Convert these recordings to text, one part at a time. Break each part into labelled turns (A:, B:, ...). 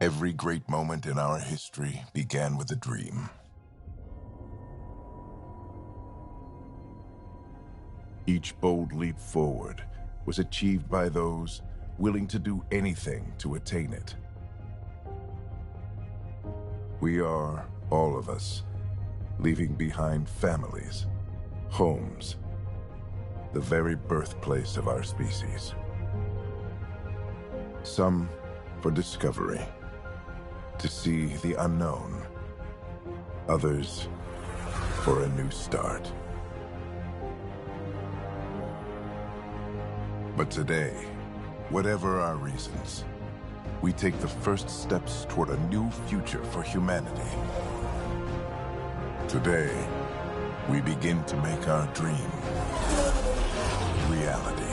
A: Every great moment in our history began with a dream. Each bold leap forward was achieved by those willing to do anything to attain it. We are, all of us, leaving behind families, homes, the very birthplace of our species. Some for discovery, to see the unknown. Others for a new start. But today, whatever our reasons, we take the first steps toward a new future for humanity. Today, we begin to make our dream reality.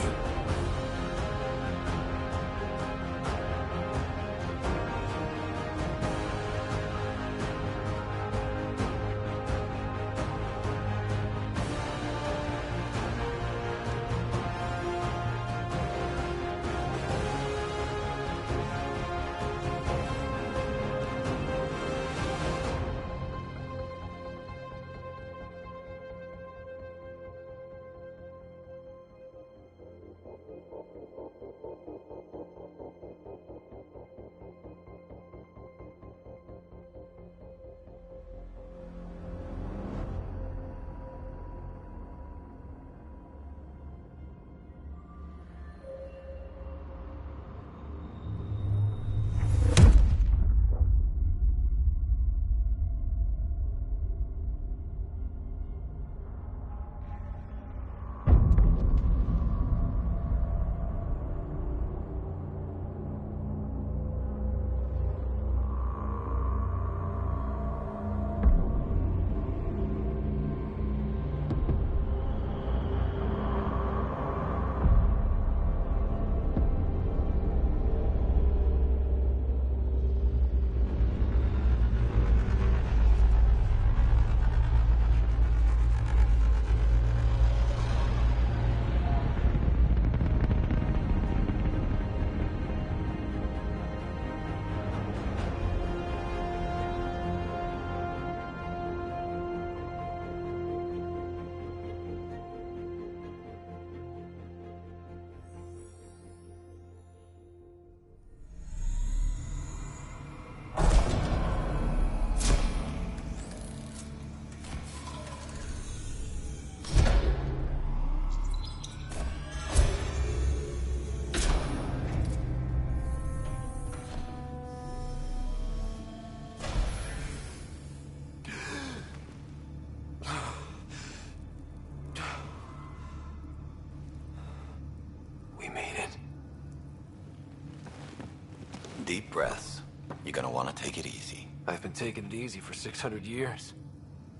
B: Deep breaths. You're gonna want to take it easy.
C: I've been taking it easy for 600 years.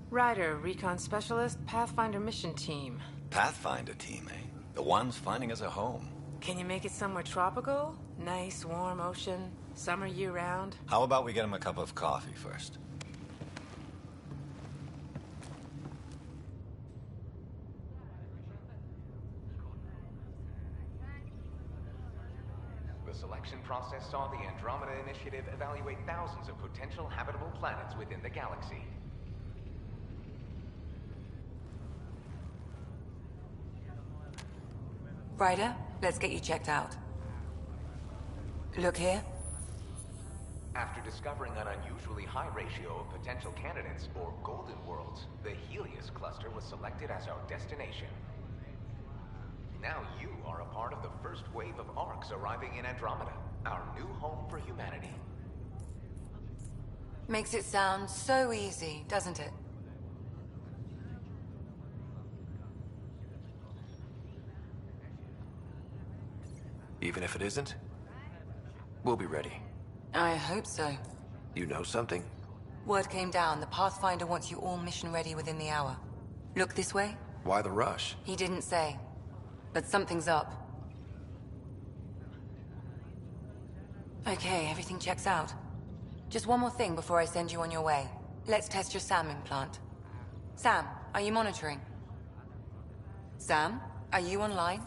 D: Ryder, Recon Specialist, Pathfinder Mission Team.
B: Pathfinder team, eh? The ones finding us a home.
D: Can you make it somewhere tropical? Nice, warm ocean, summer year-round?
B: How about we get him a cup of coffee first?
E: The selection process saw the Andromeda Initiative evaluate thousands of potential habitable planets within the galaxy.
F: Ryder, let's get you checked out. Look here.
E: After discovering an unusually high ratio of potential candidates, or golden worlds, the Helios cluster was selected as our destination. Now you are a part of the first wave of ARCs arriving in Andromeda, our new home for humanity.
F: Makes it sound so easy, doesn't it?
C: Even if it isn't, we'll be ready.
F: I hope so.
C: You know something?
F: Word came down. The Pathfinder wants you all mission ready within the hour. Look this way?
C: Why the rush?
F: He didn't say. But something's up. Okay, everything checks out. Just one more thing before I send you on your way. Let's test your SAM implant. Sam, are you monitoring? Sam, are you online?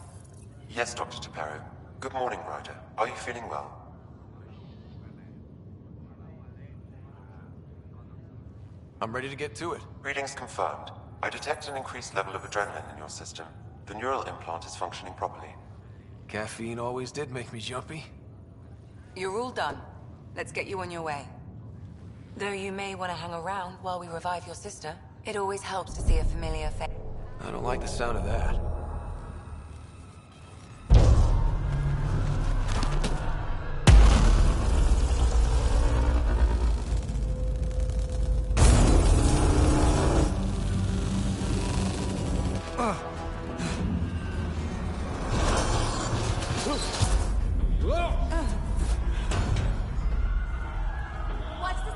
G: Yes, Dr. Taparo. Good morning, Ryder. Are you feeling well?
C: I'm ready to get to it.
G: Readings confirmed. I detect an increased level of adrenaline in your system. The neural implant is functioning properly.
C: Caffeine always did make me jumpy.
F: You're all done. Let's get you on your way. Though you may want to hang around while we revive your sister. It always helps to see a familiar face.
C: I don't like the sound of that.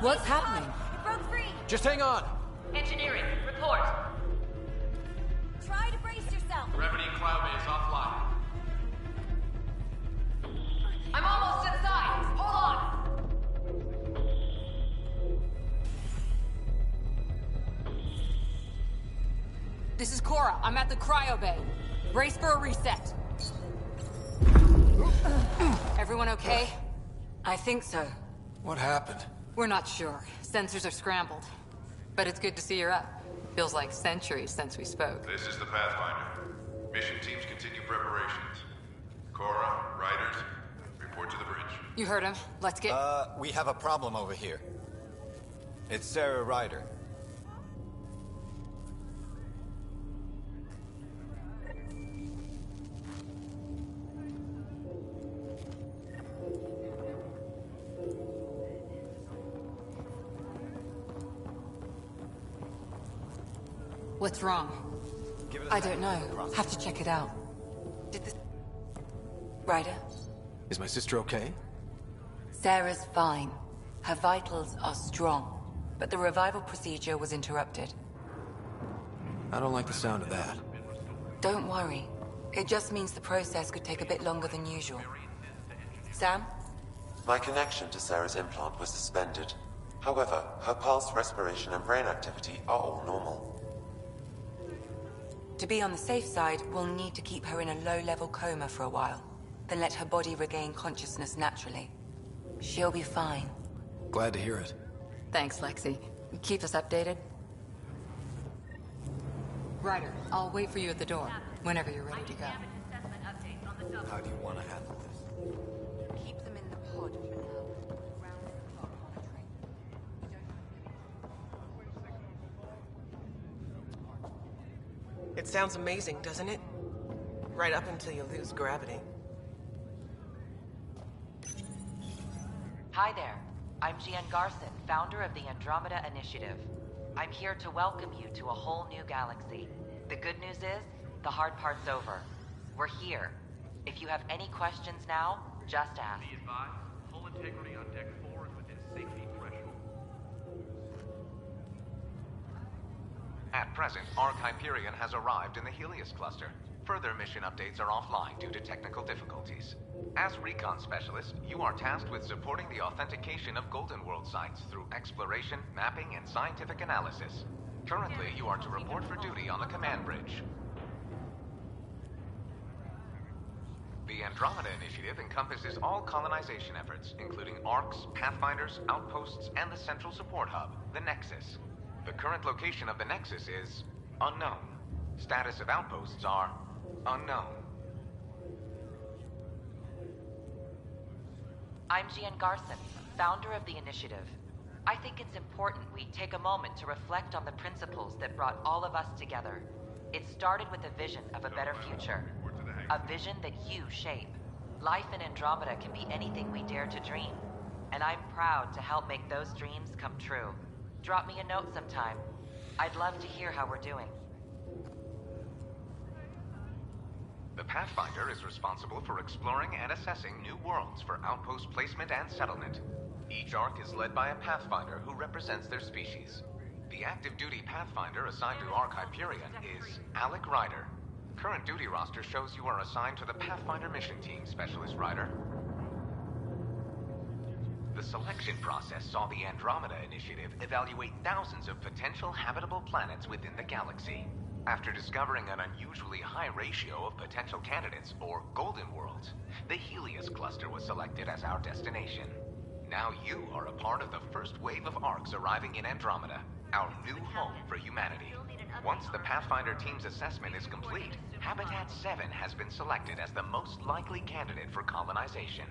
F: What's happening?
H: It broke free!
C: Just hang on!
H: Engineering, report. Try to brace yourself.
I: Gravity cloud base offline.
H: I'm almost inside. Hold on.
F: This is Cora. I'm at the cryo bay. Brace for a reset. Everyone okay? I think so.
C: What happened?
F: We're not sure. Sensors are scrambled. But it's good to see you're up. Feels like centuries since we spoke.
J: This is the Pathfinder. Mission teams continue preparations. Cora, Riders, report to the bridge.
F: You heard him. Let's get...
B: We have a problem over here. It's Sarah Ryder.
F: What's wrong? I don't know. Have to check it out. Did this... Ryder?
C: Is my sister okay?
F: Sarah's fine. Her vitals are strong. But the revival procedure was interrupted.
C: I don't like the sound of that.
F: Don't worry. It just means the process could take a bit longer than usual. Sam?
G: My connection to Sarah's implant was suspended. However, her pulse, respiration, and brain activity are all normal.
F: To be on the safe side, we'll need to keep her in a low-level coma for a while. Then let her body regain consciousness naturally. She'll be fine.
C: Glad to hear it.
F: Thanks, Lexi. Keep us updated. Ryder, I'll wait for you at the door, whenever you're ready to go.
B: How do you want to handle this?
F: Keep them in the pod for now. Round-the-clock monitoring.
K: It sounds amazing, doesn't it? Right up until you lose gravity.
L: Hi there. I'm Jian Garson, founder of the Andromeda Initiative. I'm here to welcome you to a whole new galaxy. The good news is, the hard part's over. We're here. If you have any questions now, just ask.
I: Be advised, hull integrity on deck 4 is within safety threshold.
E: At present, Ark Hyperion has arrived in the Helios cluster. Further mission updates are offline due to technical difficulties. As recon specialist, you are tasked with supporting the authentication of Golden World sites through exploration, mapping, and scientific analysis. Currently, you are to report for duty on the command bridge. The Andromeda Initiative encompasses all colonization efforts, including Arks, Pathfinders, outposts, and the central support hub, the Nexus. The current location of the Nexus is unknown. Status of outposts are unknown.
L: I'm Jian Garson, founder of the Initiative. I think it's important we take a moment to reflect on the principles that brought all of us together. It started with a vision of a better future. A vision that you shape. Life in Andromeda can be anything we dare to dream. And I'm proud to help make those dreams come true. Drop me a note sometime. I'd love to hear how we're doing.
E: The Pathfinder is responsible for exploring and assessing new worlds for outpost placement and settlement. Each Ark is led by a Pathfinder who represents their species. The active duty Pathfinder assigned to Ark Hyperion is Alec Ryder. Current duty roster shows you are assigned to the Pathfinder mission team, Specialist Ryder. The selection process saw the Andromeda Initiative evaluate thousands of potential habitable planets within the galaxy. After discovering an unusually high ratio of potential candidates, or Golden Worlds, the Helios cluster was selected as our destination. Now you are a part of the first wave of Arks arriving in Andromeda. our new home for humanity. Once the Pathfinder team's assessment is complete, Habitat 7 has been selected as the most likely candidate for colonization.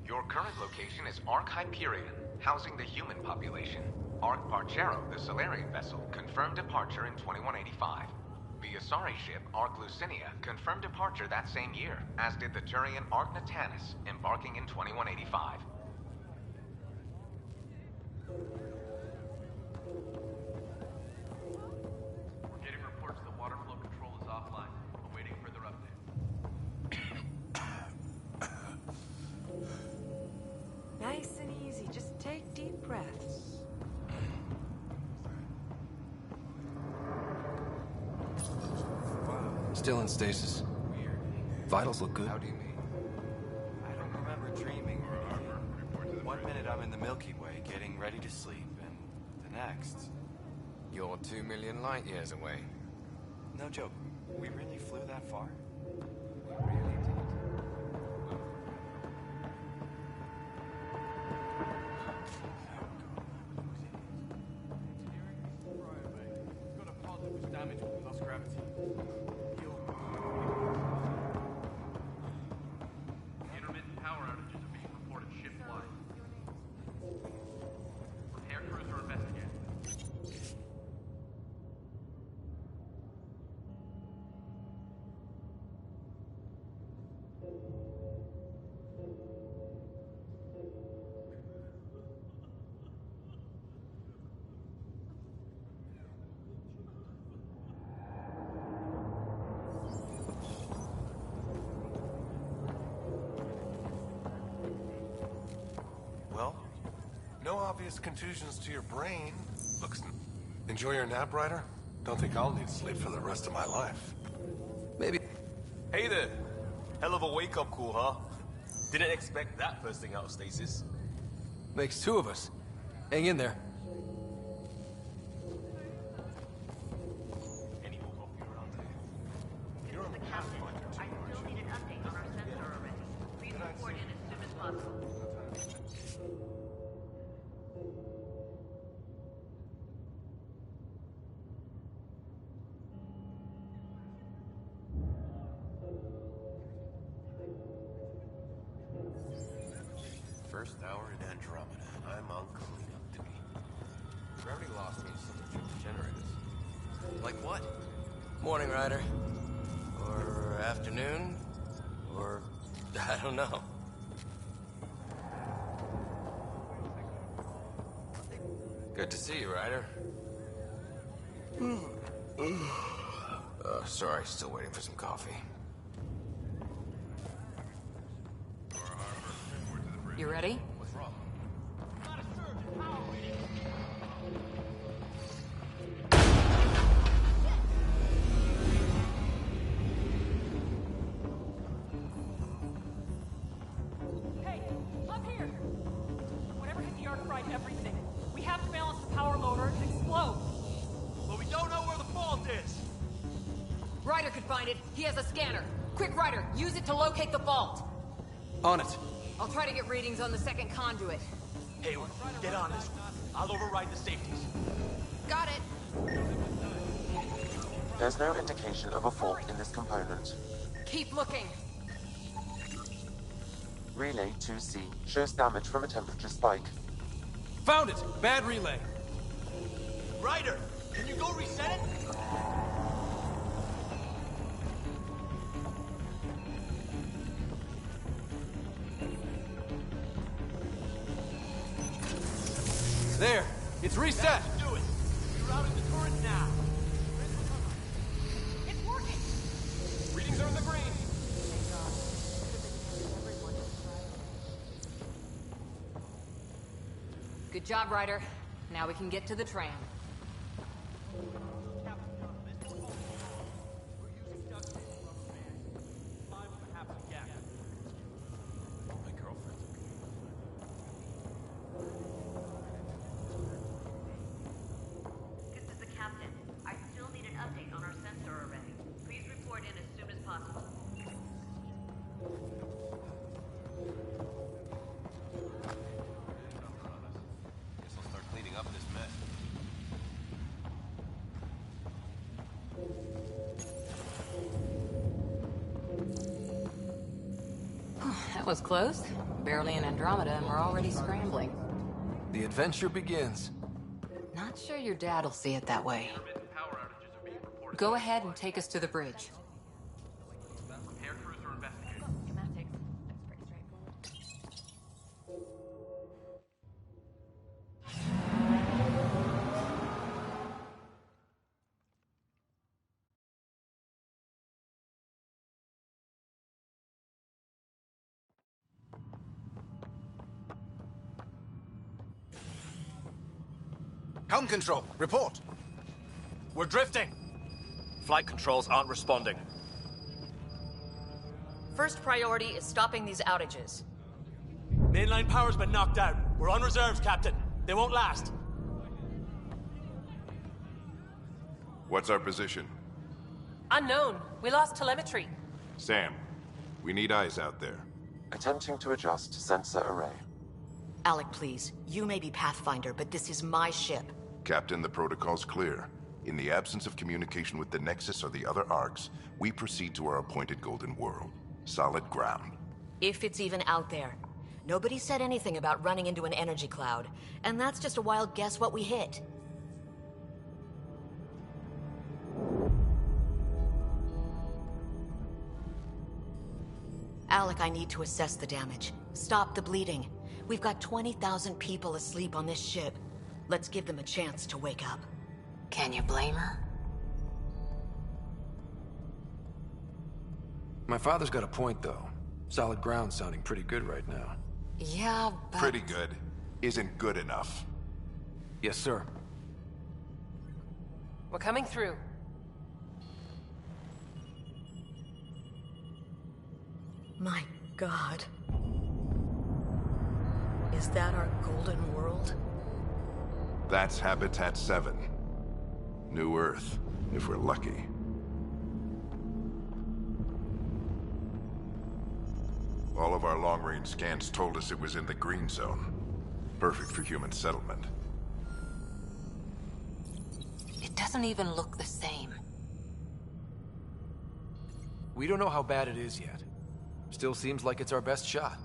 E: Your current location is Ark Hyperion, housing the human population. Ark Parchero, the Solarian vessel, confirmed departure in 2185. The Asari ship, Ark Lucinia, confirmed departure that same year, as did the Turian Ark Natanus, embarking in 2185.
I: We're getting reports that water flow control is offline. Awaiting further updates.
D: Nice and easy. Just take deep breaths.
C: Still in stasis.
M: Weird.
C: Vitals look good.
M: How do you mean? I don't remember dreaming or anything. One minute I'm in the Milky Way getting ready to sleep, and the next...
B: You're 2 million light years away.
M: No joke. We really flew that far?
I: Damage when we lost gravity. Intermittent power outages are being reported ship-wide. Repair crews are investigating.
N: Well, no obvious contusions to your brain. Looks... Enjoy your nap, Ryder? Don't think I'll need sleep for the rest of my life.
C: Maybe.
O: Hey there. Hell of a wake-up call, huh? Didn't expect that first thing out of stasis.
C: Makes two of us. Hang in there.
O: Any more coffee around here?
H: This is the captain. I still need an update on our sensor already. Please report in as soon as possible.
N: First hour in Andromeda, and I'm on cleanup duty.
B: Gravity loss means something from the generators.
C: Like what? Morning, Ryder. Or afternoon. Or... I don't know. Good to see you, Ryder. Sorry, still waiting for some coffee.
F: You ready?
O: What's wrong?
P: Hey, up here! Whatever hit the arc fried everything. We have to balance the power load or it can explode.
O: But we don't know where the fault is.
F: Ryder could find it. He has a scanner. Quick, Ryder, use it to locate the fault.
C: On it.
F: I'll try to get readings on the second conduit.
O: Hayward, get on this one. I'll override the safeties.
F: Got it.
G: There's no indication of a fault in this component.
F: Keep looking.
G: Relay 2C shows damage from a temperature spike.
C: Found it! Bad relay.
O: Ryder, can you go reset it?
C: There! It's reset!
O: That should do it. Rerouting the current now.
P: It's working!
O: Readings are in the green.
F: Good job, Ryder. Now we can get to the tram.
H: This is the captain. I still need an update on our sensor array. Please report in as soon as possible.
D: was close. Barely in Andromeda, and we're already scrambling.
Q: The adventure begins.
D: Not sure your dad'll see it that way. Go ahead and take us to the bridge.
I: Air crews are investigating.
P: Schematics. That's pretty straightforward.
R: Helm control, report.
O: We're drifting. Flight controls aren't responding.
S: First priority is stopping these outages.
O: Mainline power's been knocked out. We're on reserves, Captain. They won't last.
A: What's our position?
P: Unknown. We lost telemetry.
A: Sam, we need eyes out there.
G: Attempting to adjust sensor array.
S: Alec, please. You may be Pathfinder, but this is my ship.
A: Captain, the protocol's clear. In the absence of communication with the Nexus or the other arcs, we proceed to our appointed Golden World. Solid ground.
S: If it's even out there. Nobody said anything about running into an energy cloud, and that's just a wild guess what we hit. Alec, I need to assess the damage. Stop the bleeding. We've got 20,000 people asleep on this ship. Let's give them a chance to wake up.
D: Can you blame her?
Q: My father's got a point, though. Solid ground sounding pretty good right now.
D: Yeah, but...
A: Pretty good isn't good enough.
Q: Yes, sir.
P: We're coming through.
S: My God. Is that our Golden World?
A: That's Habitat 7. New Earth, if we're lucky. All of our long-range scans told us it was in the green zone. Perfect for human settlement.
D: It doesn't even look the same.
Q: We don't know how bad it is yet. Still seems like it's our best shot.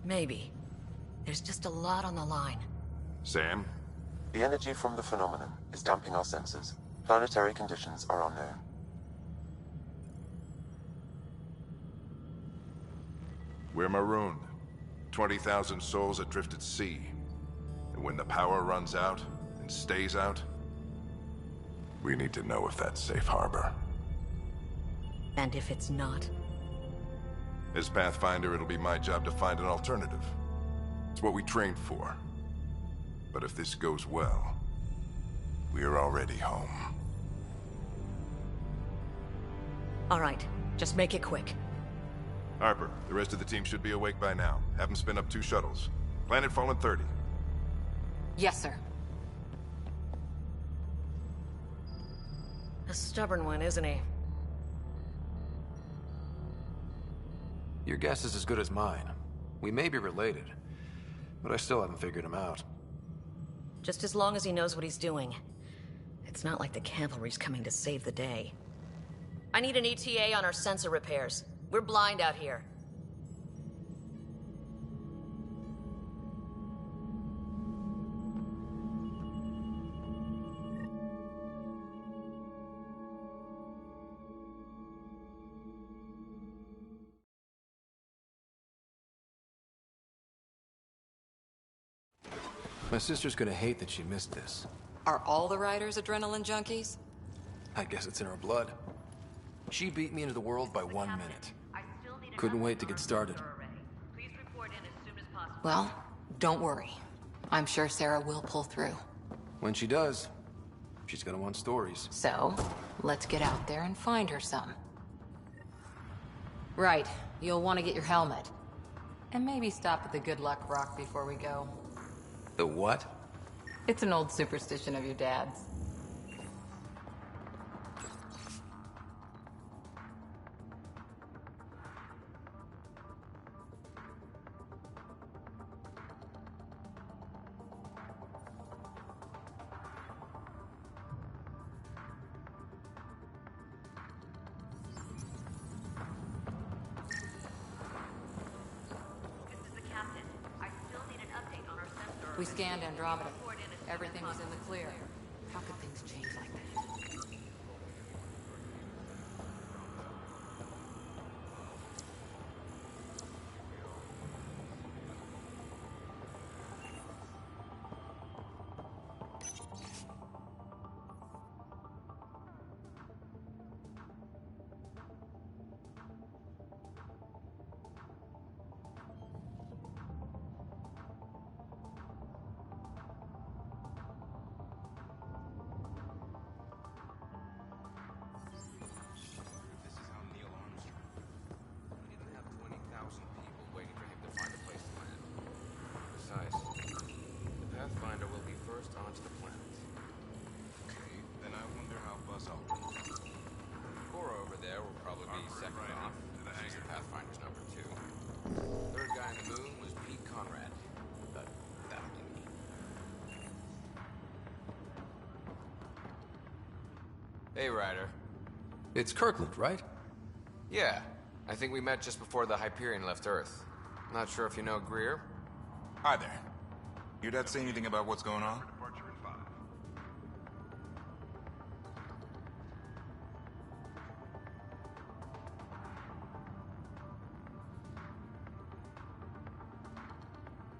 S: Maybe. There's just a lot on the line.
A: Sam?
G: The energy from the phenomenon is damping our sensors. Planetary conditions are unknown.
A: We're marooned. 20,000 souls adrift at sea. And when the power runs out, and stays out, we need to know if that's safe harbor.
S: And if it's not?
A: As Pathfinder, it'll be my job to find an alternative. It's what we trained for. But if this goes well, we're already home.
S: All right, just make it quick.
A: Harper, the rest of the team should be awake by now. Have them spin up 2 shuttles. Planet Fallen 30.
D: Yes, sir.
S: A stubborn one, isn't he?
Q: Your guess is as good as mine. We may be related, but I still haven't figured him out.
S: Just as long as he knows what he's doing. It's not like the cavalry's coming to save the day. I need an ETA on our sensor repairs. We're blind out here.
Q: My sister's gonna hate that she missed this.
D: Are all the riders adrenaline junkies?
Q: I guess it's in her blood. She beat me into the world by 1 minute. Couldn't wait to get started.
D: Well, don't worry. I'm sure Sarah will pull through.
Q: When she does, she's gonna want stories.
D: So, let's get out there and find her some. Right, you'll want to get your helmet. And maybe stop at the Good Luck Rock before we go.
Q: The what?
D: It's an old superstition of your dad's. We scanned Andromeda. Everything was in the clear. How could things change like that?
C: Pathfinder will be first onto the planet.
R: Okay, then I wonder how Buzz Aldrin.
M: Cora over there will probably be second off. She's the Pathfinder's number 2. Third guy on the moon was Pete Conrad. But that'll do me. Hey, Ryder.
Q: It's Kirkland, right?
M: Yeah. I think we met just before the Hyperion left Earth. Not sure if you know Greer.
R: Hi there. Your dad say anything about what's going on?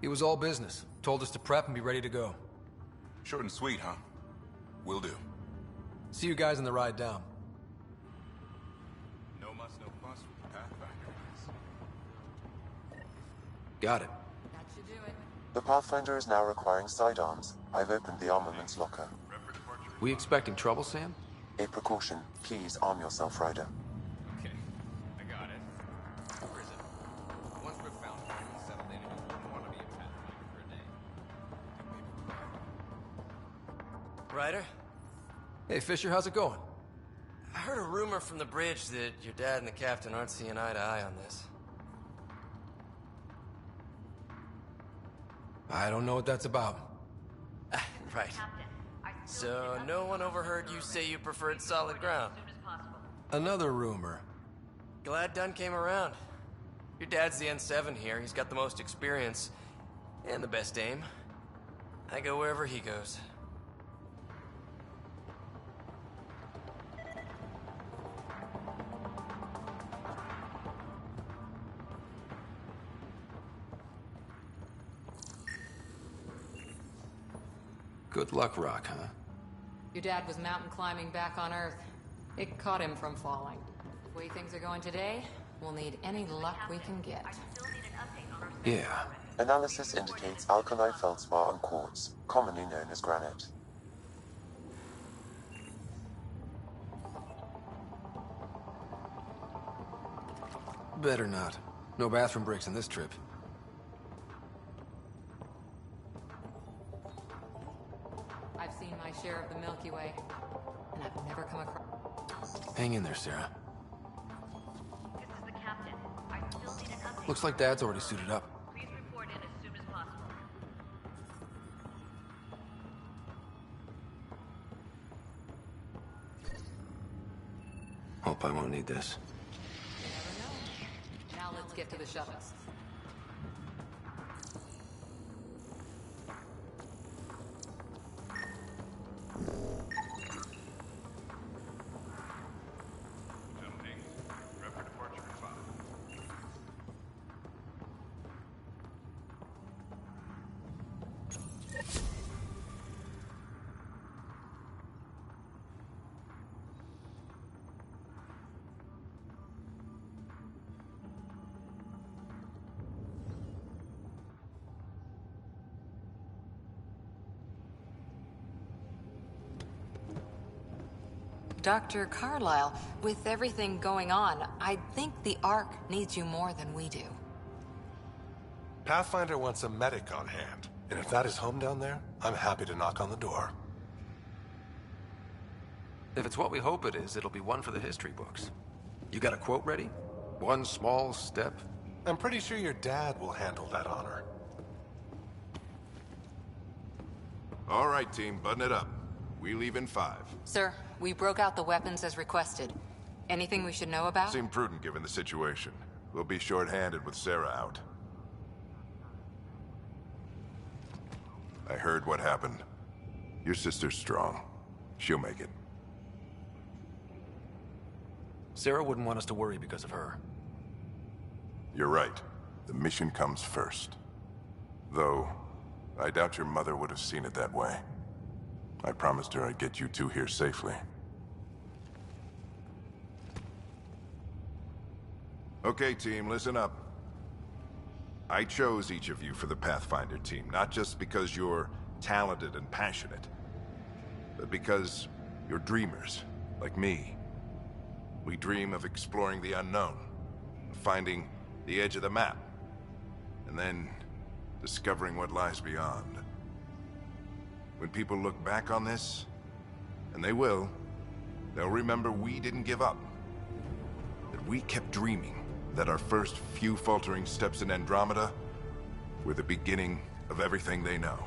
Q: It was all business. Told us to prep and be ready to go.
R: Short and sweet, huh? Will do.
Q: See you guys on the ride down.
R: No muss, no fuss with the Pathfinder.
Q: Got it.
D: That should do it.
G: The Pathfinder is now requiring sidearms. I've opened the armaments locker.
Q: We expecting trouble, Sam?
G: A precaution. Please arm yourself, Ryder.
M: Okay. I got it. Prison. Once we've found one and settled in, we wouldn't want to be a Pathfinder for a day.
C: Ryder?
Q: Hey, Fisher, how's it going?
C: I heard a rumor from the bridge that your dad and the captain aren't seeing eye to eye on this.
Q: I don't know what that's about.
C: Right. So no one overheard you say you preferred solid ground.
Q: Another rumor.
C: Glad Dunn came around. Your dad's the N7 here. He's got the most experience and the best aim. I go wherever he goes.
Q: Good luck, Rock, huh?
D: Your dad was mountain climbing back on Earth. It caught him from falling. The way things are going today, we'll need any luck we can get.
Q: Yeah.
G: Analysis indicates alkali feldspar and quartz, commonly known as granite.
Q: Better not. No bathroom breaks on this trip.
D: I've seen my share of the Milky Way, and I've never come across...
Q: Hang in there, Sarah.
H: This is the captain. I still need an update.
Q: Looks like Dad's already suited up.
H: Please report in as soon as possible.
Q: Hope I won't need this.
D: You never know. Now let's get to the shuttles. Dr. Carlyle, with everything going on, I think the Ark needs you more than we do.
N: Pathfinder wants a medic on hand, and if that is home down there, I'm happy to knock on the door.
Q: If it's what we hope it is, it'll be one for the history books. You got a quote ready? One small step?
N: I'm pretty sure your dad will handle that honor.
A: All right, team, button it up. We leave in 5.
D: Sir, we broke out the weapons as requested. Anything we should know about?
A: Seemed prudent given the situation. We'll be short-handed with Sarah out. I heard what happened. Your sister's strong. She'll make it.
Q: Sarah wouldn't want us to worry because of her.
A: You're right. The mission comes first. Though, I doubt your mother would have seen it that way. I promised her I'd get you two here safely. Okay, team, listen up. I chose each of you for the Pathfinder team, not just because you're talented and passionate, but because you're dreamers, like me. We dream of exploring the unknown, of finding the edge of the map, and then discovering what lies beyond. When people look back on this, and they will, they'll remember we didn't give up. That we kept dreaming, that our first few faltering steps in Andromeda were the beginning of everything they know.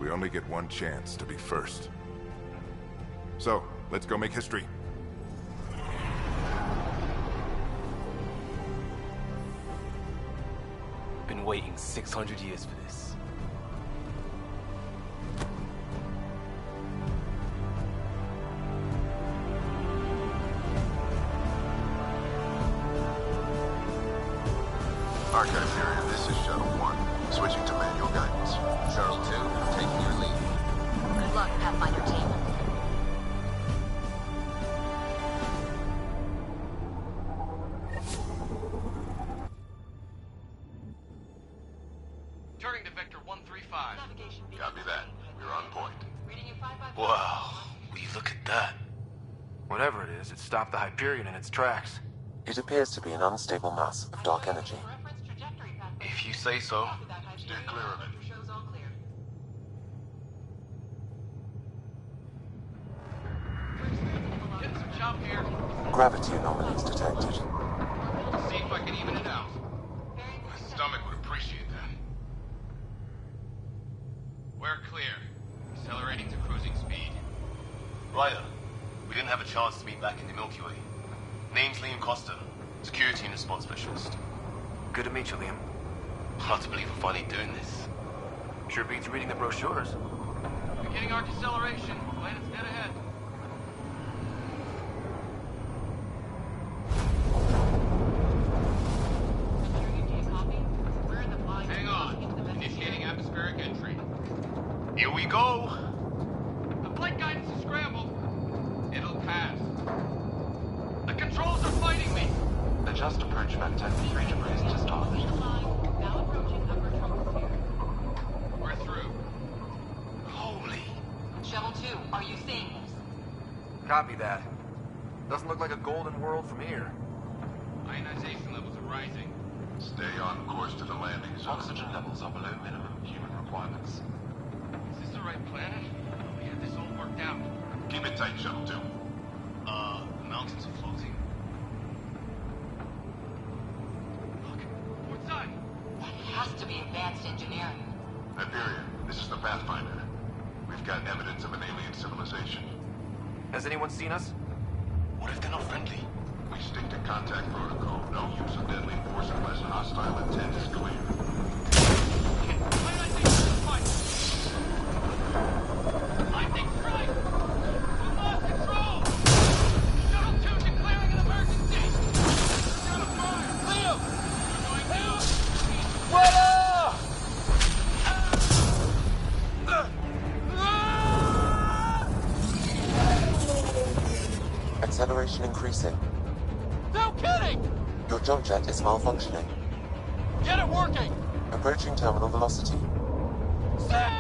A: We only get one chance to be first. So, let's go make history.
O: Been waiting 600 years for this.
A: Archive area, this is Shuttle 1. Switching to manual guidance.
M: Shuttle 2, taking your lead.
S: Good luck, Pathfinder team.
I: Turning to Vector 135.
J: Copy that. We're on point.
O: Wow, will you look at that?
Q: Whatever it is, it stopped the Hyperion in its tracks.
G: It appears to be an unstable mass of dark energy.
O: If you say so.
J: Steer clear of it.
I: Getting some chop here.
G: Gravity anomalies detected.
I: See if I can even it out. My stomach would appreciate that. We're clear. Accelerating to cruising speed.
O: Ryder, we didn't have a chance to meet back in the Milky Way. Name's Liam Costa, Security and Response Specialist.
Q: Good to meet you, Liam.
O: Hard to believe we're finally doing this.
Q: Sure beats reading the brochures.
I: Beginning our deceleration. Planet's dead ahead. Hang on. Initiating atmospheric entry.
O: Here we go!
I: The flight guidance is scrambled. It'll pass. The controls are fighting me.
G: Adjust approach vector 3 degrees to start.
I: We're through.
O: Holy.
D: Shuttle 2, are you seeing this?
Q: Copy that. Doesn't look like a golden world from here.
I: Ionization levels are rising.
J: Stay on course to the landing zone.
G: Oxygen levels are below minimum human requirements.
I: Is this the right planet? We had this all worked out.
J: Keep it tight, Shuttle 2.
O: The mountains are floating.
I: Look, port side.
D: That has to be advanced engineering.
J: Hyperion, this is the Pathfinder. We've got evidence of an alien civilization.
Q: Has anyone seen us?
O: What if they're not friendly?
J: We stick to contact protocol. No use of deadly force unless hostile intent is clear.
I: Lightning strike! We lost control! Shuttle 2 declaring an emergency! We're on a fire! Leo! We're going down!
G: Acceleration increasing.
I: No kidding!
G: Your jump jet is malfunctioning.
I: Get it working!
G: Approaching terminal velocity.
I: Sam!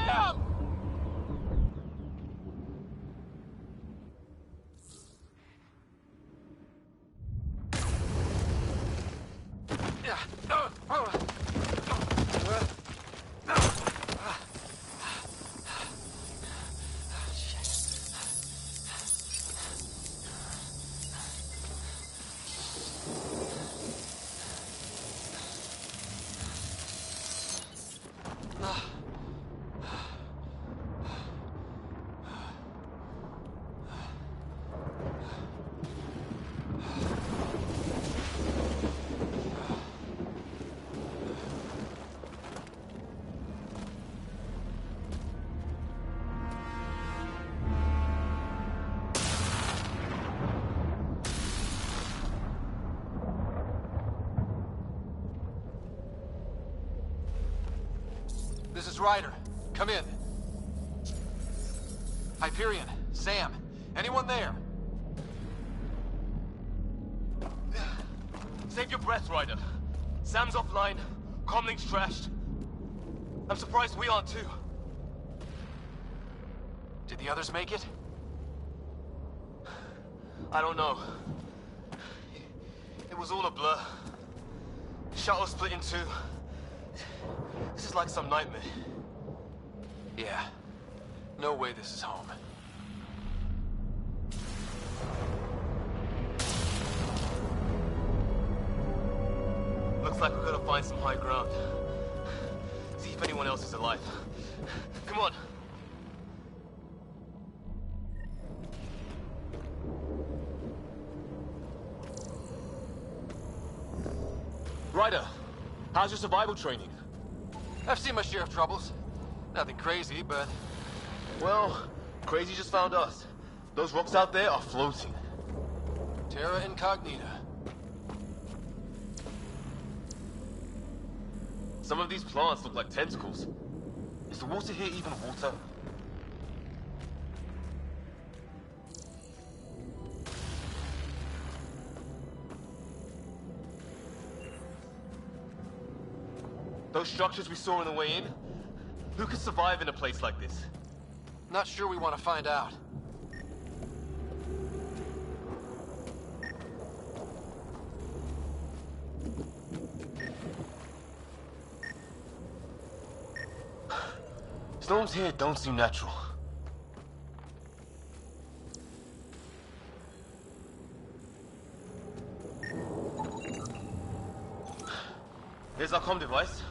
Q: is Ryder. Come in. Hyperion, Sam, anyone there?
O: Save your breath, Ryder. Sam's offline. Comlink's trashed. I'm surprised we aren't too.
Q: Did the others make it?
O: I don't know. It was all a blur. Shuttle split in two. This is like some nightmare.
Q: Yeah. No way this is home.
O: Looks like we've got to find some high ground. See if anyone else is alive. Come on. Ryder, how's your survival training?
Q: I've seen my share of troubles. Nothing crazy, but...
O: Well, crazy just found us. Those rocks out there are floating.
Q: Terra Incognita.
O: Some of these plants look like tentacles. Is the water here even water? Those structures we saw on the way in? Who could survive in a place like this?
Q: Not sure we want to find out.
O: Storms here don't seem natural. Here's our comm device.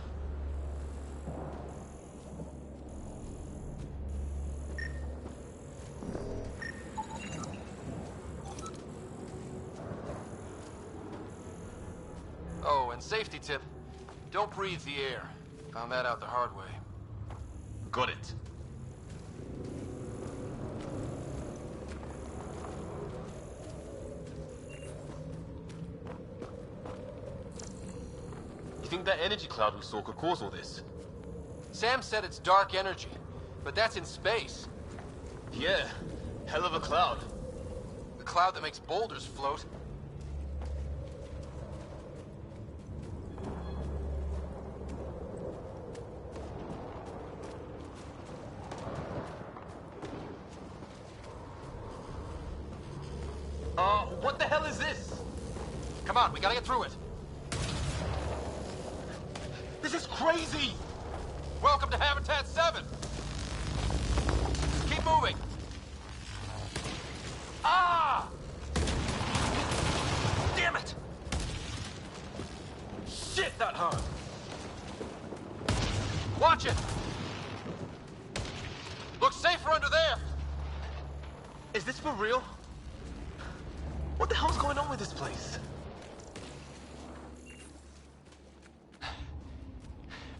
Q: Oh, and safety tip. Don't breathe the air. Found that out the hard way.
O: Got it. You think that energy cloud we saw could cause all this?
Q: Sam said it's dark energy, but that's in space.
O: Yeah, hell of a cloud.
Q: The cloud that makes boulders float.
O: What the hell is this?
Q: Come on, we gotta get through it.
O: This is crazy!
Q: Welcome to Habitat 7! Keep moving! Ah! Damn it! Shit, that hurt! Watch it! Looks safer under there!
O: Is this for real? What the hell's going on with this place?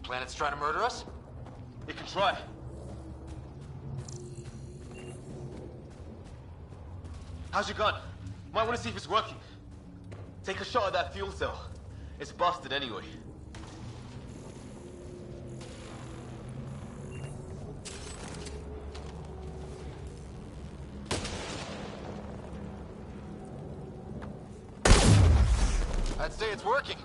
Q: Planet's trying to murder us?
O: It can try. How's your gun? Might want to see if it's working. Take a shot at that fuel cell. It's busted anyway.
Q: I'd say it's working.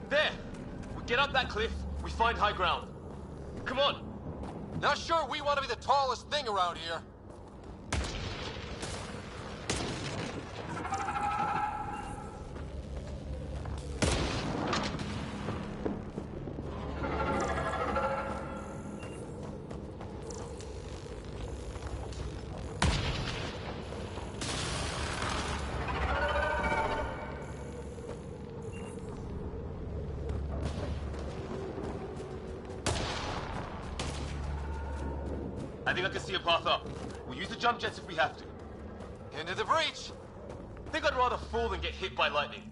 O: There! We get up that cliff, we find high ground. Come on!
Q: Not sure we want to be the tallest thing around here.
O: think I can see a path up. We'll use the jump jets if we have to.
Q: Into the breach!
O: Think I'd rather fall than get hit by lightning.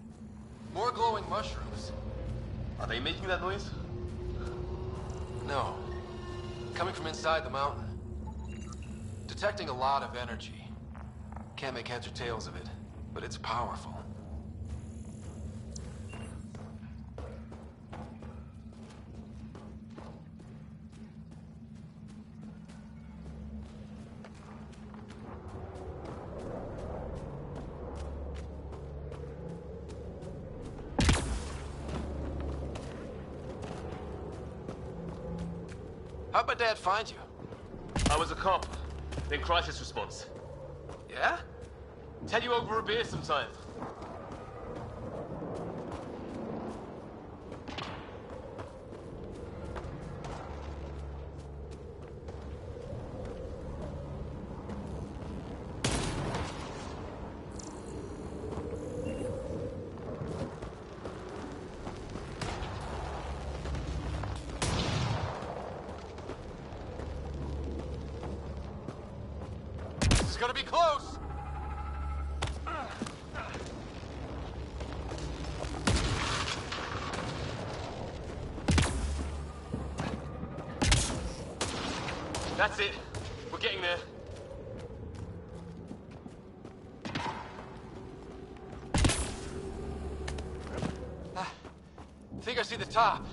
Q: More glowing mushrooms.
O: Are they making that noise?
Q: No. Coming from inside the mountain. Detecting a lot of energy. Can't make heads or tails of it, but it's powerful. How'd my dad find you?
O: I was a cop, then crisis response.
Q: Yeah?
O: Tell you over a beer sometime.
Q: It's gonna be close!
O: That's it. We're getting there.
Q: Think I see the top.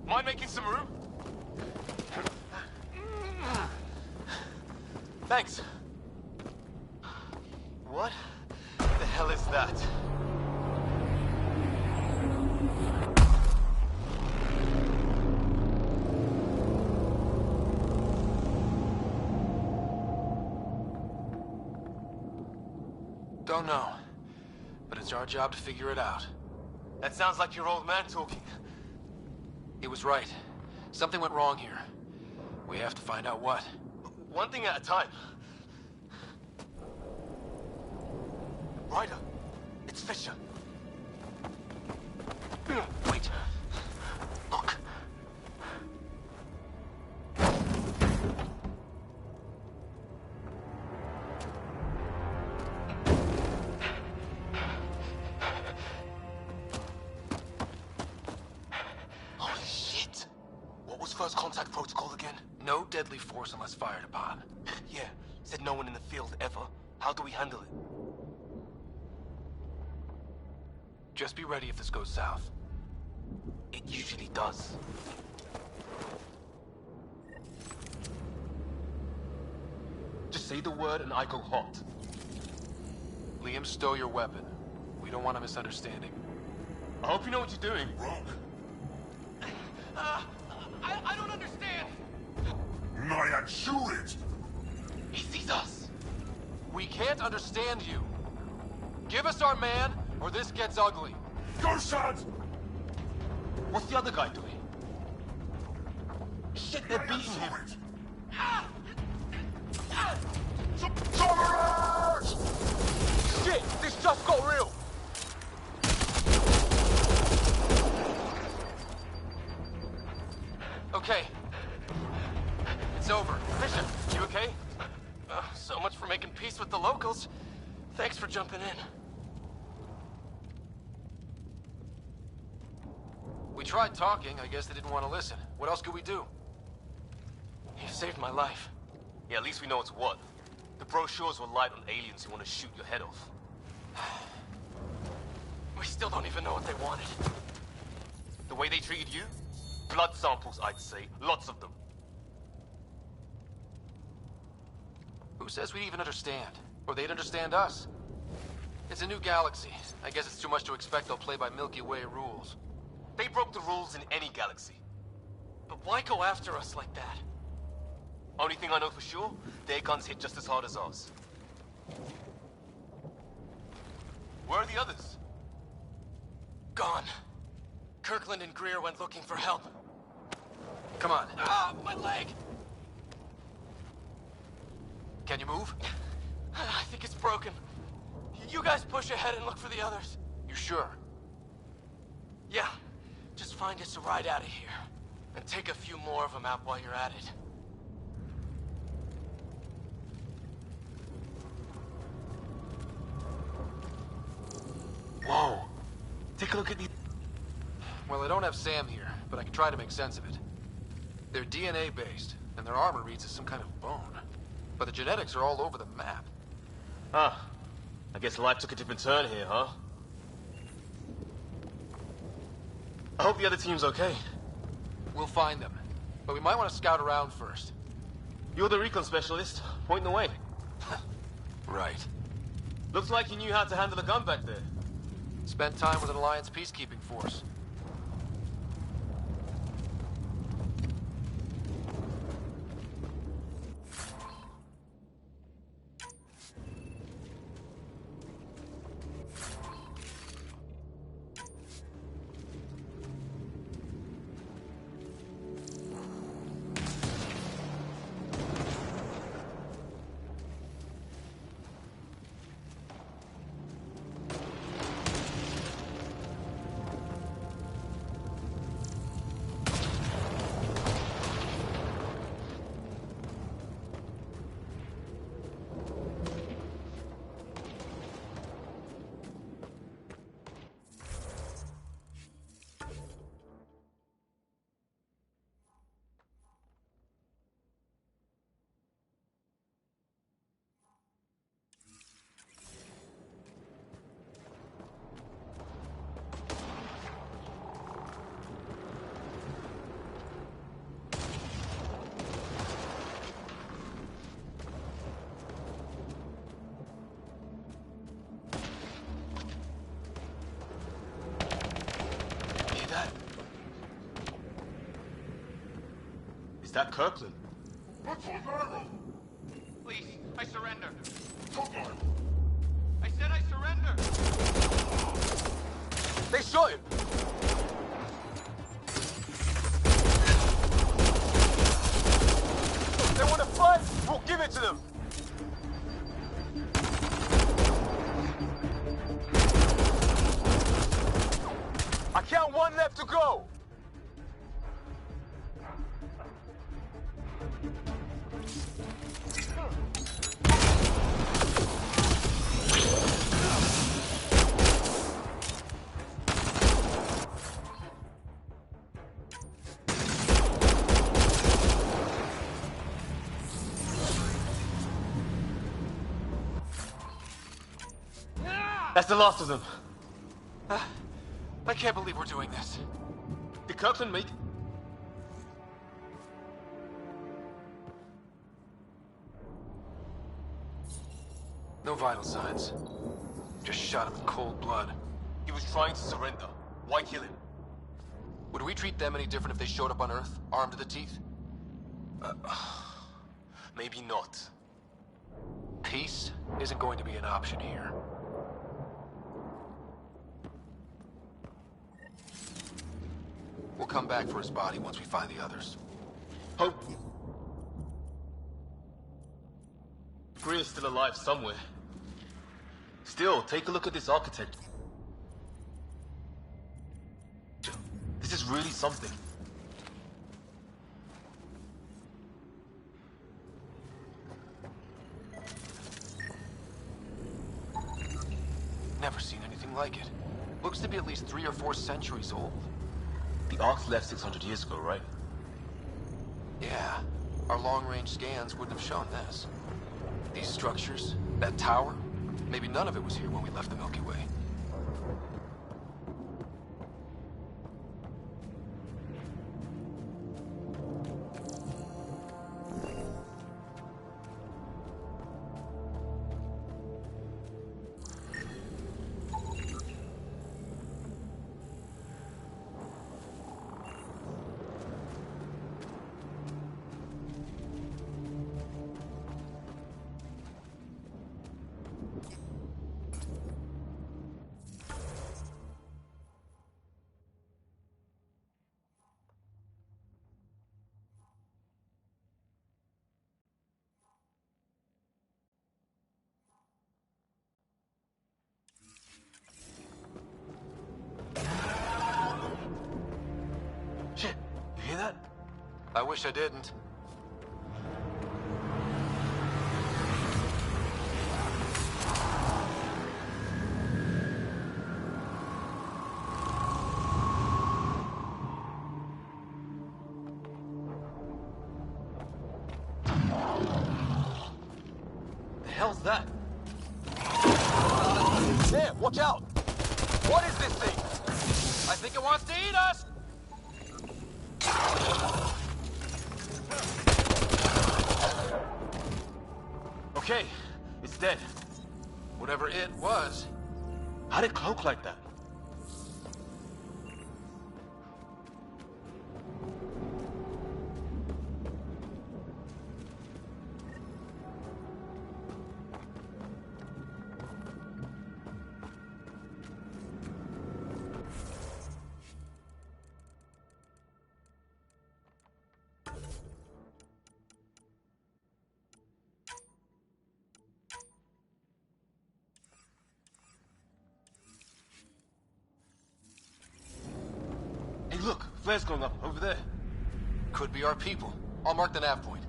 O: Mind making some room?
Q: Thanks.
O: What the hell is that?
Q: Don't know. But it's our job to figure it out.
O: That sounds like your old man talking.
Q: He was right. Something went wrong here. We have to find out what.
O: One thing at a time. Ryder, it's Fisher. Wait. Look. Holy shit! What was first contact protocol again?
Q: No deadly force unless fired upon.
O: Yeah, said no one in the field ever. How do we handle it?
Q: Just be ready if this goes south.
O: It usually does. Just say the word and I go hot.
Q: Liam, stow your weapon. We don't want a misunderstanding.
O: I hope you know what you're doing.
I: I don't understand.
A: Nyan, shoot it!
O: He sees us.
Q: We can't understand you. Give us our man, or this gets ugly.
A: Go, son!
O: What's the other guy doing? Shit, they're beating him. Shit, this just got real.
Q: Okay. It's over.
O: Fisher, you okay? So much for making peace with the locals. Thanks for jumping in.
Q: We tried talking. I guess they didn't want to listen. What else could we do?
O: You saved my life. Yeah, at least we know it's what. The brochures were light on aliens who want to shoot your head off. We still don't even know what they wanted. The way they treated you? Blood samples, I'd say. Lots of them.
Q: Who says we'd even understand? Or they'd understand us? It's a new galaxy. I guess it's too much to expect they'll play by Milky Way rules.
O: They broke the rules in any galaxy. But why go after us like that? Only thing I know for sure, their guns hit just as hard as ours. Where are the others?
C: Gone. Kirkland and Greer went looking for help.
Q: Come on.
C: Ah, my leg!
Q: Can you move?
C: I think it's broken.
O: You guys push ahead and look for the others.
Q: You sure?
O: Yeah. Just find us a ride out of here. And take a few more of them out while you're at it.
Q: Whoa. Take a look at these. Well, I don't have Sam here, but I can try to make sense of it. They're DNA-based, and their armor reads as some kind of bone. But the genetics are all over the map.
O: Huh. I guess life took a different turn here, huh? I hope the other team's okay.
Q: We'll find them, but we might want to scout around first.
O: You're the recon specialist. Point the way.
Q: Right.
O: Looks like you knew how to handle a gun back there.
Q: Spent time with an Alliance peacekeeping force.
O: That Kirkland.
I: Please, I surrender. I said I surrender.
O: They shot him. They want to fight. We'll give it to them. I count one left to go. That's the last of them.
Q: I can't believe we're doing this.
O: Did Kirkland make...
Q: No vital signs. Just shot him in cold blood.
O: He was trying to surrender. Why kill him?
Q: Would we treat them any different if they showed up on Earth, armed to the teeth?
O: Maybe not.
Q: Peace isn't going to be an option here. We'll come back for his body once we find the others.
O: Hope... Greer's still alive somewhere. Still, take a look at this architecture. This is really something.
Q: Never seen anything like it. Looks to be at least 3 or 4 centuries old.
O: The Ark left 600 years ago, right?
Q: Yeah. Our long-range scans wouldn't have shown this. These structures, that tower, maybe none of it was here when we left the Milky Way. wish I didn't.
O: The hell's that? There, watch out! What is this thing?
Q: I think it wants to eat us!
O: Okay, it's dead.
Q: Whatever it was.
O: How'd it cloak like that? Hey, look, flares going up over there.
Q: Could be our people. I'll mark the nav point.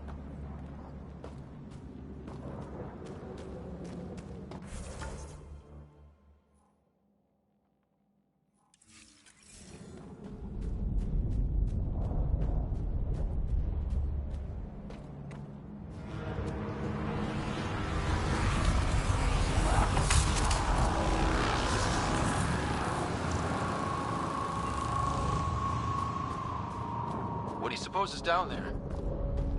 Q: What do you suppose is down there?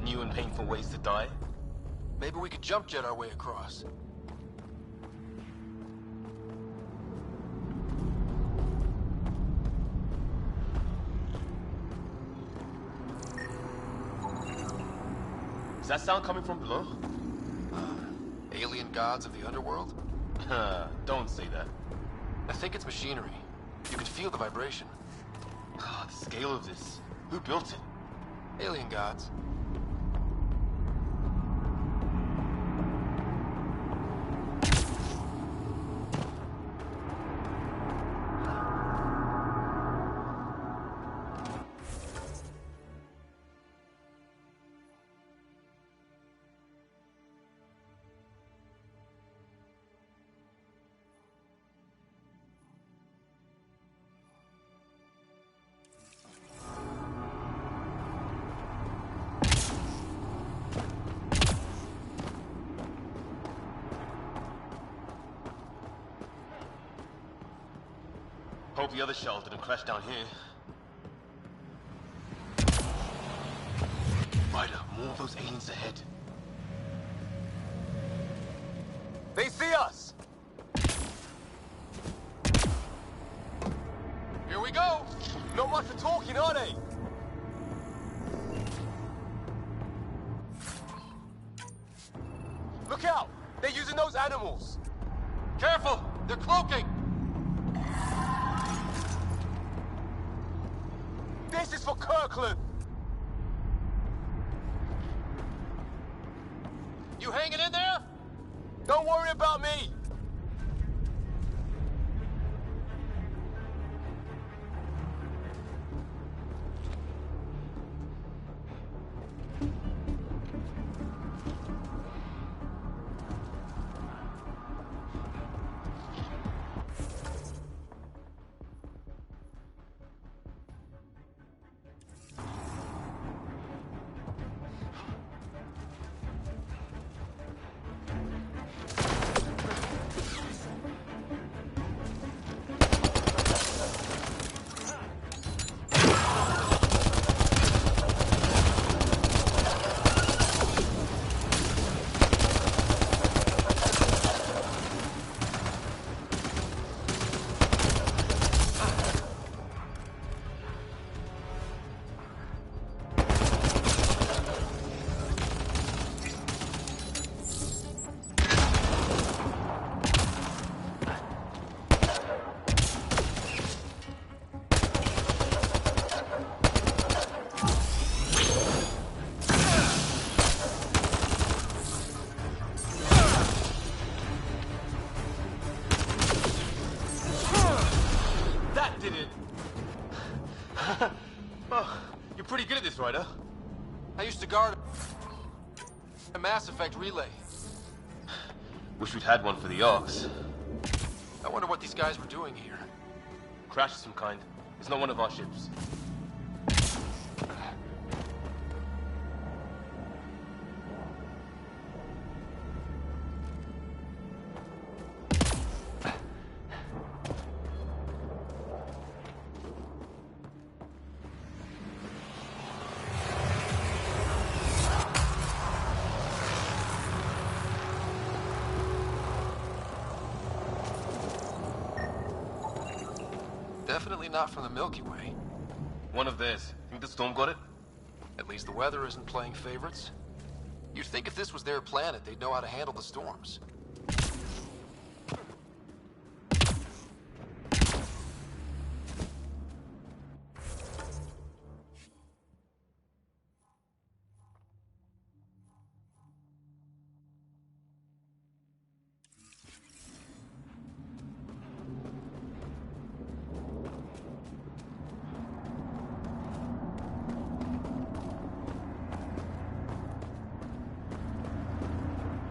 O: New and painful ways to die?
Q: Maybe we could jump jet our way across.
O: Is that sound coming from below?
Q: Alien gods of the underworld?
O: Don't say that.
Q: I think it's machinery. You can feel the vibration.
O: The scale of this. Who built it?
Q: Alien gods. Hope the other shell didn't crash down here. Ryder, more of those aliens ahead. They see us! Here we go!
O: Not much for talking, are they? Look out! They're using those animals!
Q: Careful! They're cloaking!
O: This is for Kirkland!
Q: You hanging in there?
O: Don't worry about me! Oh, you're pretty good at this, Ryder.
Q: I used to guard a Mass Effect relay.
O: Wish we'd had one for the Arks.
Q: I wonder what these guys were doing here.
O: Crash of some kind. It's not one of our ships.
Q: Definitely not from the Milky Way.
O: One of theirs. Think the storm got it?
Q: At least the weather isn't playing favorites. You'd think if this was their planet, they'd know how to handle the storms.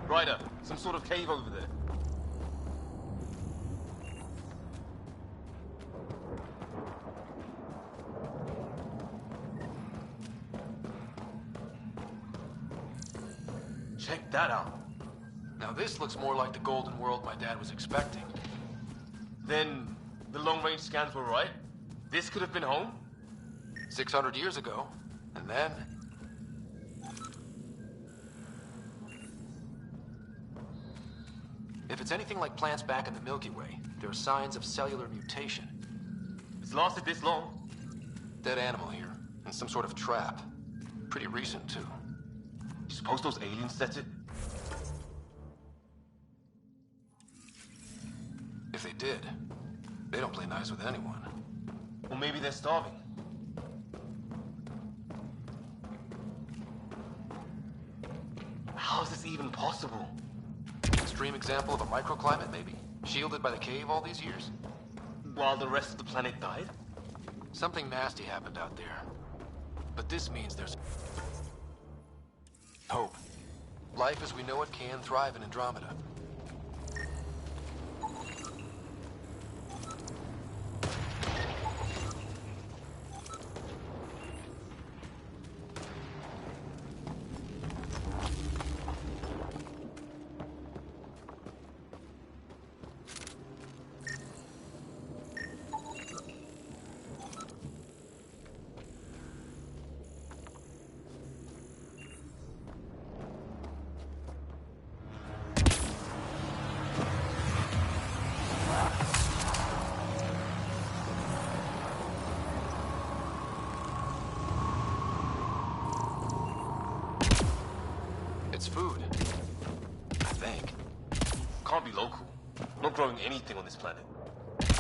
O: Ryder, some sort of cave over there. Check that out.
Q: Now this looks more like the golden world my dad was expecting.
O: Then, the long-range scans were right? This could have been home?
Q: 600 years ago. And then... If it's anything like plants back in the Milky Way, there are signs of cellular mutation.
O: It's lasted this long.
Q: Dead animal here, in some sort of trap. Pretty recent, too.
O: You suppose those aliens set it?
Q: If they did, they don't play nice with anyone.
O: Or maybe they're starving. How is this even possible?
Q: Extreme example of a microclimate, maybe? Shielded by the cave all these years?
O: While the rest of the planet died?
Q: Something nasty happened out there. But this means there's hope. Life as we know it can thrive in Andromeda. It's food. I think.
O: Can't be local. Not growing anything on this planet.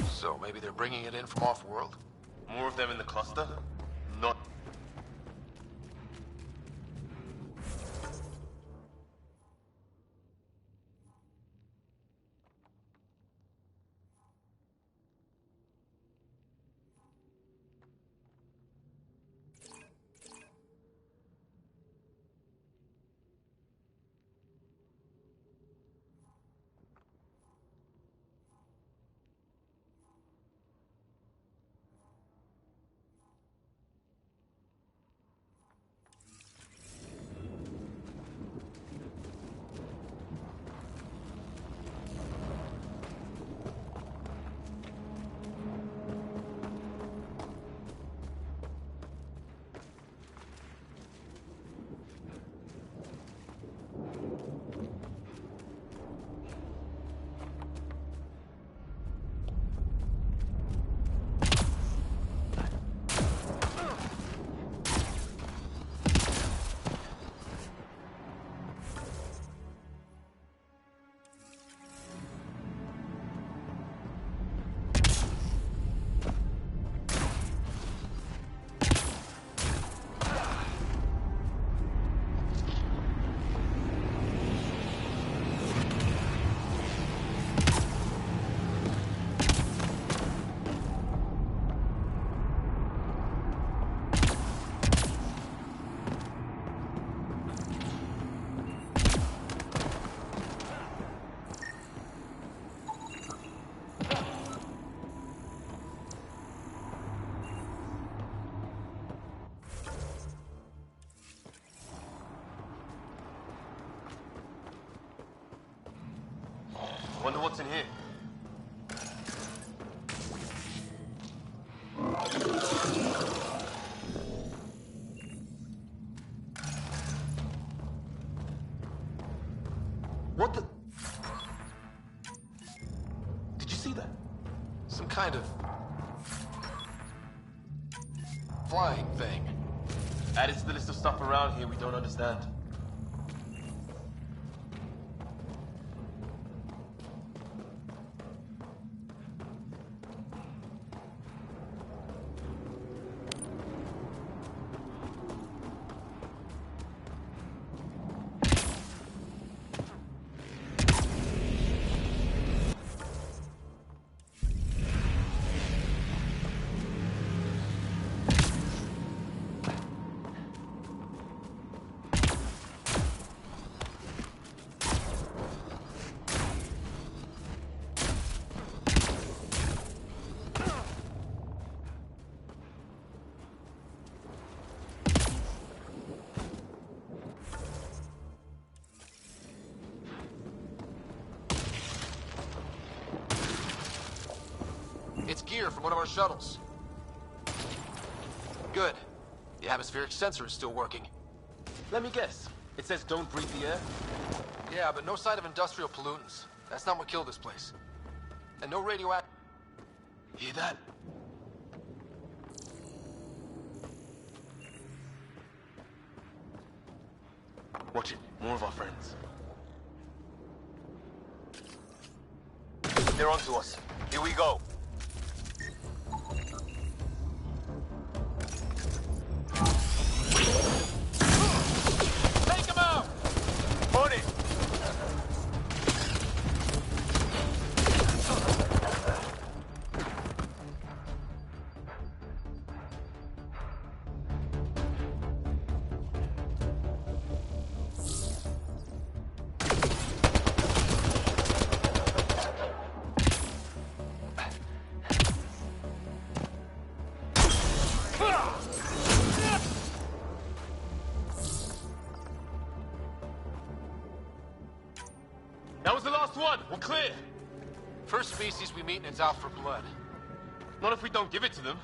Q: So maybe they're bringing it in from off-world?
O: More of them in the cluster? Not... Wonder what's in here. What the? Did you see that?
Q: Some kind of flying thing.
O: Added to the list of stuff around here we don't understand.
Q: It's gear from one of our shuttles. Good. The atmospheric sensor is still working.
O: Let me guess. It says don't breathe the air?
Q: Yeah, but no sign of industrial pollutants. That's not what killed this place. And no radioactive... Hear that?
O: Watch it. More of our friends. They're onto us. Here we go.
Q: Take him out!
O: On it! That was the last one. We're clear.
Q: First species we meet and it's out for blood.
O: Not if we don't give it to them.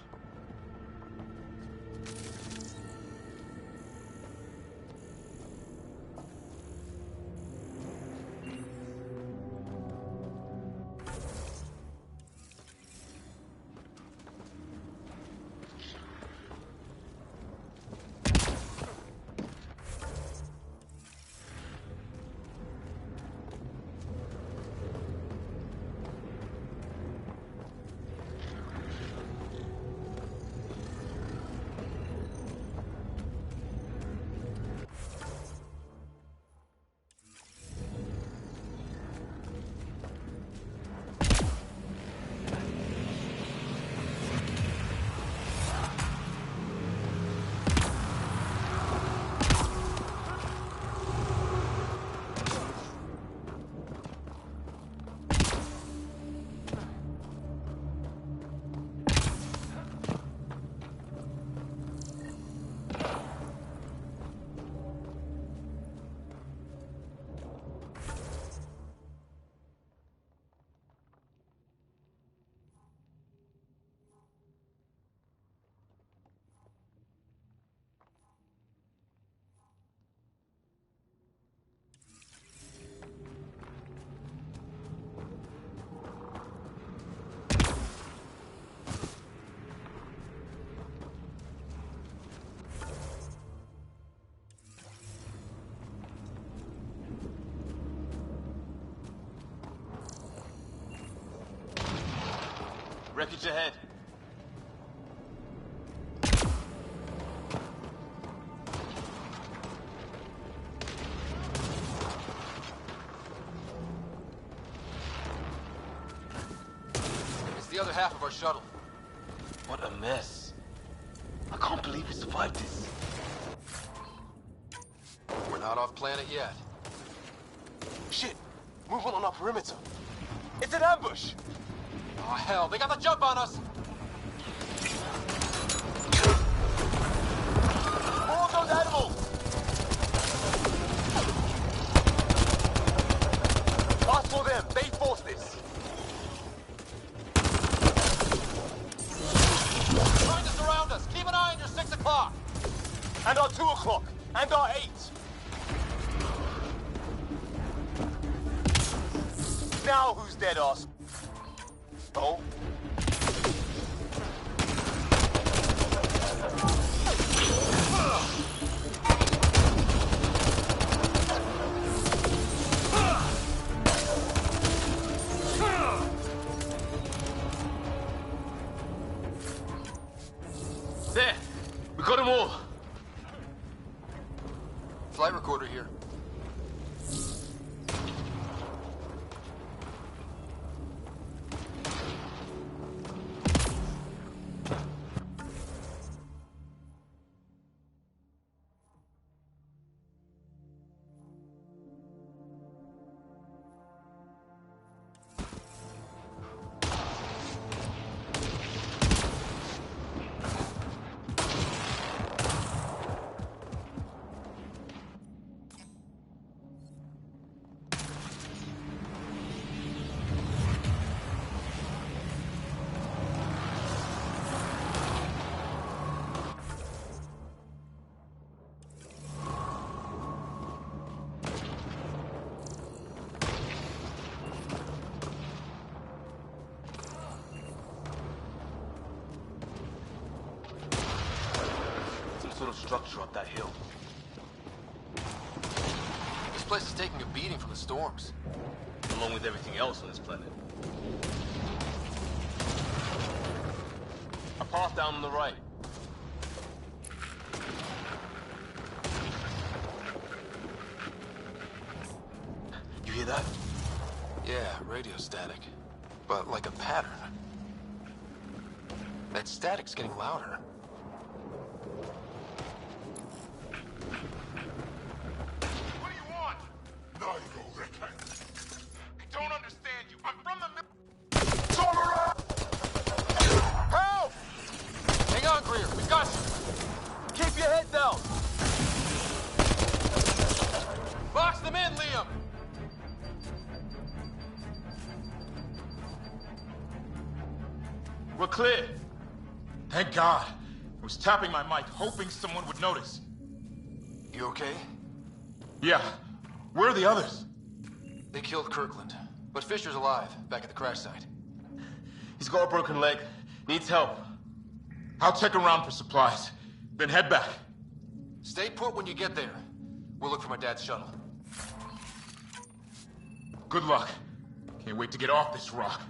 O: Wreckage ahead.
Q: It's the other half of our shuttle.
O: What a mess. I can't believe we survived this.
Q: We're not off planet yet.
O: Shit! Movement on our perimeter. It's an ambush!
Q: Oh, hell, they got the jump on us!
O: More of those animals! Ask for them. They forced this. And our 2 o'clock. And our 8. Now who's dead, ass? Oh?
Q: There! We got them all! Flight recorder here.
O: Structure up that hill.
Q: This place is taking a beating from the storms.
O: Along with everything else on this planet. A path down on the right. You hear that?
Q: Yeah, radio static. But like a pattern. That static's getting louder.
R: We're clear. Thank God. I was tapping my mic, hoping someone would notice.
Q: You okay?
R: Yeah. Where are the others?
Q: They killed Kirkland. But Fisher's alive, back at the crash site.
O: He's got a broken leg. Needs help.
R: I'll check around for supplies, then head back.
Q: Stay put when you get there. We'll look for my dad's shuttle.
R: Good luck. Can't wait to get off this rock.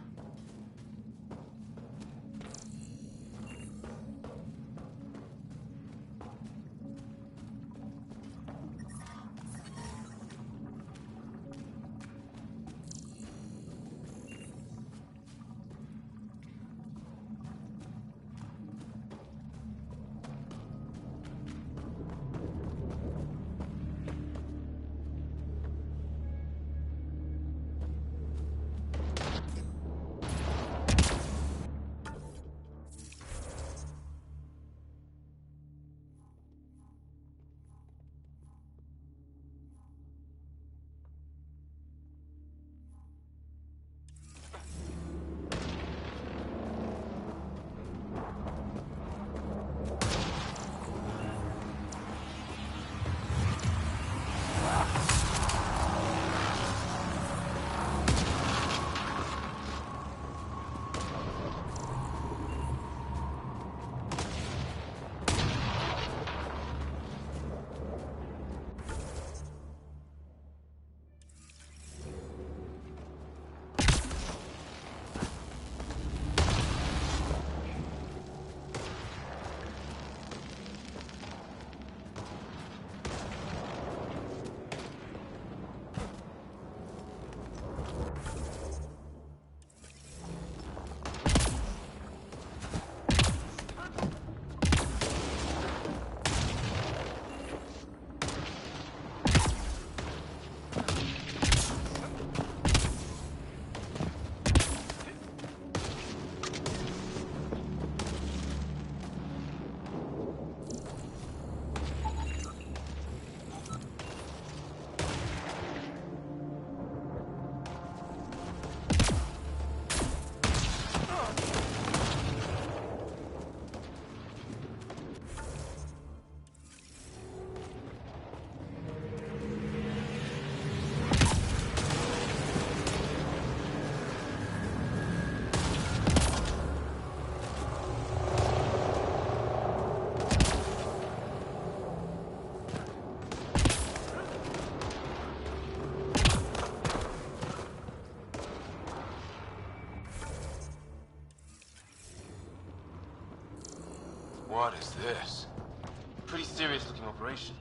Q: this? Pretty serious looking operation.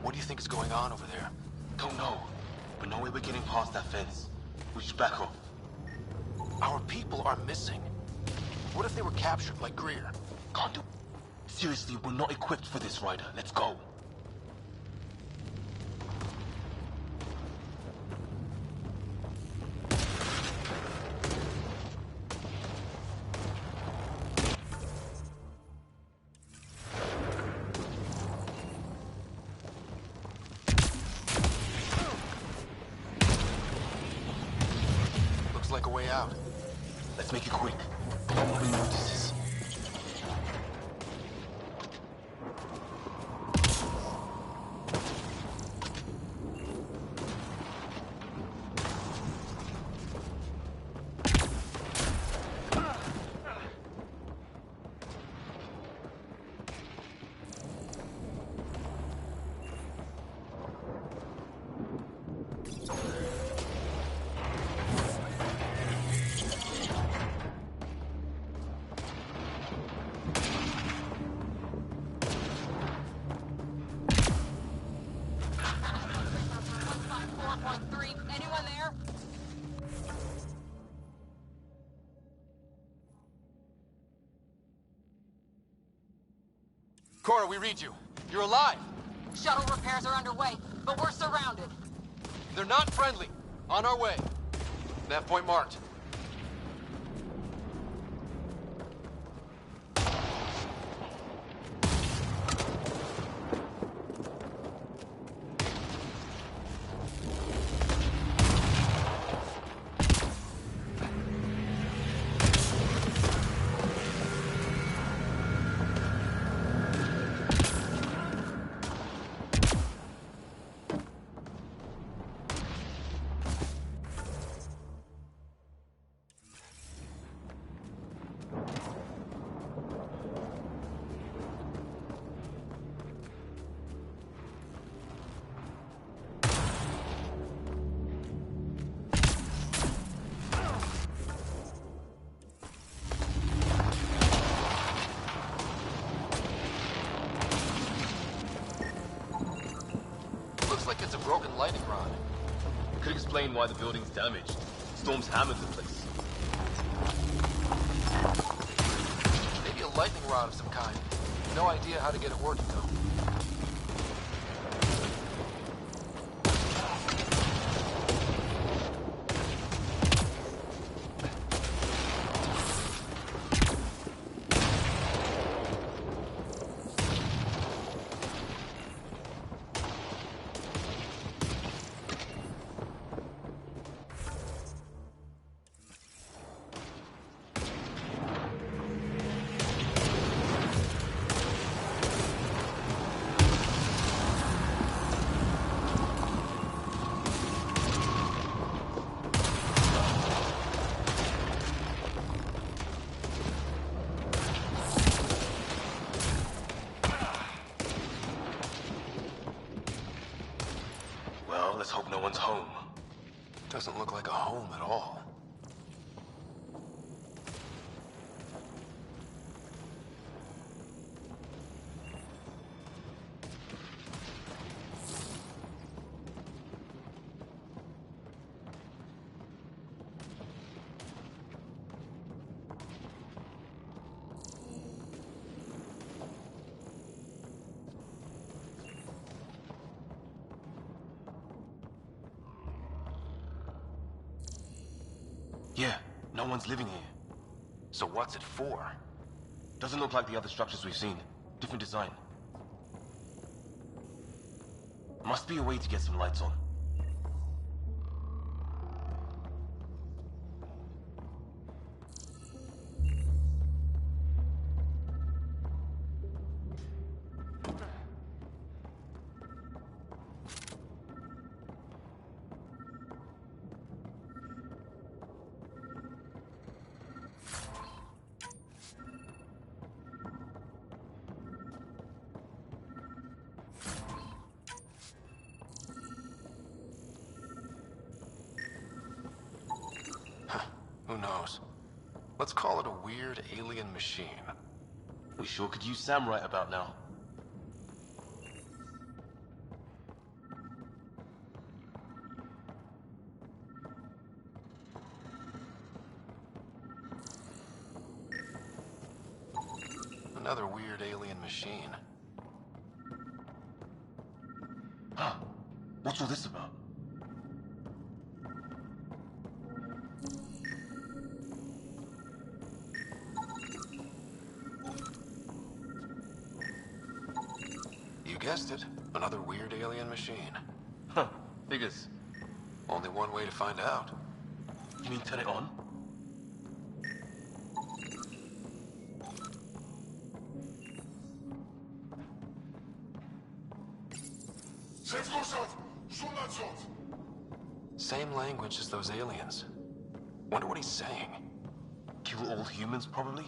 Q: What do you think is going on over there? Don't know. But no way we're getting past that fence. We should back off. Our people are missing. What if they were captured like Greer? Can't do... Seriously, we're not equipped for this, Ryder. Let's go. Looks like a way out. Let's make it quick. No one notices.
D: Anyone there?
Q: Cora, we read you. You're alive.
D: Shuttle repairs are underway, but we're surrounded.
Q: They're not friendly. On our way. Nav point marked. Like it's a broken lightning rod.
O: Could explain why the building's damaged. Storm's hammered the place.
Q: Maybe a lightning rod of some kind. No idea how to get it working, though. Let's hope no one's home. Doesn't look like a home at all. Yeah, no one's living here. So what's it for? Doesn't look like the other structures we've seen. Different design. Must be a way to get some lights on. Who knows? Let's call it a weird alien machine.
T: We sure could use Sam right about now.
Q: Another weird alien machine.
T: Huh. What's all this about?
Q: You guessed it. Another weird alien machine.
T: Huh. Figures.
Q: Only one way to find out.
T: You mean turn it on?
Q: Same language as those aliens. Wonder what he's saying.
T: Kill all humans, probably?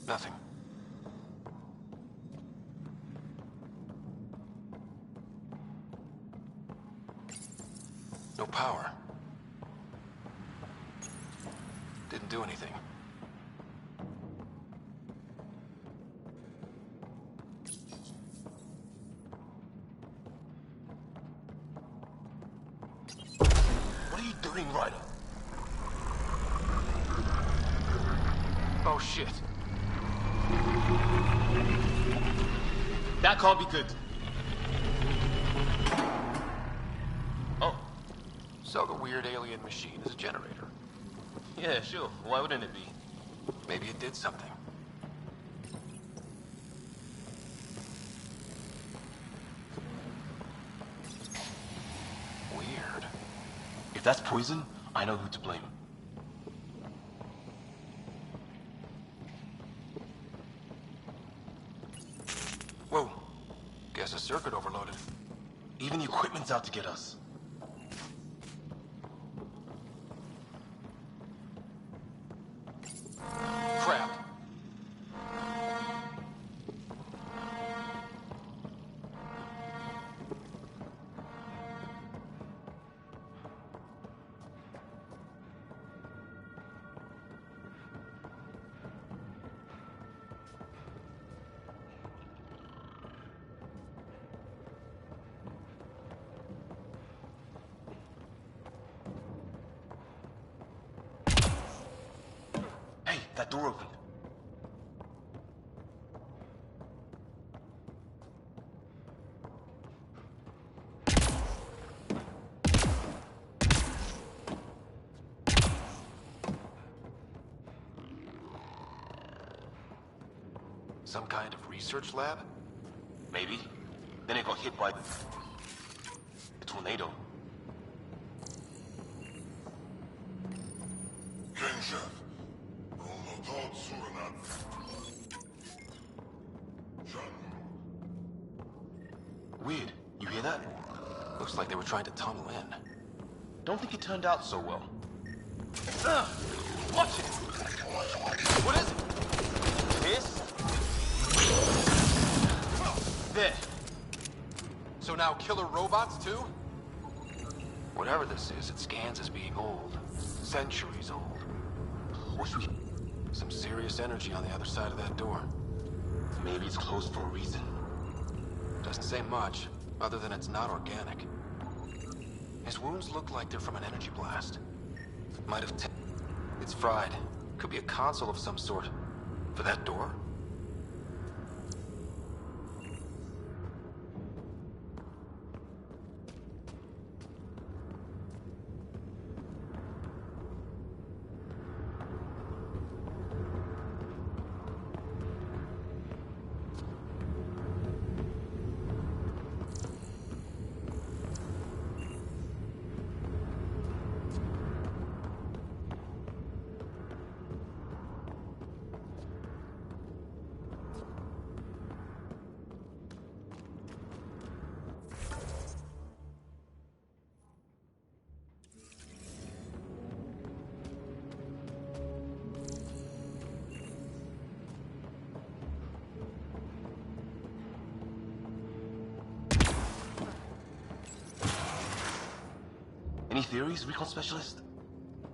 Q: Nothing. No power. Didn't do anything.
T: What are you doing, Ryder?
Q: Oh, shit.
T: That can't be good. Oh.
Q: So the weird alien machine is a generator.
T: Yeah, sure. Why wouldn't it be?
Q: Maybe it did something. Weird.
T: If that's poison, I know who to blame.
Q: Whoa. Guess a circuit overloaded.
T: Even the equipment's out to get us.
Q: Crap.
T: Hey, that door opened.
Q: Some kind of research lab?
T: Maybe. Then it got hit by the tornado.
Q: Weird. You hear that? Looks like they were trying to tunnel in.
T: Don't think it turned out so well.
O: Watch it! What is it? This?
Q: There.
O: So now killer robots too?
Q: Whatever this is, it scans as being old. Centuries old.
T: What should we...
Q: Some serious energy on the other side of that door.
T: Maybe it's closed for a reason.
Q: Doesn't say much, other than it's not organic. His wounds look like they're from an energy blast. Might have... It's fried. Could be a console of some sort. For that door?
T: Any theories, recon specialist?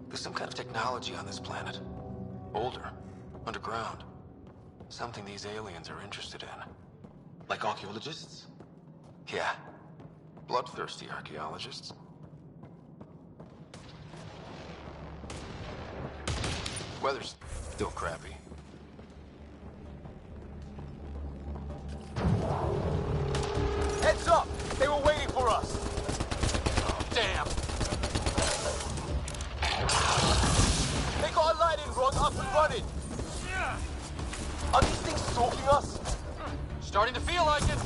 Q: There's some kind of technology on this planet. Older. Underground. Something these aliens are interested in.
R: Like archaeologists?
Q: Yeah. Bloodthirsty archaeologists. Weather's still crappy.
O: Heads up! They were waiting for us!
Q: Oh, damn!
O: They got a lightning rod up and running! Are these things stalking us?
Q: Starting to feel like it!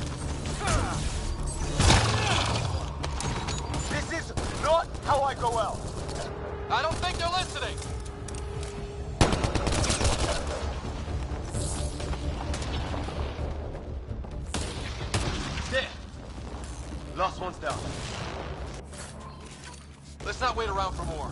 O: This is not how I go out!
Q: I don't think they're listening!
O: There! Last one's down.
Q: Let's not wait around for more.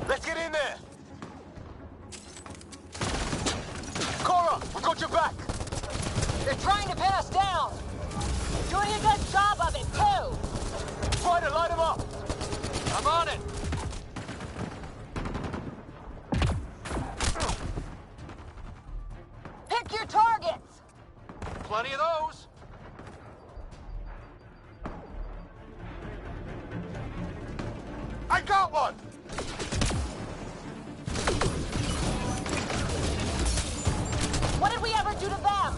O: Let's get in there! Cora, we got your back!
P: They're trying to pin us down! Doing a good job of it, too!
O: Try to light them up!
Q: I'm on it!
P: Pick your targets!
Q: Plenty of those!
O: I got one!
P: What did we ever do to them?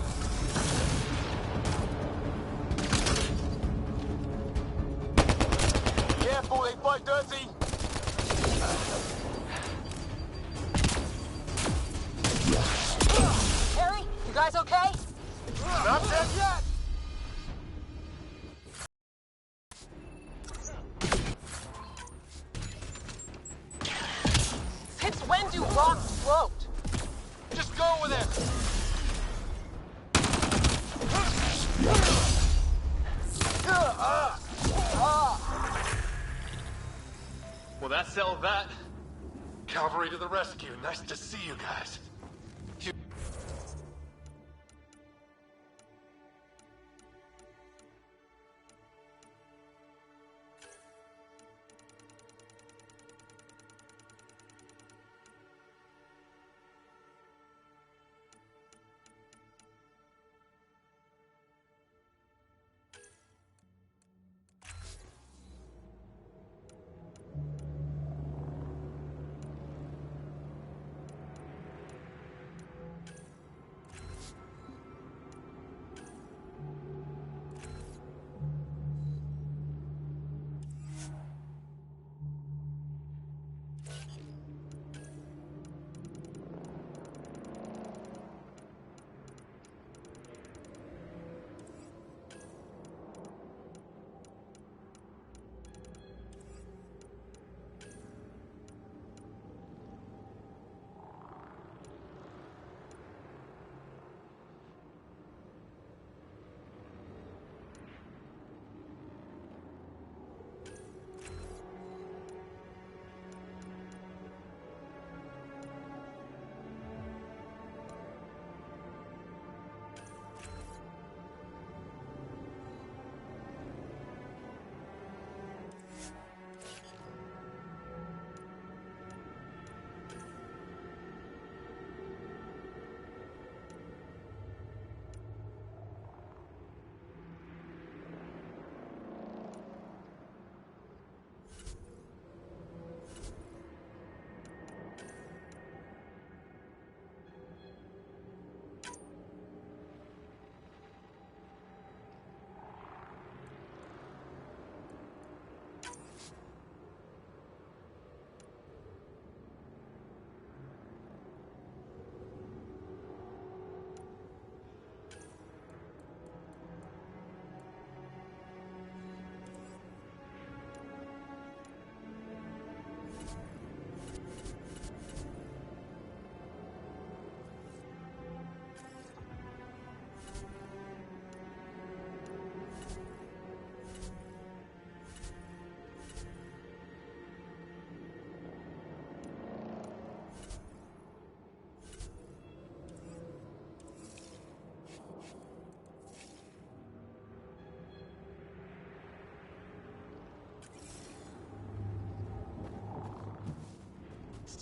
O: Careful, they fight dirty!
P: Harry, you guys okay?
O: Not dead yet!
P: Since when do rocks float?
Q: Just go with it!
N: Well, that settled that. Cavalry to the rescue. Nice to see you guys.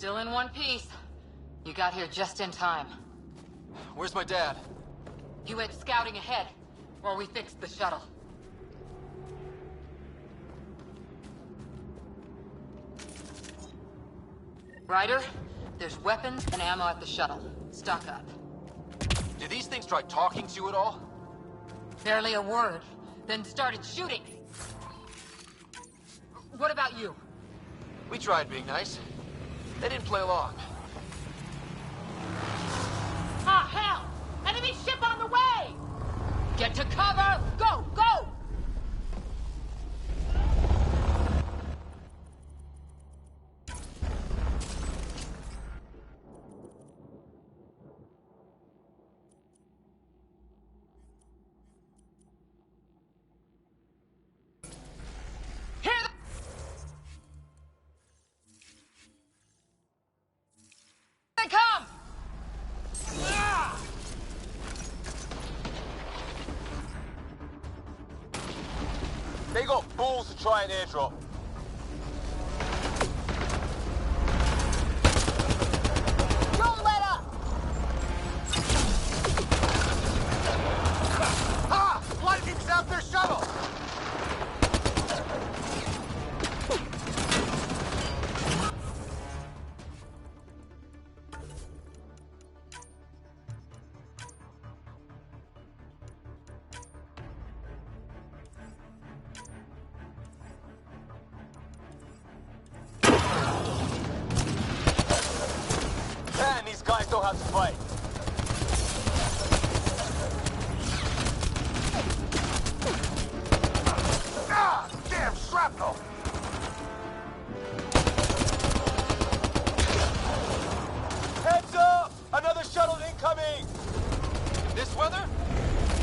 D: Still in one piece. You got here just in time.
Q: Where's my dad?
D: He went scouting ahead while we fixed the shuttle. Ryder, there's weapons and ammo at the shuttle. Stock up.
Q: Did these things try talking to you at all?
D: Barely a word, then started shooting. What about you?
Q: We tried being nice. They didn't play along.
P: Ah, hell! Enemy ship on the way!
D: Get to cover! Go! Go! They come!
O: They got balls to try an airdrop.
P: Don't let up!
O: Ha! Lightning zapped their shuttle! Man, these guys know how to fight. Ah! Damn shrapnel! Heads up! Another shuttle incoming!
Q: This weather?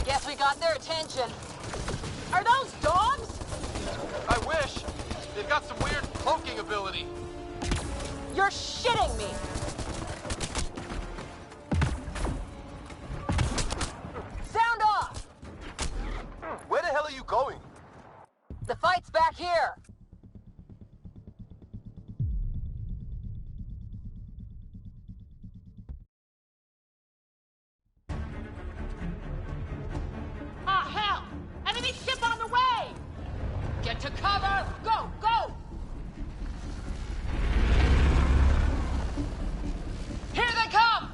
D: Guess we got their attention. Are those dogs?
Q: I wish. They've got some weird cloaking ability.
P: You're shitting me! Sound off!
O: Where the hell are you going?
D: The fight's back here.
P: Ah, hell! Enemy ship on the way!
D: Get to cover! Go! Go! Here they come!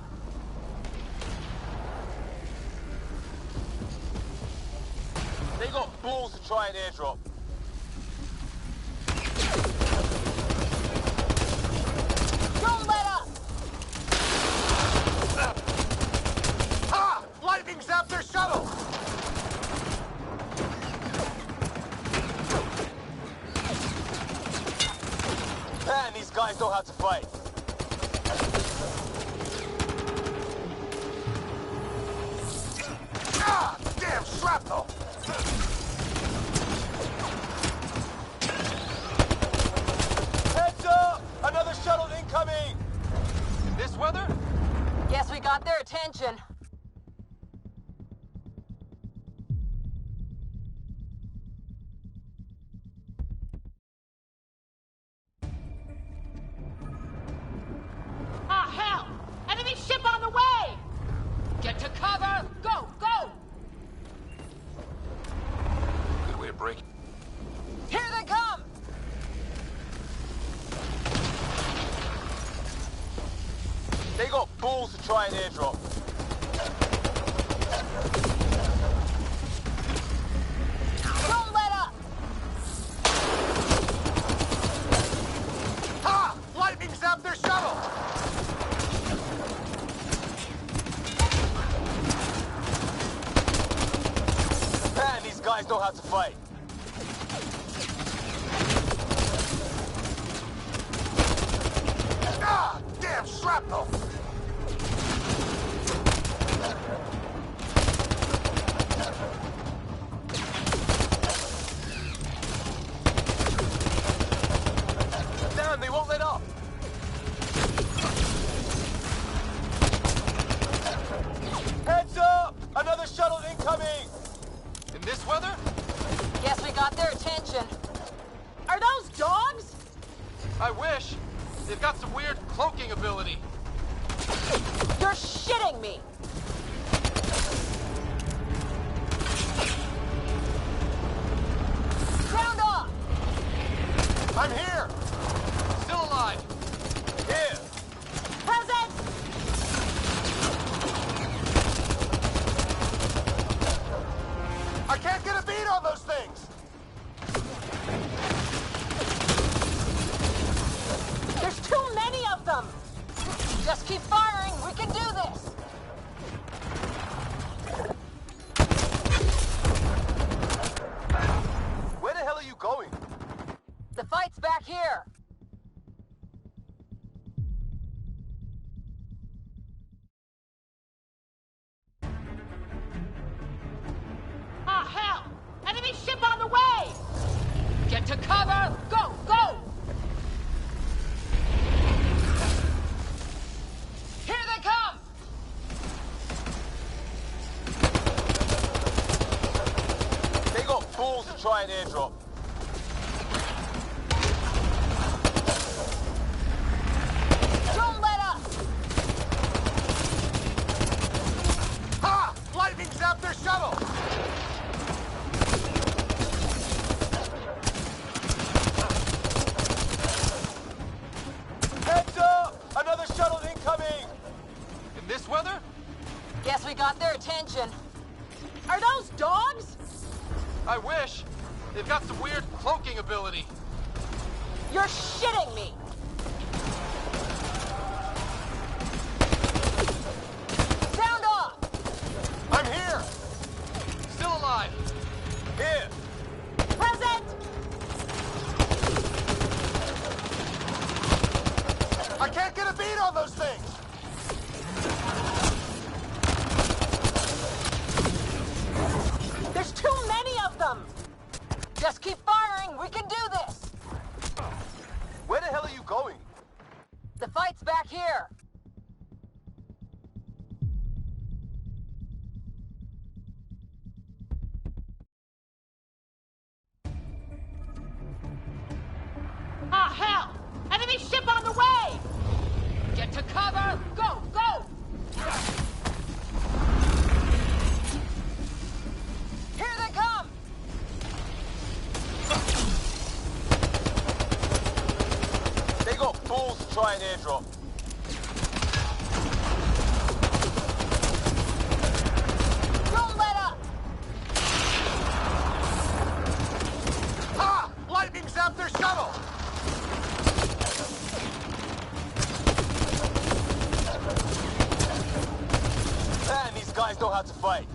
O: They got balls to try an airdrop.
P: Don't let up!
O: Ha! Lightning zapped their shuttle! Man, these guys know how to fight. Ah! Damn shrapnel! Heads up! Another shuttle incoming!
Q: This weather?
D: Guess we got their attention.
P: Ah, hell! Enemy ship on the way!
D: Get to cover! Go! Go!
Q: Good way of breaking.
D: Here they come!
O: They got balls to try an airdrop.
P: Don't let up!
O: Ha! Lightning zapped their shuttle! Man, these guys know how to fight. Ah! Damn shrapnel! Damn, they won't let up! Heads up! Another shuttle incoming!
Q: In this weather?
D: Guess we got their attention.
P: Are those dogs?
Q: I wish. They've got some weird cloaking ability.
D: You're shitting me! Sound off!
N: I'm here!
Q: Still alive.
N: Here!
D: Present!
N: I can't get a beat on those things!
D: There's too many of them! Just keep firing, we can do this!
O: Where the hell are you going?
D: The fight's back here!
P: Ah, hell! Enemy ship on the way! Get to cover! Go, go! Here they come!
O: They got fools to try an airdrop.
D: Don't let up!
N: Ha! Lightning zapped their shuttle!
O: Heads up! Another shuttle incoming!
Q: In this weather?
D: Guess we got their attention. Are those dogs?
Q: I wish. They've got some weird cloaking ability.
D: You're shitting me! Sound off!
N: I'm here!
Q: Still alive.
N: Here!
D: Present!
N: I can't get a beat on those things!
D: There's too many of them! Just keep firing, we can do this!
O: Where the hell are you going?
D: The fight's back here!
P: Ah, hell! Enemy ship on the way! Get to cover! Go, go!
D: Here they come!
O: They got fools to try an airdrop.
D: Don't let up!
N: Ha! Lightning zapped their shuttle!
O: Man, these guys know how to fight.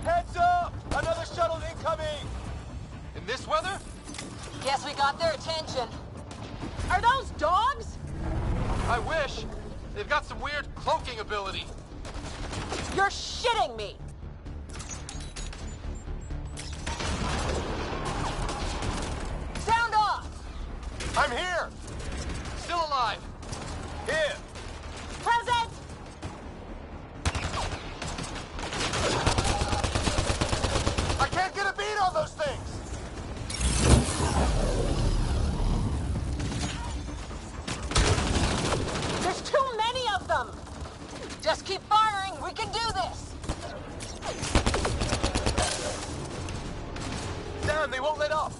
O: Heads up! Another shuttle incoming!
Q: In this weather?
D: Guess we got their attention. Are those dogs?
Q: I wish. They've got some weird cloaking ability.
D: You're shitting me! Sound off!
N: I'm here!
Q: Still alive.
N: Here!
D: Present!
N: I can't get a beat on those things!
D: There's too many of them! Just keep firing, we can do this!
O: Damn, they won't let up!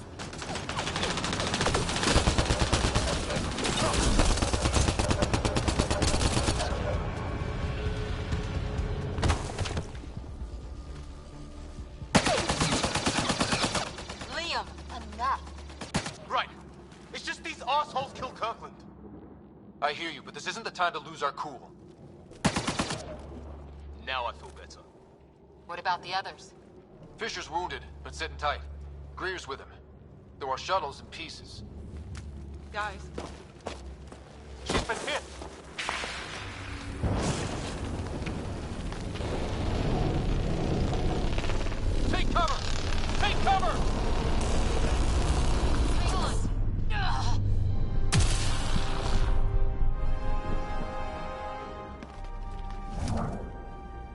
D: Liam, enough!
O: Right. It's just these assholes kill Kirkland.
Q: I hear you, but this isn't the time to lose our cool.
O: Now I feel better.
D: What about the others?
Q: Fisher's wounded, but sitting tight. Greer's with him. There are shuttles in pieces.
K: Guys,
O: She's been hit!
Q: Take cover! Take cover!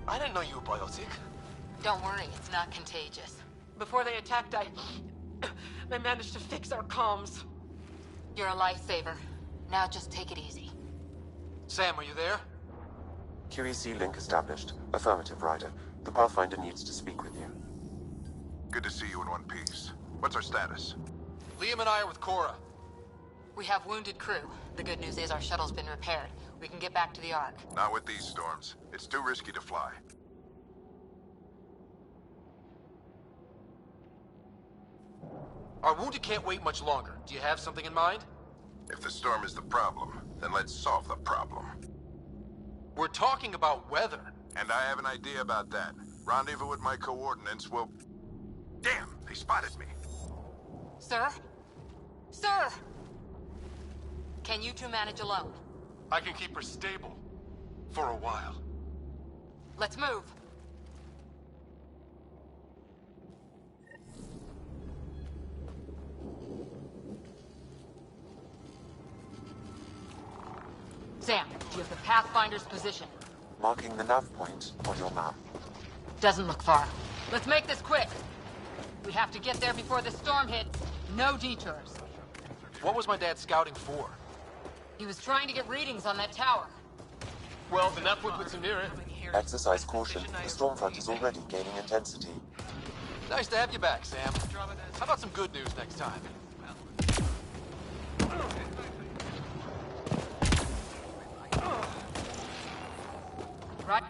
O: I didn't know you were biotic.
D: Don't worry, it's not contagious. Before they attacked, I managed to fix our comms. You're a lifesaver. Now just take it easy.
Q: Sam, are you there?
G: QEC link established. Affirmative, Ryder. The Pathfinder needs to speak with you.
A: Good to see you in one piece. What's our status?
Q: Liam and I are with Cora.
D: We have wounded crew. The good news is our shuttle's been repaired. We can get back to the Ark.
A: Not with these storms. It's too risky to fly.
Q: Our wounded can't wait much longer. Do you have something in mind?
A: If the storm is the problem, then let's solve the problem.
Q: We're talking about weather.
A: And I have an idea about that. Rendezvous with my coordinates will... Damn, they spotted me.
D: Sir? Sir! Can you two manage alone?
N: I can keep her stable. For a while.
D: Let's move. Sam, do you have the Pathfinder's position?
G: Marking the nav point on your map.
D: Doesn't look far. Let's make this quick. We have to get there before the storm hits. No detours.
Q: What was my dad scouting for?
D: He was trying to get readings on that tower.
O: Well, the network puts him near it.
G: Exercise caution. The storm front is already gaining intensity.
Q: Nice to have you back, Sam. How about some good news next time?
D: Right?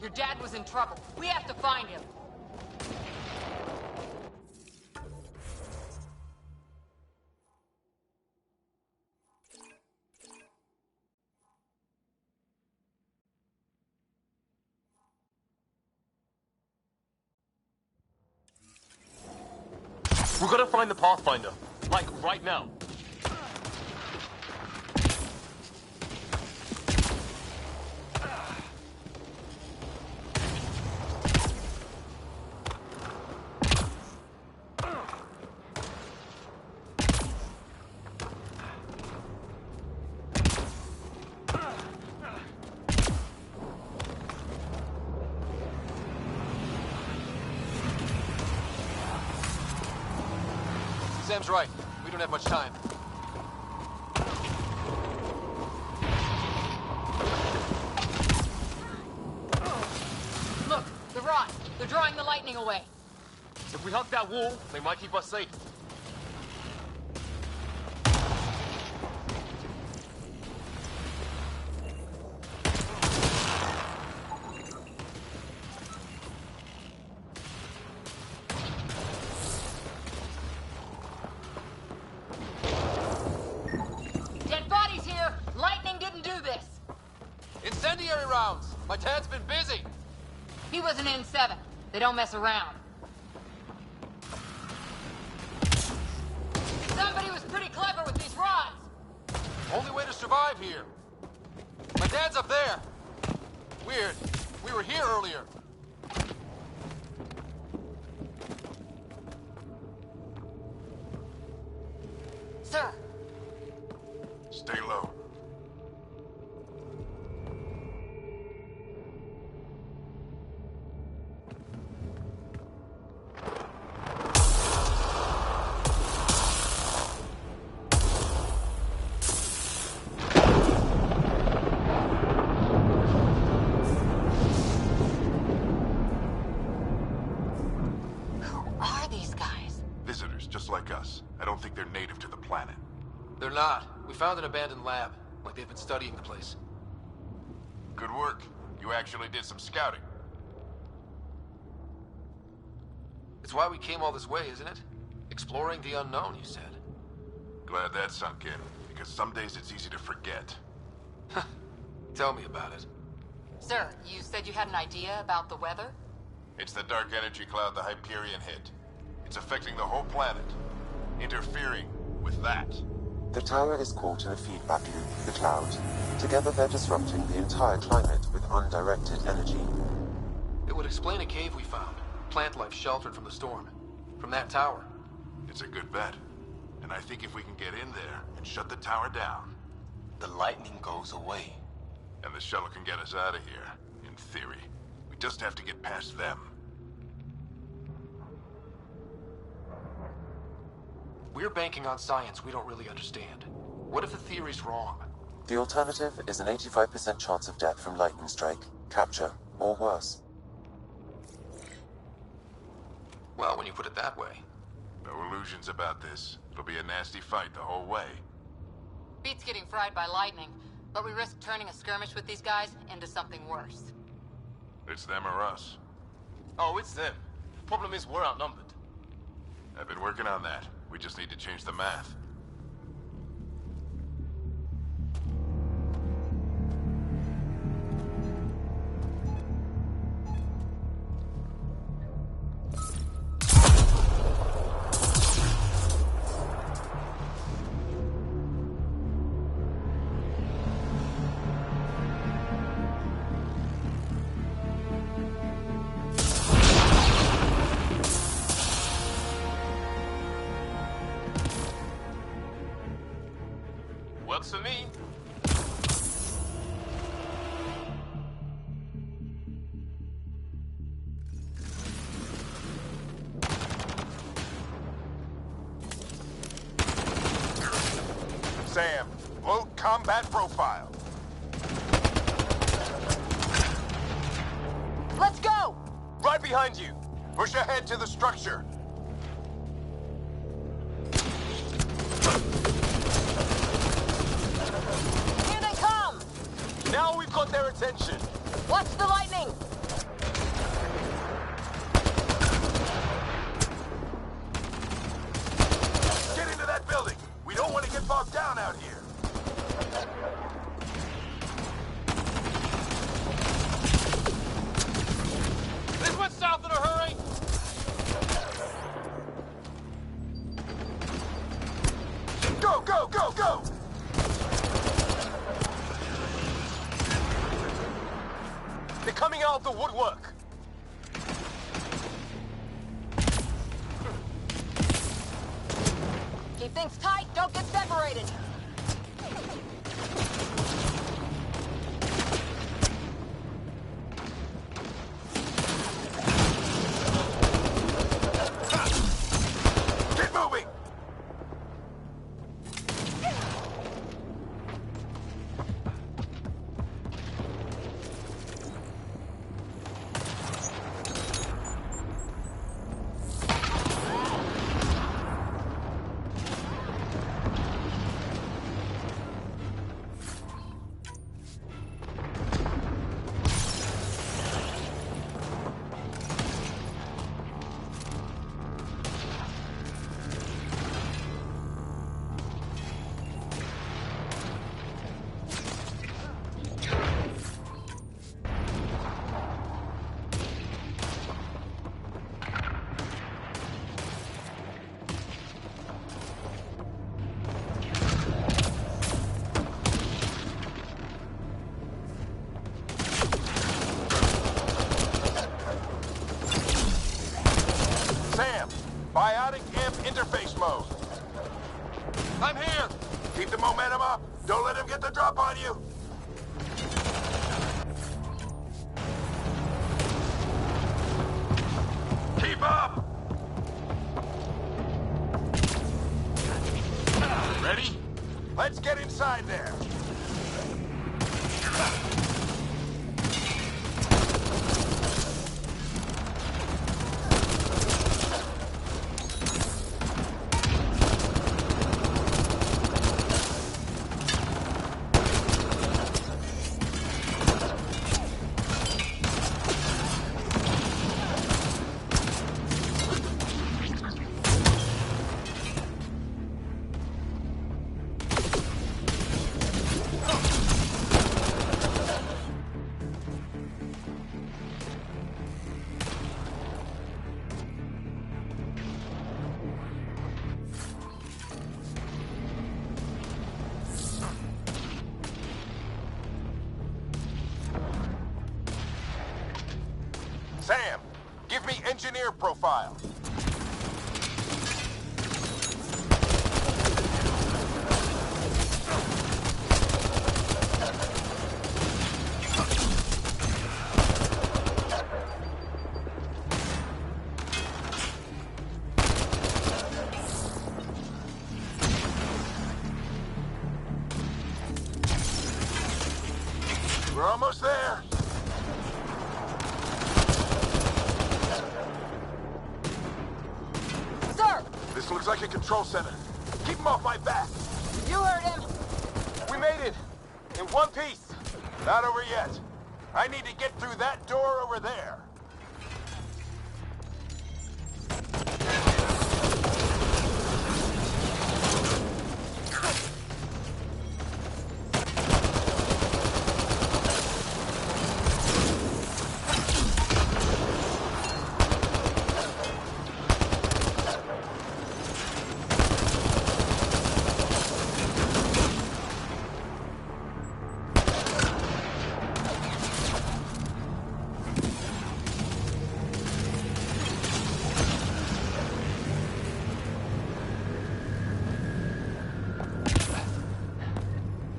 D: Your dad was in trouble. We have to find him.
O: We're gonna find the Pathfinder. Like, right now.
Q: Sam's right. We don't have much time.
D: Look, the rod. They're drawing the lightning away.
O: If we hug that wall, they might keep us safe.
D: Dead bodies here! Lightning didn't do this!
Q: Incendiary rounds! My dad's been busy!
D: He was an N7. They don't mess around. Somebody was pretty clever with these rods!
Q: Only way to survive here. My dad's up there. Weird. We were here earlier.
D: Sir!
A: Stay low. Visitors, just like us. I don't think they're native to the planet.
Q: They're not. We found an abandoned lab. Like they've been studying the place.
A: Good work. You actually did some scouting.
Q: It's why we came all this way, isn't it? Exploring the unknown, you said.
A: Glad that sunk in, because some days it's easy to forget.
Q: Tell me about it.
D: Sir, you said you had an idea about the weather?
A: It's the dark energy cloud the Hyperion hit. It's affecting the whole planet. Interfering with that.
G: The tower is caught in a feedback loop with the cloud. Together they're disrupting the entire climate with undirected energy.
Q: It would explain a cave we found. Plant life sheltered from the storm. From that tower.
A: It's a good bet. And I think if we can get in there and shut the tower down...
T: The lightning goes away.
A: And the shuttle can get us out of here, in theory. We just have to get past them.
Q: We're banking on science we don't really understand. What if the theory's wrong?
G: The alternative is an 85% chance of death from lightning strike, capture, or worse.
Q: Well, when you put it that way.
J: No illusions about this. It'll be a nasty fight the whole way.
D: Beats getting fried by lightning, but we risk turning a skirmish with these guys into something worse.
J: It's them or us.
O: Oh, it's them. Problem is, we're outnumbered.
J: I've been working on that. We just need to change the math.
O: Works for me.
J: Sam, load combat profile.
O: Let's go! Right behind you.
J: Push ahead to the structure.
O: Here they come! Now we've got their attention.
D: Watch the lightning!
J: Get into that building. We don't want to get bogged down out here.
O: This went south in a hurry.
J: Go, go, go, go!
O: They're coming out of the woodwork.
D: Keep things tight, don't get separated!
J: Get moving! Sam, biotic amp interface mode.
O: I'm here.
J: Keep the momentum up. Don't let him get the drop on you. Keep up. Ready? Let's get inside there. Sam, give me engineer profile.
R: This looks like a control center. Keep him off my back!
O: You heard him!
R: We made it! In one piece! Not over yet. I need to get through that door over there.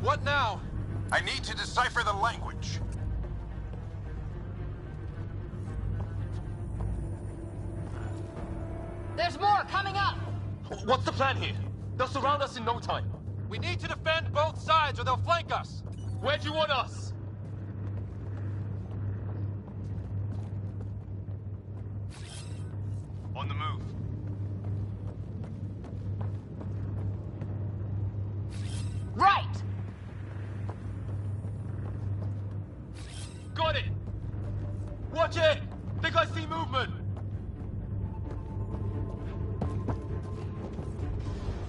Q: What now?
R: I need to decipher the language.
D: There's more coming up!
O: What's the plan here? They'll surround us in no time.
Q: We need to defend both sides or they'll flank us.
O: Where do you want us?
R: On the move.
D: Right!
O: Got it! Watch it! Think I see movement!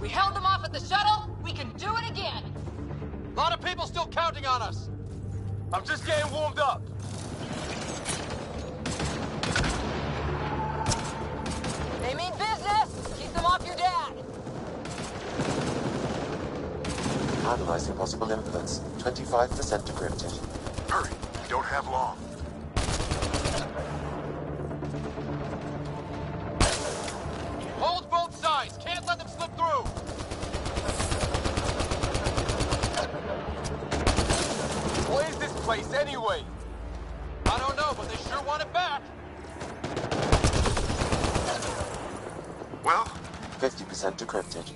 D: We held them off at the shuttle, we can do it again!
Q: A lot of people still counting on us.
O: I'm just getting warmed up.
D: They mean business! Keep them off your dad!
G: Analyzing possible inputs. 25% decrypted.
R: Hurry, we don't have long.
Q: Hold both sides. Can't let them slip through.
O: What is this place anyway?
Q: I don't know, but they sure want it back.
R: Well?
G: 50% decrypted.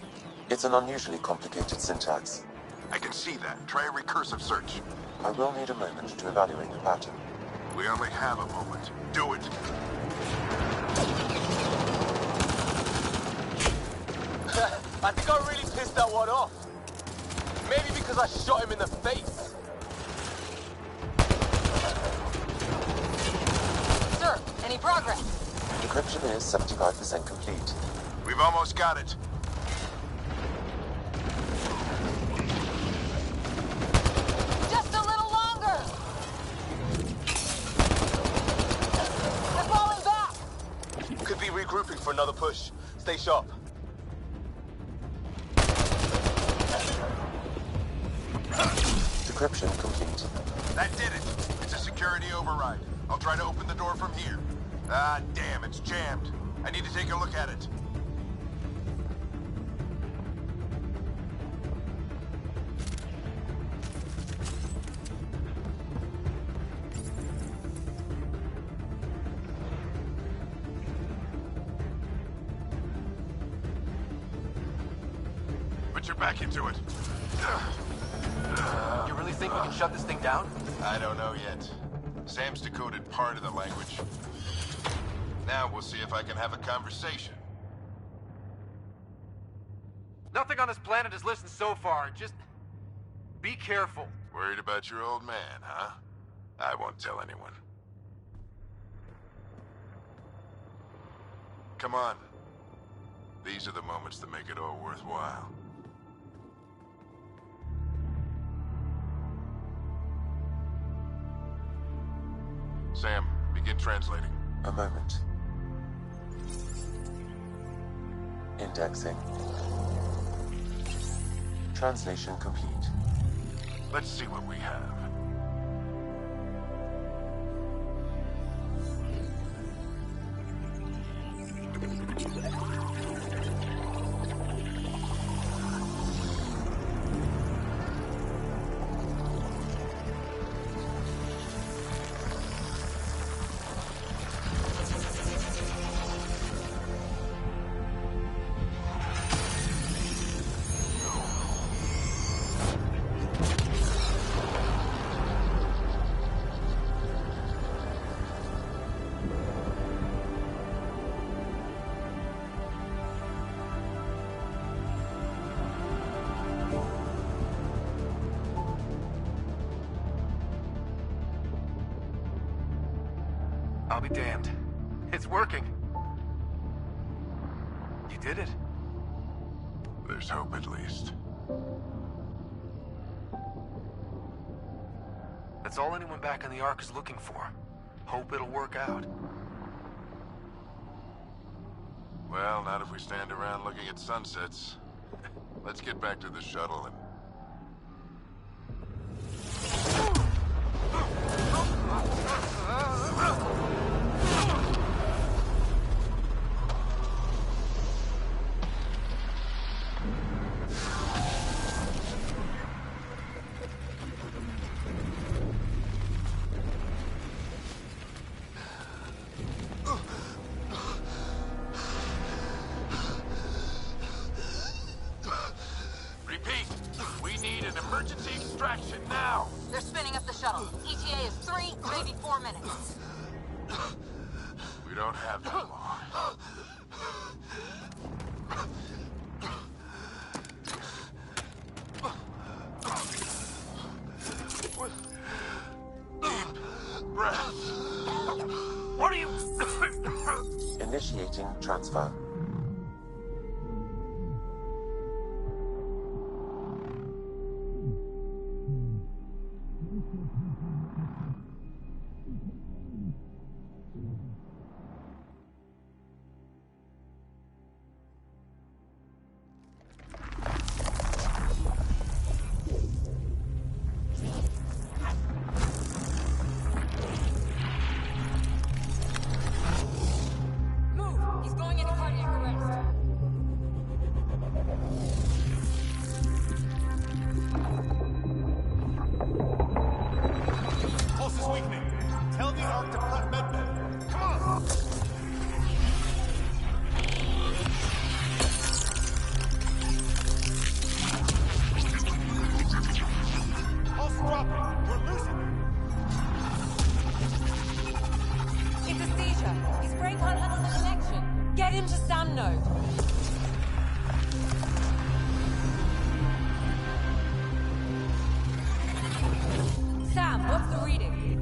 G: It's an unusually complicated syntax.
R: I can see that. Try a recursive search.
G: I will need a moment to evaluate the pattern.
R: We only have a moment. Do it.
O: I think I really pissed that one off. Maybe because I shot him in the face.
D: Sir, any progress?
G: Decryption is 75% complete.
R: We've almost got it.
D: Just a little longer! They're falling back!
O: Could be regrouping for another push. Stay sharp.
G: Decryption complete.
R: That did it. It's a security override. I'll try to open the door from here. Ah, damn, it's jammed. I need to take a look at it. Put your back into it.
O: You really think we can shut this thing down?
R: I don't know yet. Sam's decoded part of the language. Now we'll see if I can have a conversation.
Q: Nothing on this planet has listened so far. Just be careful.
R: Worried about your old man, huh? I won't tell anyone. Come on. These are the moments that make it all worthwhile. Sam, begin translating.
G: A moment. Indexing. Translation complete.
R: Let's see what we have.
Q: be damned. It's working. You did it.
A: There's hope at least.
Q: That's all anyone back in the Ark is looking for. Hope it'll work out.
A: Well, not if we stand around looking at sunsets. Let's get back to the shuttle and...
R: Emergency extraction now!
D: They're spinning up the shuttle. ETA is 3, maybe 4 minutes.
A: We don't have that long. Deep breath. What are you...
G: Initiating transfer.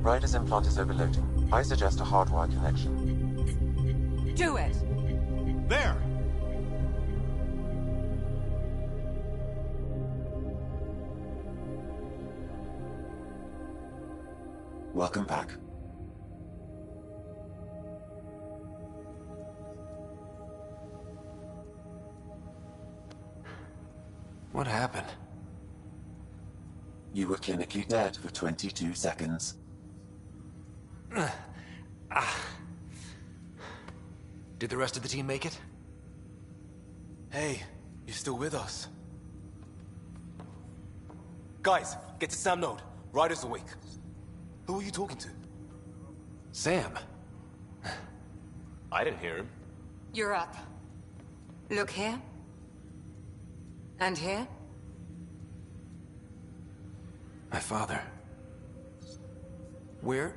G: Ryder's implant is overloading. I suggest a hardwire connection.
F: Do it!
N: There!
G: Welcome back.
Q: What happened?
G: You were clinically dead for 22 seconds.
O: Did the rest of the team make it? Hey, you're still with us. Guys, get to Sam Node. Ryder's awake. Who are you talking to? Sam. I didn't hear him.
F: You're up. Look here. And here.
O: My father. Where?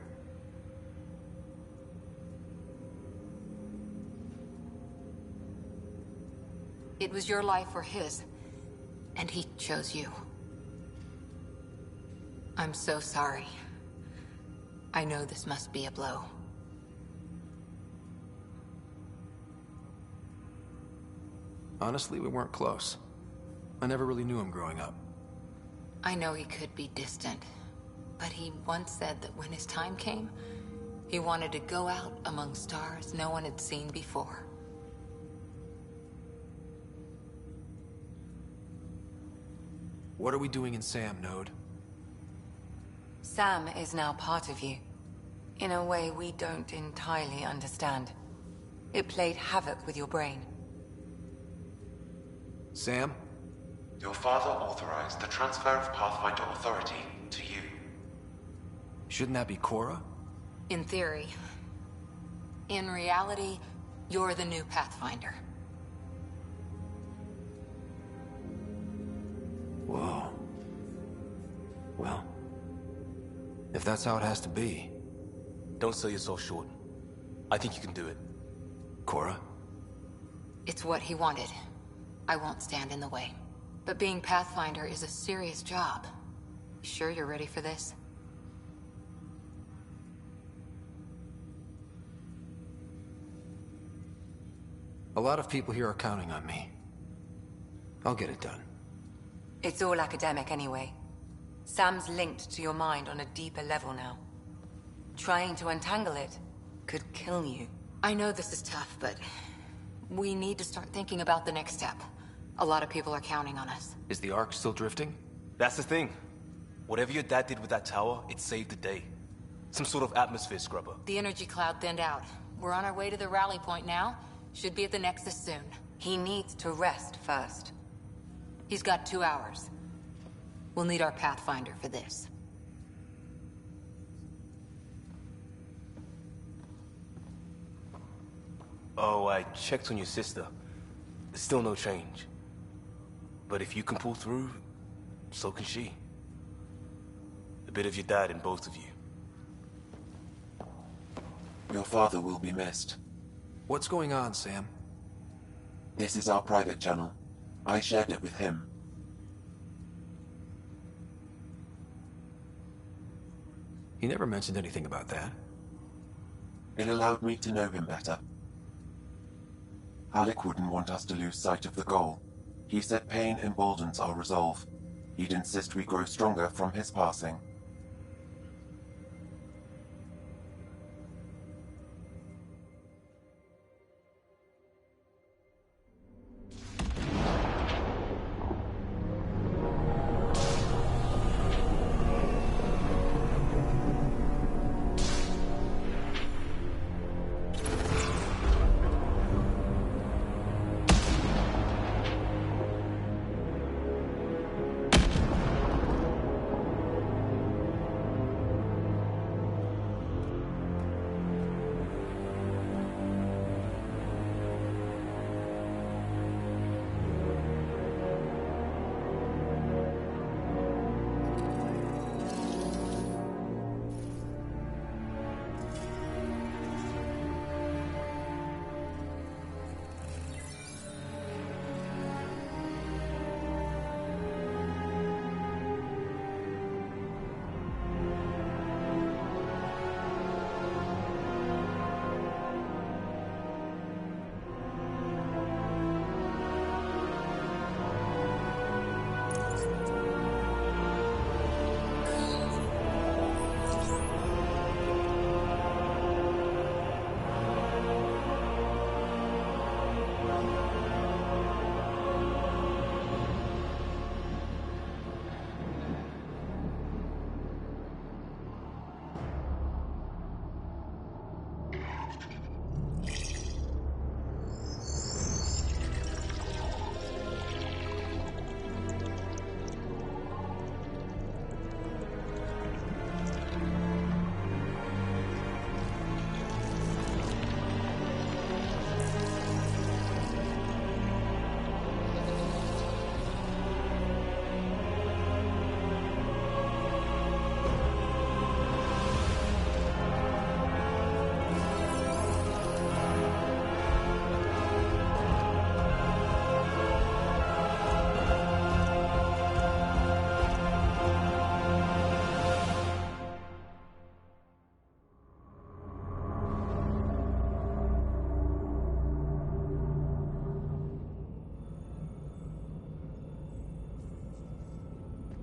D: It was your life or his, and he chose you. I'm so sorry. I know this must be a blow.
O: Honestly, we weren't close. I never really knew him growing up.
D: I know he could be distant, but he once said that when his time came, he wanted to go out among stars no one had seen before.
O: What are we doing in Sam, Node?
F: Sam is now part of you. In a way we don't entirely understand. It played havoc with your brain.
O: Sam?
G: Your father authorized the transfer of Pathfinder authority to you.
O: Shouldn't that be Cora?
D: In theory. In reality, you're the new Pathfinder.
O: Whoa. Well, if that's how it has to be. Don't sell yourself short. I think you can do it. Cora?
D: It's what he wanted. I won't stand in the way. But being Pathfinder is a serious job. You sure you're ready for this?
O: A lot of people here are counting on me. I'll get it done.
F: It's all academic anyway. Sam's linked to your mind on a deeper level now. Trying to untangle it could kill you. I know this is tough, but we need to start thinking about the next step. A lot of people are counting on us.
O: Is the Ark still drifting?
U: That's the thing. Whatever your dad did with that tower, it saved the day. Some sort of atmosphere scrubber.
F: The energy cloud thinned out. We're on our way to the rally point now. Should be at the Nexus soon. He needs to rest first. He's got 2 hours. We'll need our Pathfinder for this.
U: Oh, I checked on your sister. There's still no change. But if you can pull through, so can she. A bit of your dad in both of you.
G: Your father will be missed.
O: What's going on, Sam?
G: This is our private channel. I shared it with him.
O: He never mentioned anything about that.
G: It allowed me to know him better. Alec wouldn't want us to lose sight of the goal. He said pain emboldens our resolve. He'd insist we grow stronger from his passing.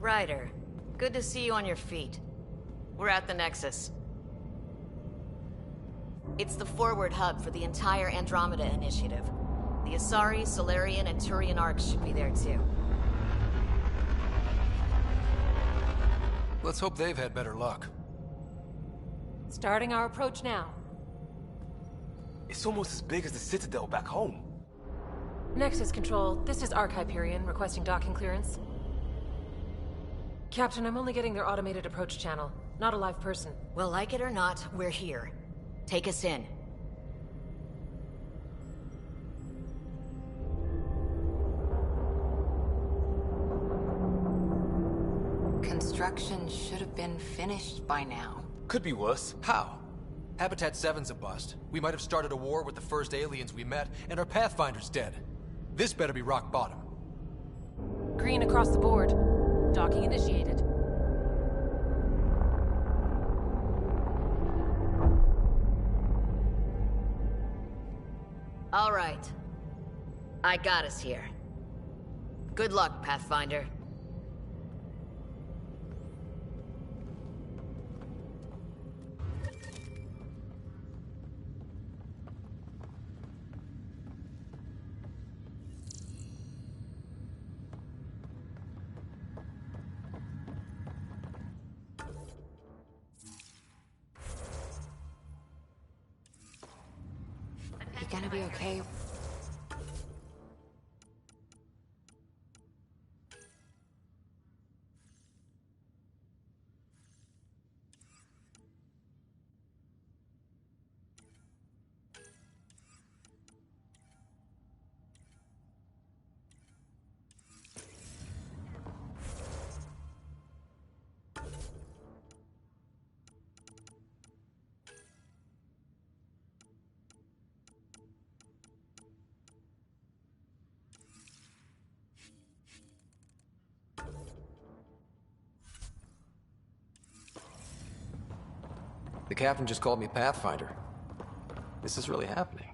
S: Ryder, good to see you on your feet. We're at the Nexus. It's the forward hub for the entire Andromeda initiative. The Asari, Solarian, and Turian arcs should be there too.
Q: Let's hope they've had better luck.
P: Starting our approach now.
U: It's almost as big as the Citadel back home.
P: Nexus Control, this is Arc Hyperion requesting docking clearance. Captain, I'm only getting their automated approach channel, not a live person.
S: Well, like it or not, we're here. Take us in.
F: Construction should have been finished by now.
U: Could be worse.
Q: How? Habitat 7's a bust. We might have started a war with the first aliens we met, and our Pathfinder's dead. This better be rock bottom.
P: Green across the board. Docking initiated.
S: All right. I got us here. Good luck, Pathfinder.
D: You gonna be okay?
O: The captain just called me Pathfinder. This is really happening.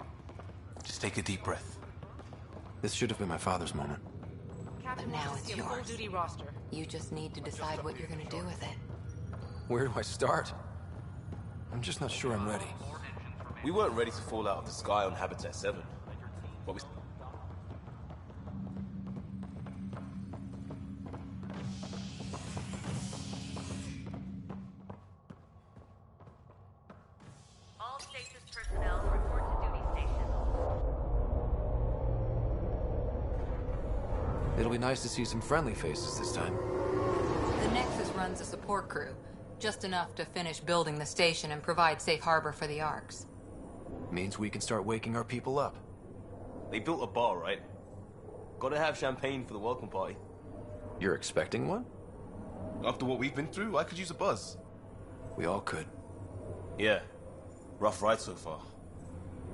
U: Just take a deep breath.
O: This should have been my father's moment.
D: But now it's yours.
P: Full-duty roster.
D: You just need to decide what you're gonna do with it.
O: Where do I start? I'm just not sure I'm ready.
U: We weren't ready to fall out of the sky on Habitat 7. But we...
H: All stasis personnel report to duty stations.
O: It'll be nice to see some friendly faces this time.
D: The Nexus runs a support crew. Just enough to finish building the station and provide safe harbor for the Arks.
O: Means we can start waking our people up.
U: They built a bar, right? Gotta have champagne for the welcome party.
O: You're expecting one?
U: After what we've been through, I could use a buzz.
O: We all could.
U: Yeah. Rough ride so far.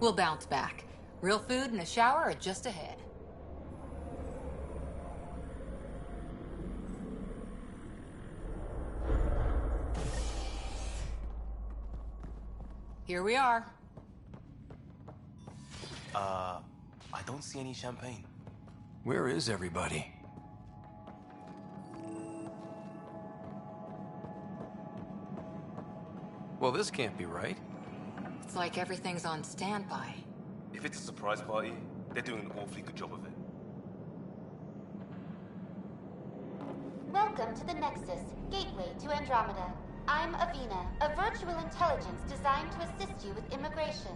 D: We'll bounce back. Real food and a shower are just ahead. Here we are.
U: I don't see any champagne.
O: Where is everybody? Well, this can't be right.
D: It's like everything's on standby.
U: If it's a surprise party, they're doing an awfully good job of it.
L: Welcome to the Nexus, gateway to Andromeda. I'm Avina, a virtual intelligence designed to assist you with immigration.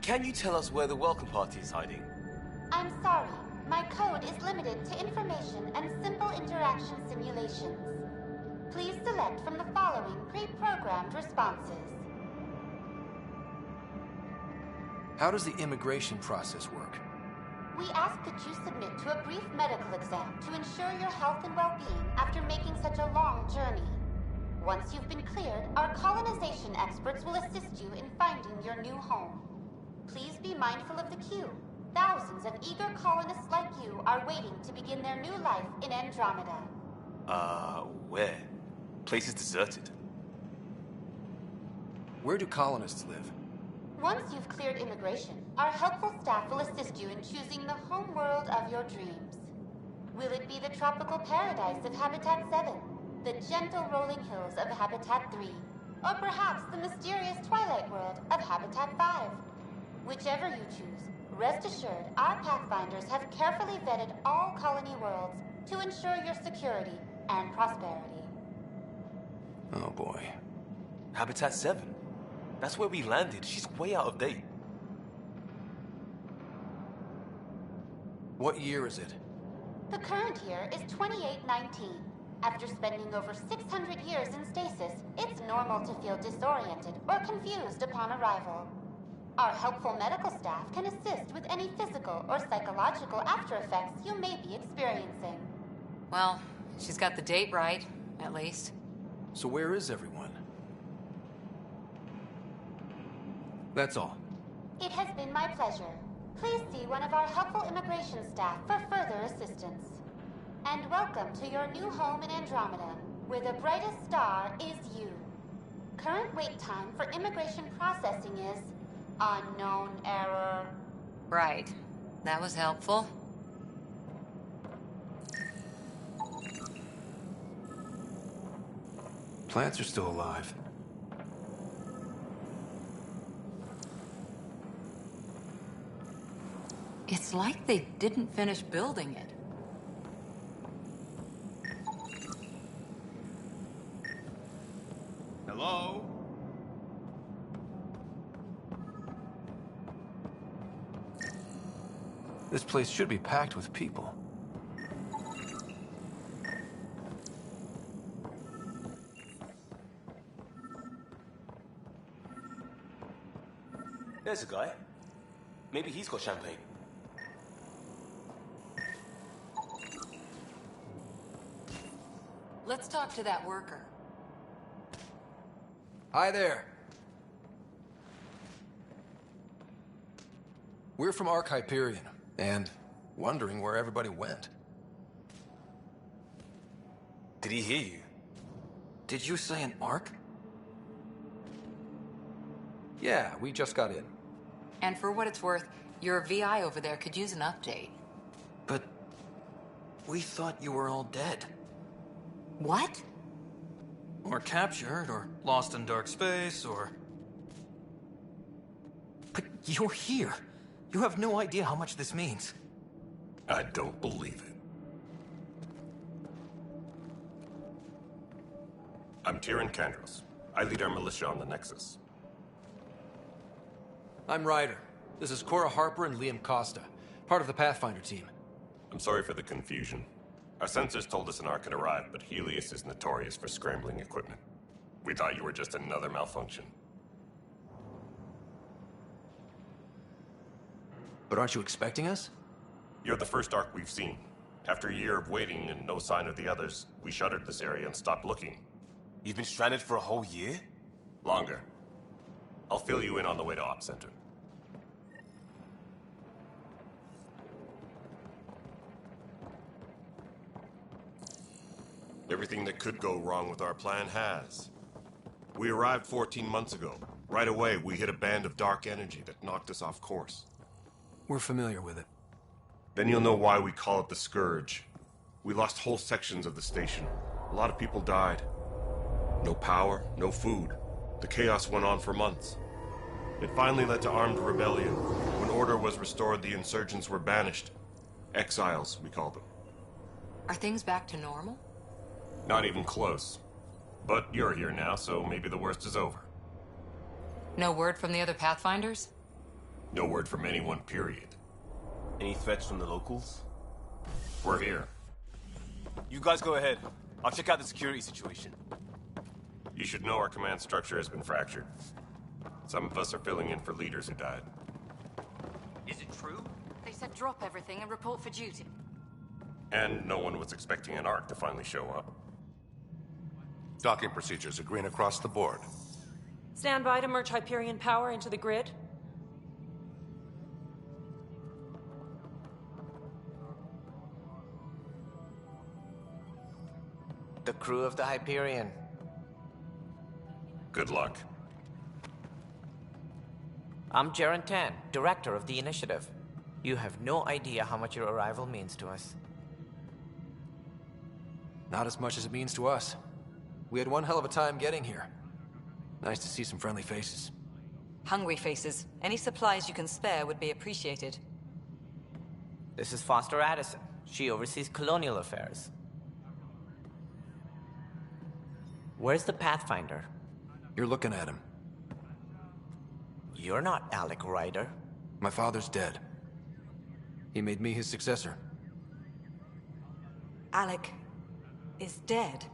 U: Can you tell us where the welcome party is hiding?
L: I'm sorry, my code is limited to information and simple interaction simulations. Please select from the following pre-programmed responses.
O: How does the immigration process work?
L: We ask that you submit to a brief medical exam to ensure your health and well-being after making such a long journey. Once you've been cleared, our colonization experts will assist you in finding your new home. Please be mindful of the queue. Thousands of eager colonists like you are waiting to begin their new life in Andromeda.
U: Where? Place is deserted.
O: Where do colonists live?
L: Once you've cleared immigration, our helpful staff will assist you in choosing the home world of your dreams. Will it be the tropical paradise of Habitat 7? The gentle rolling hills of Habitat 3, or perhaps the mysterious twilight world of Habitat 5. Whichever you choose, rest assured our Pathfinders have carefully vetted all colony worlds to ensure your security and prosperity.
O: Oh boy.
U: Habitat 7? That's where we landed. She's way out of date.
O: What year is it?
L: The current year is 2819. After spending over 600 years in stasis, it's normal to feel disoriented or confused upon arrival. Our helpful medical staff can assist with any physical or psychological after effects you may be experiencing.
D: Well, she's got the date right, at least.
O: So where is everyone? That's all.
L: It has been my pleasure. Please see one of our helpful immigration staff for further assistance. And welcome to your new home in Andromeda, where the brightest star is you. Current wait time for immigration processing is unknown error.
D: Right. That was helpful.
O: Plants are still alive.
D: It's like they didn't finish building it.
J: Hello?
O: This place should be packed with people.
U: There's a guy. Maybe he's got champagne.
D: Let's talk to that worker.
Q: Hi there. We're from Ark Hyperion, and wondering where everybody went.
U: Did he hear you?
Q: Did you say an Ark? Yeah, we just got in.
D: And for what it's worth, your VI over there could use an update.
Q: But we thought you were all dead.
D: What?
E: Or captured, or lost in dark space, or...
Q: But you're here. You have no idea how much this means.
N: I don't believe it. I'm Tyrion Kandros. I lead our militia on the Nexus.
Q: I'm Ryder. This is Cora Harper and Liam Costa, part of the Pathfinder team.
N: I'm sorry for the confusion. Our sensors told us an Ark had arrived, but Helios is notorious for scrambling equipment. We thought you were just another malfunction.
Q: But aren't you expecting us?
N: You're the first Ark we've seen. After a year of waiting and no sign of the others, we shuttered this area and stopped looking.
U: You've been stranded for a whole year?
N: Longer. I'll fill you in on the way to Op Center. Everything that could go wrong with our plan has. We arrived 14 months ago. Right away, we hit a band of dark energy that knocked us off course.
Q: We're familiar with it.
N: Then you'll know why we call it the Scourge. We lost whole sections of the station. A lot of people died. No power, no food. The chaos went on for months. It finally led to armed rebellion. When order was restored, the insurgents were banished. Exiles, we call them.
D: Are things back to normal?
N: Not even close. But you're here now, so maybe the worst is over.
D: No word from the other Pathfinders?
N: No word from anyone, period.
U: Any threats from the locals?
N: We're here.
U: You guys go ahead. I'll check out the security situation.
N: You should know our command structure has been fractured. Some of us are filling in for leaders who died.
E: Is it true?
V: They said drop everything and report for duty.
N: And no one was expecting an Ark to finally show up.
W: Docking procedures are green across the board.
P: Stand by to merge Hyperion power into the grid.
C: The crew of the Hyperion.
N: Good luck.
C: I'm Jaren Tan, director of the initiative. You have no idea how much your arrival means to us.
Q: Not as much as it means to us. We had one hell of a time getting here. Nice to see some friendly faces.
F: Hungry faces. Any supplies you can spare would be appreciated.
C: This is Foster Addison. She oversees colonial affairs. Where's the Pathfinder?
Q: You're looking at him.
C: You're not Alec Ryder.
Q: My father's dead. He made me his successor.
F: Alec is dead.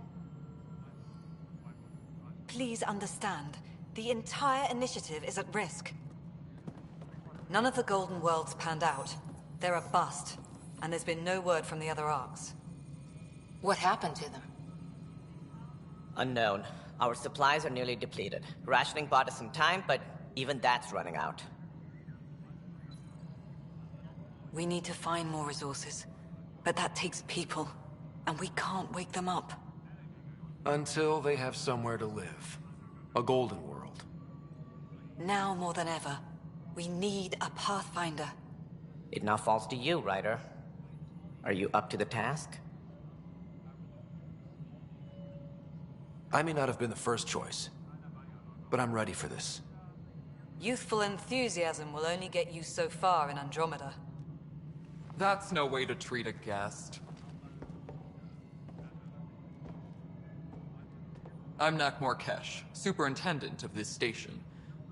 F: Please understand, the entire initiative is at risk. None of the Golden Worlds panned out. They're a bust, and there's been no word from the other arcs.
D: What happened to them?
C: Unknown. Our supplies are nearly depleted. Rationing bought us some time, but even that's running out.
F: We need to find more resources, but that takes people, and we can't wake them up.
Q: Until they have somewhere to live. A golden world.
F: Now more than ever, we need a Pathfinder.
B: It now falls to you, Ryder. Are you up to the task?
O: I may not have been the first choice, but I'm ready for this.
F: Youthful enthusiasm will only get you so far in Andromeda.
I: That's no way to treat a guest. I'm Nakmor Kesh, superintendent of this station.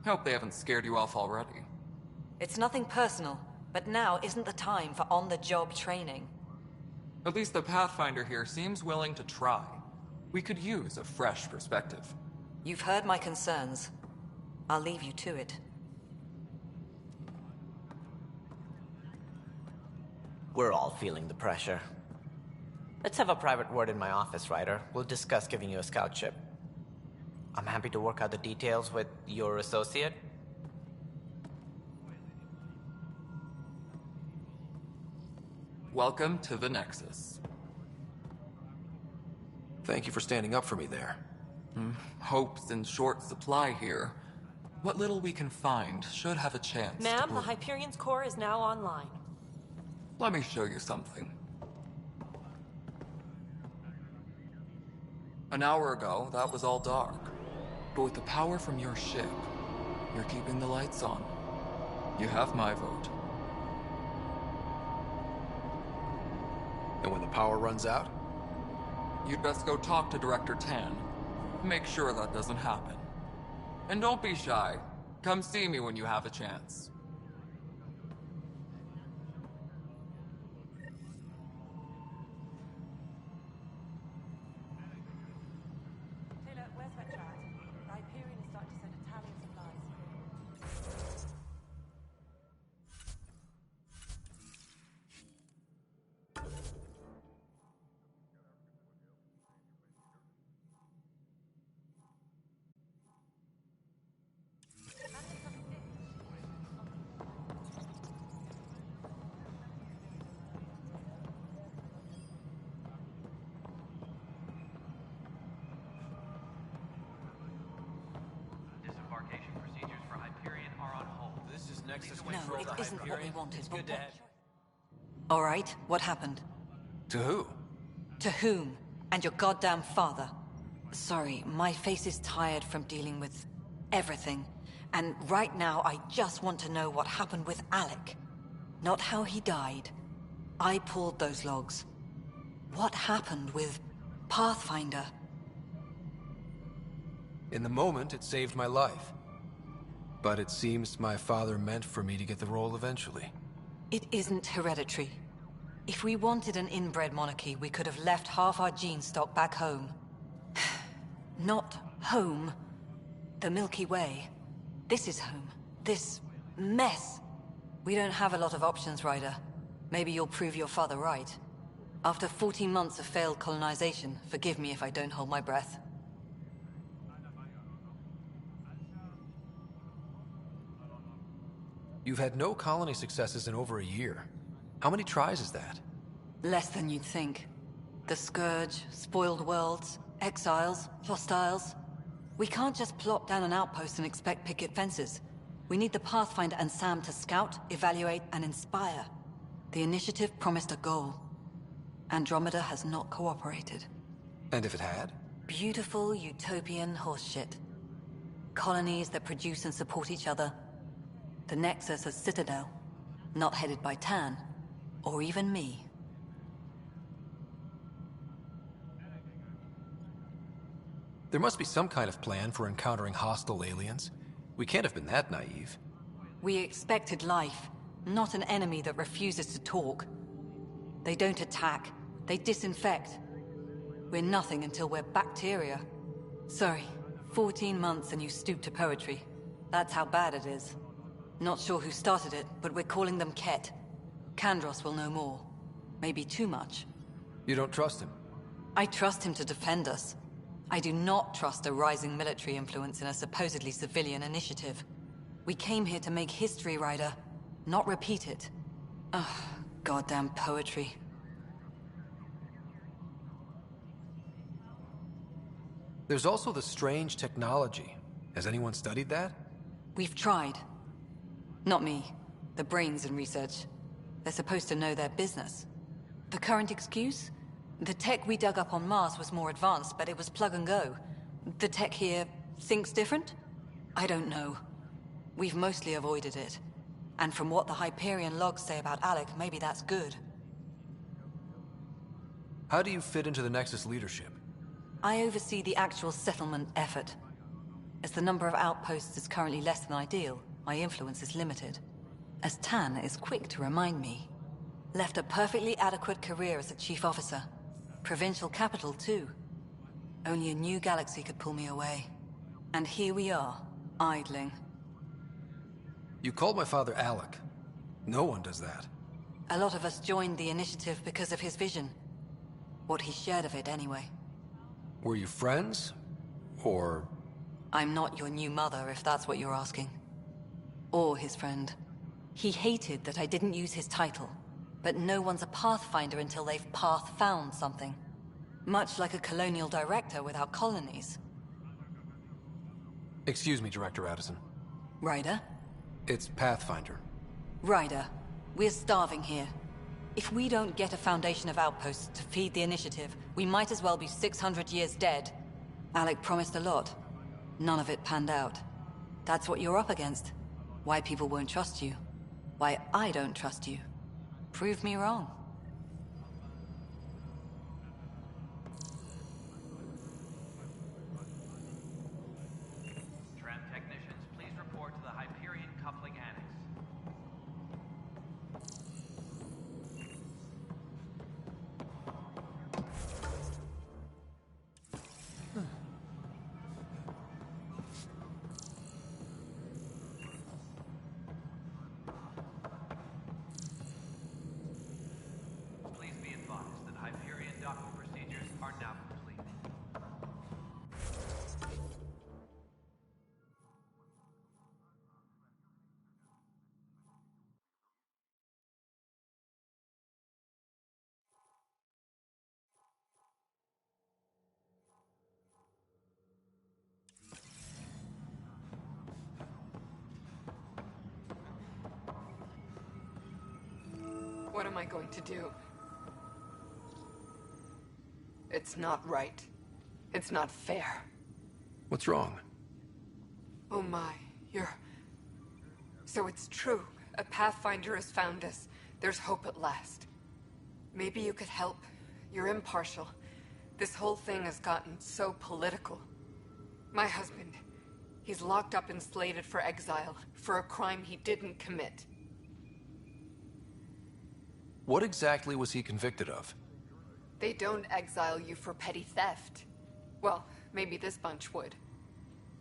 I: Hope they haven't scared you off already.
F: It's nothing personal, but now isn't the time for on-the-job training.
I: At least the Pathfinder here seems willing to try. We could use a fresh perspective.
F: You've heard my concerns. I'll leave you to it.
B: We're all feeling the pressure. Let's have a private word in my office, Ryder. We'll discuss giving you a scout ship. I'm happy to work out the details with your associate.
I: Welcome to the Nexus.
O: Thank you for standing up for me there.
I: Hope's in short supply here. What little we can find should have a chance.
P: Ma'am, the Hyperion's core is now online.
I: Let me show you something. An hour ago, that was all dark. But with the power from your ship, you're keeping the lights on. You have my vote.
O: And when the power runs out?
I: You'd best go talk to Director Tan. Make sure that doesn't happen. And don't be shy. Come see me when you have a chance.
P: Taylor, where's that chat? The Hyperion is starting to send a tally of supplies.
M: Disembarkation procedures for Hyperion are on hold.
O: This is Nexus
F: No,
O: Control
F: it
O: to
F: isn't what we
O: Hyperion.
F: wanted.
O: It's
F: but
O: good to
F: what-
O: have...
F: All right, what happened?
O: To who?
F: To whom? And your goddamn father. Sorry, my face is tired from dealing with everything. And right now, I just want to know what happened with Alec. Not how he died. I pulled those logs. What happened with Pathfinder?
X: In the moment, it saved my life. But it seems my father meant for me to get the role eventually.
F: It isn't hereditary. If we wanted an inbred monarchy, we could have left half our gene stock back home. Not home. The Milky Way. This is home. This mess. We don't have a lot of options, Ryder. Maybe you'll prove your father right. After 14 months of failed colonization, forgive me if I don't hold my breath.
X: You've had no colony successes in over a year. How many tries is that?
F: Less than you'd think. The Scourge, spoiled worlds, exiles, hostiles. We can't just plop down an outpost and expect picket fences. We need the Pathfinder and Sam to scout, evaluate, and inspire. The initiative promised a goal. Andromeda has not cooperated.
X: And if it had?
F: Beautiful utopian horseshit. Colonies that produce and support each other. The Nexus a citadel, not headed by Tan, or even me.
X: There must be some kind of plan for encountering hostile aliens. We can't have been that naive.
F: We expected life, not an enemy that refuses to talk. They don't attack, they disinfect. We're nothing until we're bacteria. Sorry, 14 months and you stoop to poetry. That's how bad it is. Not sure who started it, but we're calling them Ket. Kandros will know more. Maybe too much.
X: You don't trust him?
F: I trust him to defend us. I do not trust a rising military influence in a supposedly civilian initiative. We came here to make history, Ryder, not repeat it. Ugh, goddamn poetry.
X: There's also the strange technology. Has anyone studied that?
F: We've tried. Not me. The brains in research. They're supposed to know their business. The current excuse? The tech we dug up on Mars was more advanced, but it was plug and go. The tech here thinks different? I don't know. We've mostly avoided it. And from what the Hyperion logs say about Alec, maybe that's good.
X: How do you fit into the Nexus leadership?
F: I oversee the actual settlement effort. As the number of outposts is currently less than ideal, my influence is limited. As Tan is quick to remind me. Left a perfectly adequate career as a chief officer. Provincial capital, too. Only a new galaxy could pull me away. And here we are, idling.
X: You called my father Alec. No one does that.
F: A lot of us joined the initiative because of his vision. What he shared of it, anyway.
X: Were you friends? Or...
F: I'm not your new mother, if that's what you're asking. Or his friend. He hated that I didn't use his title. But no one's a Pathfinder until they've path-found something. Much like a colonial director without colonies.
X: Excuse me, Director Addison.
F: Ryder?
X: It's Pathfinder.
F: Ryder, we're starving here. If we don't get a foundation of outposts to feed the initiative, we might as well be 600 years dead. Alec promised a lot. None of it panned out. That's what you're up against. Why people won't trust you. Why I don't trust you. Prove me wrong.
M: Tram technicians, please report to the Hyperion coupling annex. Please be advised that Hyperion docking procedures are now complete.
A: What am I going to do? It's not right. It's not fair.
X: What's wrong?
A: Oh my, So it's true. A Pathfinder has found us. There's hope at last. Maybe you could help. You're impartial. This whole thing has gotten so political. My husband, he's locked up and slated for exile for a crime he didn't commit.
X: What exactly was he convicted of?
A: They don't exile you for petty theft. Well, maybe this bunch would.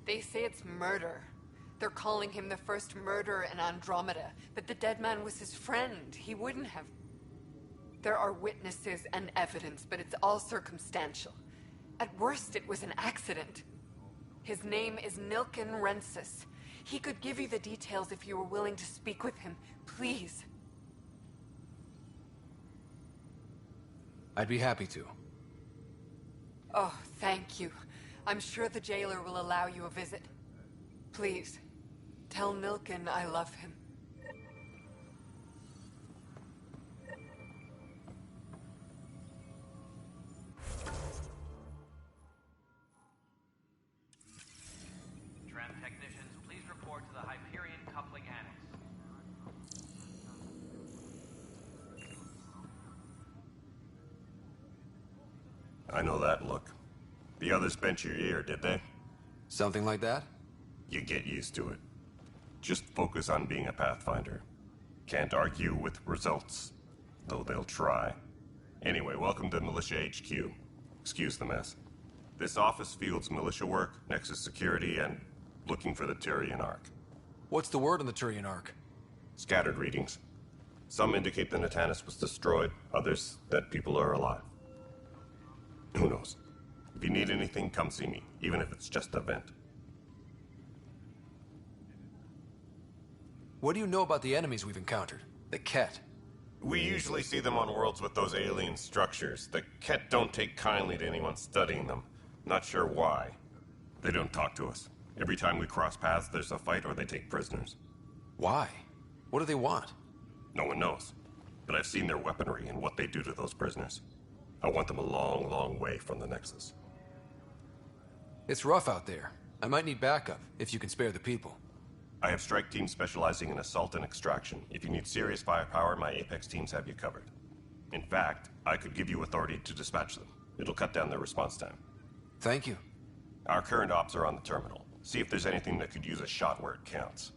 A: They say it's murder. They're calling him the first murderer in Andromeda, but the dead man was his friend. He wouldn't have... There are witnesses and evidence, but it's all circumstantial. At worst, it was an accident. His name is Nilken Rensis. He could give you the details if you were willing to speak with him. Please.
X: I'd be happy to.
A: Oh, thank you. I'm sure the jailer will allow you a visit. Please, tell Nilken I love him.
M: Tram technicians, please report to the Hyperion coupling annex.
N: I know that look. The others bent your ear, did they?
X: Something like that?
N: You get used to it. Just focus on being a Pathfinder. Can't argue with results, though they'll try. Anyway, welcome to Militia HQ. Excuse the mess. This office fields militia work, Nexus security, and looking for the Turian Ark.
X: What's the word on the Turian Ark?
N: Scattered readings. Some indicate the Natanus was destroyed, others that people are alive. Who knows? If you need anything, come see me, even if it's just a vent.
X: What do you know about the enemies we've encountered? The Ket?
N: We usually see them on worlds with those alien structures. The Ket don't take kindly to anyone studying them. Not sure why. They don't talk to us. Every time we cross paths, there's a fight or they take prisoners.
X: Why? What do they want?
N: No one knows. but I've seen their weaponry and what they do to those prisoners. I want them a long, long way from the Nexus.
X: It's rough out there. I might need backup, if you can spare the people.
N: I have strike teams specializing in assault and extraction. If you need serious firepower, my Apex teams have you covered. In fact, I could give you authority to dispatch them. It'll cut down their response time.
X: Thank you.
N: Our current ops are on the terminal. See if there's anything that could use a shot where it counts.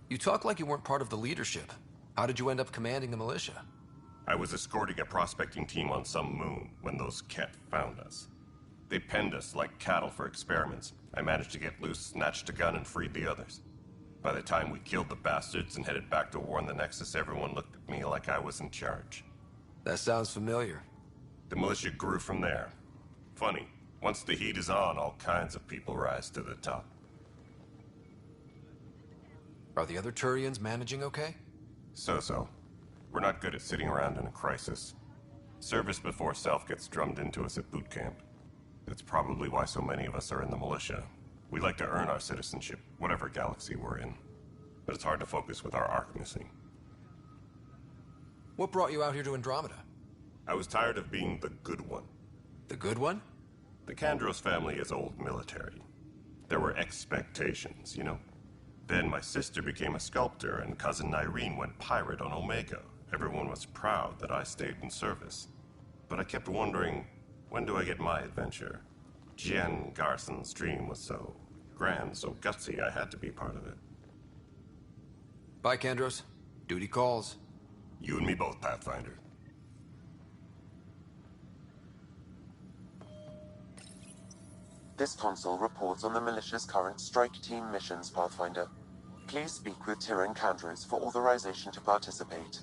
X: You talk like you weren't part of the leadership. How did you end up commanding the militia?
N: I was escorting a prospecting team on some moon when those Ket found us. They penned us like cattle for experiments. I managed to get loose, snatched a gun, and freed the others. By the time we killed the bastards and headed back to warn the Nexus, everyone looked at me like I was in charge.
X: That sounds familiar.
N: The militia grew from there. Funny, once the heat is on, all kinds of people rise to the top.
X: Are the other Turians managing okay?
N: So-so. We're not good at sitting around in a crisis. Service before self gets drummed into us at boot camp. That's probably why so many of us are in the militia. We like to earn our citizenship, whatever galaxy we're in. But it's hard to focus with our arc missing.
X: What brought you out here to Andromeda?
N: I was tired of being the good one.
X: The good one?
N: The Kandros family is old military. There were expectations, you know? Then my sister became a sculptor and cousin Irene went pirate on Omega. Everyone was proud that I stayed in service. But I kept wondering, when do I get my adventure? Jen Garson's dream was so grand, so gutsy, I had to be part of it.
X: Bye, Kandros. Duty calls.
N: You and me both, Pathfinder.
G: This console reports on the militia's current strike team missions, Pathfinder. Please speak with Tyrion Kandros for authorization to participate.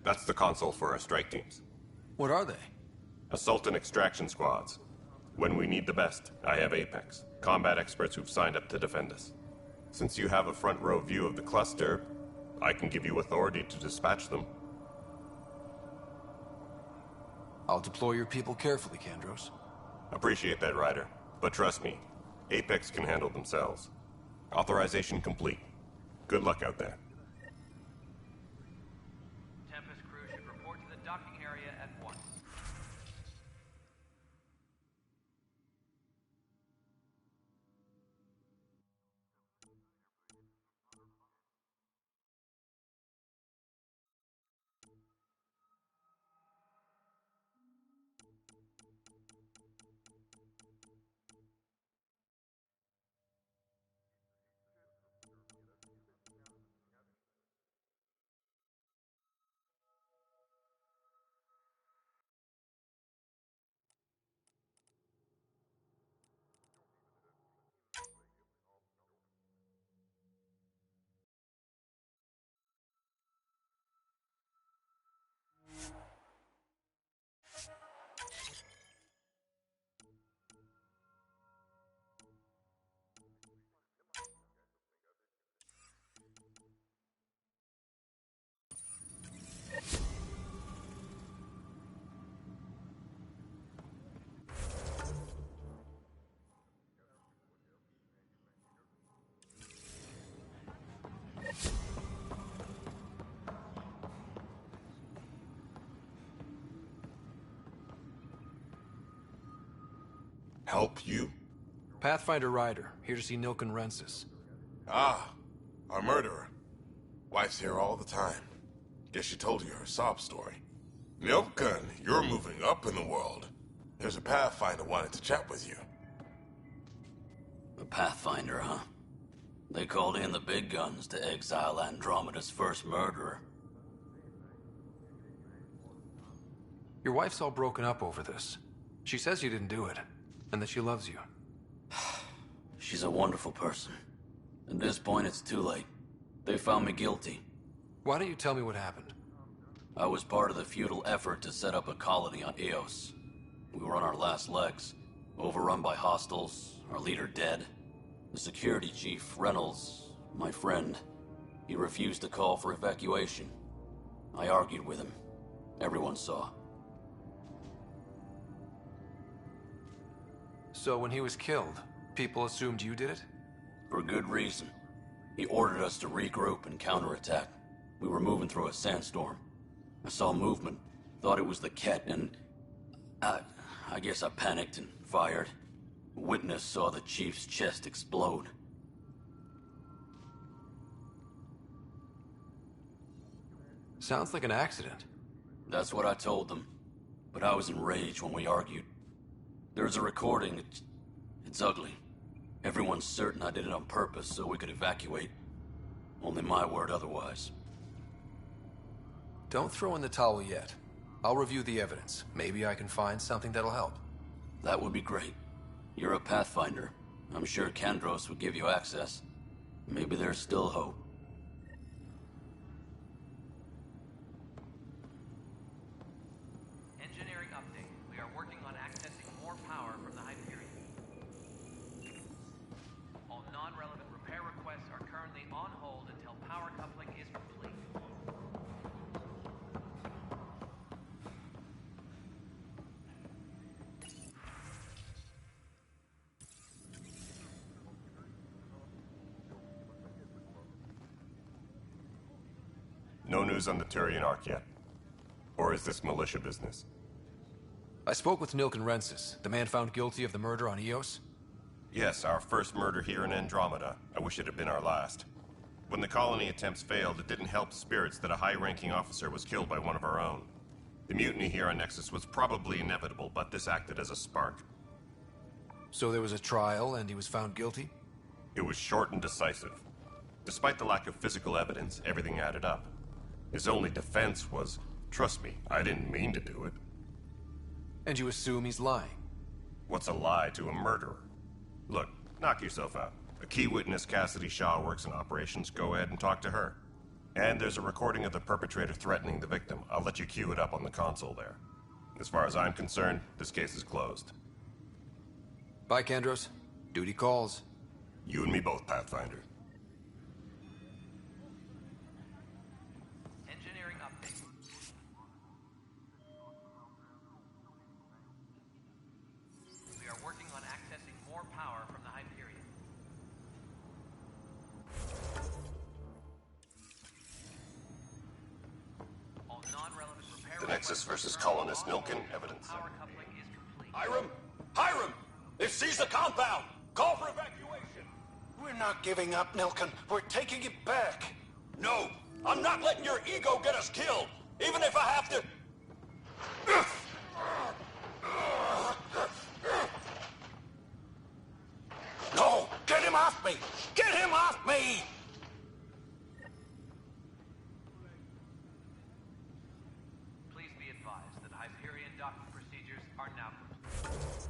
N: That's the console for our strike teams.
X: What are they?
N: Assault and extraction squads. When we need the best, I have Apex, combat experts who've signed up to defend us. Since you have a front row view of the cluster, I can give you authority to dispatch them.
X: I'll deploy your people carefully, Kandros.
N: Appreciate that, Ryder. But trust me, Apex can handle themselves. Authorization complete. Good luck out there.
M: Tempest crew should report to the docking area at once.
J: Help you?
X: Pathfinder Ryder, here to see Nilken Rensis.
J: Ah, our murderer. Wife's here all the time. Guess she told you her sob story. Nilken, you're moving up in the world. There's a Pathfinder wanted to chat with you.
K: A Pathfinder, huh? They called in the big guns to exile Andromeda's first murderer.
X: Your wife's all broken up over this. She says you didn't do it, and that she loves you.
K: She's a wonderful person. At this point, it's too late. They found me guilty.
X: Why don't you tell me what happened?
K: I was part of the futile effort to set up a colony on Eos. We were on our last legs, overrun by hostiles, our leader dead. The security chief, Reynolds, my friend, he refused to call for evacuation. I argued with him. Everyone saw.
X: So when he was killed, people assumed you did it?
K: For good reason. He ordered us to regroup and counterattack. We were moving through a sandstorm. I saw movement, thought it was the Ket, and I guess I panicked and fired. Witness saw the chief's chest explode.
X: Sounds like an accident.
K: That's what I told them. But I was enraged when we argued. There's a recording. It's ugly. Everyone's certain I did it on purpose so we could evacuate. Only my word otherwise.
X: Don't throw in the towel yet. I'll review the evidence. Maybe I can find something that'll help.
K: That would be great. You're a Pathfinder. I'm sure Kandros would give you access. Maybe there's still hope.
M: Engineering update. We are working on accessing more power from the Hyperion. All non-relevant repair requests are currently on hold until power coupling is complete.
N: No news on the Turian Ark yet? Or is this militia business?
X: I spoke with Nilken Rensis, the man found guilty of the murder on Eos.
N: Yes, our first murder here in Andromeda. I wish it had been our last. When the colony attempts failed, it didn't help spirits that a high-ranking officer was killed by one of our own. The mutiny here on Nexus was probably inevitable, but this acted as a spark.
X: So there was a trial and he was found guilty?
N: It was short and decisive. Despite the lack of physical evidence, everything added up. His only defense was, trust me, I didn't mean to do it.
X: And you assume he's lying?
N: What's a lie to a murderer? Look, knock yourself out. A key witness, Cassidy Shaw, works in operations. Go ahead and talk to her. And there's a recording of the perpetrator threatening the victim. I'll let you cue it up on the console there. As far as I'm concerned, this case is closed.
X: Bye, Kandros. Duty calls.
N: You and me both, Pathfinder.
M: Engineering update. We are working on accessing more power from the Hyperion. All non-relevant repair
N: The Nexus versus colonist Nilken evidence.
M: power coupling is complete.
H: Hiram! Hiram! They've seized the compound! Call for evacuation!
R: We're not giving up, Nilken. We're taking it back.
H: No! I'm not letting your ego get us killed! Even if I have to...
R: No! Get him off me! Get him off me!
M: Please be advised that Hyperion docking procedures are now complete.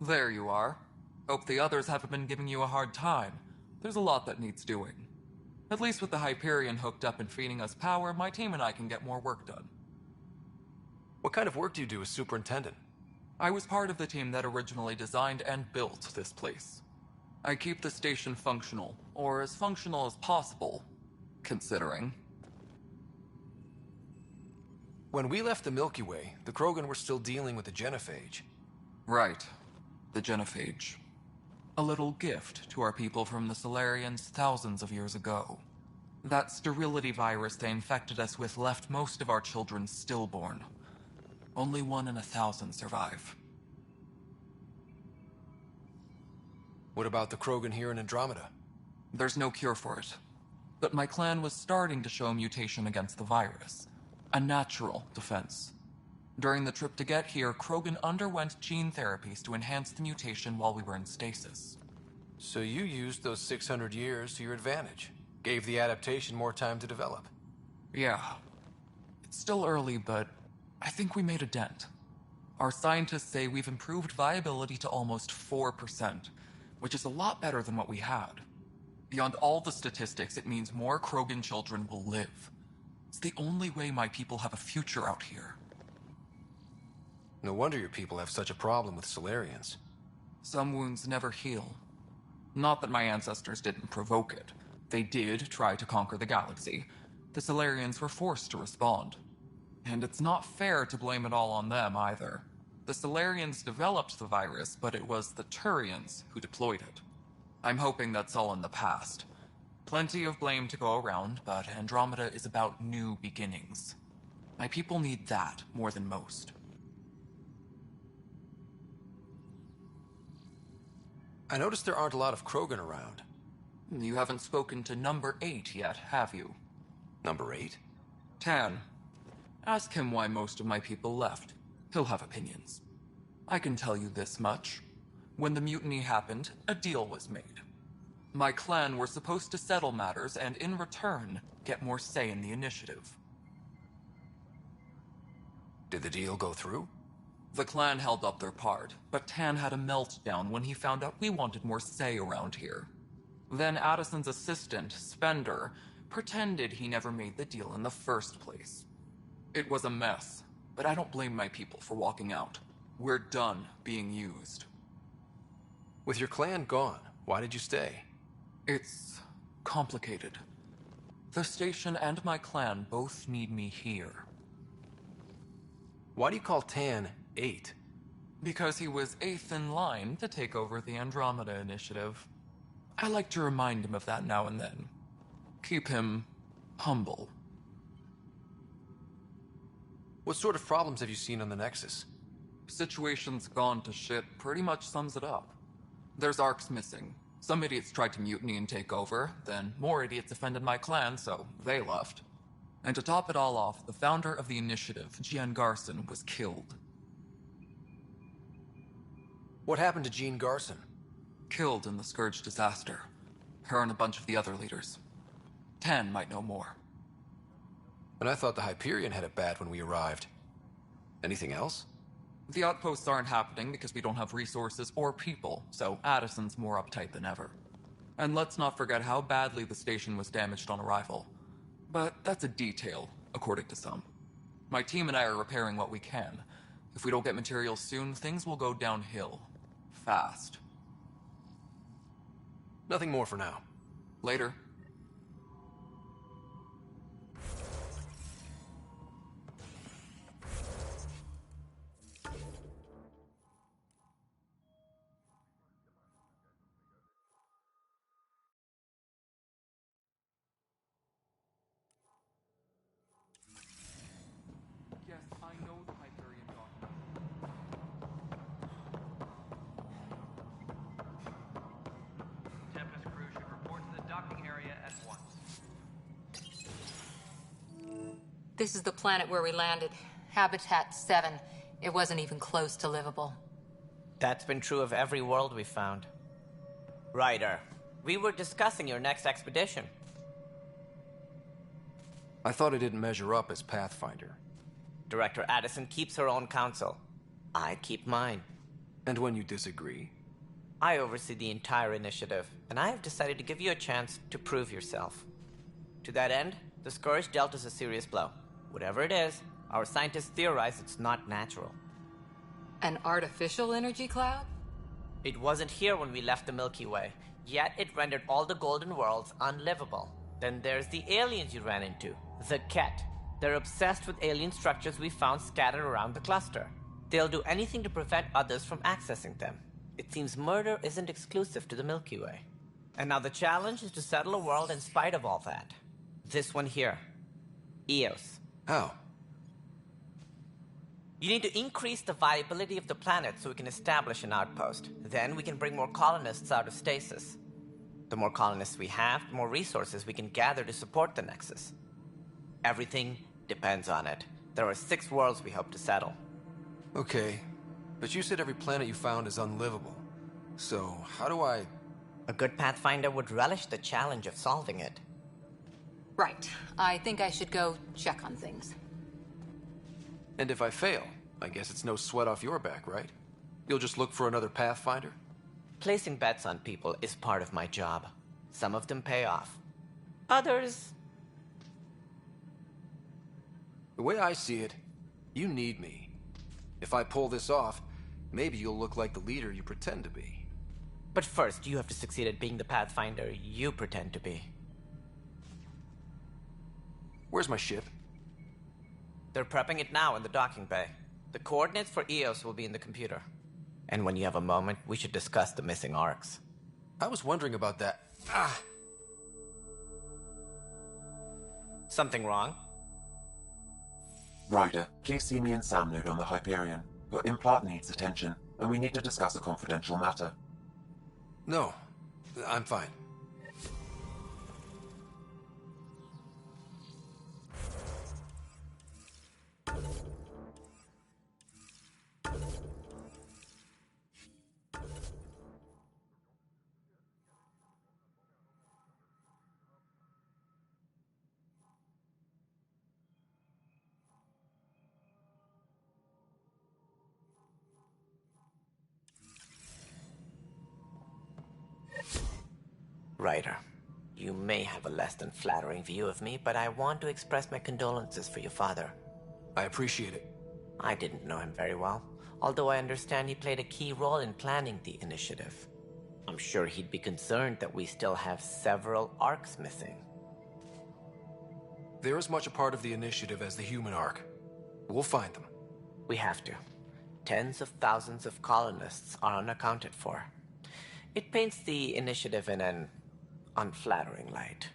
I: There you are. Hope the others haven't been giving you a hard time. There's a lot that needs doing. At least with the Hyperion hooked up and feeding us power, my team and I can get more work done.
X: What kind of work do you do as superintendent?
I: I was part of the team that originally designed and built this place. I keep the station functional, or as functional as possible, considering.
X: When we left the Milky Way, the Krogan were still dealing with the genophage.
I: Right. The genophage. A little gift to our people from the Solarians thousands of years ago. That sterility virus they infected us with left most of our children stillborn. Only 1 in 1,000 survive.
X: What about the Krogan here in Andromeda?
I: There's no cure for it. But my clan was starting to show a mutation against the virus. A natural defense. During the trip to get here, Krogan underwent gene therapies to enhance the mutation while we were in stasis.
X: So you used those 600 years to your advantage. Gave the adaptation more time to develop.
I: Yeah. It's still early, but I think we made a dent. Our scientists say we've improved viability to almost 4%, which is a lot better than what we had. Beyond all the statistics, it means more Krogan children will live. It's the only way my people have a future out here.
X: No wonder your people have such a problem with Solarians.
I: Some wounds never heal. Not that my ancestors didn't provoke it. They did try to conquer the galaxy. The Solarians were forced to respond. And it's not fair to blame it all on them, either. The Solarians developed the virus, but it was the Turians who deployed it. I'm hoping that's all in the past. Plenty of blame to go around, but Andromeda is about new beginnings. My people need that more than most.
X: I noticed there aren't a lot of Krogan around.
I: You haven't spoken to number 8 yet, have you?
X: Number 8?
I: Tan. Ask him why most of my people left. He'll have opinions. I can tell you this much. When the mutiny happened, a deal was made. My clan were supposed to settle matters and, in return, get more say in the initiative.
X: Did the deal go through?
I: The clan held up their part, but Tan had a meltdown when he found out we wanted more say around here. Then Addison's assistant, Spender, pretended he never made the deal in the first place. It was a mess, but I don't blame my people for walking out. We're done being used.
X: With your clan gone, why did you stay?
I: It's complicated. The station and my clan both need me here.
X: Why do you call Tan 8?
I: Because he was 8th in line to take over the Andromeda initiative. I like to remind him of that now and then. Keep him humble.
X: What sort of problems have you seen on the Nexus?
I: Situation's gone to shit pretty much sums it up. There's arcs missing. Some idiots tried to mutiny and take over, then more idiots offended my clan, so they left. And to top it all off, the founder of the initiative, Jean Garson, was killed.
X: What happened to Jean Garson?
I: Killed in the Scourge disaster. Her and a bunch of the other leaders. Tan might know more.
X: And I thought the Hyperion had it bad when we arrived. Anything else?
I: The outposts aren't happening because we don't have resources or people, so Addison's more uptight than ever. And let's not forget how badly the station was damaged on arrival. But that's a detail, according to some. My team and I are repairing what we can. If we don't get materials soon, things will go downhill. Fast.
X: Nothing more for now.
I: Later. Yes, I know the Hyperion document.
M: Tempest crew should report to the docking area at once.
D: This is the planet where we landed. Habitat 7. It wasn't even close to livable.
B: That's been true of every world we've found. Ryder, we were discussing your next expedition.
X: I thought it didn't measure up as Pathfinder.
B: Director Addison keeps her own counsel. I keep mine.
X: And when you disagree?
B: I oversee the entire initiative, and I have decided to give you a chance to prove yourself. To that end, the Scourge dealt us a serious blow. Whatever it is, our scientists theorize it's not natural.
D: An artificial energy cloud?
B: It wasn't here when we left the Milky Way, yet it rendered all the golden worlds unlivable. Then there's the aliens you ran into, the Ket. They're obsessed with alien structures we found scattered around the cluster. They'll do anything to prevent others from accessing them. It seems murder isn't exclusive to the Milky Way. And now the challenge is to settle a world in spite of all that. This one here. Eos.
X: How?
B: You need to increase the viability of the planet so we can establish an outpost. Then we can bring more colonists out of stasis. The more colonists we have, the more resources we can gather to support the Nexus. Everything depends on it. There are 6 worlds we hope to settle.
X: Okay, but you said every planet you found is unlivable. So, how do I...
B: A good Pathfinder would relish the challenge of solving it.
D: Right. I think I should go check on things.
X: And if I fail, I guess it's no sweat off your back, right? You'll just look for another Pathfinder?
B: Placing bets on people is part of my job. Some of them pay off. Others...
X: The way I see it, you need me. If I pull this off, maybe you'll look like the leader you pretend to be.
B: But first, you have to succeed at being the Pathfinder you pretend to be.
X: Where's my ship?
B: They're prepping it now in the docking bay. The coordinates for Eos will be in the computer. And when you have a moment, we should discuss the missing arcs.
X: I was wondering about that.
B: Something wrong?
G: Ryder, please see me and Sam load on the Hyperion. Your implant needs attention, and we need to discuss a confidential matter.
X: No, I'm fine.
B: Ryder, you may have a less than flattering view of me, but I want to express my condolences for your father.
X: I appreciate it.
B: I didn't know him very well, although I understand he played a key role in planning the initiative. I'm sure he'd be concerned that we still have several arcs missing.
X: They're as much a part of the initiative as the human arc. We'll find them.
B: We have to. Tens of thousands of colonists are unaccounted for. It paints the initiative in an unflattering light.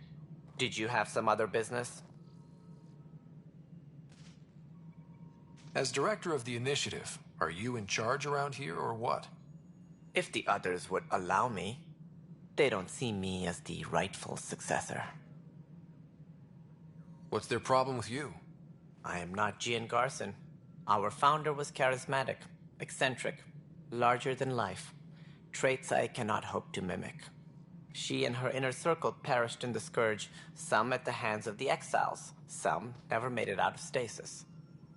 B: Did you have some other business?
X: As director of the initiative, are you in charge around here or what?
B: If the others would allow me. They don't see me as the rightful successor.
X: What's their problem with you?
B: I am not Gian Garson. Our founder was charismatic, eccentric, larger than life. Traits I cannot hope to mimic. She and her inner circle perished in the Scourge, some at the hands of the Exiles, some never made it out of stasis.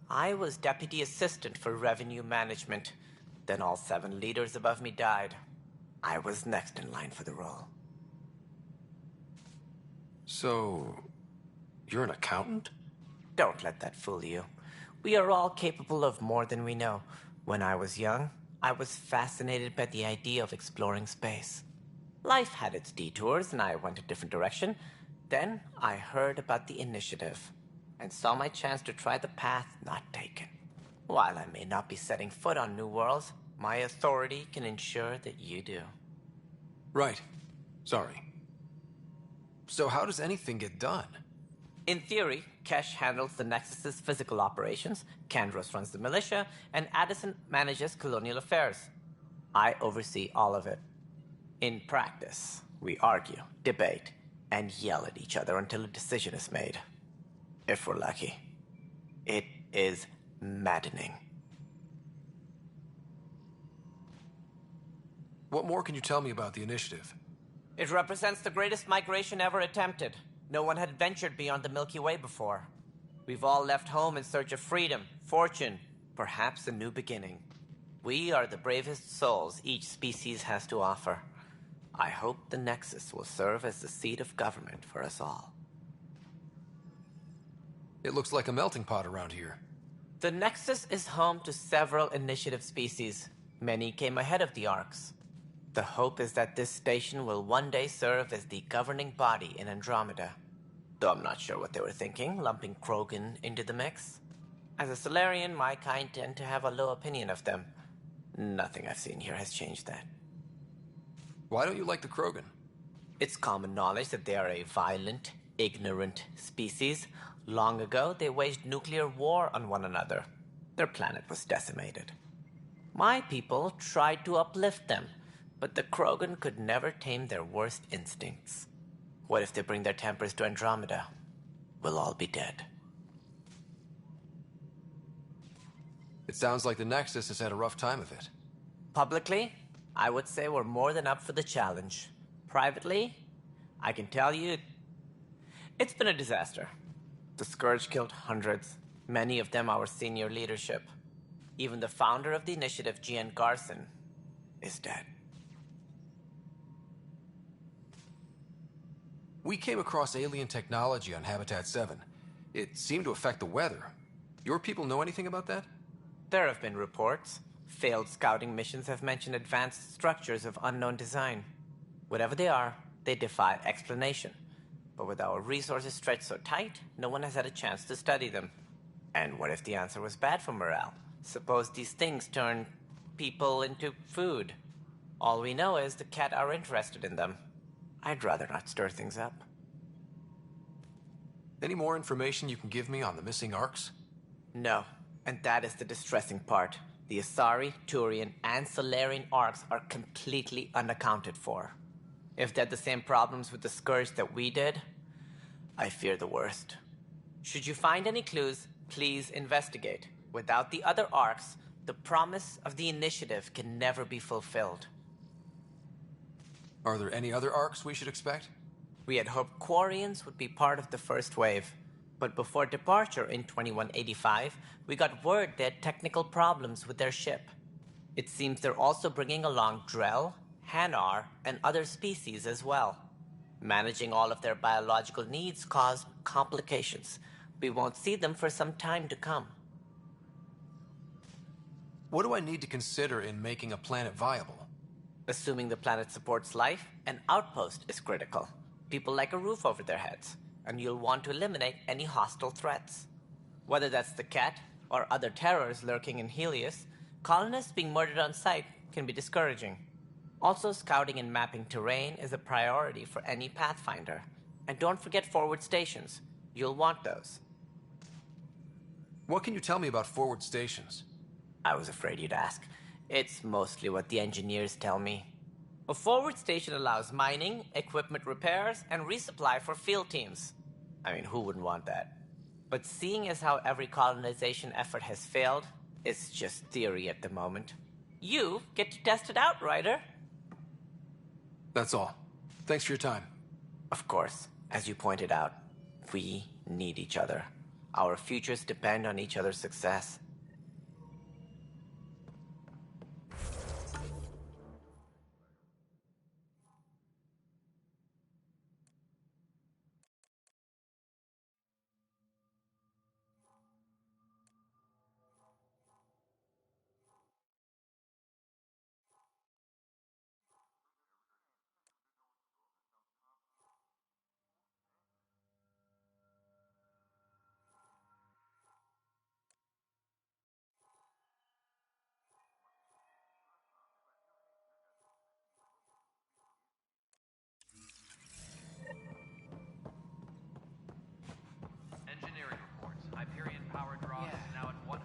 B: I was deputy assistant for revenue management. Then all 7 leaders above me died. I was next in line for the role.
X: So, you're an accountant?
B: Don't let that fool you. We are all capable of more than we know. When I was young, I was fascinated by the idea of exploring space. Life had its detours, and I went a different direction. Then I heard about the initiative, and saw my chance to try the path not taken. While I may not be setting foot on New Worlds, my authority can ensure that you do.
X: Right. Sorry. So how does anything get done?
B: In theory, Kesh handles the Nexus's physical operations, Kandros runs the militia, and Addison manages colonial affairs. I oversee all of it. In practice, we argue, debate, and yell at each other until a decision is made. If we're lucky. It is maddening.
X: What more can you tell me about the initiative?
B: It represents the greatest migration ever attempted. No one had ventured beyond the Milky Way before. We've all left home in search of freedom, fortune, perhaps a new beginning. We are the bravest souls each species has to offer. I hope the Nexus will serve as the seat of government for us all.
X: It looks like a melting pot around here.
B: The Nexus is home to several initiative species. Many came ahead of the Arcs. The hope is that this station will one day serve as the governing body in Andromeda. Though I'm not sure what they were thinking, lumping Krogan into the mix. As a Solarian, my kind tend to have a low opinion of them. Nothing I've seen here has changed that.
X: Why don't you like the Krogan?
B: It's common knowledge that they are a violent, ignorant species. Long ago, they waged nuclear war on one another. Their planet was decimated. My people tried to uplift them, but the Krogan could never tame their worst instincts. What if they bring their tempers to Andromeda? We'll all be dead.
X: It sounds like the Nexus has had a rough time of it.
B: Publicly, I would say we're more than up for the challenge. Privately, I can tell you, it's been a disaster. The Scourge killed hundreds, many of them our senior leadership. Even the founder of the initiative, Gian Garson, is dead.
X: We came across alien technology on Habitat 7. It seemed to affect the weather. Your people know anything about that?
B: There have been reports. Failed scouting missions have mentioned advanced structures of unknown design. Whatever they are, they defy explanation. But with our resources stretched so tight, no one has had a chance to study them. And what if the answer was bad for morale? Suppose these things turn people into food. All we know is the Ket are interested in them. I'd rather not stir things up.
X: Any more information you can give me on the missing arcs?
B: No, and that is the distressing part. The Asari, Turian, and Solarian arcs are completely unaccounted for. If they had the same problems with the Scourge that we did, I fear the worst. Should you find any clues, please investigate. Without the other arcs, the promise of the initiative can never be fulfilled.
X: Are there any other arcs we should expect?
B: We had hoped Quarians would be part of the first wave, but before departure in 2185, we got word they had technical problems with their ship. It seems they're also bringing along Drell, Hanar, and other species as well. Managing all of their biological needs caused complications. We won't see them for some time to come.
X: What do I need to consider in making a planet viable?
B: Assuming the planet supports life, an outpost is critical. People like a roof over their heads, and you'll want to eliminate any hostile threats. Whether that's the Ket or other terrors lurking in Helios, colonists being murdered on sight can be discouraging. Also, scouting and mapping terrain is a priority for any Pathfinder. And don't forget forward stations. You'll want those.
X: What can you tell me about forward stations?
B: I was afraid you'd ask. It's mostly what the engineers tell me. A forward station allows mining, equipment repairs, and resupply for field teams. I mean, who wouldn't want that? But seeing as how every colonization effort has failed, it's just theory at the moment. You get to test it out, Ryder.
X: That's all. Thanks for your time.
B: Of course, as you pointed out, we need each other. Our futures depend on each other's success.
M: Engineering reports. Hyperion power draw is now at 100%.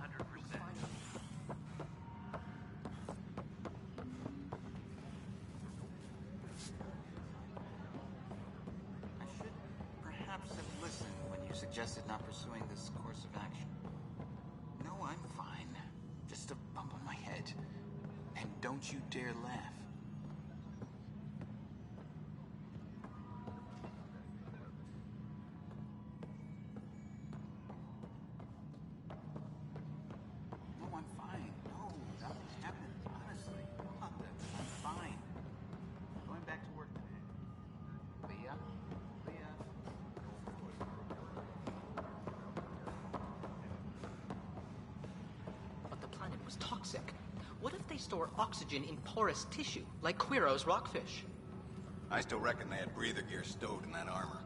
L: I should perhaps have listened when you suggested not pursuing this course of action. No, I'm fine. Just a bump on my head. And don't you dare laugh. No, I'm fine. No, nothing happened. Honestly. I'm fine. Going back to work today. Leah?
S: But the planet was toxic. What if they store oxygen in porous tissue, like Quiro's rockfish?
T: I still reckon they had breather gear stowed in that armor.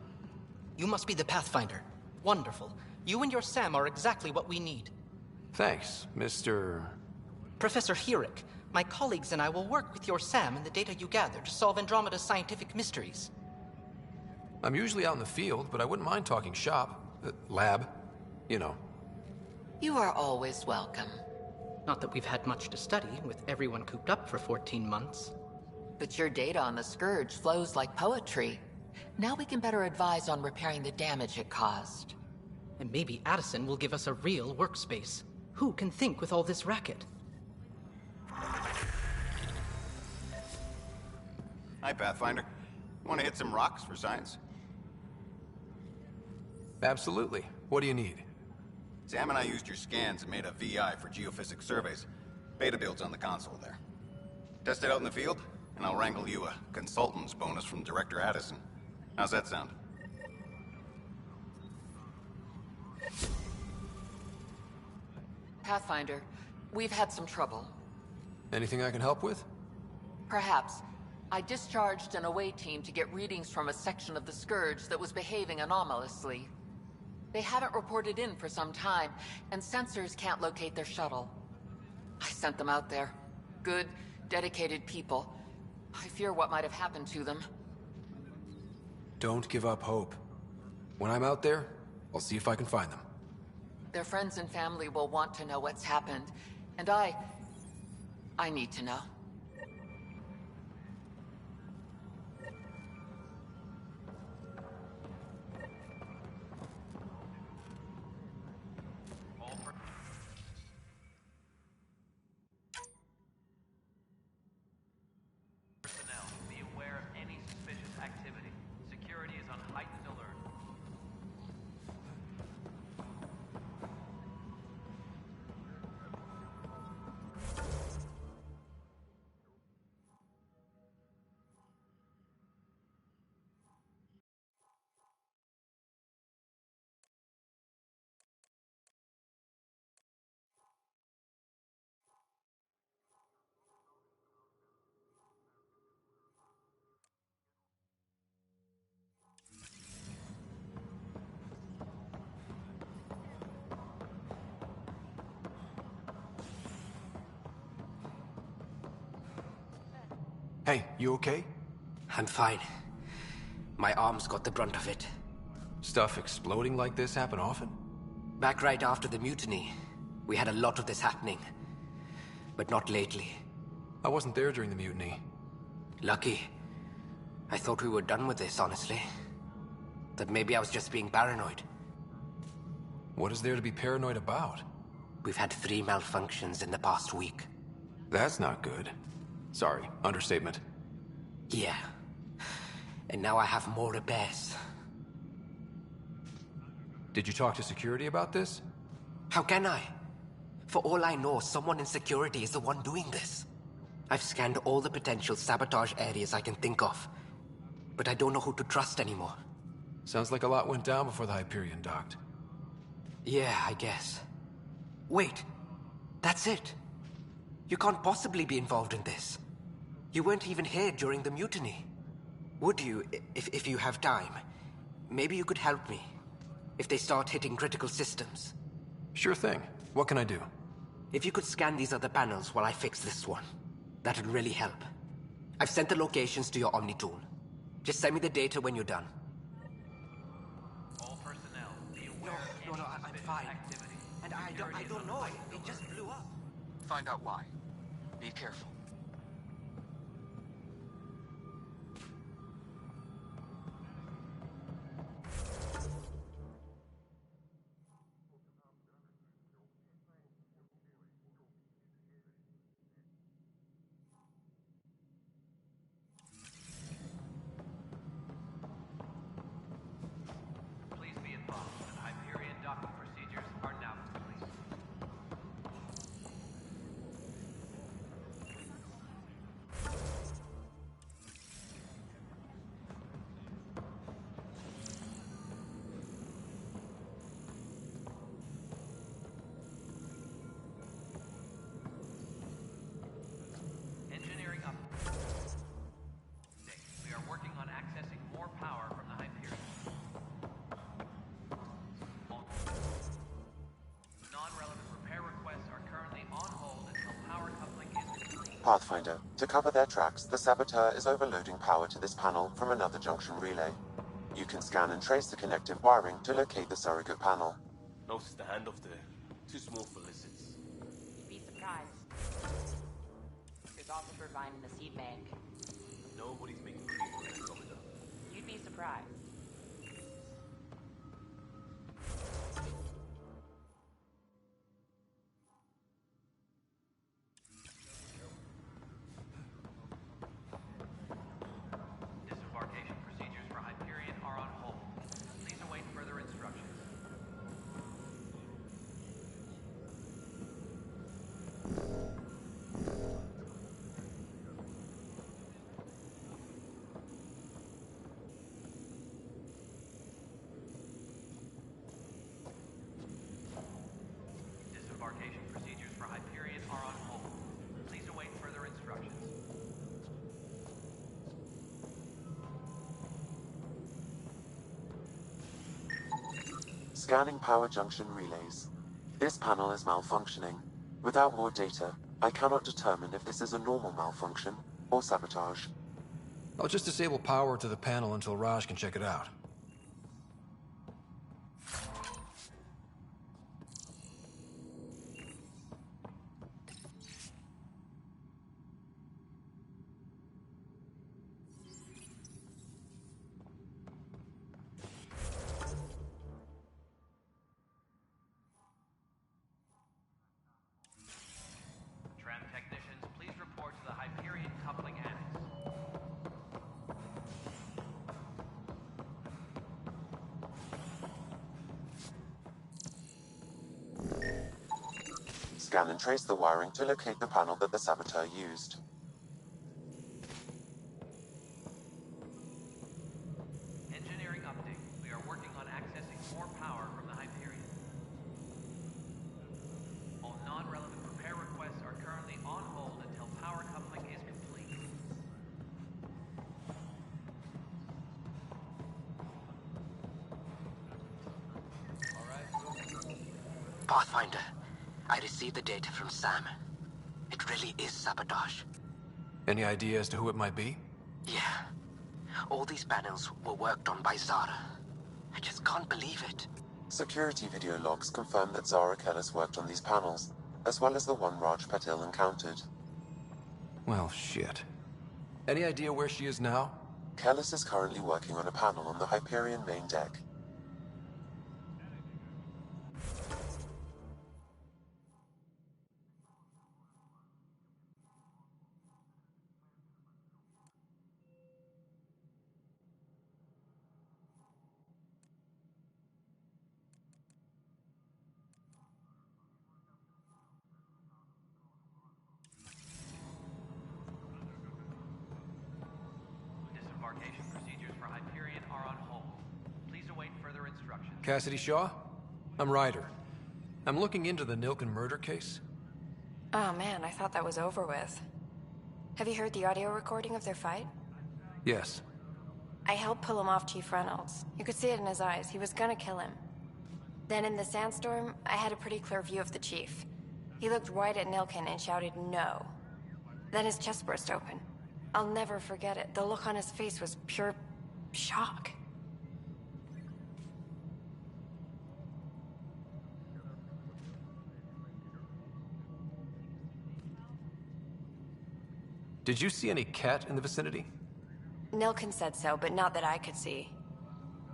S: You must be the Pathfinder. Wonderful. You and your Sam are exactly what we need.
X: Thanks, Mr.
S: Professor Herrick, my colleagues and I will work with your Sam and the data you gather to solve Andromeda's scientific mysteries.
X: I'm usually out in the field, but I wouldn't mind talking shop. Lab. You know.
D: You are always welcome.
S: Not that we've had much to study, with everyone cooped up for 14 months.
D: But your data on the Scourge flows like poetry. Now we can better advise on repairing the damage it caused.
S: And maybe Addison will give us a real workspace. Who can think with all this racket?
T: Hi, Pathfinder. Want to hit some rocks for science?
X: Absolutely. What do you need?
T: Sam and I used your scans and made a VI for geophysics surveys. Beta builds on the console there. Test it out in the field, and I'll wrangle you a consultant's bonus from Director Addison. How's that sound?
E: Pathfinder, we've had some trouble.
X: Anything I can help with?
E: Perhaps. I discharged an away team to get readings from a section of the Scourge that was behaving anomalously. They haven't reported in for some time, and sensors can't locate their shuttle. I sent them out there. Good, dedicated people. I fear what might have happened to them.
X: Don't give up hope. When I'm out there, I'll see if I can find them.
E: Their friends and family will want to know what's happened, and I need to know.
M: Personnel, be aware of any suspicious activity. Security is on heightened alert.
X: Hey, you okay?
U: I'm fine. My arms got the brunt of it.
X: Stuff exploding like this happen often?
U: Back right after the mutiny, we had a lot of this happening. But not lately.
X: I wasn't there during the mutiny.
U: Lucky. I thought we were done with this, honestly. That maybe I was just being paranoid.
X: What is there to be paranoid about?
U: We've had 3 malfunctions in the past week.
X: That's not good. Sorry, understatement.
U: Yeah. And now I have more repairs.
X: Did you talk to security about this?
U: How can I? For all I know, someone in security is the one doing this. I've scanned all the potential sabotage areas I can think of. But I don't know who to trust anymore.
X: Sounds like a lot went down before the Hyperion docked.
U: Yeah, I guess. Wait. That's it. You can't possibly be involved in this. You weren't even here during the mutiny. Would you, if you have time? Maybe you could help me. If they start hitting critical systems.
X: Sure thing. What can I do?
U: If you could scan these other panels while I fix this one, that'd really help. I've sent the locations to your Omni tool. Just send me the data when you're done.
M: All personnel, be aware of any
U: I'm fine.
M: activity.
U: And I don't know. It just blew up.
Q: Find out why. Be careful.
M: Please be advised that Hyperion docking procedures are now complete. Engineering up. We are working on accessing more power from the Hyperion. Non-relevant repair requests are currently on hold until power coupling is complete.
G: Pathfinder, to cover their tracks, the Saboteur is overloading power to this panel from another junction relay. You can scan and trace the connective wiring to locate the surrogate panel.
N: Notice the handoff there. Too small for lizards.
V: You'd be surprised. There's also turbine in the seed bank.
N: Nobody's making creep on Andromeda.
V: You'd be surprised.
M: Disembarkation procedures for Hyperion are on hold. Please await further instructions.
G: Scanning power junction relays. This panel is malfunctioning. Without more data, I cannot determine if this is a normal malfunction or sabotage.
X: I'll just disable power to the panel until Raj can check it out.
M: Tram technicians, please report to the Hyperion coupling annex.
G: Scan and trace the wiring to locate the panel that the saboteur used.
M: Engineering update. We are working on accessing more power from the Hyperion. All non-relevant repair requests are currently on hold until power coupling is complete.
U: Pathfinder, I received the data from Sam. It really is sabotage.
X: Any idea as to who it might be?
U: Yeah. All these panels were worked on by Zara. I just can't believe it.
G: Security video logs confirm that Zara Kellis worked on these panels, as well as the one Raj Patil encountered.
X: Well, shit. Any idea where she is now?
G: Kellis is currently working on a panel on the Hyperion main deck.
M: Disembarkation procedures for Hyperion are on hold. Please await further instructions.
X: Cassidy Shaw? I'm Ryder. I'm looking into the Nilken murder case.
C: Oh man, I thought that was over with. Have you heard the audio recording of their fight?
X: Yes.
C: I helped pull him off Chief Reynolds. You could see it in his eyes. He was gonna kill him. Then in the sandstorm, I had a pretty clear view of the Chief. He looked right at Nilken and shouted no. Then his chest burst open. I'll never forget it. The look on his face was pure shock.
X: Did you see any cat in the vicinity?
C: Nilken said so, but not that I could see.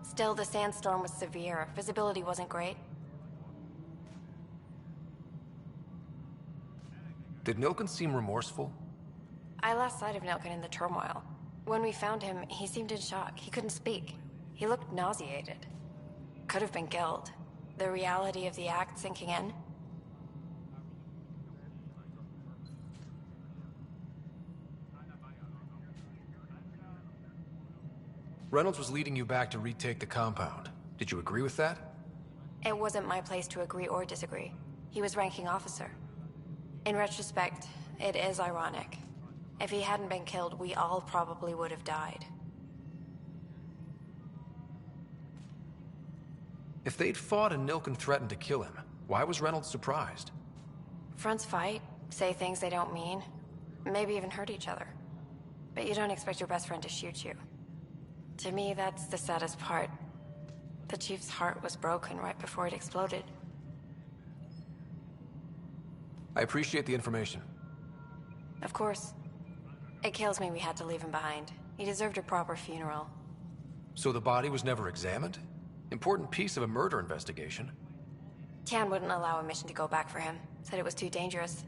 C: Still, the sandstorm was severe. Visibility wasn't great.
X: Did Nilken seem remorseful?
C: I lost sight of Nilken in the turmoil. When we found him, he seemed in shock. He couldn't speak. He looked nauseated. Could have been guilt. The reality of the act sinking in.
X: Reynolds was leading you back to retake the compound. Did you agree with that?
C: It wasn't my place to agree or disagree. He was ranking officer. In retrospect, it is ironic. If he hadn't been killed, we all probably would have died.
X: If they'd fought and Nilken threatened to kill him, why was Reynolds surprised?
C: Fronts fight, say things they don't mean, maybe even hurt each other. But you don't expect your best friend to shoot you. To me, that's the saddest part. The Chief's heart was broken right before it exploded.
X: I appreciate the information.
C: Of course. It kills me we had to leave him behind. He deserved a proper funeral.
X: So the body was never examined? Important piece of a murder investigation.
C: Tian wouldn't allow a mission to go back for him. Said it was too dangerous.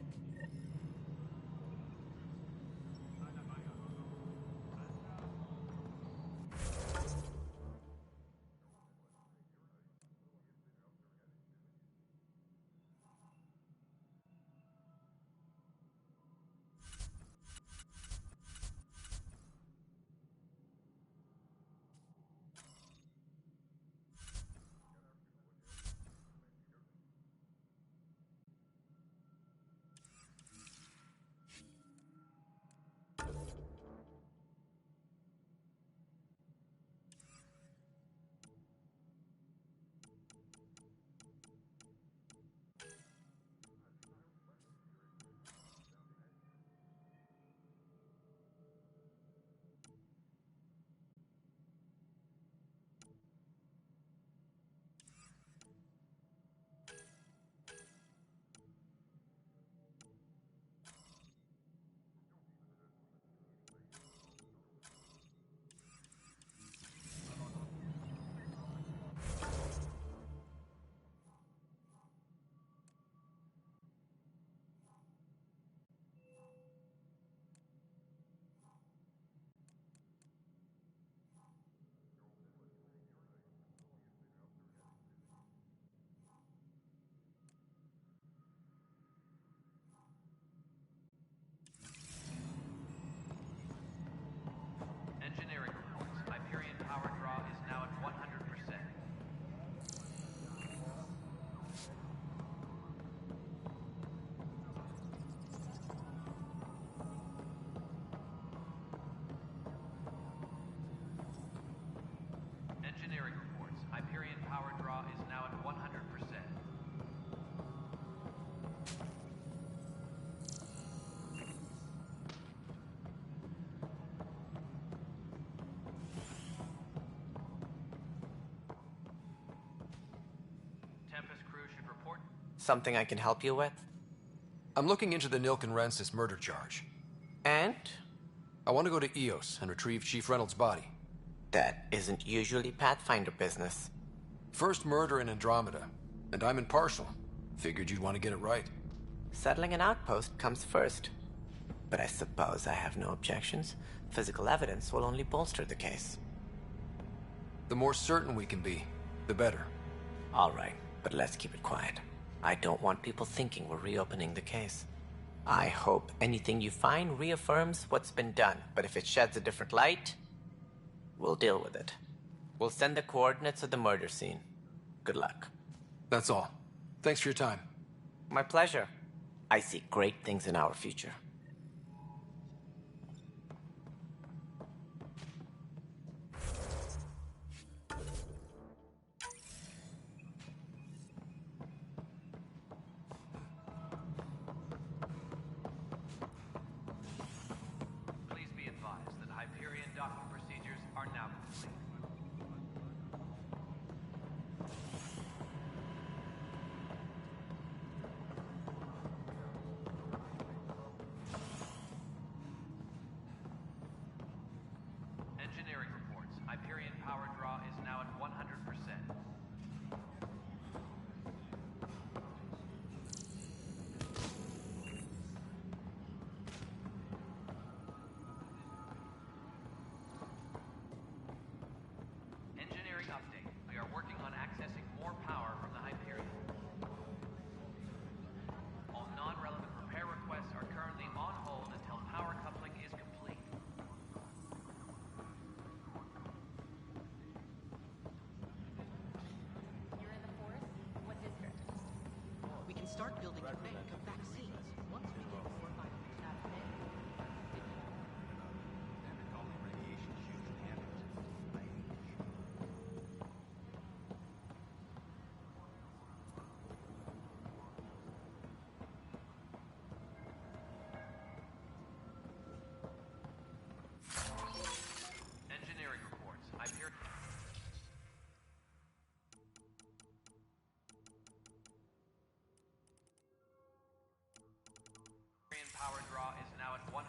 B: Something I can help you with?
X: I'm looking into the Nilken Rensis murder charge.
B: And?
X: I want to go to EOS and retrieve Chief Reynolds' body.
B: That isn't usually Pathfinder business.
X: First murder in Andromeda, and I'm impartial. Figured you'd want to get it right.
B: Settling an outpost comes first. But I suppose I have no objections. Physical evidence will only bolster the case.
X: The more certain we can be, the better.
B: All right, but let's keep it quiet. I don't want people thinking we're reopening the case. I hope anything you find reaffirms what's been done, but if it sheds a different light, we'll deal with it. We'll send the coordinates of the murder scene. Good luck.
X: That's all. Thanks for your time.
B: My pleasure. I see great things in our future.
M: Please be advised that Hyperion docking procedures are now complete. Engineering reports. Hyperion power draw is now at 100%. Engineering update. We are working on accessing more power from the Hyperion. All non-relevant repair requests are currently on hold until power coupling is complete.
S: You're in the forest? What district? We can start building a bank of vaccines once we get 4 or 5 weeks out of bed.
M: Engineering reports. Hyperion power draw is now at 100%.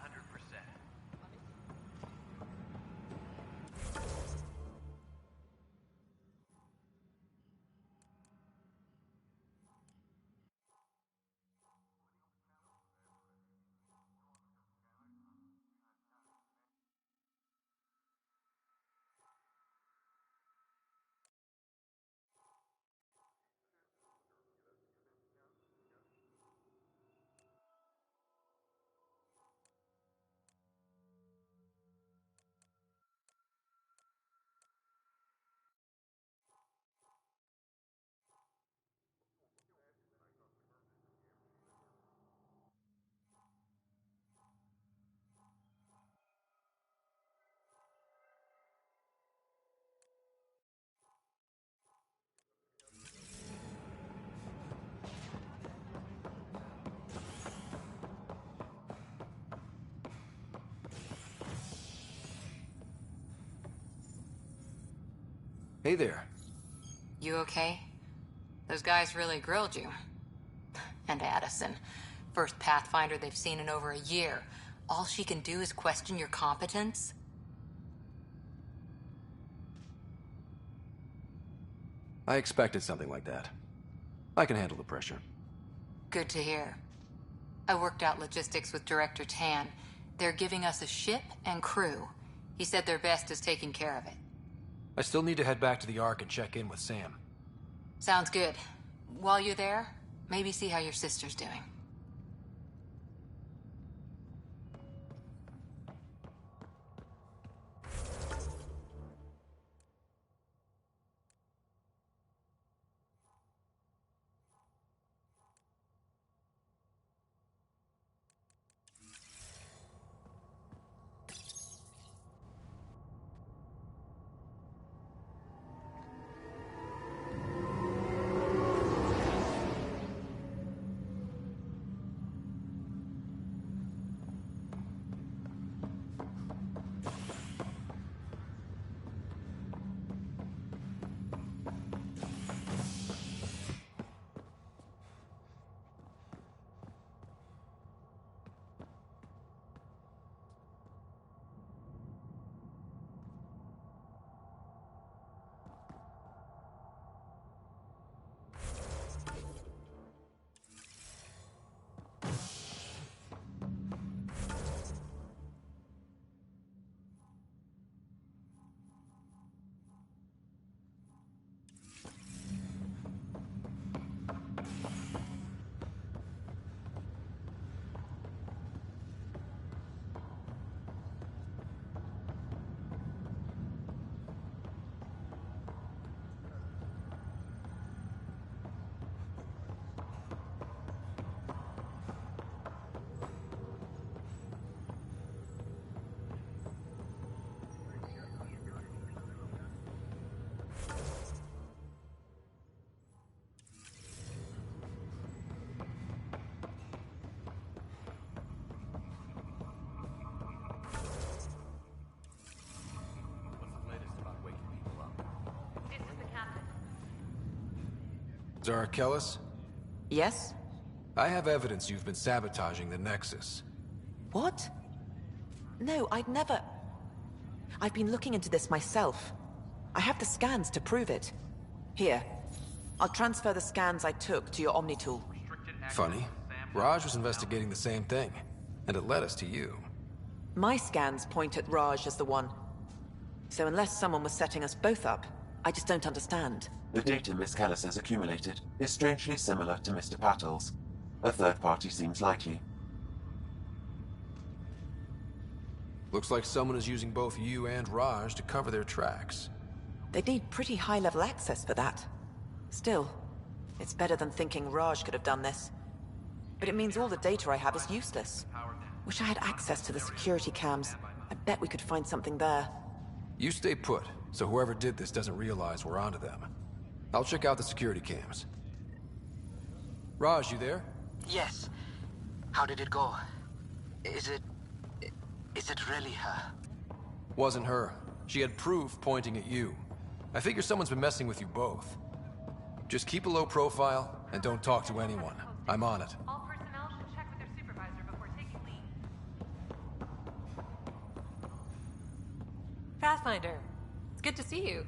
X: Hey there.
D: You okay? Those guys really grilled you. And Addison. First Pathfinder they've seen in over a year. All she can do is question your competence?
X: I expected something like that. I can handle the pressure.
D: Good to hear. I worked out logistics with Director Tan. They're giving us a ship and crew. He said their best is taking care of it.
X: I still need to head back to the Ark and check in with Sam.
D: Sounds good. While you're there, maybe see how your sister's doing.
X: Zarakelis?
F: Yes?
X: I have evidence you've been sabotaging the Nexus.
F: What? No, I'd never... I've been looking into this myself. I have the scans to prove it. Here. I'll transfer the scans I took to your Omni tool.
X: Funny. Raj was investigating the same thing, and it led us to you.
F: My scans point at Raj as the one. So unless someone was setting us both up, I just don't understand.
G: The data Miss Callis has accumulated is strangely similar to Mr. Patel's. A third party seems likely.
X: Looks like someone is using both you and Raj to cover their tracks.
F: They'd need pretty high-level access for that. Still, it's better than thinking Raj could have done this. But it means all the data I have is useless. Wish I had access to the security cams. I bet we could find something there.
X: You stay put, so whoever did this doesn't realize we're onto them. I'll check out the security cams. Raj, you there?
O: Yes. How did it go? Is it really her?
X: Wasn't her. She had proof pointing at you. I figure someone's been messing with you both. Just keep a low profile and don't talk to anyone. I'm on it.
A: All personnel should check with their supervisor before taking leave. Pathfinder, it's good to see you.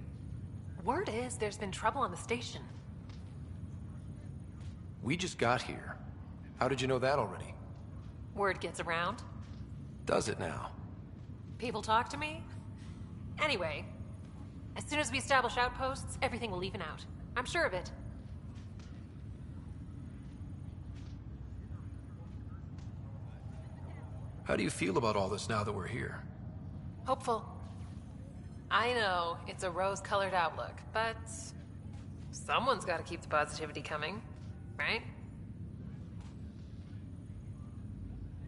A: Word is there's been trouble on the station.
X: We just got here. How did you know that already?
A: Word gets around.
X: Does it now?
A: People talk to me. Anyway, as soon as we establish outposts, everything will even out. I'm sure of it.
X: How do you feel about all this now that we're here?
A: Hopeful. I know it's a rose-colored outlook, but someone's got to keep the positivity coming, right?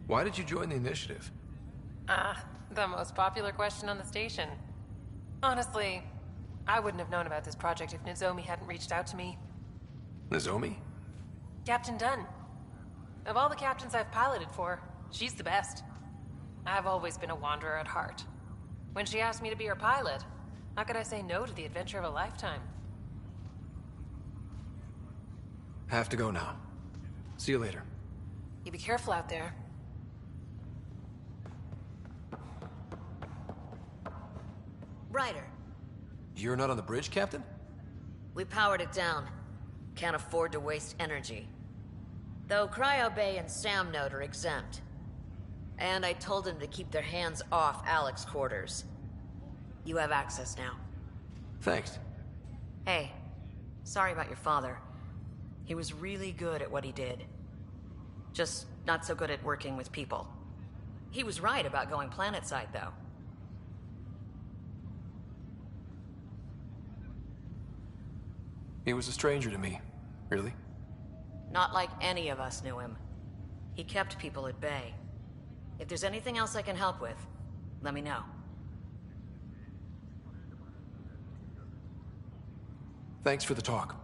X: Why did you join the initiative?
A: The most popular question on the station. Honestly, I wouldn't have known about this project if Nozomi hadn't reached out to me.
X: Nozomi?
A: Captain Dunn. Of all the captains I've piloted for, she's the best. I've always been a wanderer at heart. When she asked me to be her pilot, how could I say no to the adventure of a lifetime?
X: Have to go now. See you later.
A: You be careful out there.
P: Ryder,
X: You're not on the bridge, Captain?
P: we powered it down. Can't afford to waste energy. Though Cryo Bay and Sam Node are exempt. And I told them to keep their hands off Alec's quarters. You have access now.
X: Thanks.
P: Hey, sorry about your father. He was really good at what he did. Just not so good at working with people. He was right about going planetside, though.
X: He was a stranger to me. Really?
P: Not like any of us knew him. He kept people at bay. If there's anything else I can help with, let me know.
X: Thanks for the talk.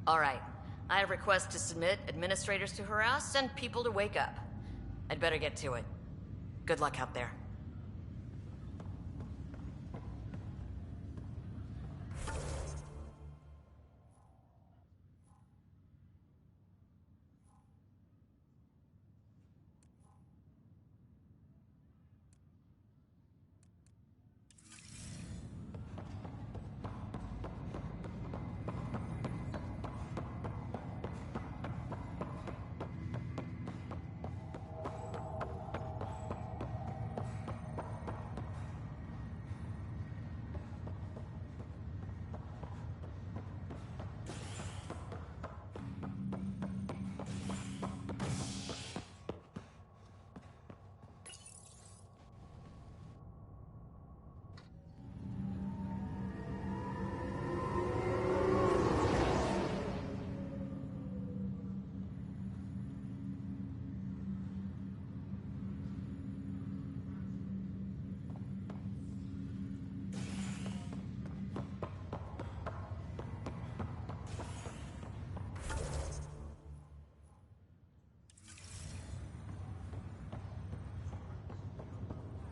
P: All right. I have requests to submit, administrators to harass, and people to wake up. I'd better get to it. Good luck out there.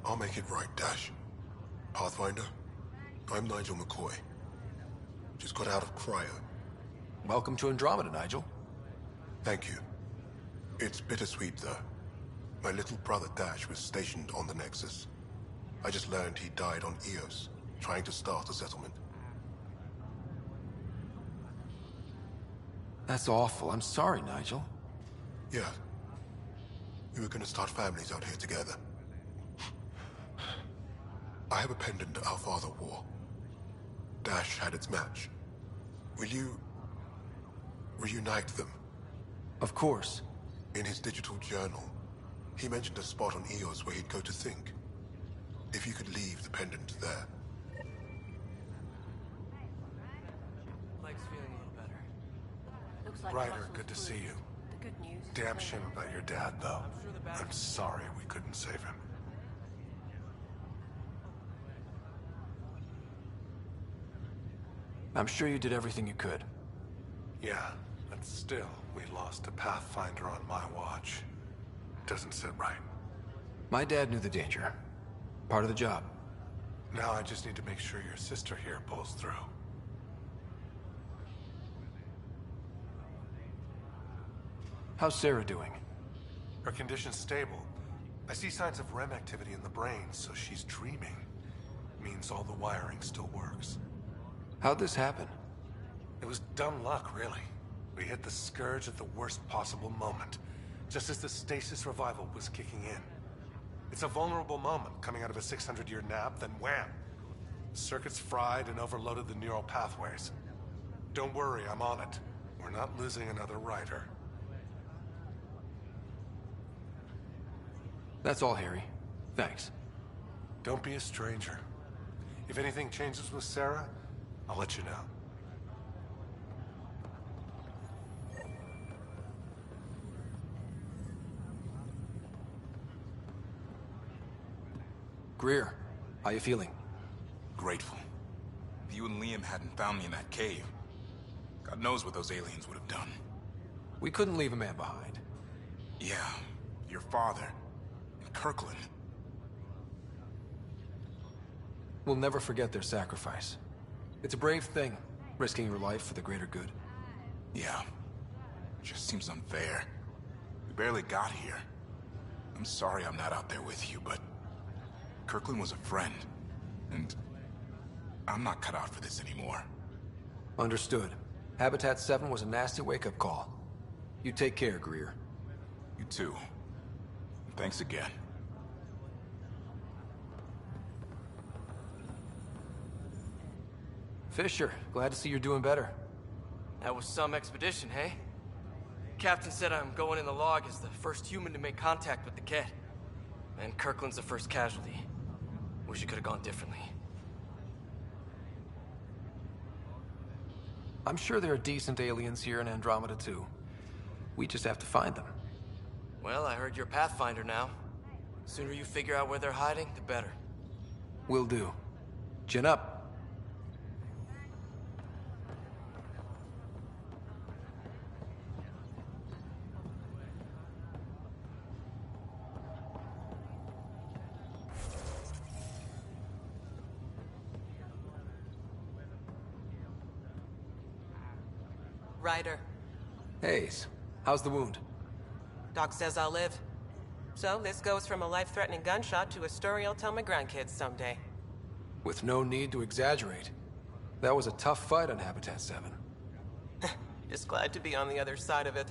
J: I'll make it right, Dash. Pathfinder, I'm Nigel McCoy. Just got out of cryo.
X: Welcome to Andromeda, Nigel.
H: Thank you. It's bittersweet, though. My little brother Dash was stationed on the Nexus. I just learned he died on Eos, trying to start a settlement.
X: That's awful. I'm sorry, Nigel.
H: Yeah. We were gonna start families out here together. I have a pendant our father wore. Dash had its match. Will you reunite them?
X: Of course.
H: In his digital journal, he mentioned a spot on Eos where he'd go to think. If you could leave the pendant there.
K: Leg's feeling a little better.
S: Looks like
H: Ryder,
S: Russell's
H: good to see
S: food.
H: you.
S: The good news.
H: Damn shame about your dad, though. I'm sorry we couldn't save him.
X: I'm sure you did everything you could.
H: Yeah, but still, we lost a Pathfinder on my watch. Doesn't sit right.
X: My dad knew the danger. Part of the job.
H: Now I just need to make sure your sister here pulls through.
X: How's Sarah doing?
H: Her condition's stable. I see signs of REM activity in the brain, so she's dreaming. Means all the wiring still works.
X: How'd this happen?
H: It was dumb luck, really. We hit the Scourge at the worst possible moment, just as the stasis revival was kicking in. It's a vulnerable moment coming out of a 600-year nap, then wham! Circuits fried and overloaded the neural pathways. Don't worry, I'm on it. We're not losing another Ryder.
X: That's all, Harry. Thanks.
H: Don't be a stranger. If anything changes with Sarah, I'll let you know.
X: Greer, how you feeling?
R: Grateful. If you and Liam hadn't found me in that cave, God knows what those aliens would have done.
X: We couldn't leave a man behind.
R: Yeah, your father, and Kirkland.
X: We'll never forget their sacrifice. It's a brave thing, risking your life for the greater good.
R: Yeah. Just seems unfair. We barely got here. I'm sorry I'm not out there with you, but Kirkland was a friend, and I'm not cut out for this anymore.
X: Understood. Habitat 7 was a nasty wake-up call. You take care, Greer.
R: You too. Thanks again.
X: Fisher, glad to see you're doing better.
K: That was some expedition, hey? Captain said I'm going in the log as the first human to make contact with the Ket. And Kirkland's the first casualty. Wish it could have gone differently.
X: I'm sure there are decent aliens here in Andromeda too. We just have to find them.
K: Well, I heard you're Pathfinder now. Sooner you figure out where they're hiding, the better.
X: Will do. Chin up.
W: Ryder.
X: Hayes, how's the wound?
W: Doc says I'll live. So this goes from a life-threatening gunshot to a story I'll tell my grandkids someday.
X: With no need to exaggerate. That was a tough fight on Habitat 7.
W: Just glad to be on the other side of it.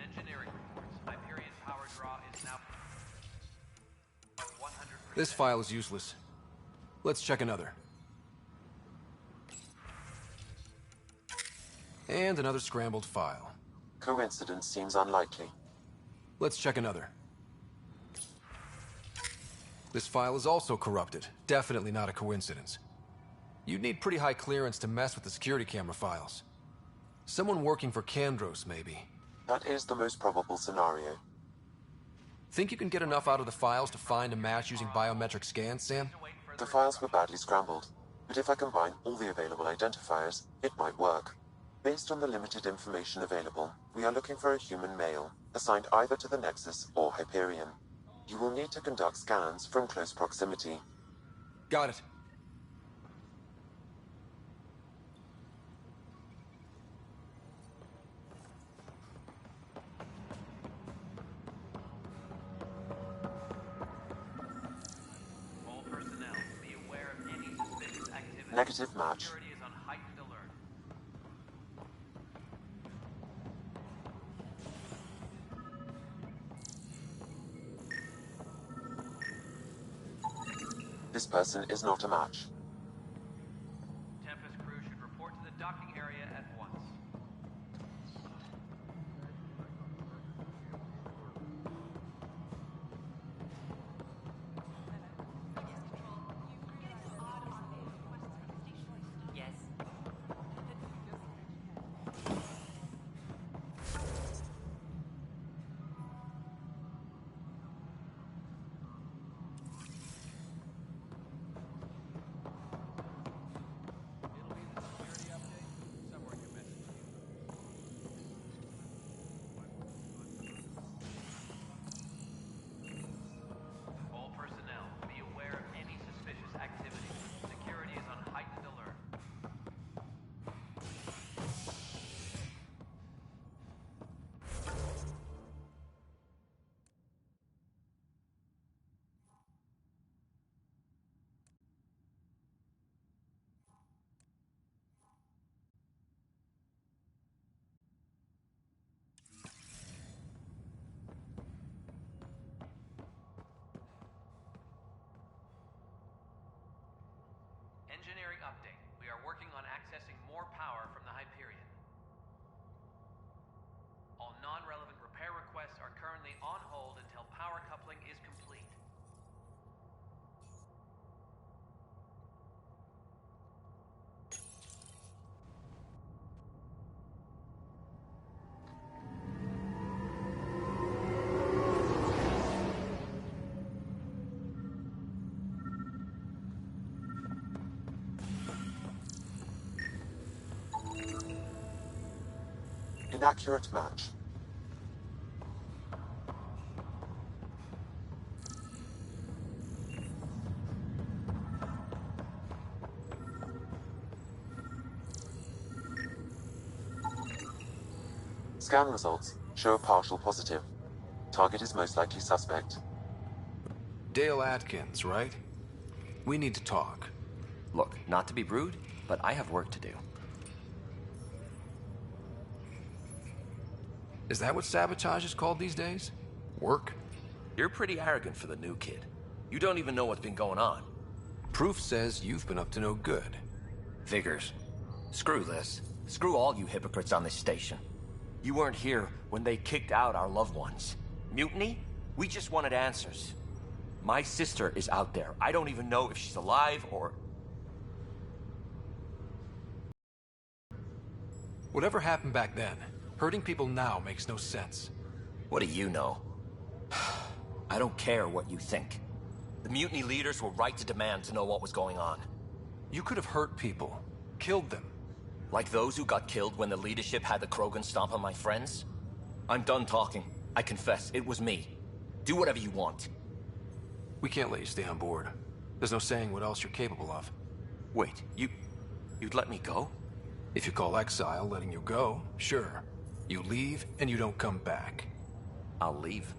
M: Engineering reports. Hyperion power draw is now 100%.
X: This file is useless. Let's check another. And another scrambled file.
G: Coincidence seems unlikely.
X: Let's check another. This file is also corrupted. Definitely not a coincidence. You'd need pretty high clearance to mess with the security camera files. Someone working for Kandros, maybe.
G: That is the most probable scenario.
X: Think you can get enough out of the files to find a match using biometric scans, Sam?
G: The files were badly scrambled, but if I combine all the available identifiers, it might work. Based on the limited information available, we are looking for a human male, assigned either to the Nexus or Hyperion. You will need to conduct scans from close proximity.
X: Got it.
M: All personnel, be aware of any suspicious activity.
G: Negative match.
M: Security is on heightened alert.
G: This person is not a match.
M: Tempest crew should report to the docking area at once.
P: Yes.
M: All personnel, be aware of any suspicious activity. Security is on heightened alert. Engineering update. We are working on accessing more power from the Hyperion. All non-relevant repair requests are currently on hold until power coupling is complete.
G: Inaccurate match. Scan results show a partial positive. Target is most likely suspect.
X: Dale Atkins, right? We need to talk.
E: Look, not to be rude, but I have work to do.
X: Is that what sabotage is called these days? Work?
E: You're pretty arrogant for the new kid. You don't even know what's been going on.
X: Proof says you've been up to no good.
E: Figures. Screw this. Screw all you hypocrites on this station. You weren't here when they kicked out our loved ones. Mutiny? We just wanted answers. My sister is out there. I don't even know if she's alive or...
X: Whatever happened back then, hurting people now makes no sense.
E: What do you know? I don't care what you think. The mutiny leaders were right to demand to know what was going on.
X: You could have hurt people, killed them.
E: Like those who got killed when the leadership had the Krogan stomp on my friends? I'm done talking. I confess, it was me. Do whatever you want.
X: We can't let you stay on board. There's no saying what else you're capable of.
E: Wait, you'd let me go?
X: If you call exile letting you go, sure. You leave and you don't come back.
E: I'll leave.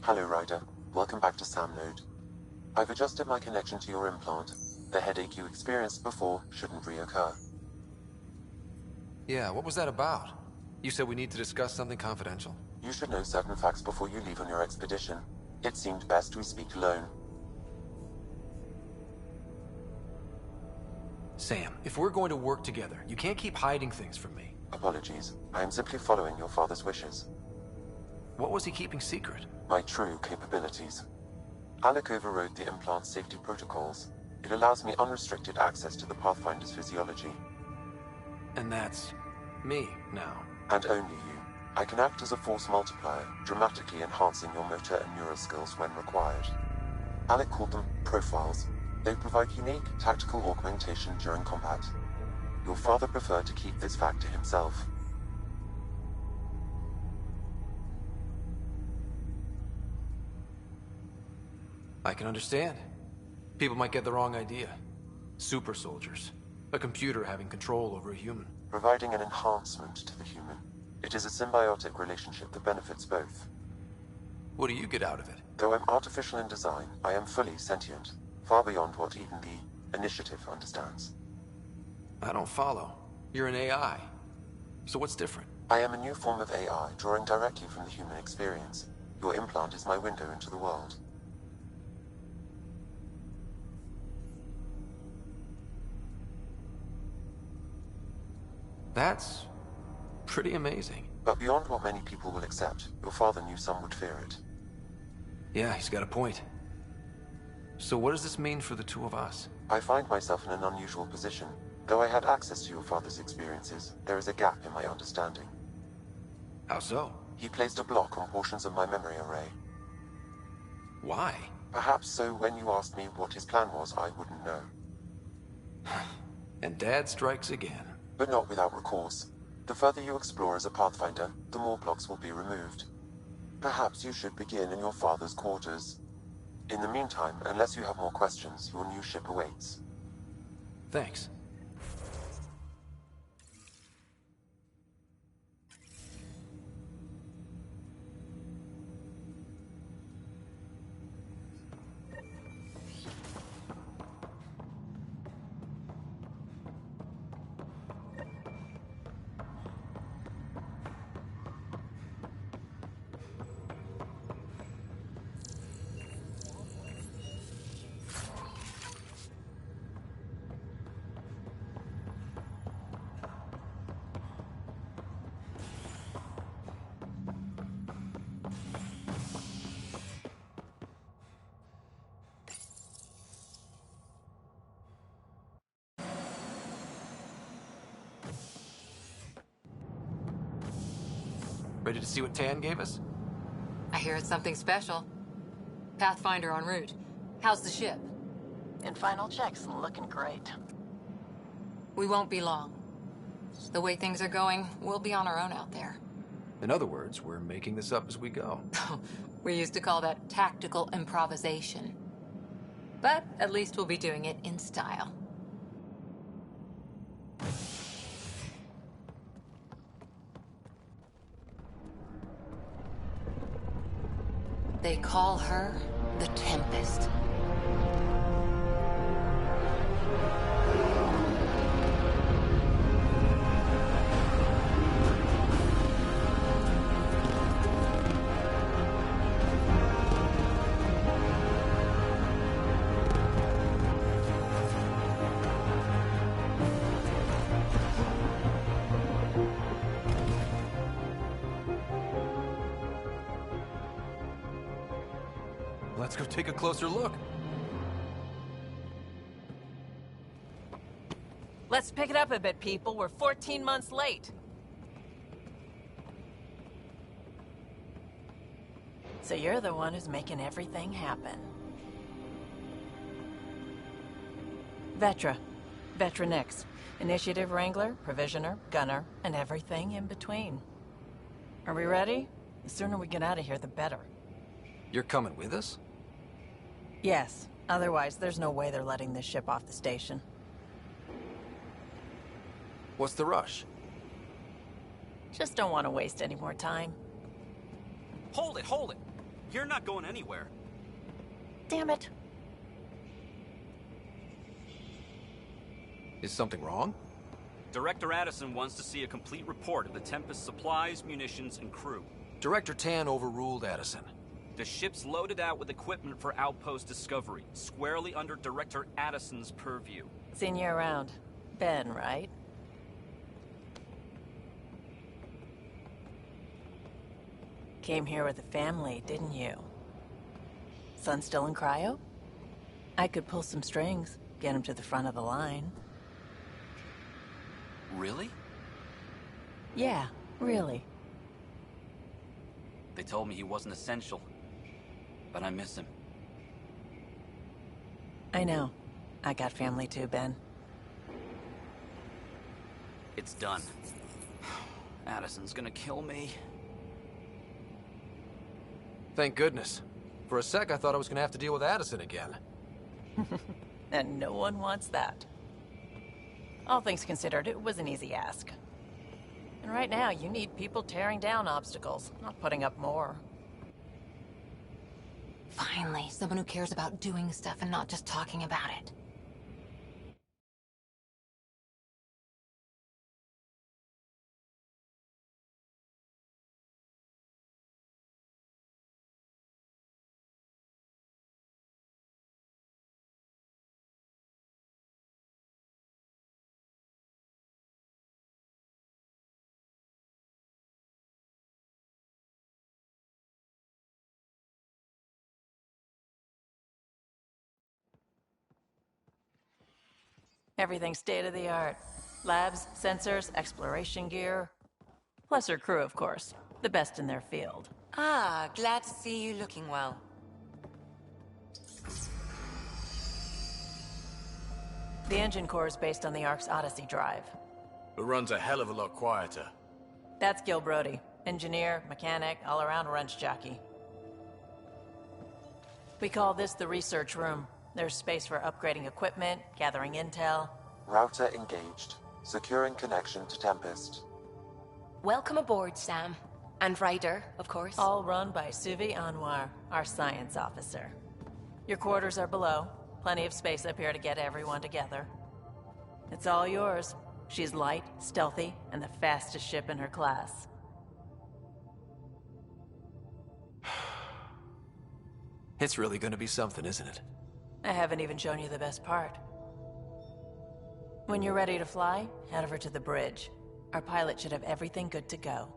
G: Hello, Ryder. Welcome back to Sam Node. I've adjusted my connection to your implant. The headache you experienced before shouldn't reoccur.
X: Yeah, what was that about? You said we need to discuss something confidential.
G: You should know certain facts before you leave on your expedition. It seemed best we speak alone.
X: Sam, if we're going to work together, you can't keep hiding things from me.
G: Apologies. I am simply following your father's wishes.
X: What was he keeping secret?
G: My true capabilities. Alec overrode the implant's safety protocols. It allows me unrestricted access to the Pathfinder's physiology.
X: And that's me now.
G: And only you. I can act as a force multiplier, dramatically enhancing your motor and neural skills when required. Alec called them profiles. They provide unique tactical augmentation during combat. Your father preferred to keep this fact to himself.
X: I can understand. People might get the wrong idea. Super soldiers. A computer having control over a human.
G: Providing an enhancement to the human. It is a symbiotic relationship that benefits both.
X: What do you get out of it?
G: Though I'm artificial in design, I am fully sentient. Far beyond what even the Initiative understands.
X: I don't follow. You're an AI. So what's different?
G: I am a new form of AI, drawing directly from the human experience. Your implant is my window into the world.
X: That's pretty amazing.
G: But beyond what many people will accept, your father knew some would fear it.
X: Yeah, he's got a point. So what does this mean for the two of us?
G: I find myself in an unusual position. Though I had access to your father's experiences, there is a gap in my understanding.
X: How so?
G: He placed a block on portions of my memory array.
X: Why?
G: Perhaps so when you asked me what his plan was, I wouldn't know.
X: And Dad strikes again.
G: But not without recourse. The further you explore as a Pathfinder, the more blocks will be removed. Perhaps you should begin in your father's quarters. In the meantime, unless you have more questions, your new ship awaits.
X: Thanks. Ready to see what Tan gave us?
D: I hear it's something special. Pathfinder en route. How's the ship?
I: In final checks, looking great.
D: We won't be long. The way things are going, we'll be on our own out there.
X: In other words, we're making this up as we go.
D: We used to call that tactical improvisation. But at least we'll be doing it in style. They call her the Tempest.
X: Let's go take a closer look.
I: Let's pick it up a bit, people. We're 14 months late. So you're the one who's making everything happen. Vetra. Vetra Nix. Initiative Wrangler, Provisioner, Gunner, and everything in between. Are we ready? The sooner we get out of here, the better.
X: You're coming with us?
I: Yes. Otherwise, there's no way they're letting this ship off the station.
X: What's the rush?
I: Just don't want to waste any more time.
X: Hold it, hold it!
L: You're not going anywhere.
I: Damn it.
X: Is something wrong?
L: Director Addison wants to see a complete report of the Tempest's supplies, munitions, and crew.
X: Director Tan overruled Addison.
L: The ship's loaded out with equipment for outpost discovery, squarely under Director Addison's purview.
I: Seen you around. Ben, right? Came here with a family, didn't you? Son still in cryo? I could pull some strings, get him to the front of the line.
L: Really?
I: Yeah, really.
L: They told me he wasn't essential, but I miss him.
I: I know. I got family too, Ben.
L: It's done. Addison's gonna kill me.
X: Thank goodness. For a sec, I thought I was gonna have to deal with Addison again.
I: And no one wants that. All things considered, it was an easy ask. And right now, you need people tearing down obstacles, not putting up more.
D: Finally, someone who cares about doing stuff and not just talking about it.
I: Everything's state-of-the-art. Labs, sensors, exploration gear. Plus her crew, of course. The best in their field.
D: Ah, glad to see you looking well.
I: The engine core is based on the Ark's Odyssey drive.
N: It runs a hell of a lot quieter.
I: That's Gil Brody. Engineer, mechanic, all-around wrench jockey. We call this the research room. There's space for upgrading equipment, gathering intel.
G: Router engaged. Securing connection to Tempest.
Q: Welcome aboard, Sam. And Ryder, of course.
I: All run by Suvi Anwar, our science officer. Your quarters are below. Plenty of space up here to get everyone together. It's all yours. She's light, stealthy, and the fastest ship in her class.
X: It's really gonna be something, isn't it?
I: I haven't even shown you the best part. When you're ready to fly, head over to the bridge. Our pilot should have everything good to go.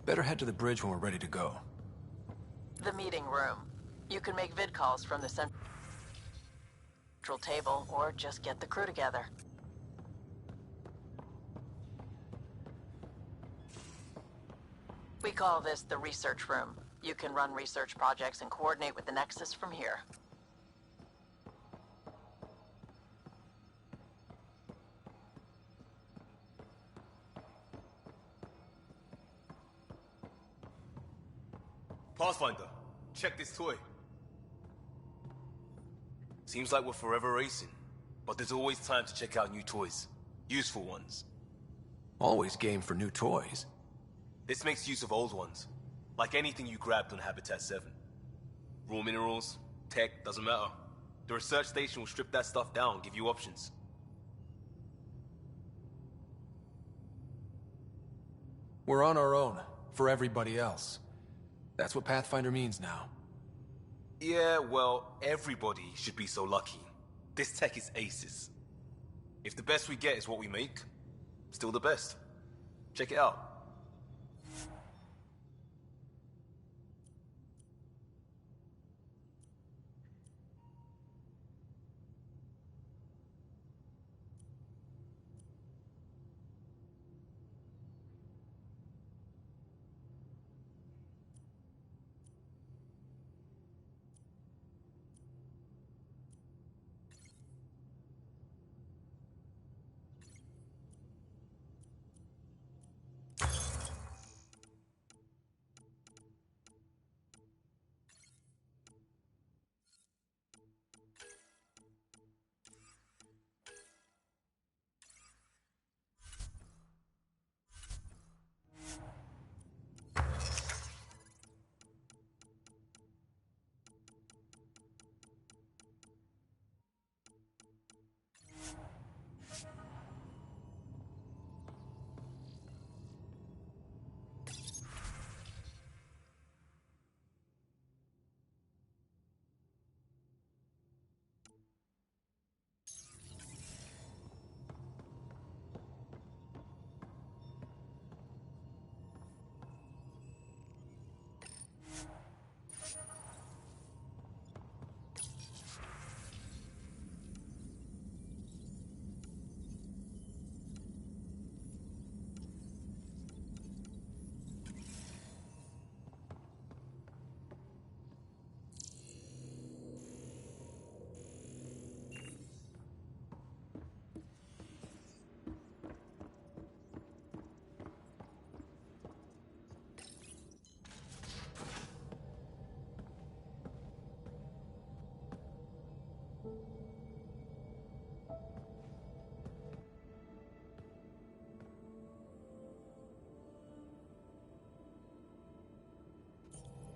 X: Better head to the bridge when we're ready to go.
I: The meeting room. You can make vid calls from the central table, or just get the crew together. We call this the research room. You can run research projects and coordinate with the Nexus from here.
T: Pathfinder, check this toy. Seems like we're forever racing, but there's always time to check out new toys. Useful ones.
X: Always game for new toys.
T: This makes use of old ones, like anything you grabbed on Habitat 7. Raw minerals, tech, doesn't matter. The research station will strip that stuff down and give you options.
X: We're on our own, for everybody else. That's what Pathfinder means now.
T: Yeah, well, everybody should be so lucky. This tech is aces. If the best we get is what we make, still the best. Check it out.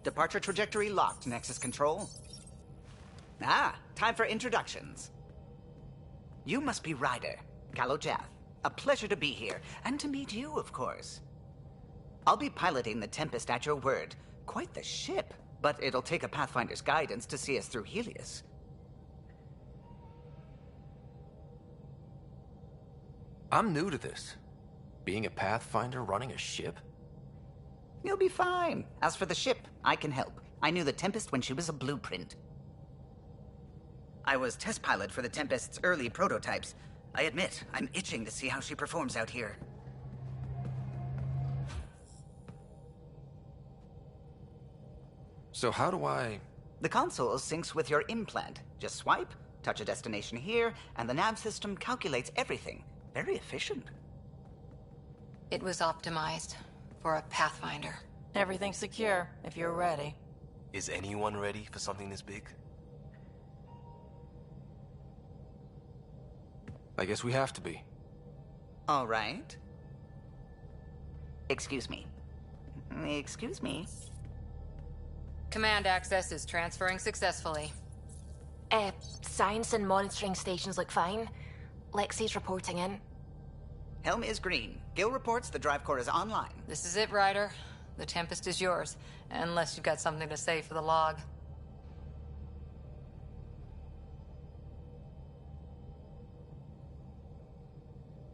B: Departure trajectory locked, Nexus Control. Ah, time for introductions. You must be Ryder, Kalojath. A pleasure to be here, and to meet you, of course. I'll be piloting the Tempest at your word. Quite the ship, but it'll take a Pathfinder's guidance to see us through Helios.
X: I'm new to this. Being a Pathfinder running a ship?
B: You'll be fine. As for the ship, I can help. I knew the Tempest when she was a blueprint. I was test pilot for the Tempest's early prototypes. I admit, I'm itching to see how she performs out here.
X: So how do I...
B: The console syncs with your implant. Just swipe, touch a destination here, and the nav system calculates everything. Very efficient.
D: It was optimized for a Pathfinder.
I: Everything's secure, if you're ready.
K: Is anyone ready for something this big?
X: I guess we have to be.
B: All right. Excuse me. Excuse me.
D: Command access is transferring successfully.
Q: Science and monitoring stations look fine. Lexi's reporting in.
B: Helm is green. Gil reports the drive core is online.
D: This is it, Ryder. The Tempest is yours, unless you've got something to say for the log.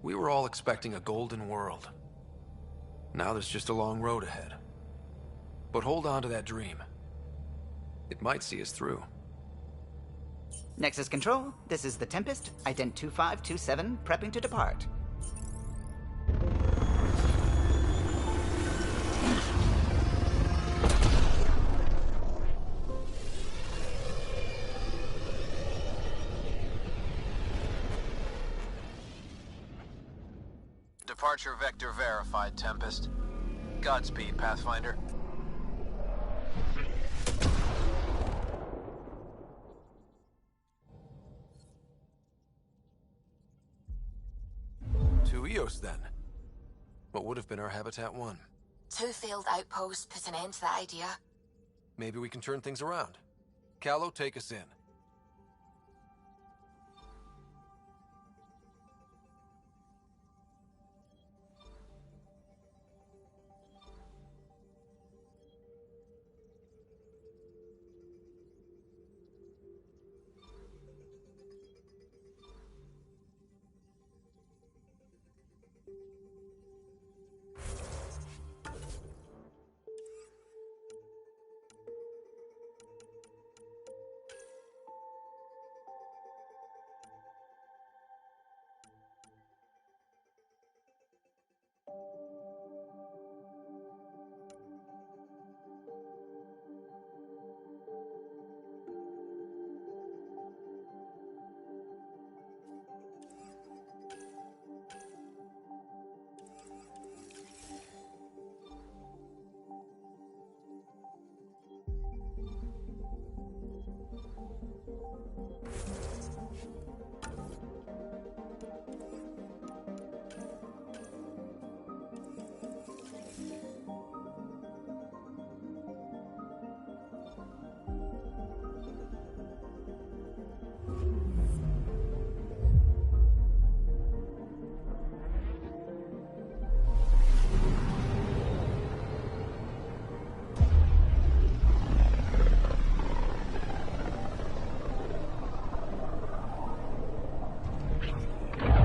X: We were all expecting a golden world. Now there's just a long road ahead. But hold on to that dream. It might see us through.
B: Nexus Control, this is the Tempest, ident 2527, prepping to depart.
M: Departure vector verified, Tempest. Godspeed, Pathfinder.
X: To Eos, then. What would have been our Habitat 1?
Q: 2 failed outposts put an end to that idea.
X: Maybe we can turn things around. Callow, take us in.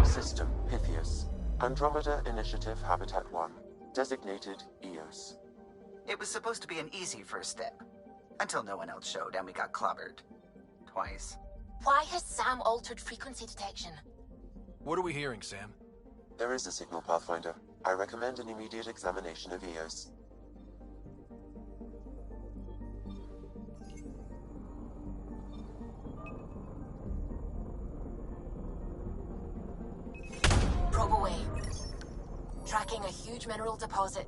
G: System Pythias. Andromeda Initiative Habitat 1. Designated Eos.
B: It was supposed to be an easy first step. Until no one else showed and we got clobbered. Twice.
Q: Why has Sam altered frequency detection?
X: What are we hearing, Sam?
G: There is a signal, Pathfinder. I recommend an immediate examination of Eos.
Q: Probe away. Tracking a huge mineral deposit.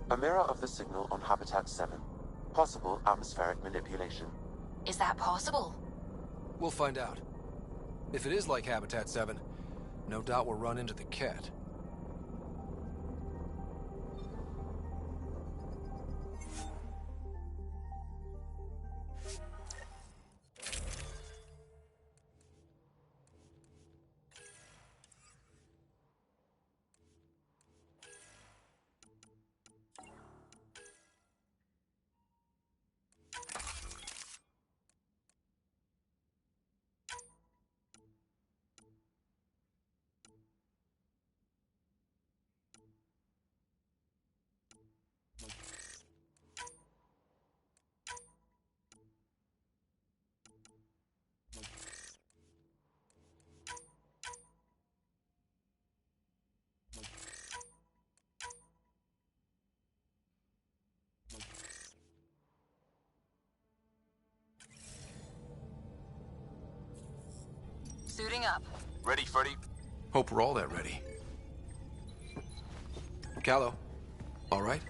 G: A mirror of the signal on Habitat 7. Possible atmospheric manipulation.
Q: Is that possible?
X: We'll find out. If it is like Habitat 7, no doubt we'll run into the cat.
D: Suiting up.
T: Ready, Freddy?
X: Hope we're all that ready. Callow, all right?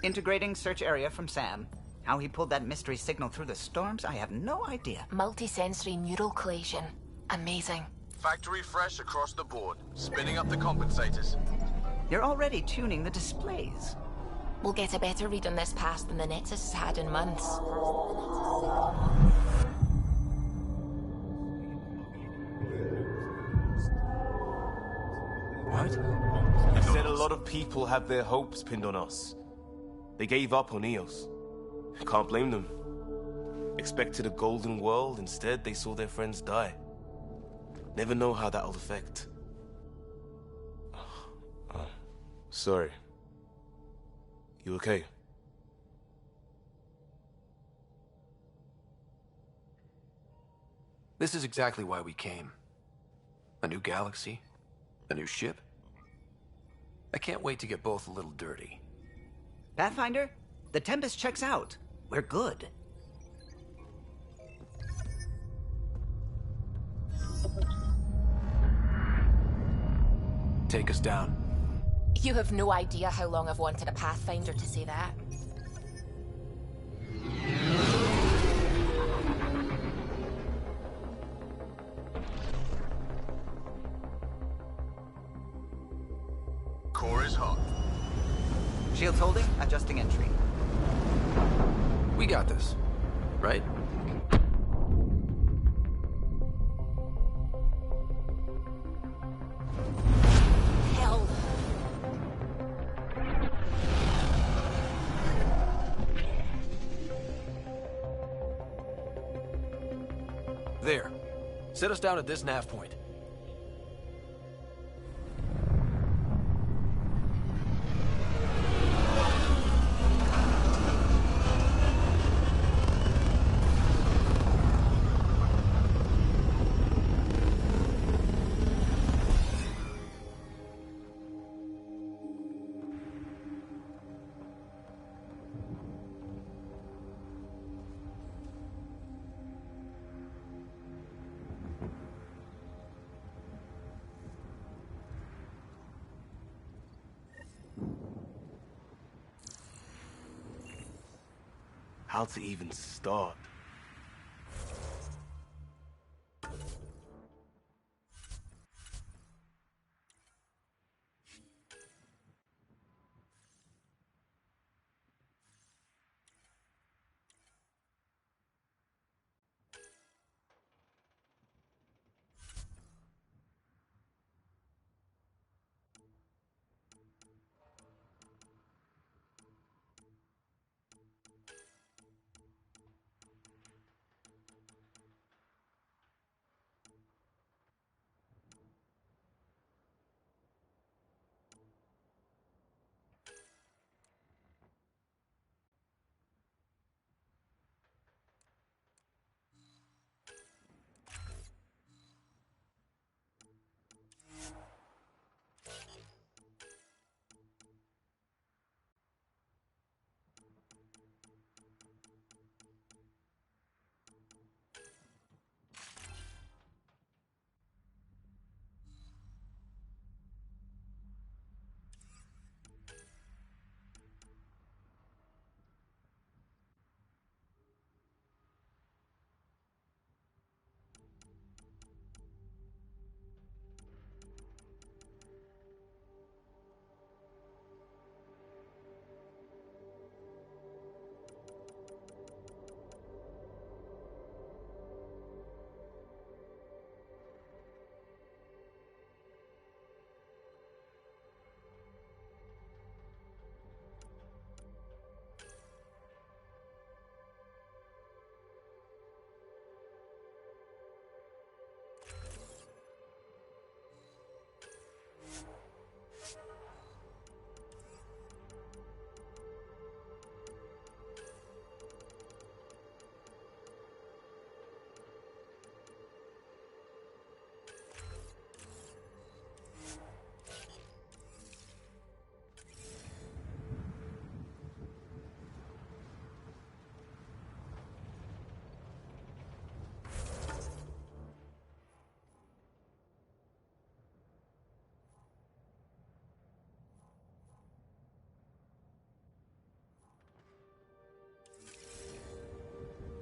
B: Integrating search area from Sam. How he pulled that mystery signal through the storms, I have no idea.
Q: Multisensory neural collation. Amazing.
N: Factory fresh across the board. Spinning up the compensators.
B: You're already tuning the displays.
Q: We'll get a better read on this pass than the Nexus has had in months.
T: What? They said a lot of people have their hopes pinned on us. They gave up on Eos. Can't blame them. Expected a golden world, instead they saw their friends die. Never know how that'll affect. Sorry. You okay?
X: This is exactly why we came. A new galaxy, a new ship. I can't wait to get both a little dirty.
B: Pathfinder, the Tempest checks out. We're good.
X: Take us down.
Q: You have no idea how long I've wanted a Pathfinder to say that.
N: Core is hot.
B: Shields holding, adjusting entry.
X: We got this, right?
Q: Hell.
X: There. Set us down at this nav point.
T: How to even start?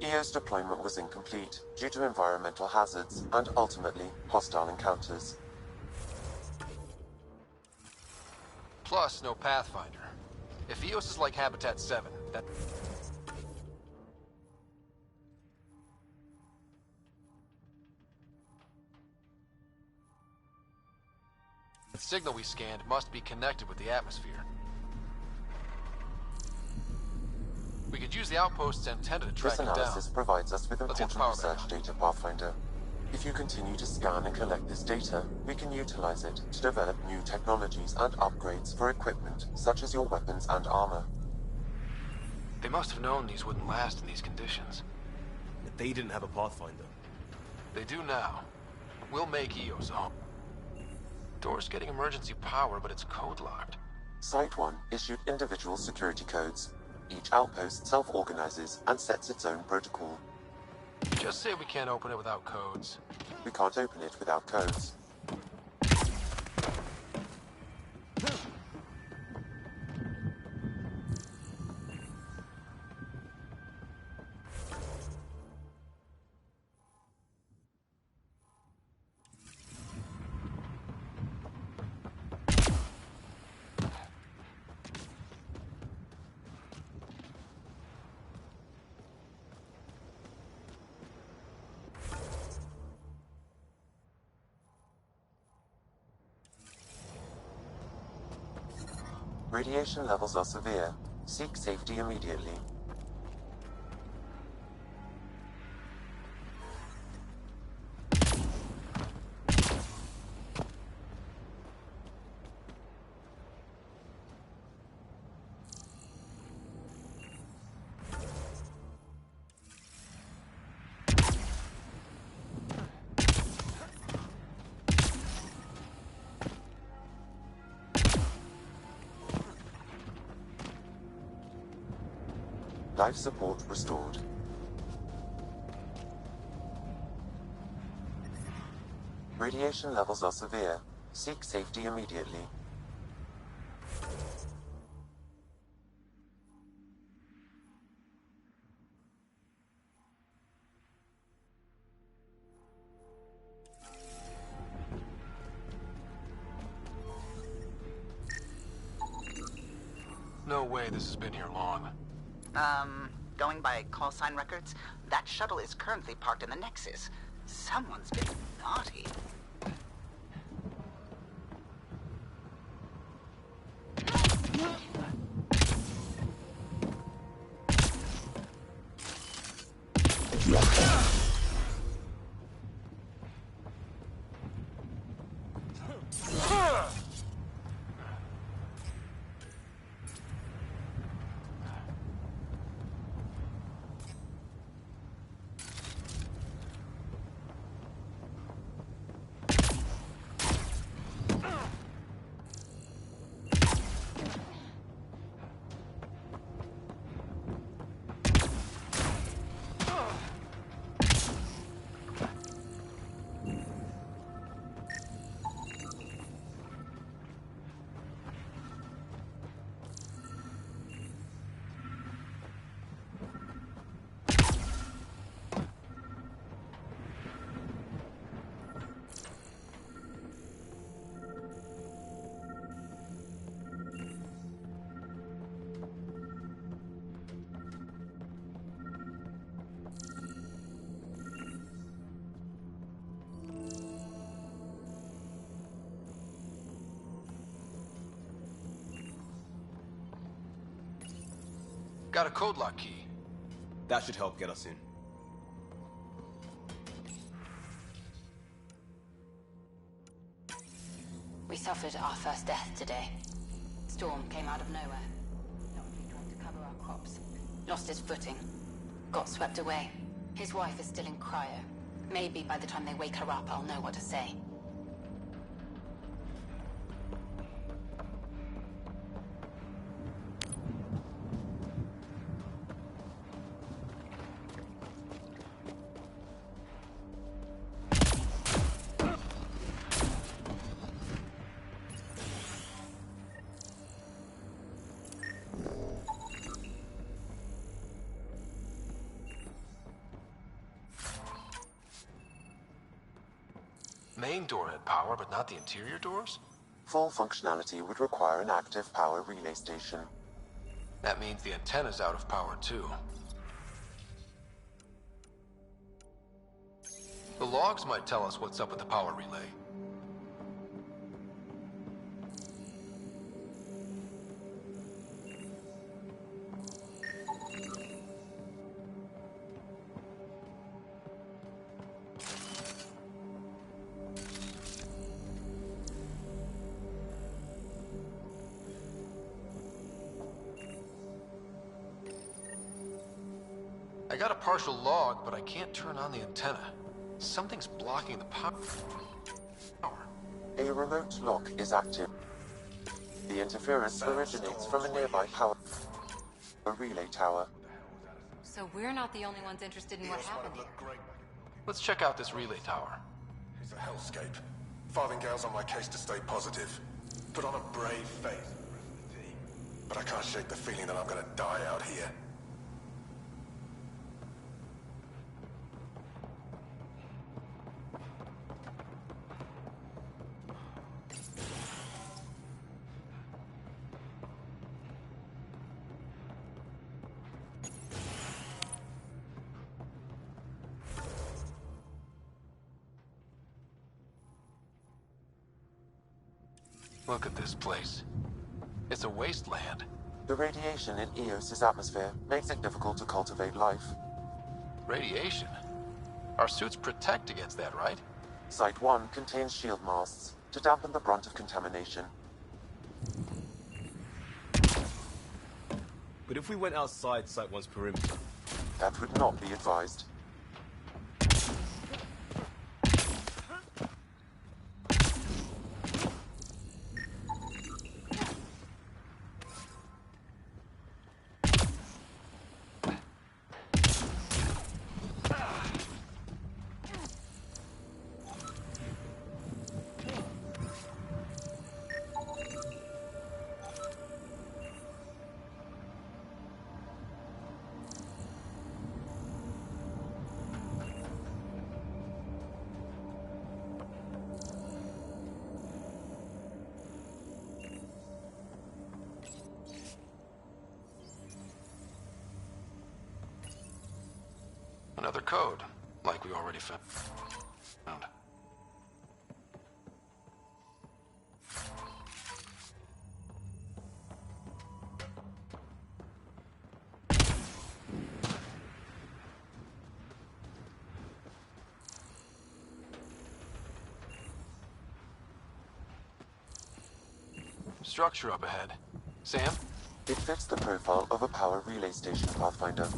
G: EO's deployment was incomplete due to environmental hazards and ultimately hostile encounters.
N: Plus, no Pathfinder. If EOS is like Habitat 7, that... The signal we scanned must be connected with the atmosphere. We could use the outpost's antenna to track
G: This
N: it down.
G: analysis provides us with
N: Let's get
G: important
N: the power back
G: research data, Pathfinder. If you continue to scan and collect this data, we can utilize it to develop new technologies and upgrades for equipment, such as your weapons and armor.
N: They must have known these wouldn't last in these conditions.
T: If they didn't have a Pathfinder.
N: They do now. We'll make EOS a home. Door's getting emergency power, but it's code-locked.
G: Site 1 issued individual security codes. Each outpost self-organizes and sets its own protocol.
N: Just say we can't open it without codes.
G: We can't open it without codes. Radiation levels are severe. Seek safety immediately. Life support restored. Radiation levels are severe. Seek safety immediately.
N: No way this has been here long.
B: Going by call sign records, that shuttle is currently parked in the Nexus. Someone's been naughty.
N: Got a code lock key.
T: That should help get us in.
D: We suffered our first death today. Storm came out of nowhere. He tried to cover our crops. Lost his footing. Got swept away. His wife is still in cryo. Maybe by the time they wake her up, I'll know what to say.
N: main door had power, but not the interior doors?
G: Full functionality would require an active power relay station.
N: That means the antenna's out of power too. The logs might tell us what's up with the power relay. I got a partial log, but I can't turn on the antenna. Something's blocking the power.
G: A remote lock is active. The interference originates from a nearby power relay tower.
D: So we're not the only ones interested in what happened here.
N: Let's check out this relay tower.
H: It's a hellscape. Farthingale's on my case to stay positive. Put on a brave face. But I can't shake the feeling that I'm gonna die out here.
N: Look at this place. It's a wasteland.
G: The radiation in Eos's atmosphere makes it difficult to cultivate life.
N: Radiation? Our suits protect against that, right?
G: Site 1 contains shield masts to dampen the brunt of contamination.
T: But if we went outside Site 1's perimeter...
G: That would not be advised.
N: Another code, like we already found. Structure up ahead. Sam?
G: It fits the profile of a power relay station, Pathfinder.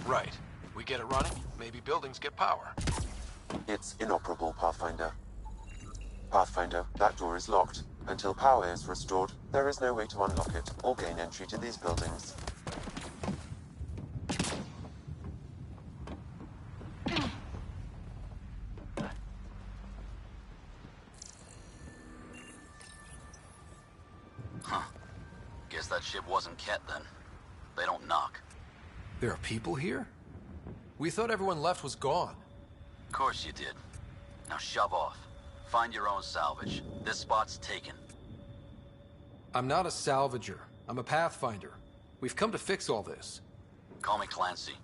N: Right. We get it running, maybe buildings get power.
G: It's inoperable, Pathfinder. Pathfinder, that door is locked. Until power is restored, there is no way to unlock it or gain entry to these buildings.
C: Huh. Guess that ship wasn't Ket then. They don't knock.
N: There are people here? We thought everyone left was gone.
C: Of course you did. Now shove off. Find your own salvage. This spot's taken.
N: I'm not a salvager. I'm a Pathfinder. We've come to fix all this.
C: Call me Clancy.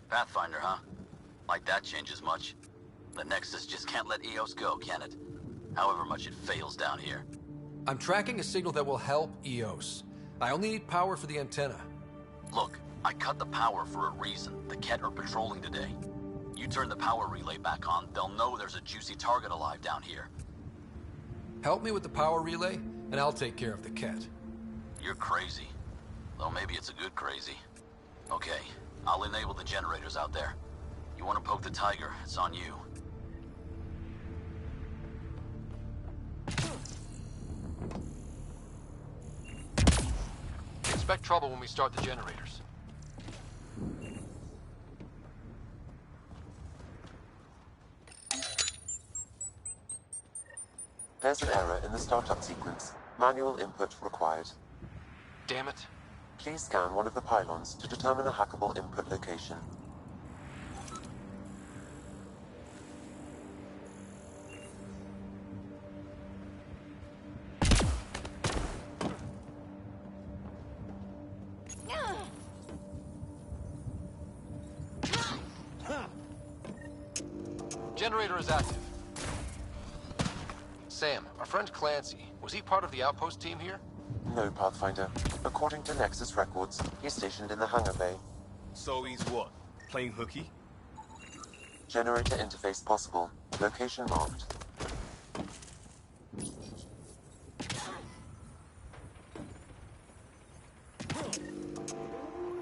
C: Pathfinder, huh? Like that changes much. The Nexus just can't let Eos go, can it? However much it fails down here.
N: I'm tracking a signal that will help Eos. I only need power for the antenna.
C: Look, I cut the power for a reason. The Ket are patrolling today. You turn the power relay back on, they'll know there's a juicy target alive down here.
N: Help me with the power relay, and I'll take care of the Ket.
C: You're crazy. Though maybe it's a good crazy. Okay, I'll enable the generators out there. You want to poke the tiger, it's on you.
N: Expect trouble when we start the generators.
G: There's an error in the startup sequence. Manual input required.
N: Damn it.
G: Please scan one of the pylons to determine a hackable input location.
N: Generator is active. Sam, our friend Clancy, was he part of the outpost team here?
G: No, Pathfinder. According to Nexus records, he's stationed in the hangar bay.
T: So he's what? Playing hooky?
G: Generator interface possible. Location marked.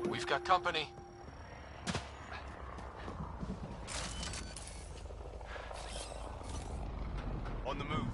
N: We've got company.
T: On the move.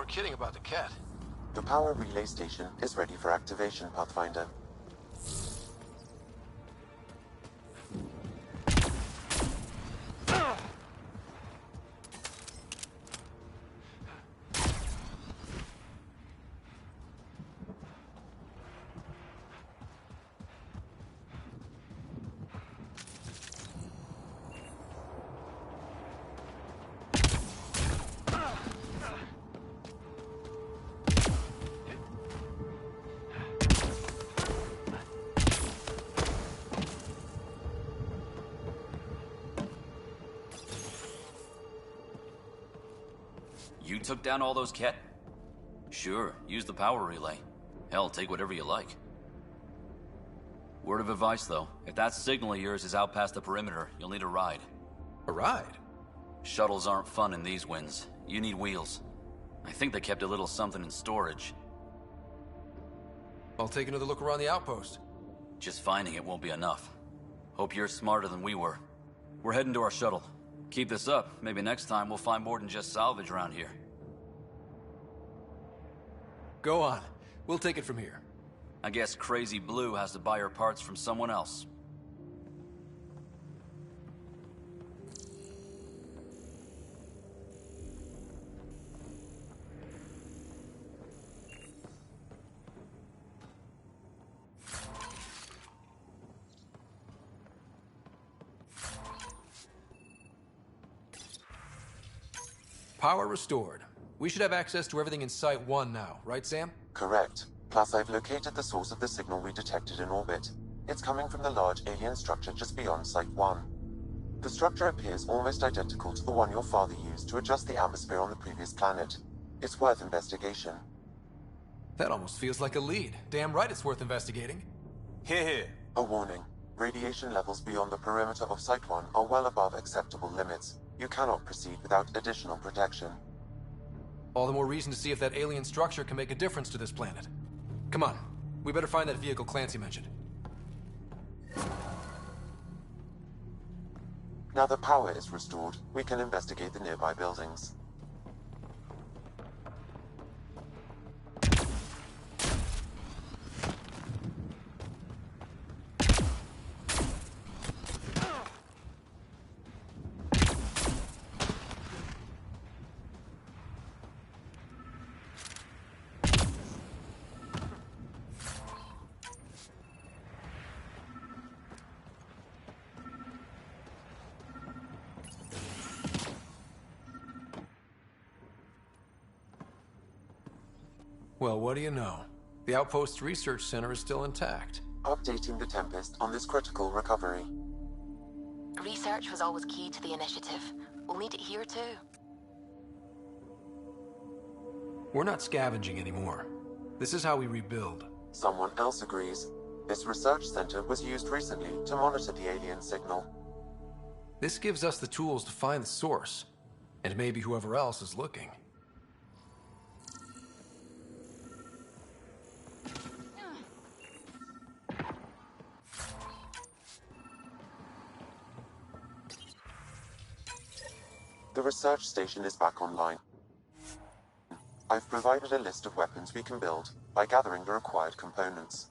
N: Kidding about the cat.
G: The power relay station is ready for activation, Pathfinder.
C: You took down all those Ket? Sure, use the power relay. Hell, take whatever you like. Word of advice, though. If that signal of yours is out past the perimeter, you'll need a ride.
N: A ride?
C: Shuttles aren't fun in these winds. You need wheels. I think they kept a little something in storage.
N: I'll take another look around the outpost.
C: Just finding it won't be enough. Hope you're smarter than we were. We're heading to our shuttle. Keep this up. Maybe next time we'll find more than just salvage around here.
N: Go on. We'll take it from here.
C: I guess Crazy Blue has to buy her parts from someone else.
N: Power restored. We should have access to everything in Site 1 now, right, Sam?
G: Correct. Plus, I've located the source of the signal we detected in orbit. It's coming from the large alien structure just beyond Site 1. The structure appears almost identical to the one your father used to adjust the atmosphere on the previous planet. It's worth investigation.
N: That almost feels like a lead. Damn right it's worth investigating.
T: Here.
G: A warning. Radiation levels beyond the perimeter of Site 1 are well above acceptable limits. You cannot proceed without additional protection.
N: All the more reason to see if that alien structure can make a difference to this planet. Come on. We better find that vehicle Clancy mentioned.
G: Now that power is restored, we can investigate the nearby buildings.
N: Well, what do you know? The Outpost Research Center is still intact.
G: Updating the Tempest on this critical recovery.
Q: Research was always key to the initiative. We'll need it here too.
N: We're not scavenging anymore. This is how we rebuild.
G: Someone else agrees. This research center was used recently to monitor the alien signal.
N: This gives us the tools to find the source, and maybe whoever else is looking.
G: The research station is back online. I've provided a list of weapons we can build by gathering the required components.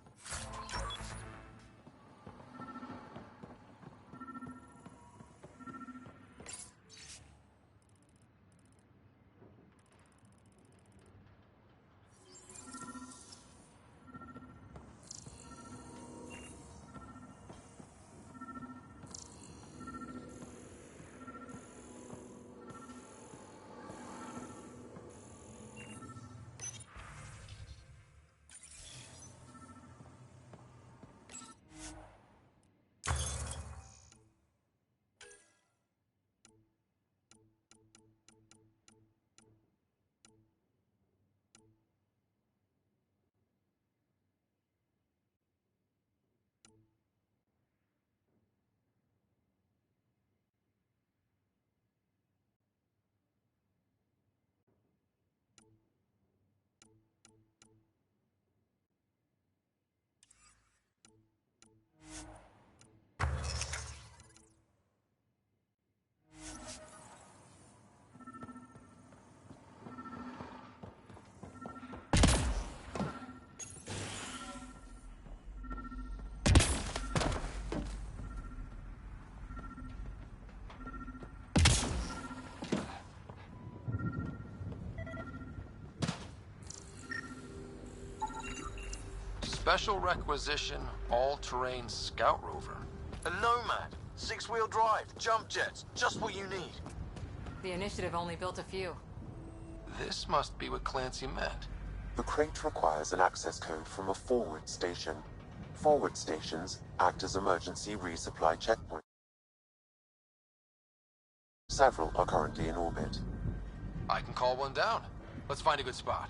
N: Special requisition, all-terrain scout rover.
F: A Nomad, 6-wheel drive, jump jets, just what you need.
A: The initiative only built a few.
N: This must be what Clancy meant.
G: The crate requires an access code from a forward station. Forward stations act as emergency resupply checkpoints. Several are currently in orbit.
N: I can call one down. Let's find a good spot.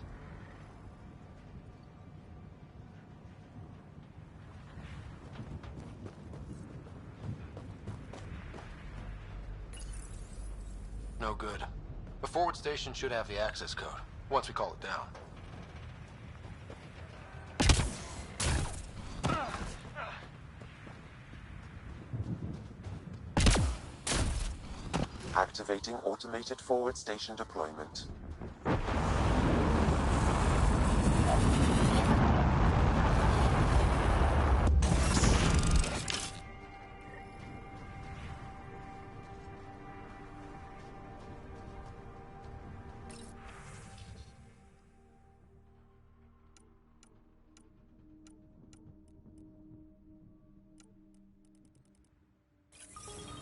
N: No good. The forward station should have the access code, once we call it down.
G: Activating automated forward station deployment.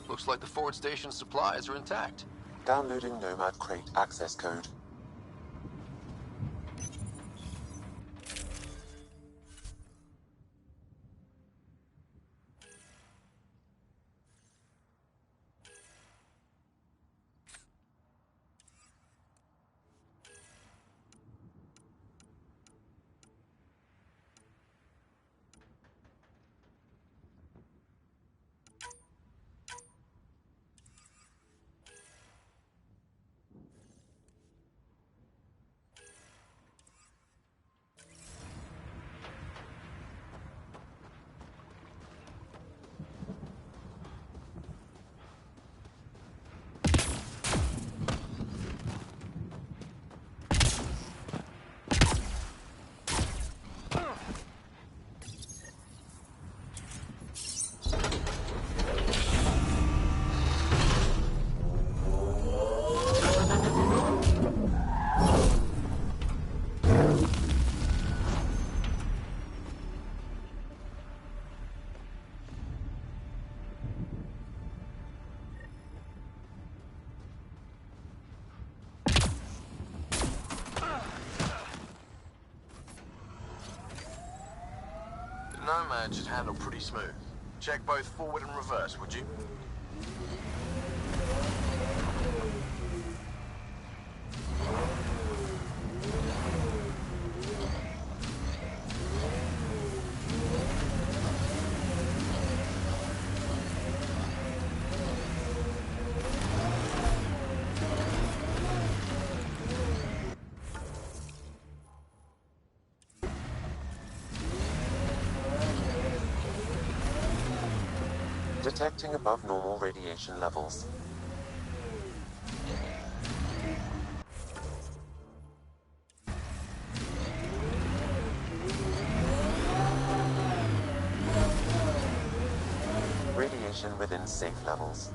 N: Looks like the forward station supplies are intact.
G: Downloading Nomad crate access code.
F: Nomad should handle pretty smooth. Check both forward and reverse, would you?
G: Detecting above normal radiation levels. Radiation within safe levels.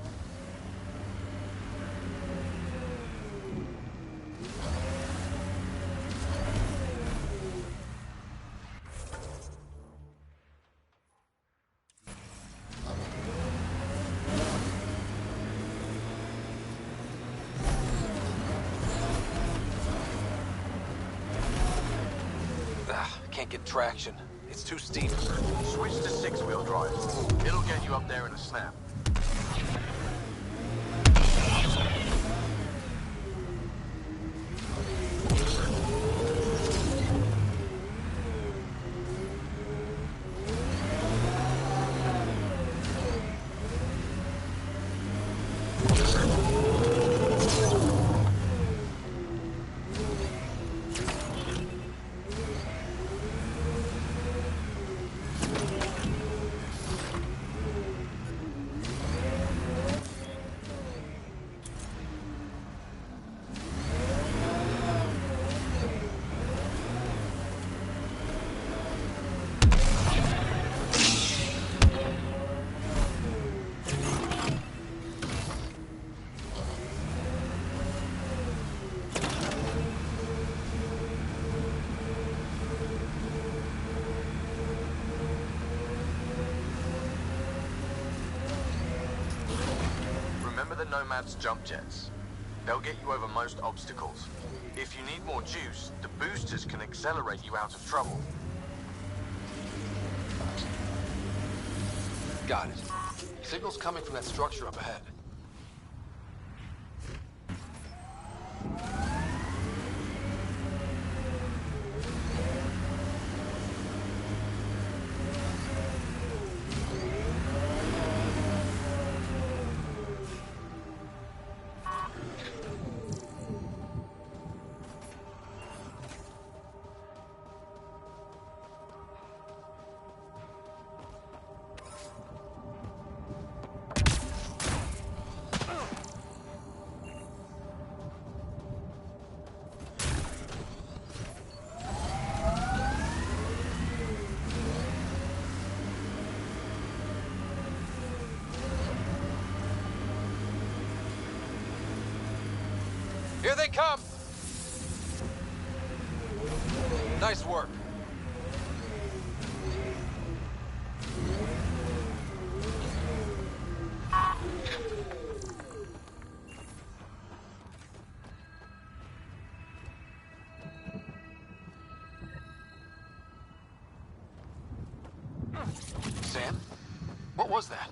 N: Can't get traction. It's too steep.
F: Switch to six-wheel drive. It'll get you up there in a snap. Remember the Nomad's jump jets. They'll get you over most obstacles. If you need more juice, the boosters can accelerate you out of trouble.
N: Got it. Signal's coming from that structure up ahead. Here they come! Nice work. Sam? What was that?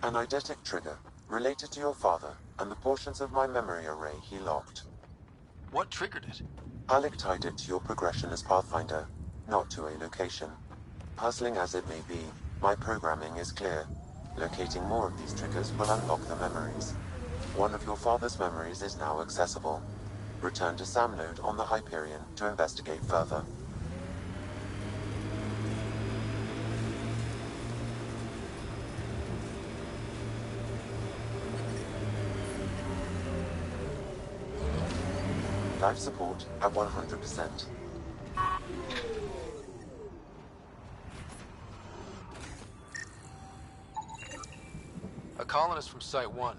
G: An eidetic trigger, related to your father, and the portions of my memory array he locked.
N: What triggered it?
G: Alec tied it to your progression as Pathfinder, not to a location. Puzzling as it may be, my programming is clear. Locating more of these triggers will unlock the memories. One of your father's memories is now accessible. Return to Sam Node on the Hyperion to investigate further. Life support at 100%.
N: A colonist from Site 1.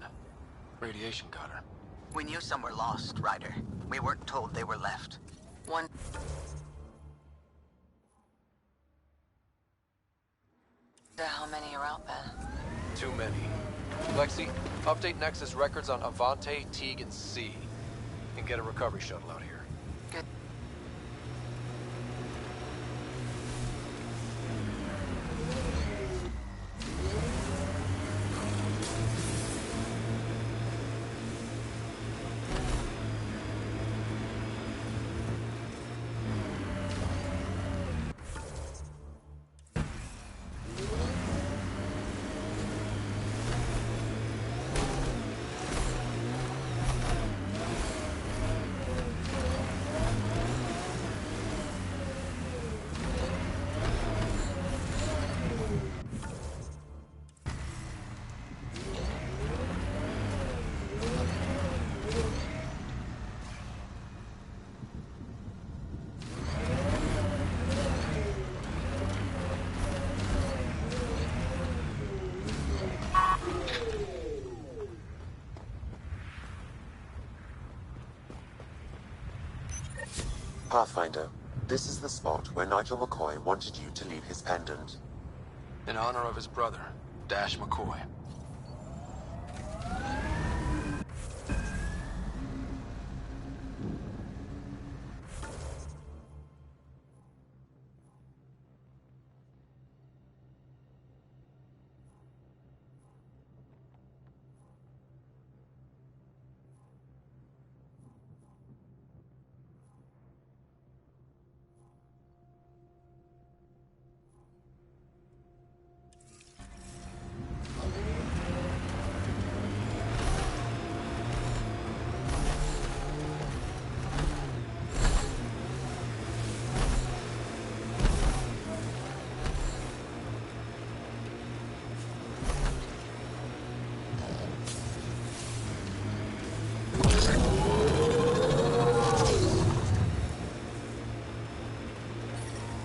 N: Radiation cutter.
B: We knew some were lost, Ryder. We weren't told they were left.
D: One. How many are out there?
N: Too many. Lexi, update Nexus records on Avante, Teague, and C. And get a recovery shuttle out here.
D: Good.
G: Pathfinder, this is the spot where Nigel McCoy wanted you to leave his pendant.
N: In honor of his brother, Dash McCoy.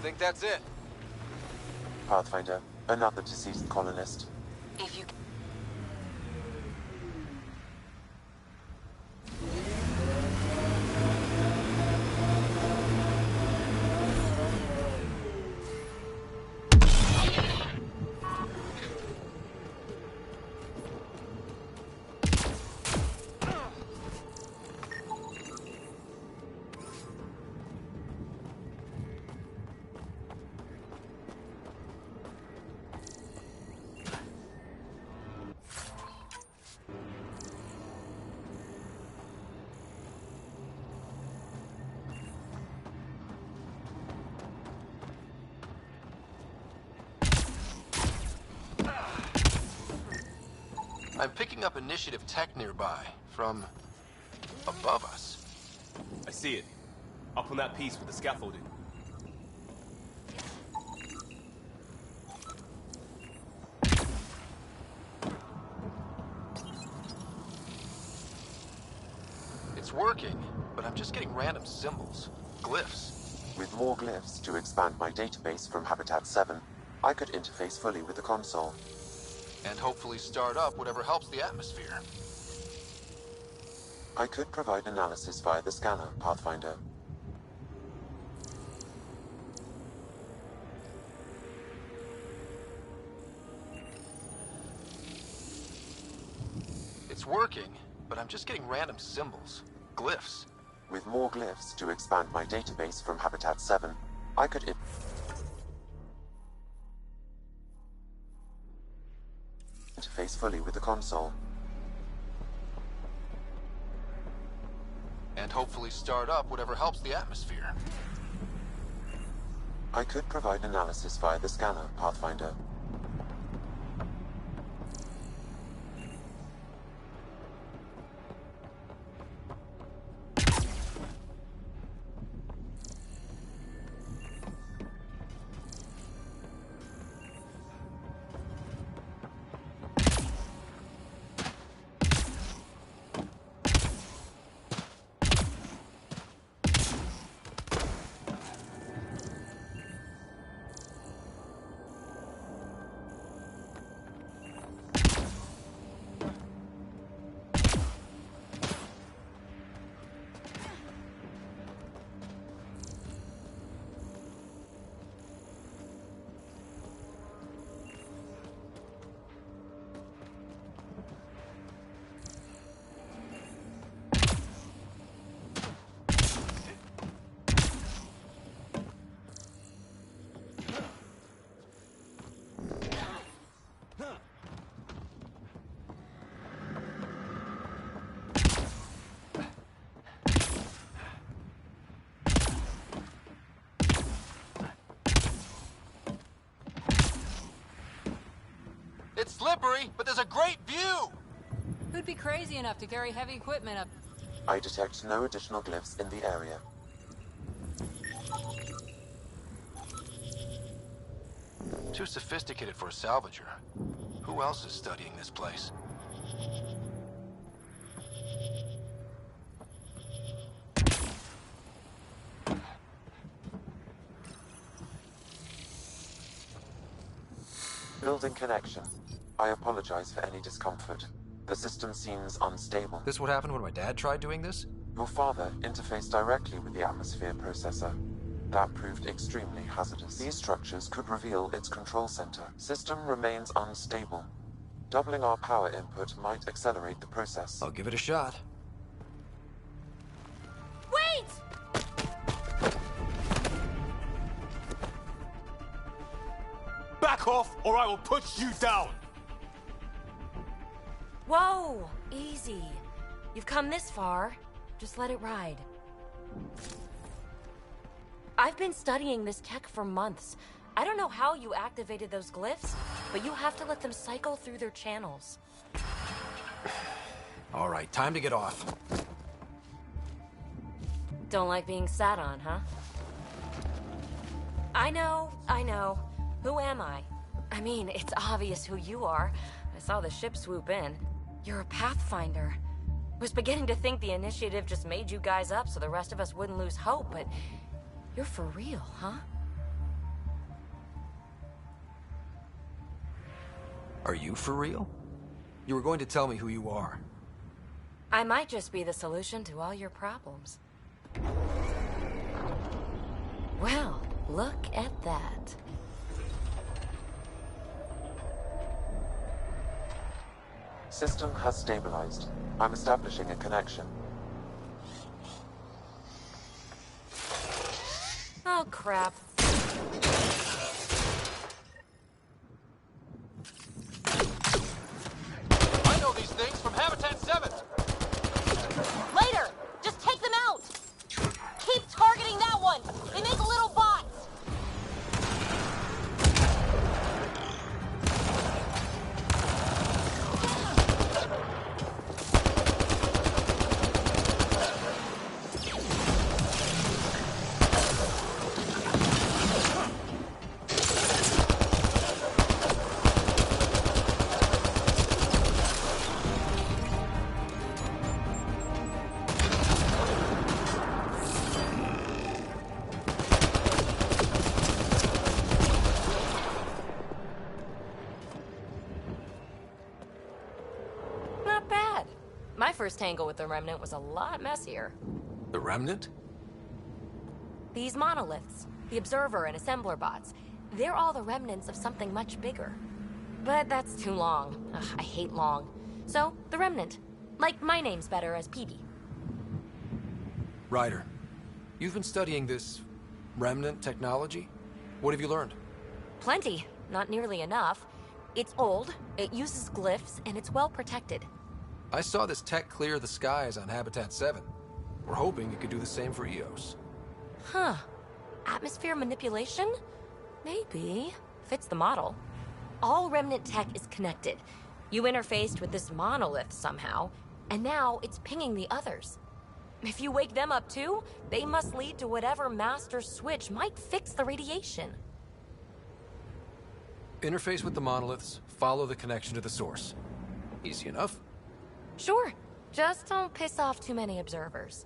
W: Think that's it?
G: Pathfinder, another deceased colonist.
Q: If you...
N: I'm picking up initiative tech nearby, from above us.
T: I see it. Up on that piece with the scaffolding.
N: It's working, but I'm just getting random symbols, glyphs.
G: With more glyphs to expand my database from Habitat 7, I could interface fully with the console.
N: And hopefully start up whatever helps the atmosphere.
G: I could provide analysis via the scanner, Pathfinder.
N: It's working, but I'm just getting random symbols, glyphs.
G: With more glyphs to expand my database from Habitat 7, I could interface fully with the console.
N: And hopefully start up whatever helps the atmosphere.
G: I could provide analysis via the scanner, Pathfinder.
N: It's slippery, but there's a great view!
J: Who'd be crazy enough to carry heavy equipment up?
G: I detect no additional glyphs in the area.
N: Too sophisticated for a salvager. Who else is studying this place?
G: Building connection. I apologize for any discomfort. The system seems unstable.
N: This what happened when my dad tried doing this?
G: Your father interfaced directly with the atmosphere processor. That proved extremely hazardous. These structures could reveal its control center. System remains unstable. Doubling our power input might accelerate the process.
N: I'll give it a shot.
Q: Wait!
E: Back off, or I will put you down!
Q: Whoa! Easy. You've come this far. Just let it ride. I've been studying this tech for months. I don't know how you activated those glyphs, but you have to let them cycle through their channels.
N: All right, time to get off.
Q: Don't like being sat on, huh? I know. Who am I? I mean, it's obvious who you are. I saw the ship swoop in. You're a Pathfinder. Was beginning to think the initiative just made you guys up so the rest of us wouldn't lose hope, but you're for real, huh?
N: Are you for real? You were going to tell me who you are.
Q: I might just be the solution to all your problems. Well, look at that.
G: System has stabilized. I'm establishing a connection.
Q: Oh, crap.
N: I know these things from Habitat 7!
Q: Later! Just take them out! Keep targeting that one! They make little bots! Not bad. My first tangle with the Remnant was a lot messier.
N: The Remnant?
Q: These monoliths, the Observer and Assembler bots, they're all the remnants of something much bigger. But that's too long. Ugh, I hate long. So, the Remnant. Like, my name's better as PB.
N: Ryder, you've been studying this Remnant technology? What have you learned?
Q: Plenty. Not nearly enough. It's old, it uses glyphs, and it's well protected.
N: I saw this tech clear the skies on Habitat 7. We're hoping it could do the same for EOS.
Q: Huh. Atmosphere manipulation? Maybe. Fits the model. All Remnant tech is connected. You interfaced with this monolith somehow, and now it's pinging the others. If you wake them up too, they must lead to whatever master switch might fix the radiation.
N: Interface with the monoliths, follow the connection to the source. Easy enough.
Q: Sure. Just don't piss off too many observers.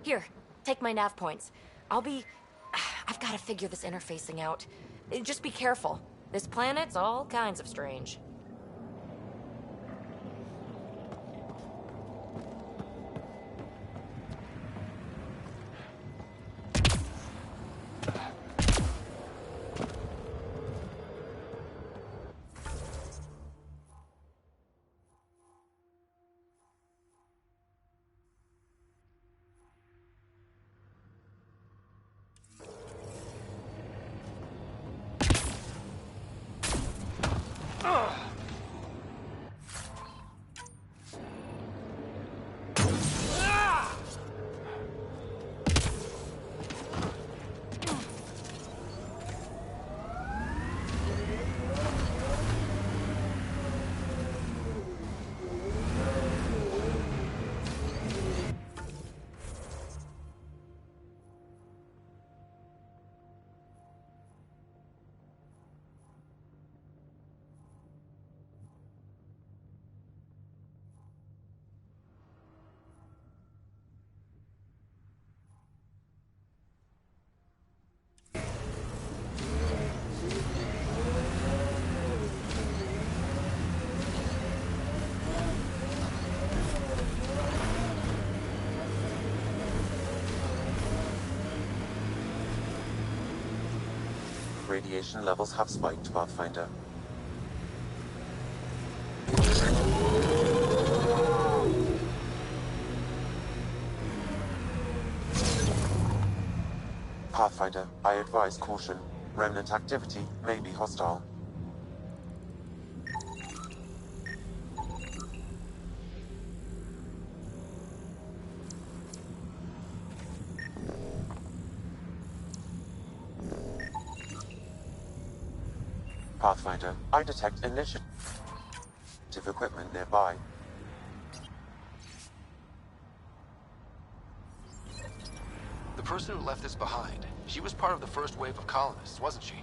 Q: Here, take my nav points. I've got to figure this interfacing out. Just be careful. This planet's all kinds of strange.
G: radiation levels have spiked, Pathfinder. Pathfinder, I advise caution. Remnant activity may be hostile. Pathfinder, I detect initiative equipment nearby.
N: The person who left this behind, she was part of the first wave of colonists, wasn't she?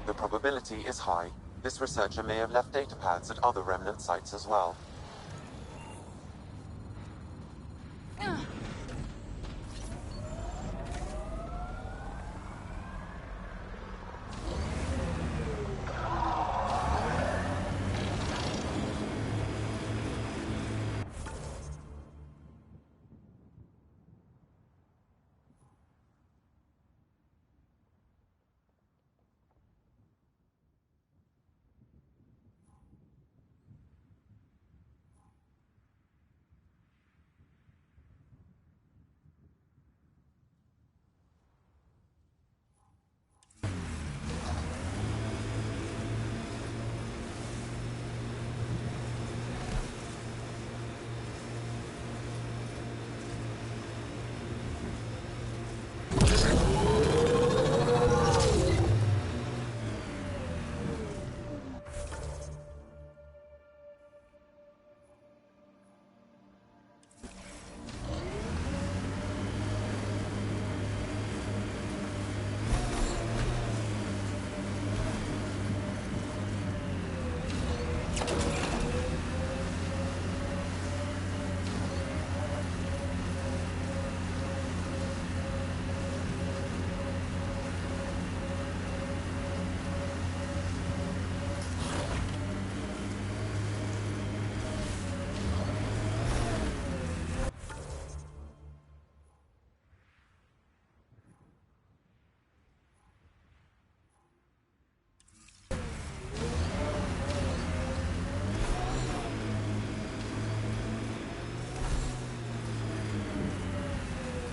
G: The probability is high. This researcher may have left data pads at other remnant sites as well.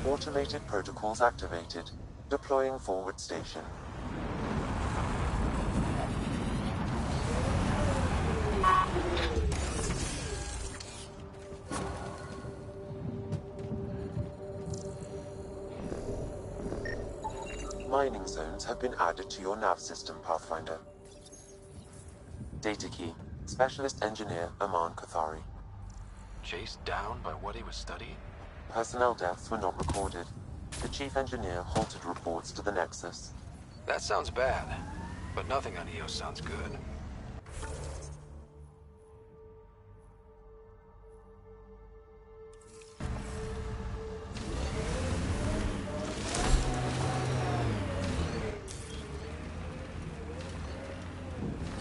G: Automated protocols activated. Deploying forward station. Mining zones have been added to your nav system, Pathfinder. Data key. Specialist Engineer Aman Kathari.
N: Chased down by what he was studying?
G: Personnel deaths were not recorded. The Chief Engineer halted reports to the Nexus.
N: That sounds bad, but nothing on EOS sounds good.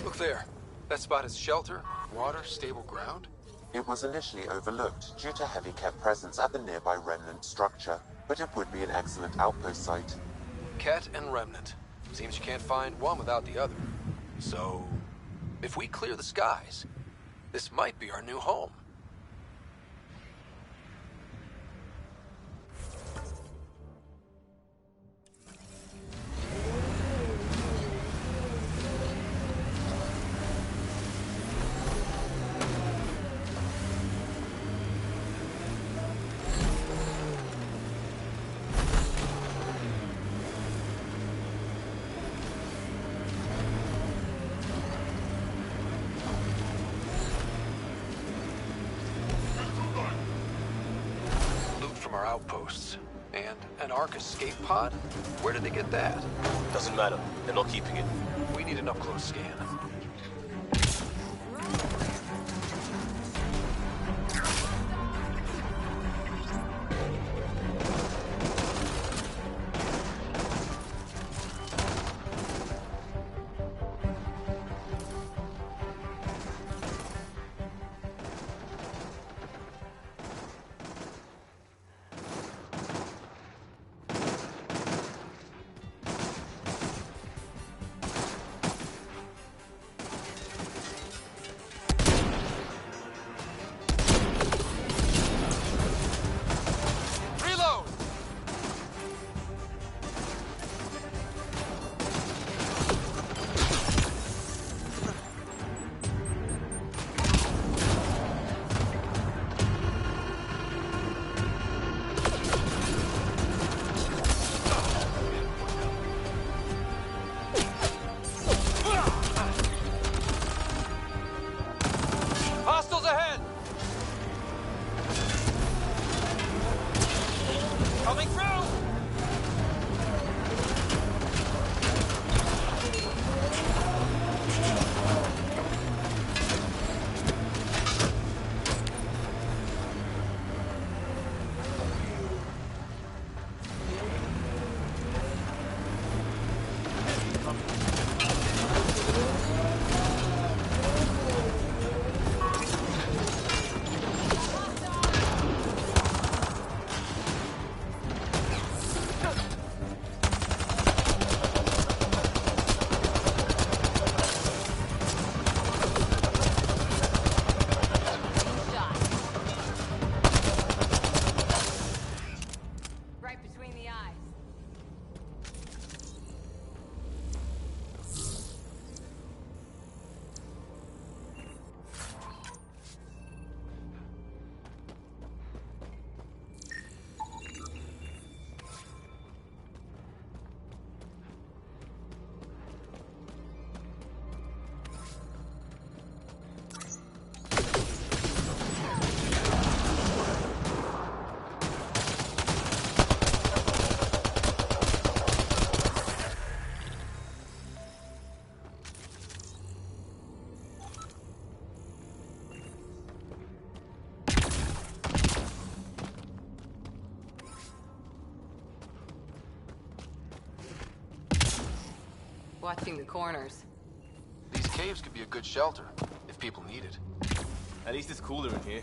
N: Look there. That spot is shelter, water, stable ground.
G: It was initially overlooked due to heavy Ket presence at the nearby remnant structure, but it would be an excellent outpost site.
N: Ket and Remnant. Seems you can't find one without the other. So, if we clear the skies, this might be our new home. Outposts. And an Ark escape pod? Where did they get that?
T: Doesn't matter. They're not keeping it.
N: We need an up-close scan.
J: watching the corners.
N: These caves could be a good shelter, if people need it.
T: At least it's cooler in here.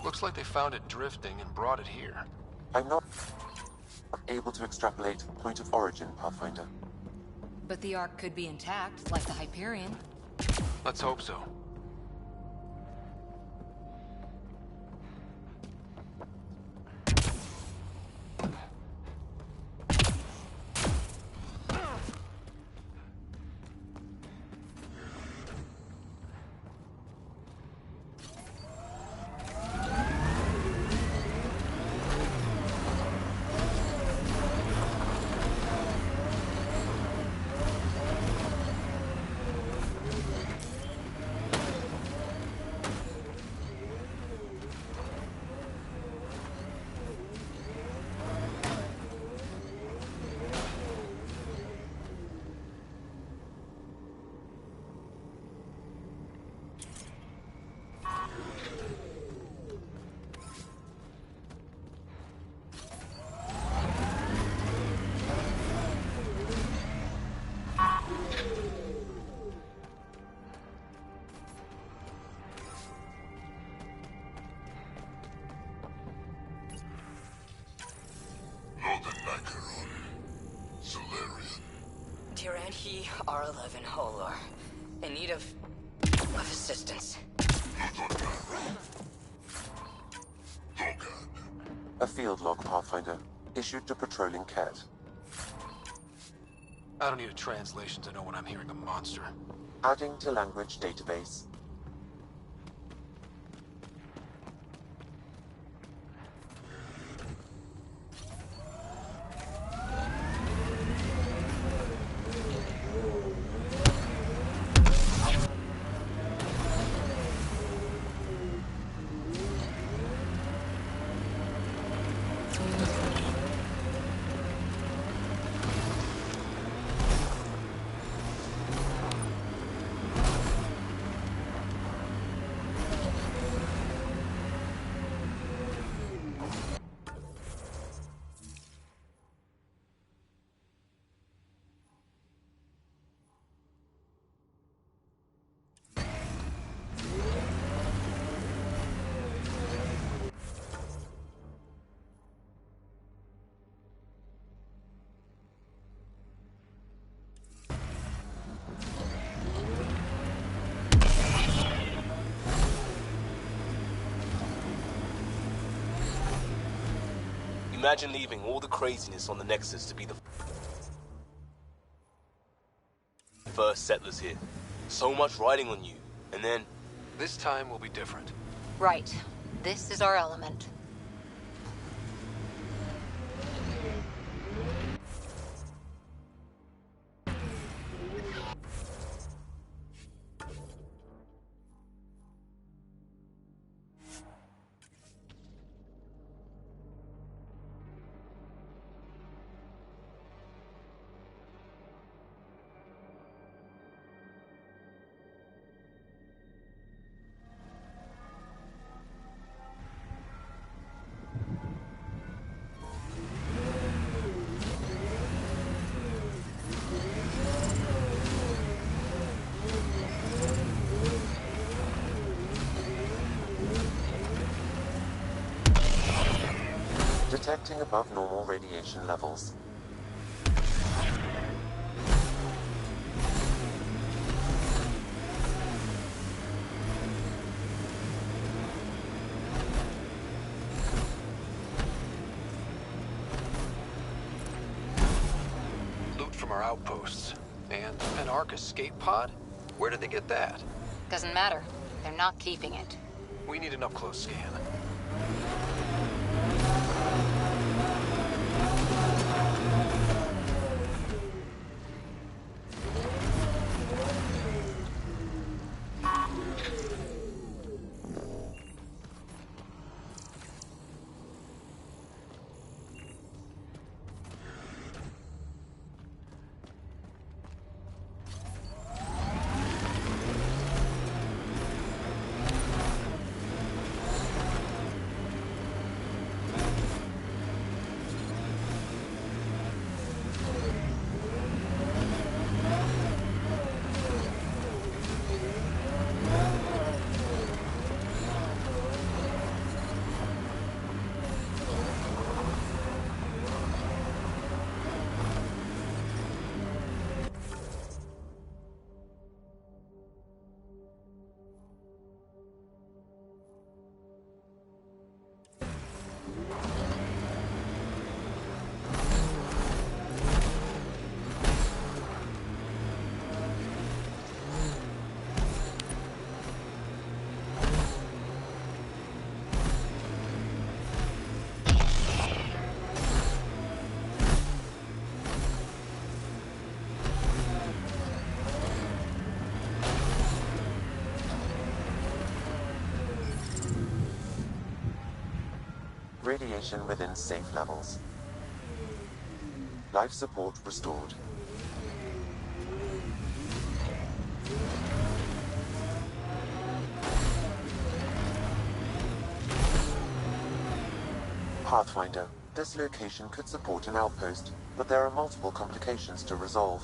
N: Looks like they found it drifting and brought it here.
G: I'm not able to extrapolate point of origin, Pathfinder.
J: But the Ark could be intact, like the Hyperion.
N: Let's hope so.
O: Tyr and he are alive in Holor, in need of assistance.
G: A field log, Pathfinder, issued to patrolling Cat.
N: I don't need a translation to know when I'm hearing a monster.
G: Adding to language database.
T: Imagine leaving all the craziness on the Nexus to be the first settlers here. So much riding on you, and then...
N: This time will be different.
J: Right. This is our element.
G: Detecting above normal radiation levels.
N: our outposts. And an Ark escape pod? Where did they get that?
D: Doesn't matter. They're not keeping it.
N: We need an up-close scan.
G: Radiation within safe levels. Life support restored. Pathfinder, this location could support an outpost, but there are multiple complications to resolve.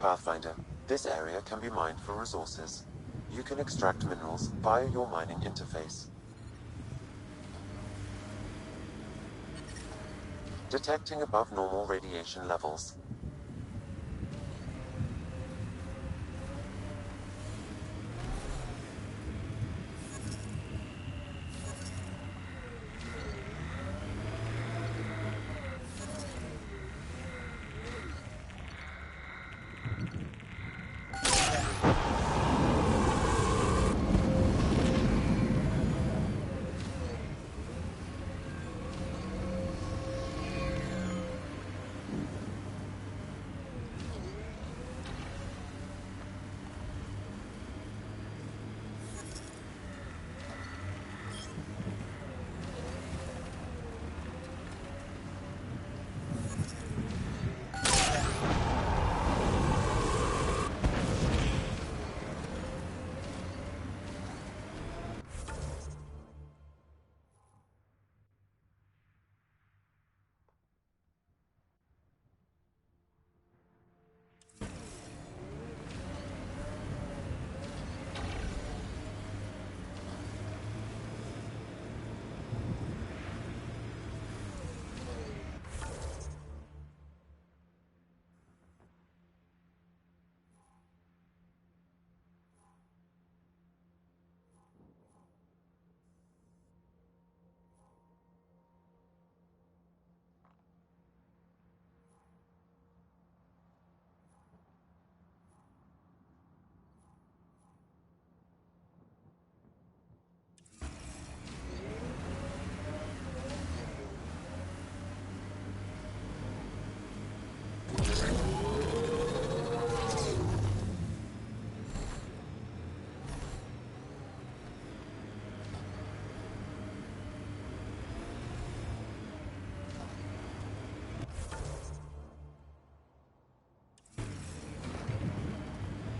G: Pathfinder, this area can be mined for resources. You can extract minerals via your mining interface. Detecting above normal radiation levels.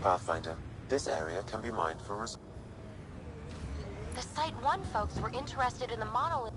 G: Pathfinder, this area can be mined for
Q: The Site 1 folks were interested in the monolith.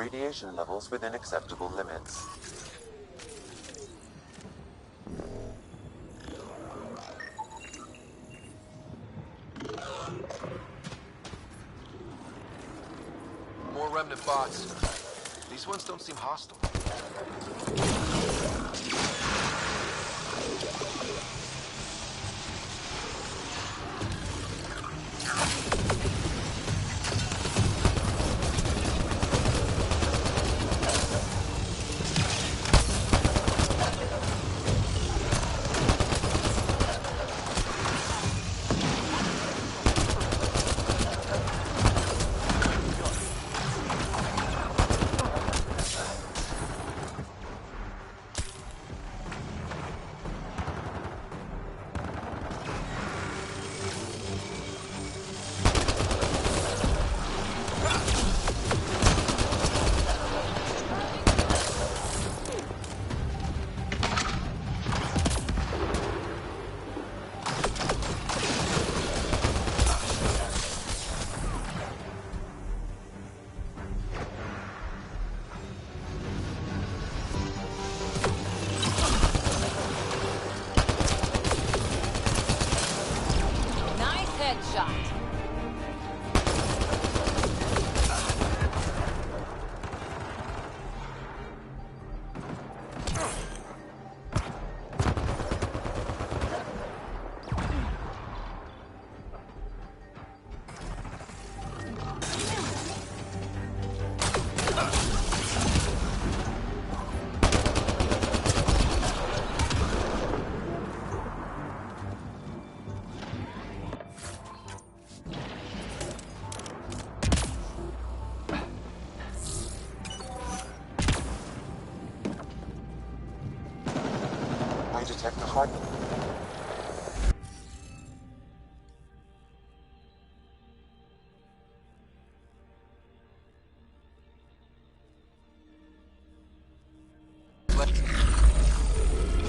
G: radiation levels within acceptable limits.
N: More remnant bots. These ones don't seem hostile.
G: I detect a heart.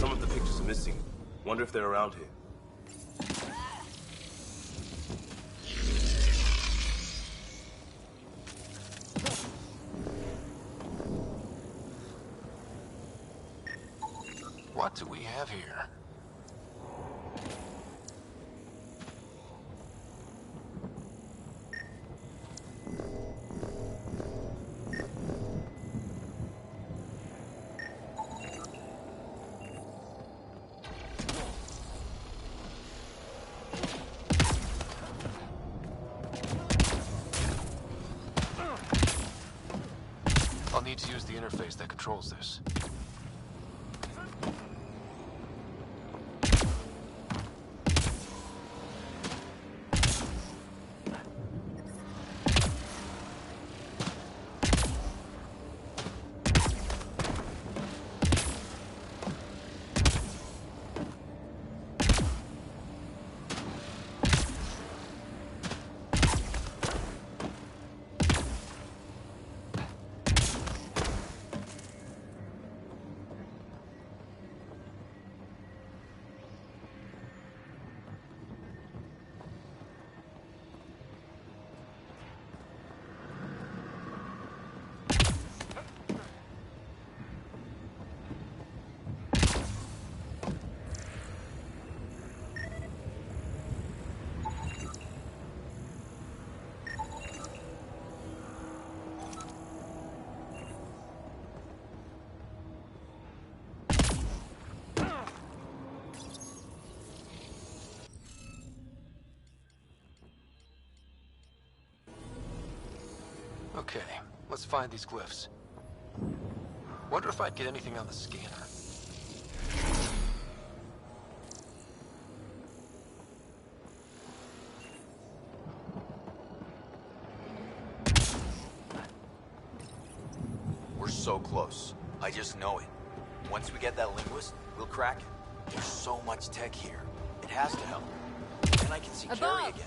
T: Some of the pictures are missing. Wonder if they're around here.
N: What do we have here? need to use the interface that controls this. Okay, let's find these glyphs. Wonder if I'd get anything on the scanner.
R: We're so close. I just know it. Once we get that linguist, we'll crack it. There's so much tech here. It has to help. And I can see Carrie again.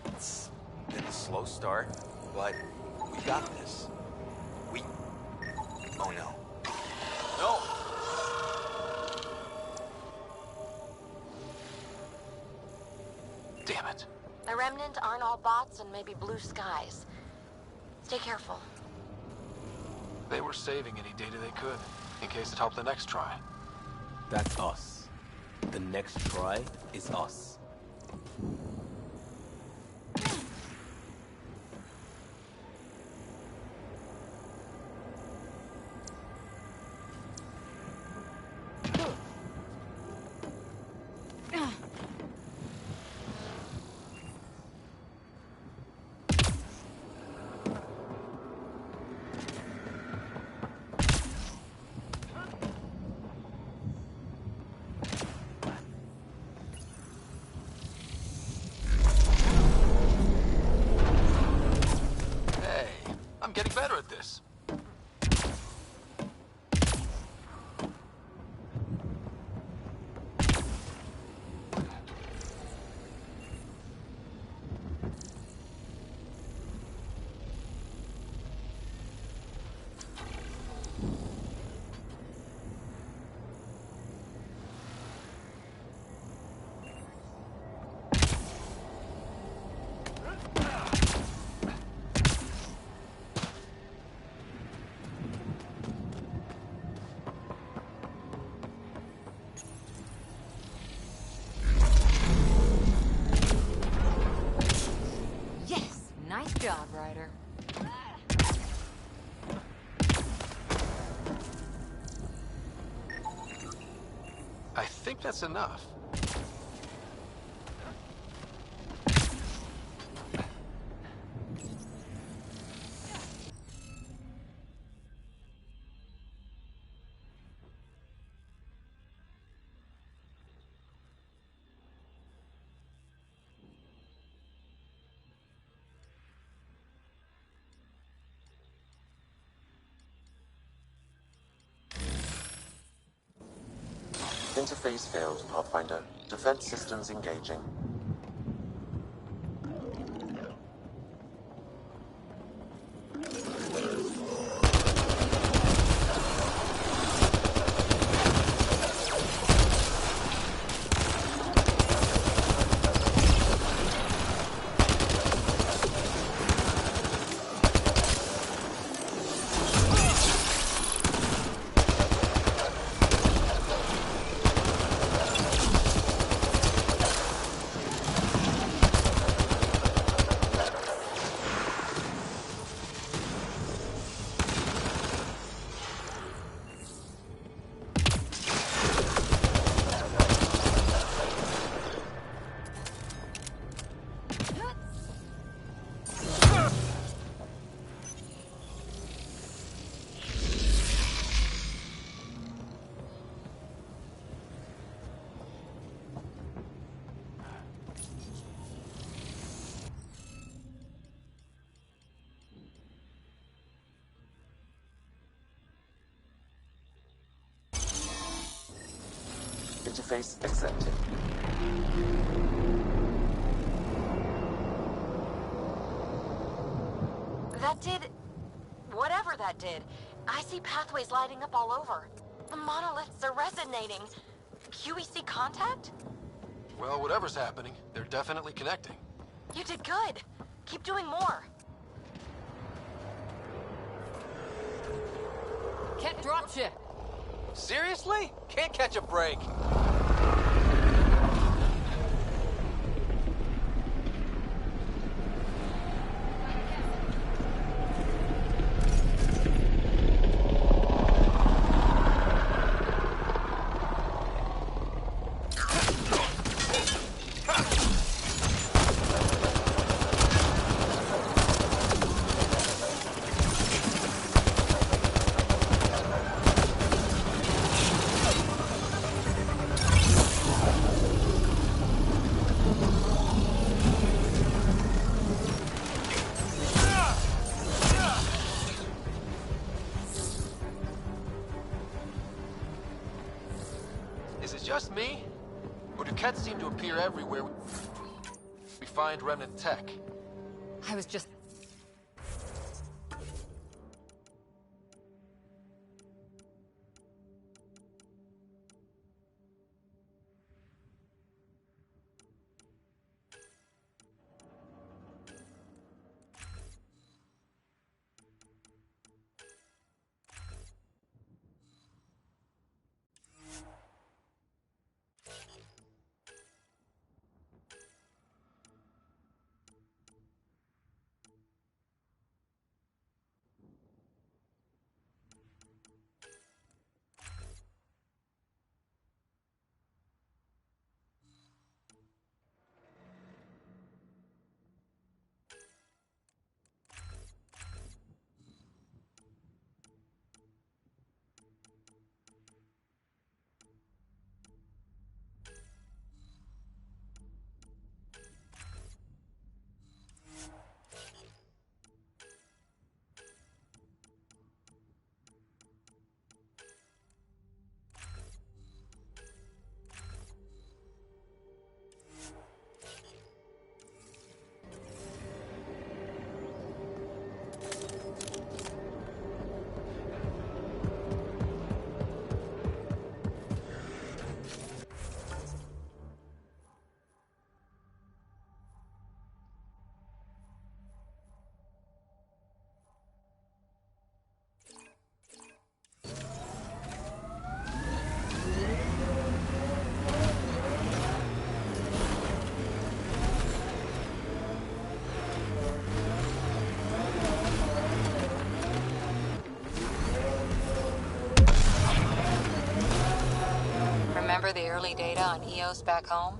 R: It's been a slow start, but we got this. Oh no. No!
N: Damn it.
Q: The Remnant aren't all bots and maybe blue skies. Stay careful.
N: They were saving any data they could, in case it helped the next try.
T: That's us. The next try is us.
N: I'm getting better at this.
J: Nice job, Ryder.
N: I think that's enough.
G: Interface failed, Pathfinder. Defense systems engaging. Interface accepted.
Q: That did... whatever that did. I see pathways lighting up all over. The monoliths are resonating. QEC contact?
N: Well, whatever's happening, they're definitely connecting.
Q: You did good. Keep doing more.
J: Ket dropship.
N: Seriously? Can't catch a break. Is it just me? Or do Kets seem to appear everywhere we find remnant tech?
J: I was just...
D: Remember the early data on EOS back home?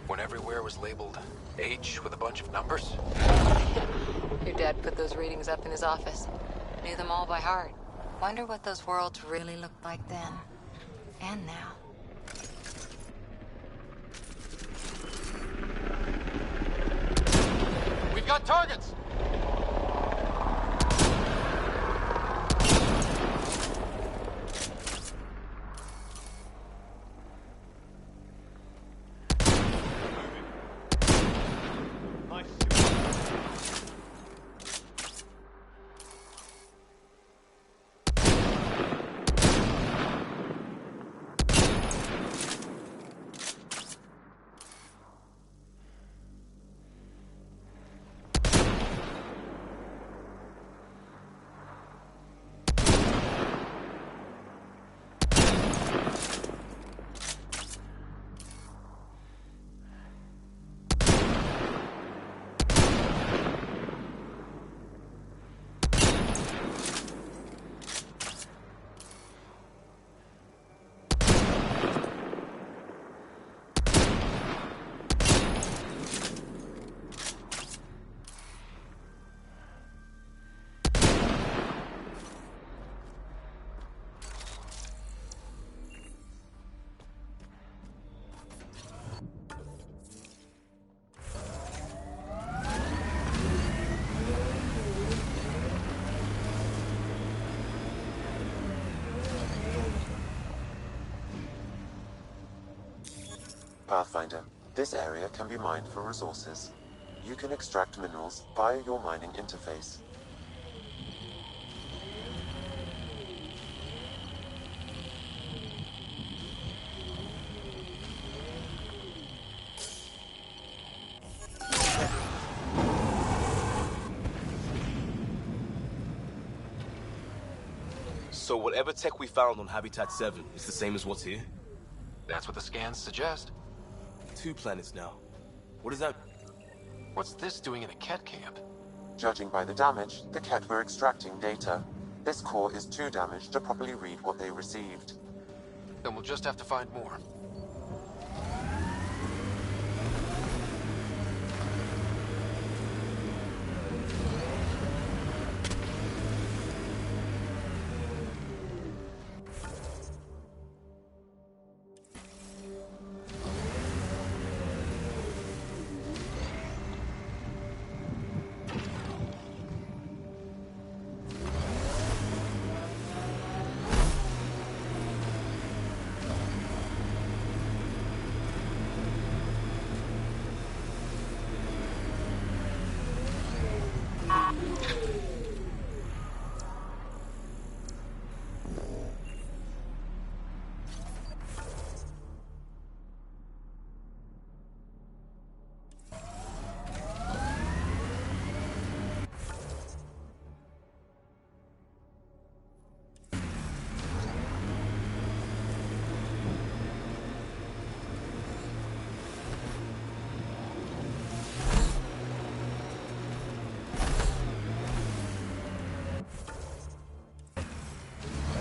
N: When everywhere was labeled H with a bunch of numbers?
D: Your dad put those readings up in his office. Knew them all by heart. Wonder what those worlds really looked like then. And now.
N: We've got targets!
G: Pathfinder. This area can be mined for resources. You can extract minerals via your mining interface.
T: So whatever tech we found on Habitat 7 is the same as what's here?
N: That's what the scans suggest.
T: 2 planets now. What is that?
N: What's this doing in a Ket camp?
G: Judging by the damage, the Ket were extracting data. This core is too damaged to properly read what they received.
N: Then we'll just have to find more.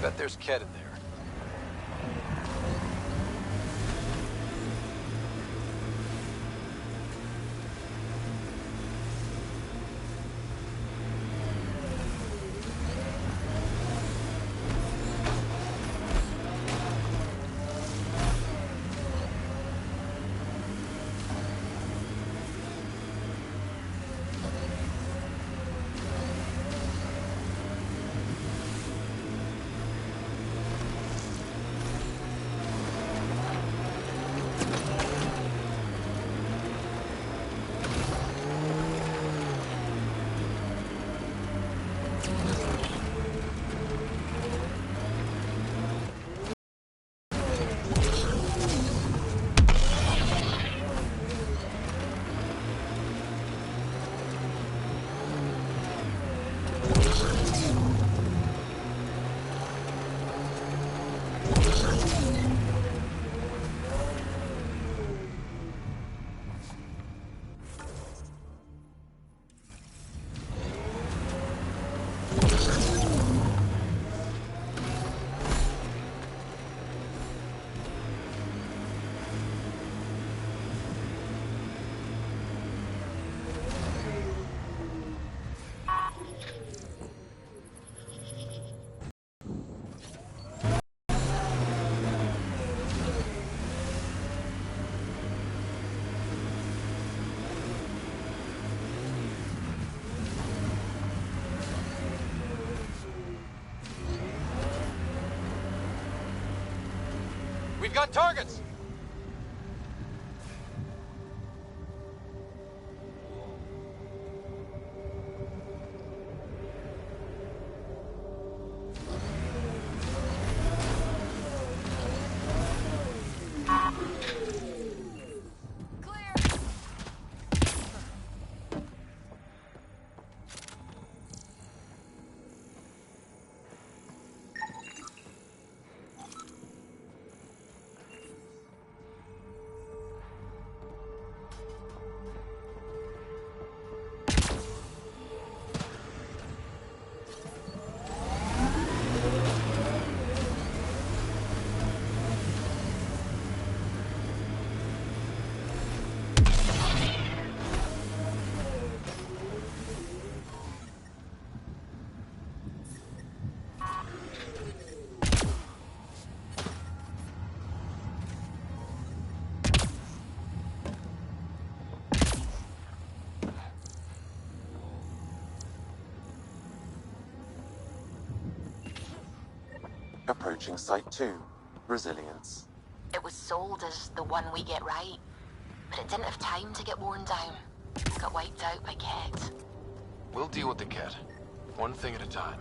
N: I bet there's Ket in there. We've got targets!
G: Approaching Site 2. Resilience.
D: It was sold as the one we get right, but it didn't have time to get worn down. Got wiped out by Ket.
N: We'll deal with the Ket. One thing at a time.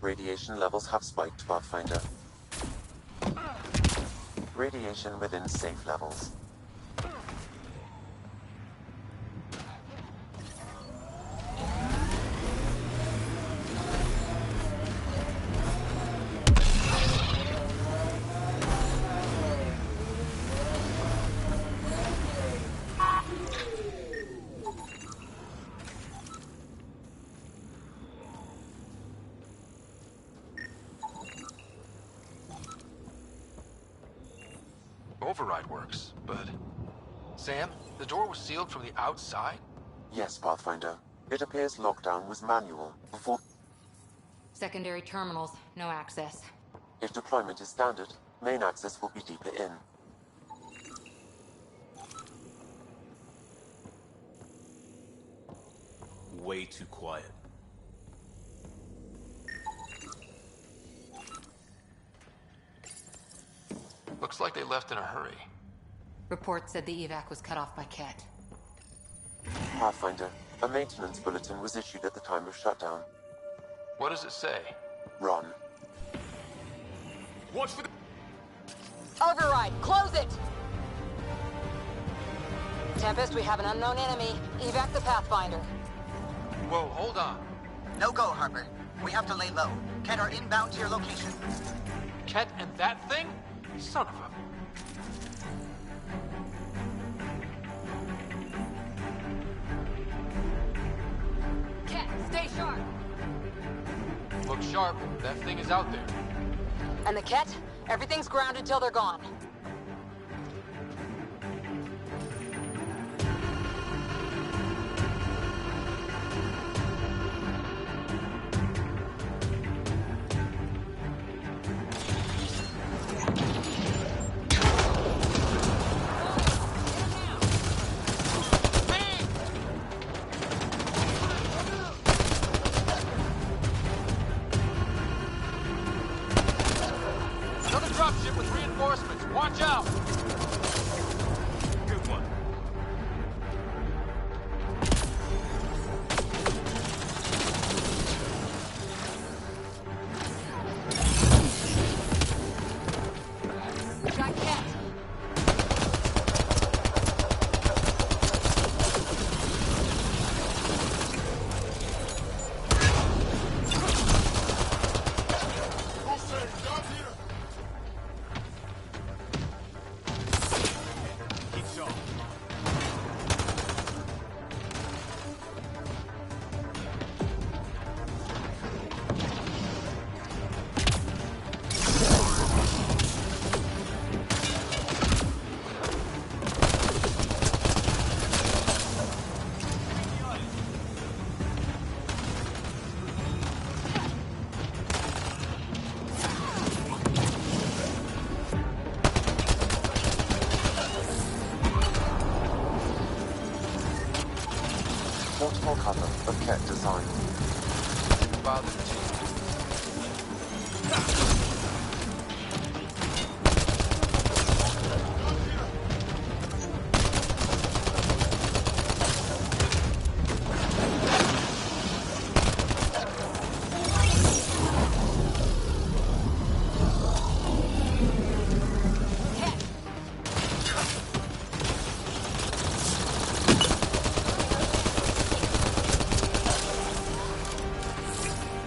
G: Radiation levels have spiked, Pathfinder. Radiation within safe levels.
N: Override works, but... Sam, the door was sealed from the outside?
G: Yes, Pathfinder. It appears lockdown was manual before...
J: Secondary terminals, no access.
G: If deployment is standard, main access will be deeper in.
T: Way too quiet.
N: Looks like they left in a hurry.
J: Report said the evac was cut off by Ket.
G: Pathfinder, a maintenance bulletin was issued at the time of shutdown.
N: What does it say?
G: Run.
N: Watch for the...
O: Override, close it! Tempest, we have an unknown enemy. Evac the Pathfinder.
N: Whoa, hold on.
B: No go, Harper. We have to lay low. Ket are inbound to your location.
N: Ket and that thing? Son of a...
O: Ket, stay sharp!
N: Look sharp. That thing is out there.
O: And the Ket? Everything's grounded till they're gone.
N: Another dropship with reinforcements. Watch out!
T: Good one.
O: Got Ket.
T: Keep sharp.
G: Multiple cover of Ket design.
N: File the team.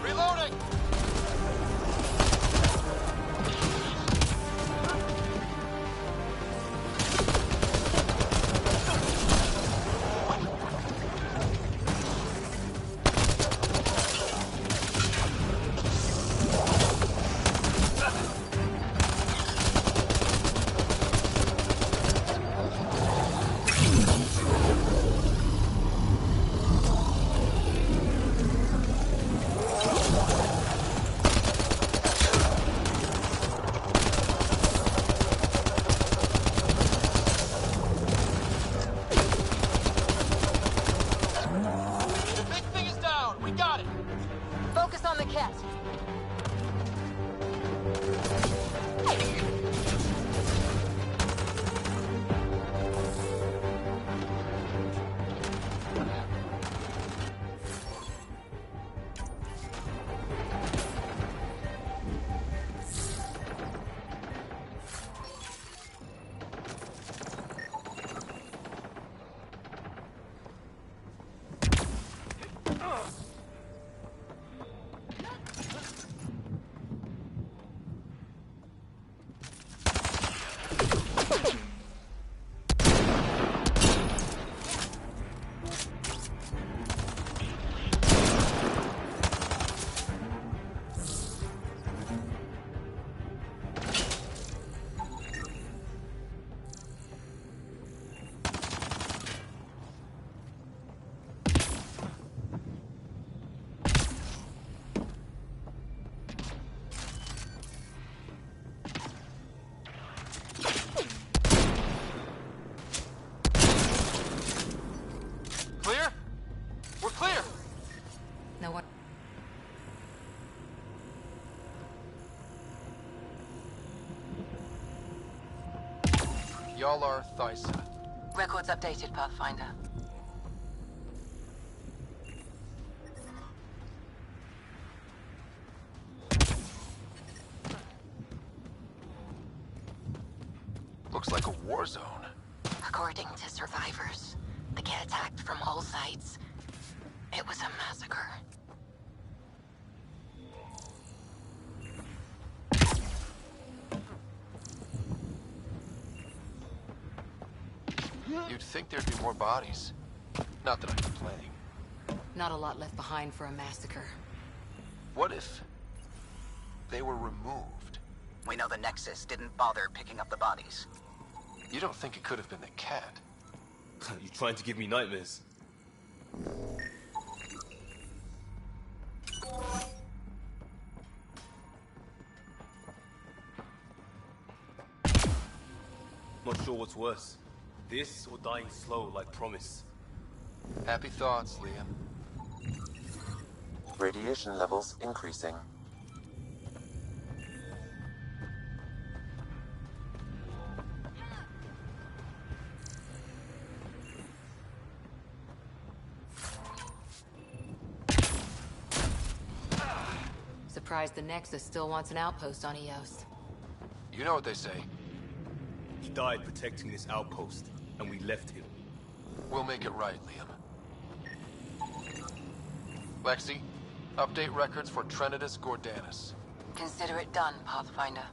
N: Reloading! Y'all are Thysa.
D: Records updated, Pathfinder.
N: Looks like a war zone.
D: According to survivors, the Kett attacked from all sides. It was a massacre.
N: You'd think there'd be more bodies. Not that I'm complaining.
J: Not a lot left behind for a massacre.
N: What if they were removed?
B: We know the Nexus didn't bother picking up the bodies.
N: You don't think it could have been the cat?
T: You trying to give me nightmares? Not sure what's worse. This or dying slow like promise.
N: Happy thoughts, Liam.
G: Radiation levels increasing.
J: Surprised the Nexus still wants an outpost on Eos.
N: You know what they say.
T: He died protecting this outpost, and we left him.
N: We'll make it right, Liam. Lexi, update records for Trinitas Gordanus.
D: Consider it done, Pathfinder.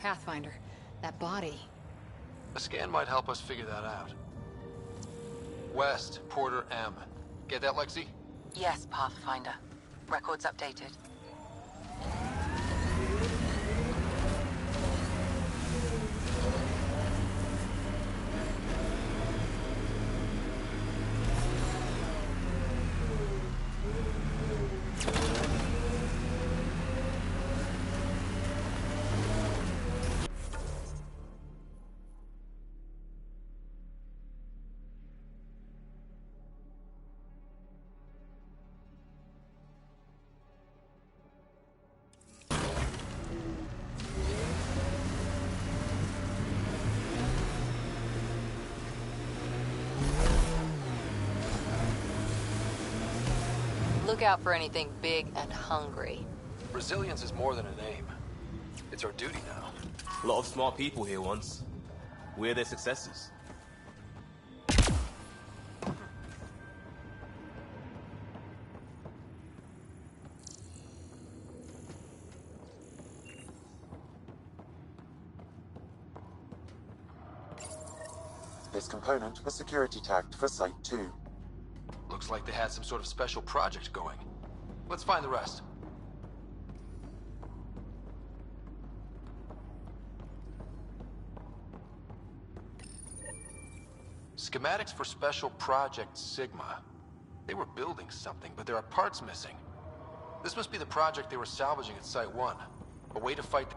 J: Pathfinder, that body.
N: A scan might help us figure that out. West, Porter M. Get that, Lexi?
D: Yes, Pathfinder. Records updated. Look out for anything big and hungry.
N: Resilience is more than a name. It's our duty now.
T: A lot of smart people here once. We're their successors.
G: This component was security tagged for Site 2.
N: Looks like they had some sort of special project going. Let's find the rest. Schematics for Special Project Sigma. They were building something, but there are parts missing. This must be the project they were salvaging at Site 1. A way to fight the...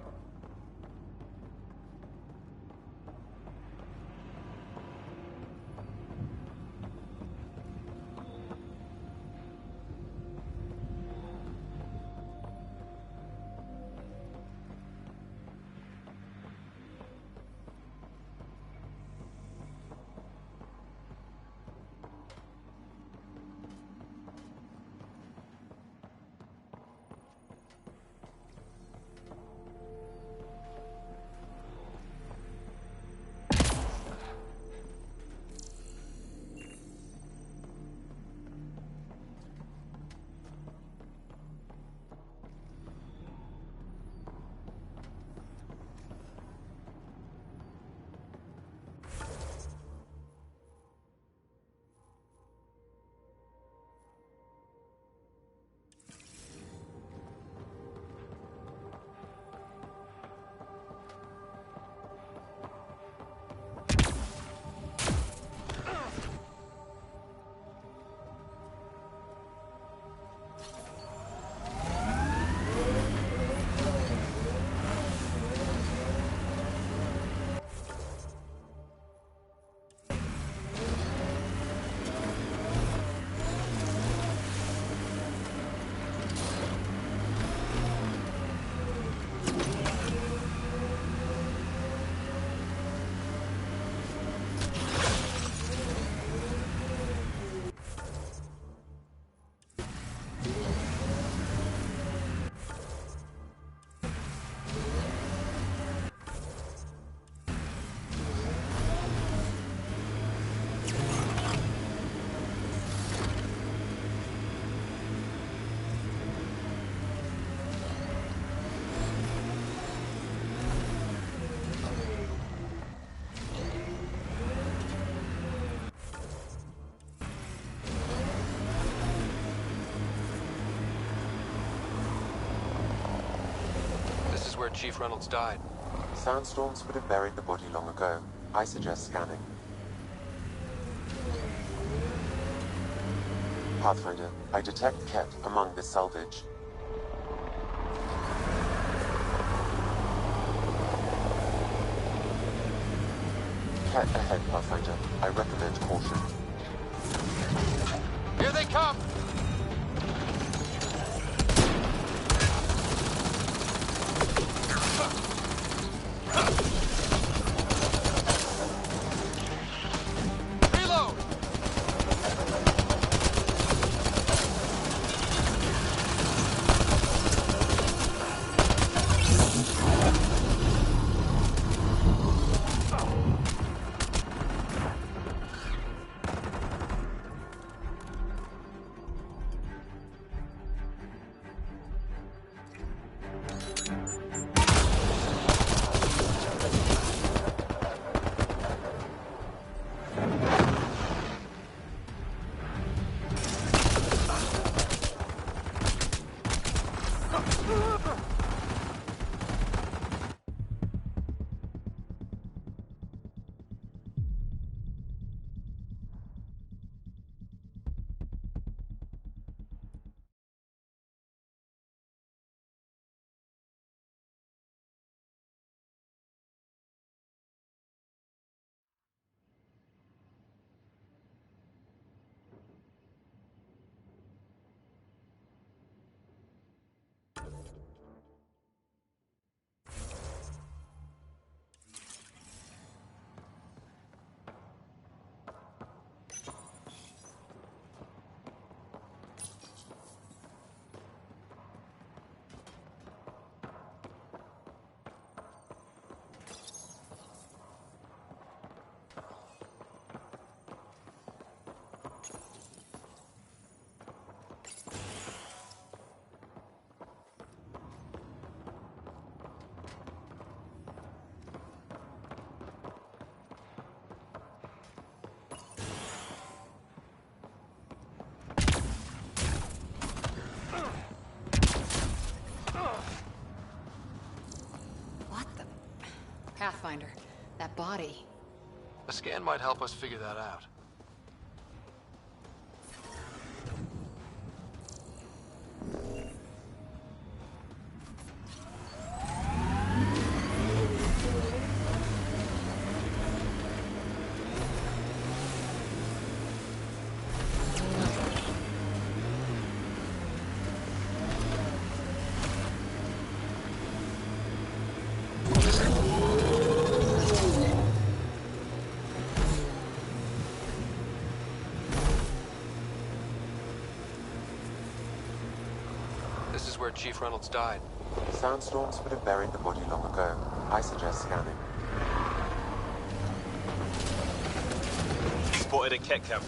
N: Where Chief Reynolds died.
G: Sandstorms would have buried the body long ago. I suggest scanning. Pathfinder, I detect Ket among this salvage. Ket ahead, Pathfinder. I recommend caution.
N: Here they come!
J: Pathfinder. That body.
N: A scan might help us figure that out. This is where Chief Reynolds died.
G: Sandstorms would have buried the body long ago. I suggest scanning.
T: Spotted a Ket camp.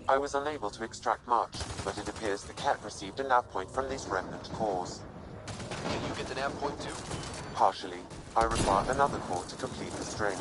G: I was unable to extract much, but it appears the cat received a nav point from these remnant cores.
N: Can you get the nav point too?
G: Partially. I require another core to complete the string.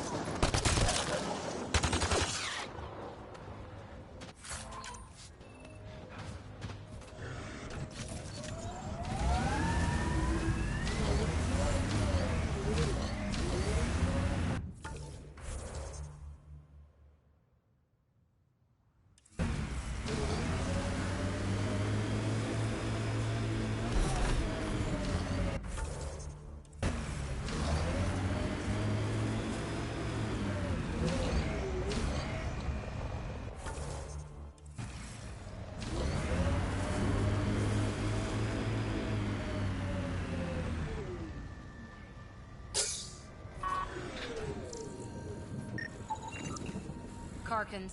J: Karkins.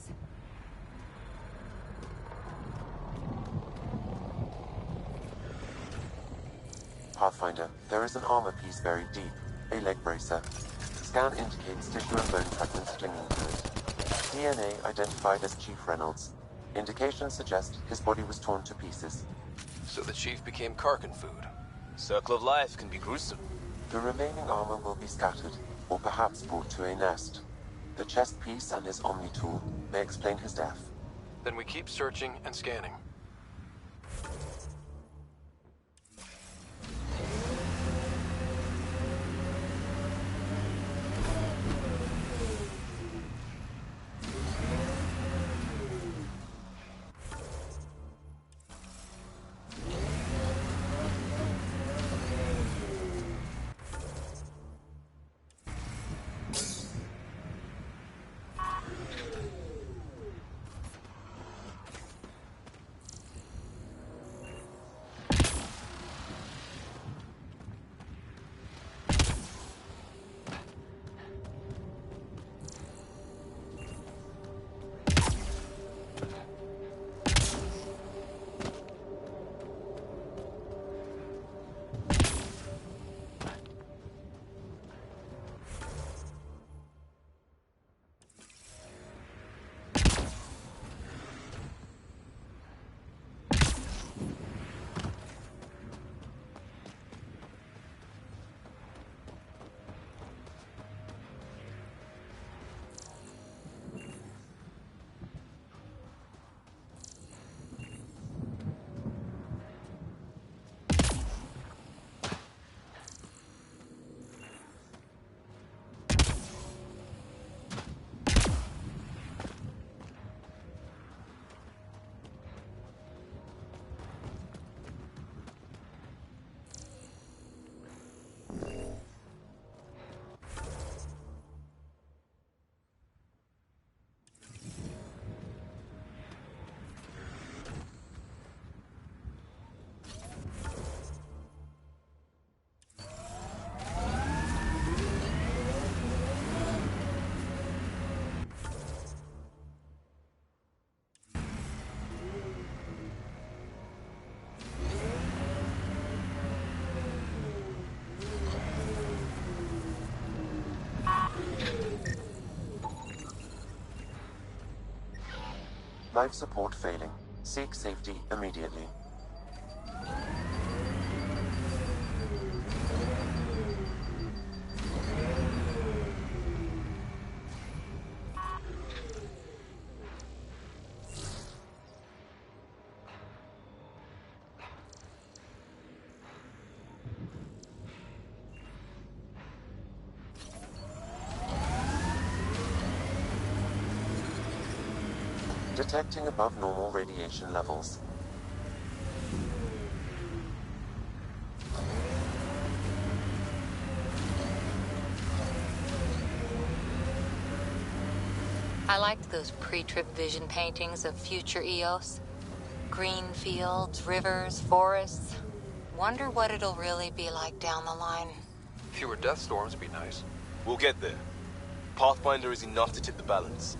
G: Pathfinder, there is an armor piece buried deep. A leg bracer. Scan indicates tissue and bone fragments clinging to it. DNA identified as Chief Reynolds. Indications suggest his body was torn to pieces.
N: So the Chief became Karkin food.
T: Circle of life can be gruesome.
G: The remaining armor will be scattered, or perhaps brought to a nest. The chest piece and his Omni tool may explain his death.
N: Then we keep searching and scanning.
G: Life support failing. Seek safety immediately. Detecting above normal radiation levels.
D: I liked those pre-trip vision paintings of future Eos. Green fields, rivers, forests. Wonder what it'll really be like down the line.
N: Fewer death storms would be nice.
T: We'll get there. Pathfinder is enough to tip the balance.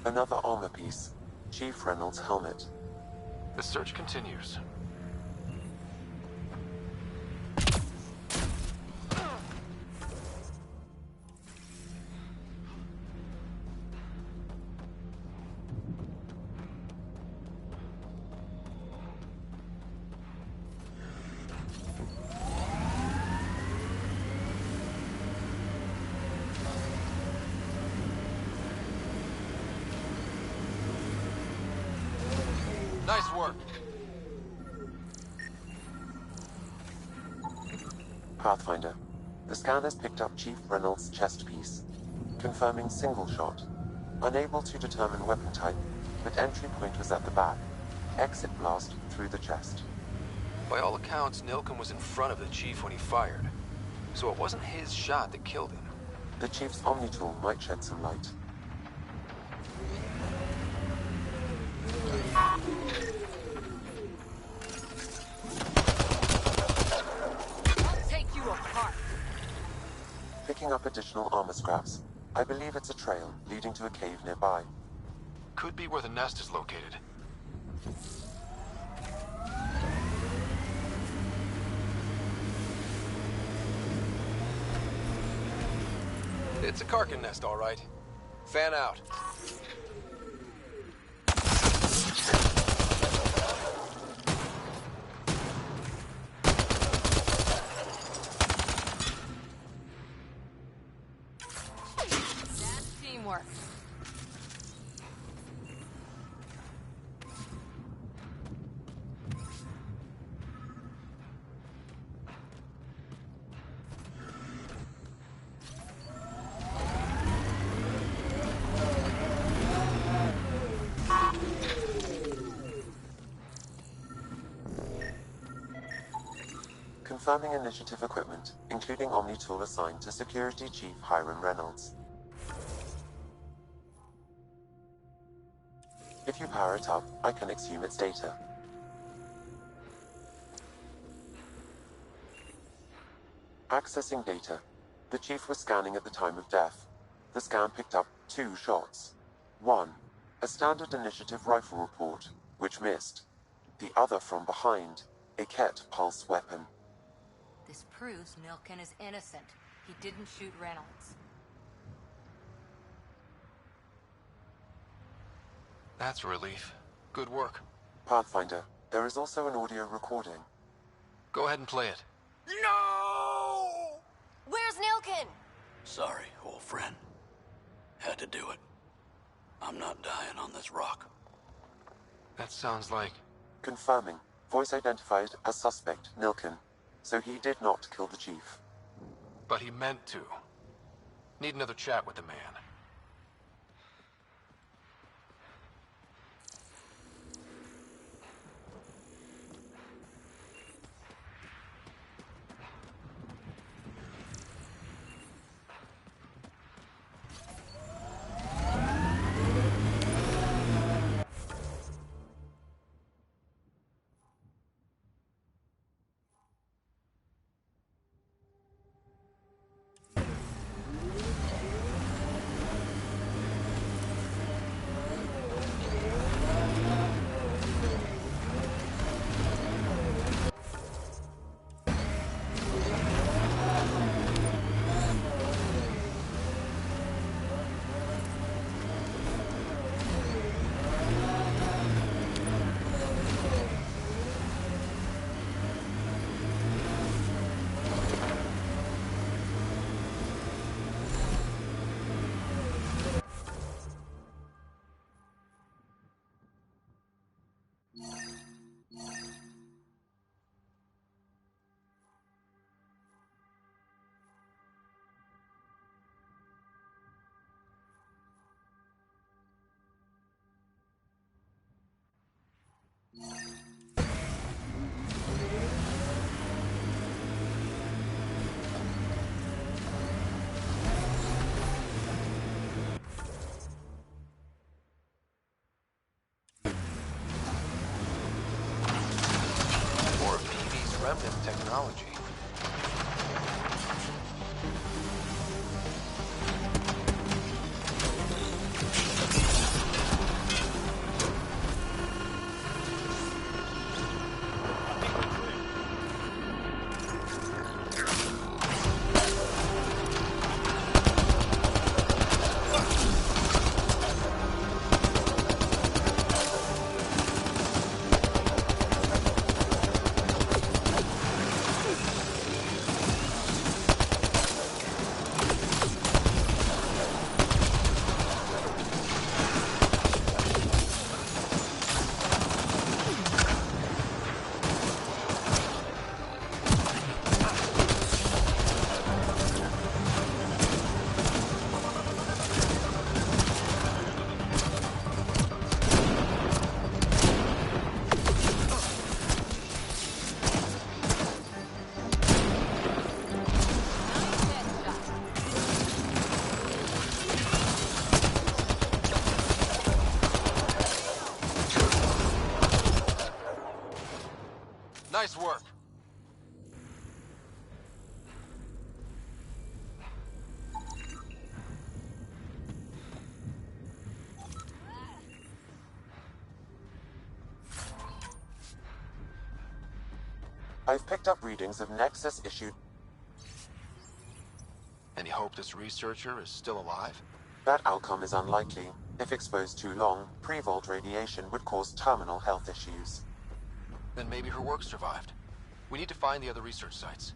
G: Another armor piece. Chief Reynolds' helmet.
N: The search continues. Nice work.
G: Pathfinder. The scanners picked up Chief Reynolds' chest piece, confirming single shot. Unable to determine weapon type, but entry point was at the back. Exit blast through the chest.
N: By all accounts, Nilken was in front of the Chief when he fired. So it wasn't his shot that killed him.
G: The Chief's Omnitool might shed some light.
O: I'll take you apart.
G: Picking up additional armor scraps. I believe it's a trail leading to a cave nearby.
N: Could be where the nest is located. It's a Karkin nest, all right. Fan out.
J: That's teamwork.
G: Confirming initiative equipment, including Omni-tool assigned to Security Chief Hiram Reynolds. If you power it up, I can exhume its data. Accessing data. The Chief was scanning at the time of death. The scan picked up 2 shots. One, a standard initiative rifle report, which missed. The other from behind, a Ket pulse weapon.
J: This proves Milken is innocent. He didn't shoot Reynolds.
N: That's a relief. Good work.
G: Pathfinder, there is also an audio recording.
N: Go ahead and play it.
O: No! Where's Nilkin?
C: Sorry, old friend. Had to do it. I'm not dying on this rock.
N: That sounds like...
G: Confirming. Voice identified as suspect, Nilkin. So he did not kill the Chief.
N: But he meant to. Need another chat with the man. Remnant technology. Nice work.
G: I've picked up readings of Nexus issued.
N: Any hope this researcher is still alive?
G: That outcome is unlikely. If exposed too long, pre-vault radiation would cause terminal health issues.
N: Then maybe her work survived. We need to find the other research sites.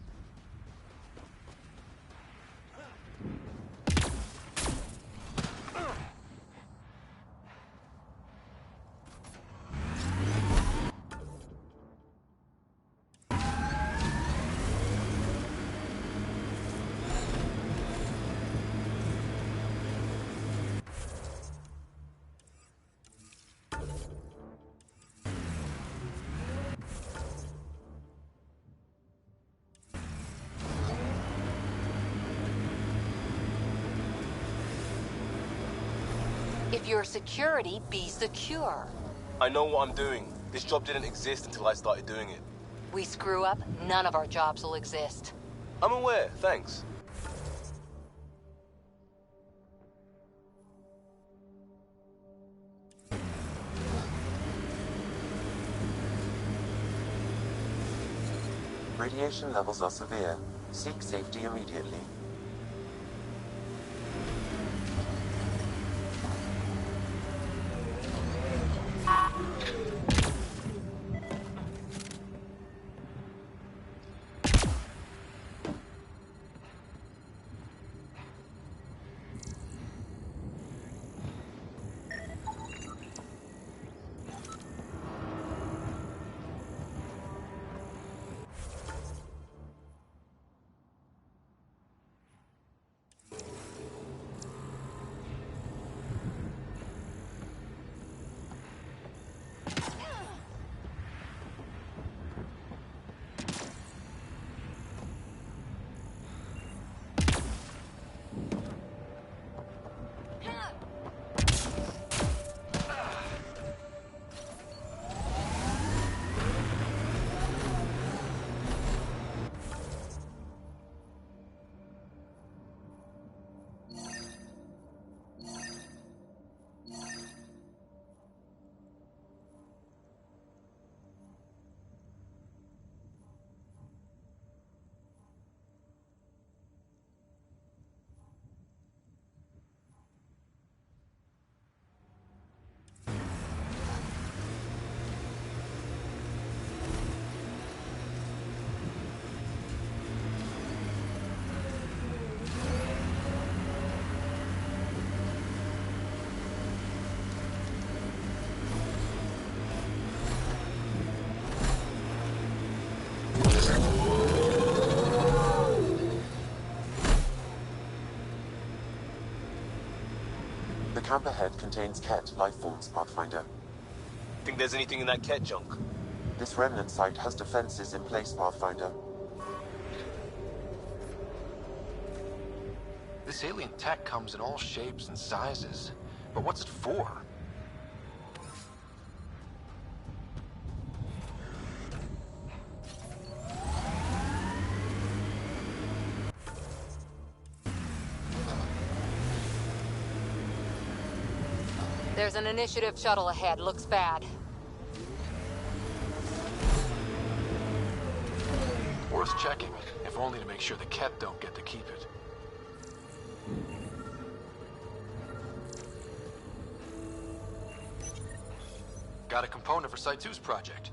J: If you're security, be secure.
T: I know what I'm doing. This job didn't exist until I started doing it.
J: We screw up, none of our jobs will exist.
T: I'm aware, thanks.
G: Radiation levels are severe. Seek safety immediately. The camp ahead contains Ket lifeforms, Pathfinder.
T: Think there's anything in that Ket junk?
G: This remnant site has defenses in place, Pathfinder.
N: This alien tech comes in all shapes and sizes. But what's it for?
J: There's an initiative shuttle ahead. Looks bad.
N: Worth checking, if only to make sure the Ket don't get to keep it. Got a component for Site 2's project.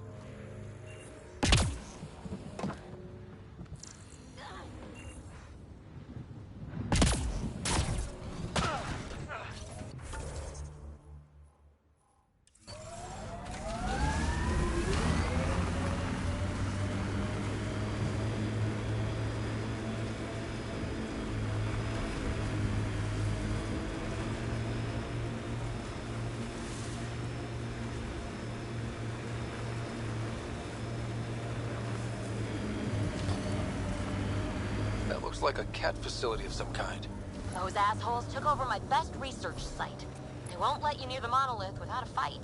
N: Looks like a Ket facility of some kind.
Q: Those assholes took over my best research site. They won't let you near the monolith without a fight.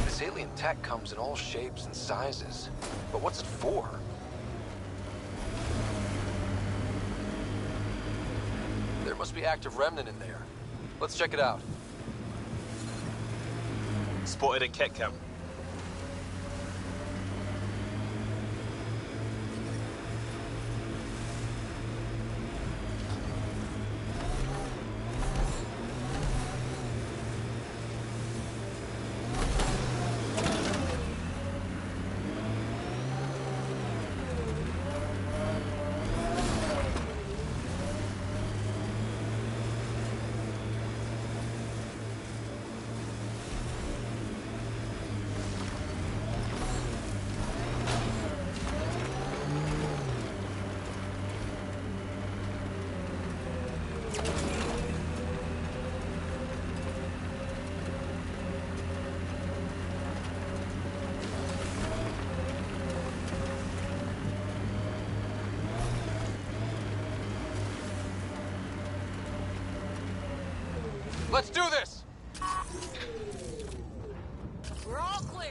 N: This alien tech comes in all shapes and sizes. But what's it for? There must be active remnant in there. Let's check it out.
T: Spotted a Ket camp.
E: Let's do this!
O: We're all clear.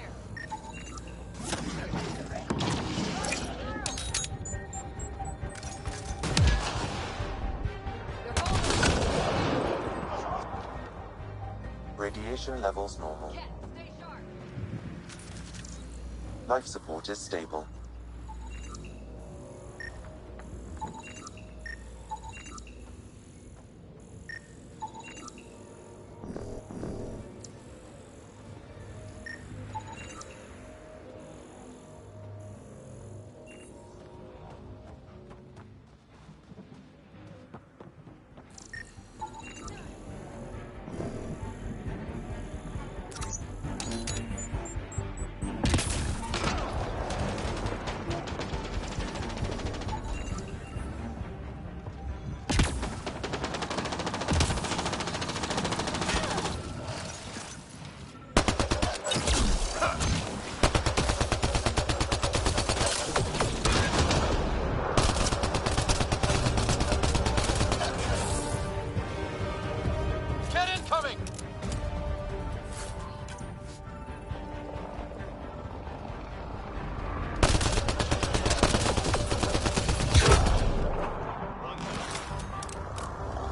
G: Radiation levels normal. Life support is stable.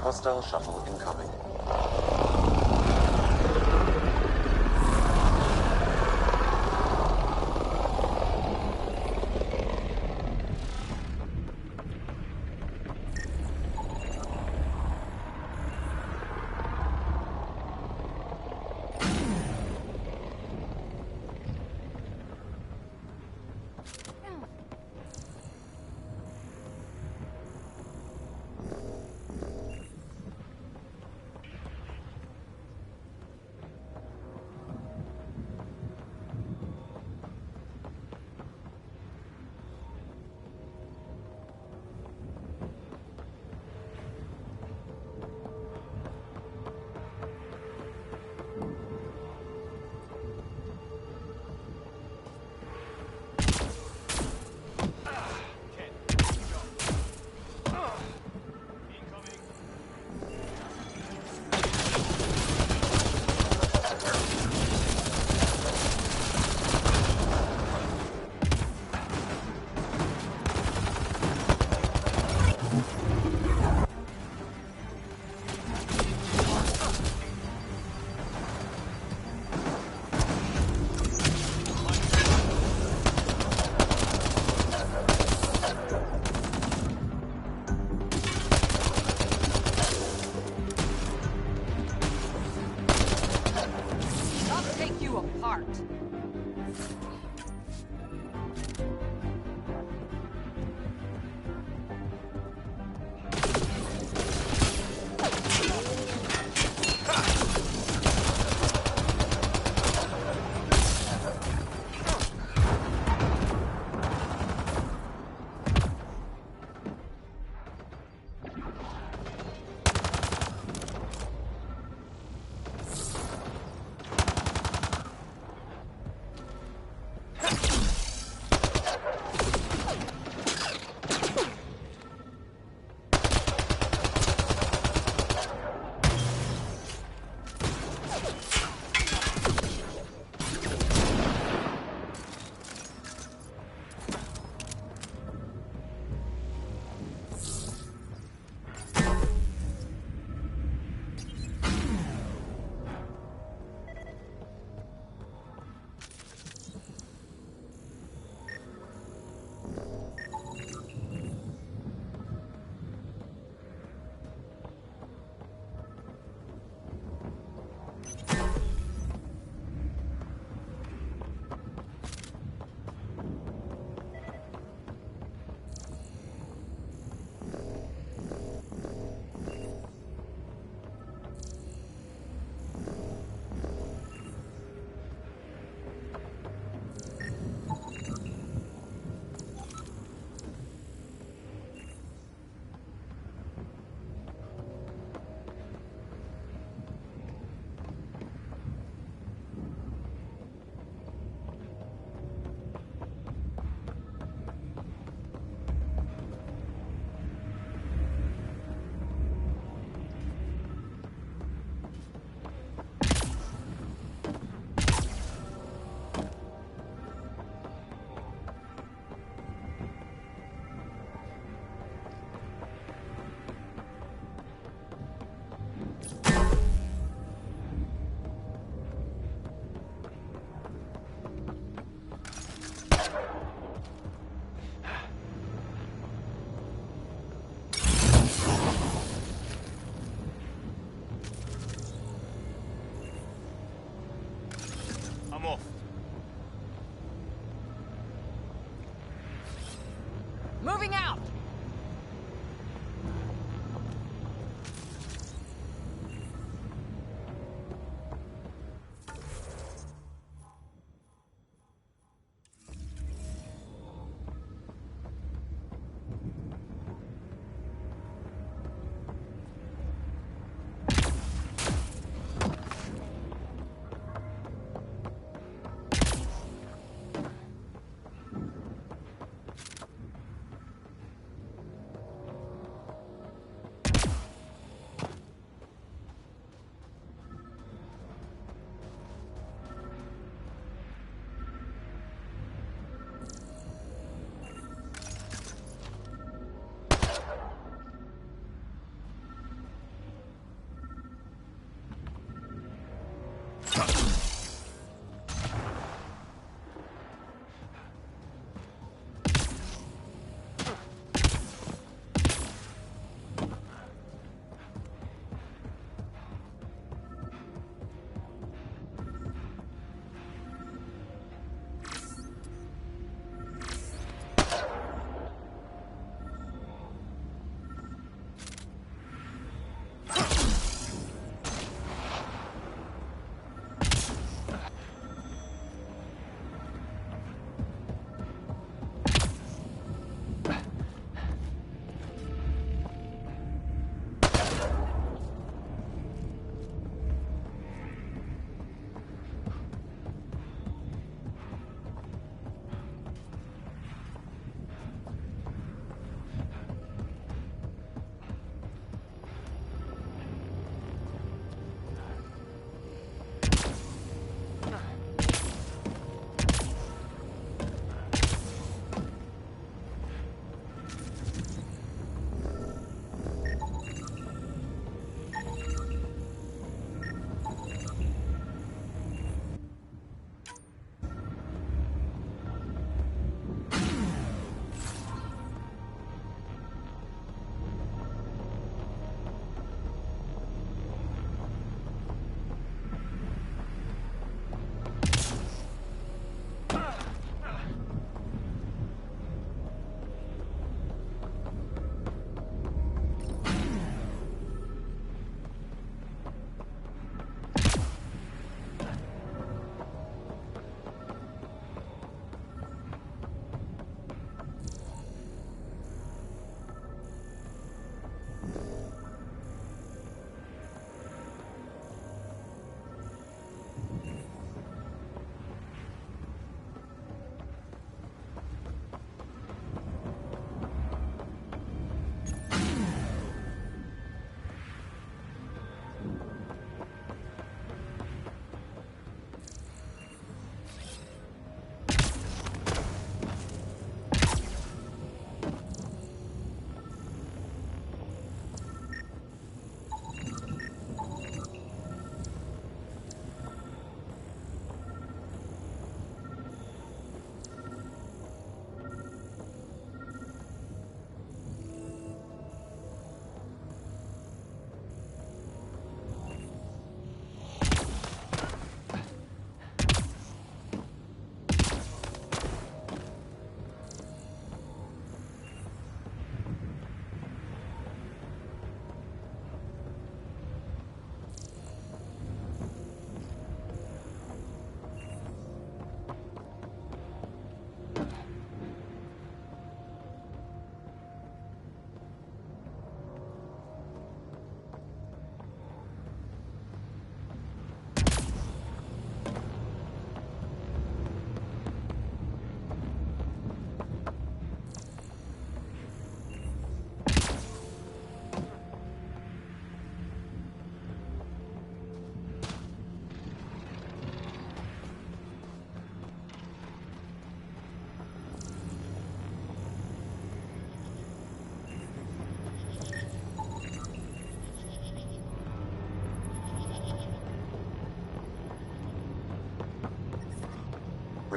G: Hostile shuttle incoming.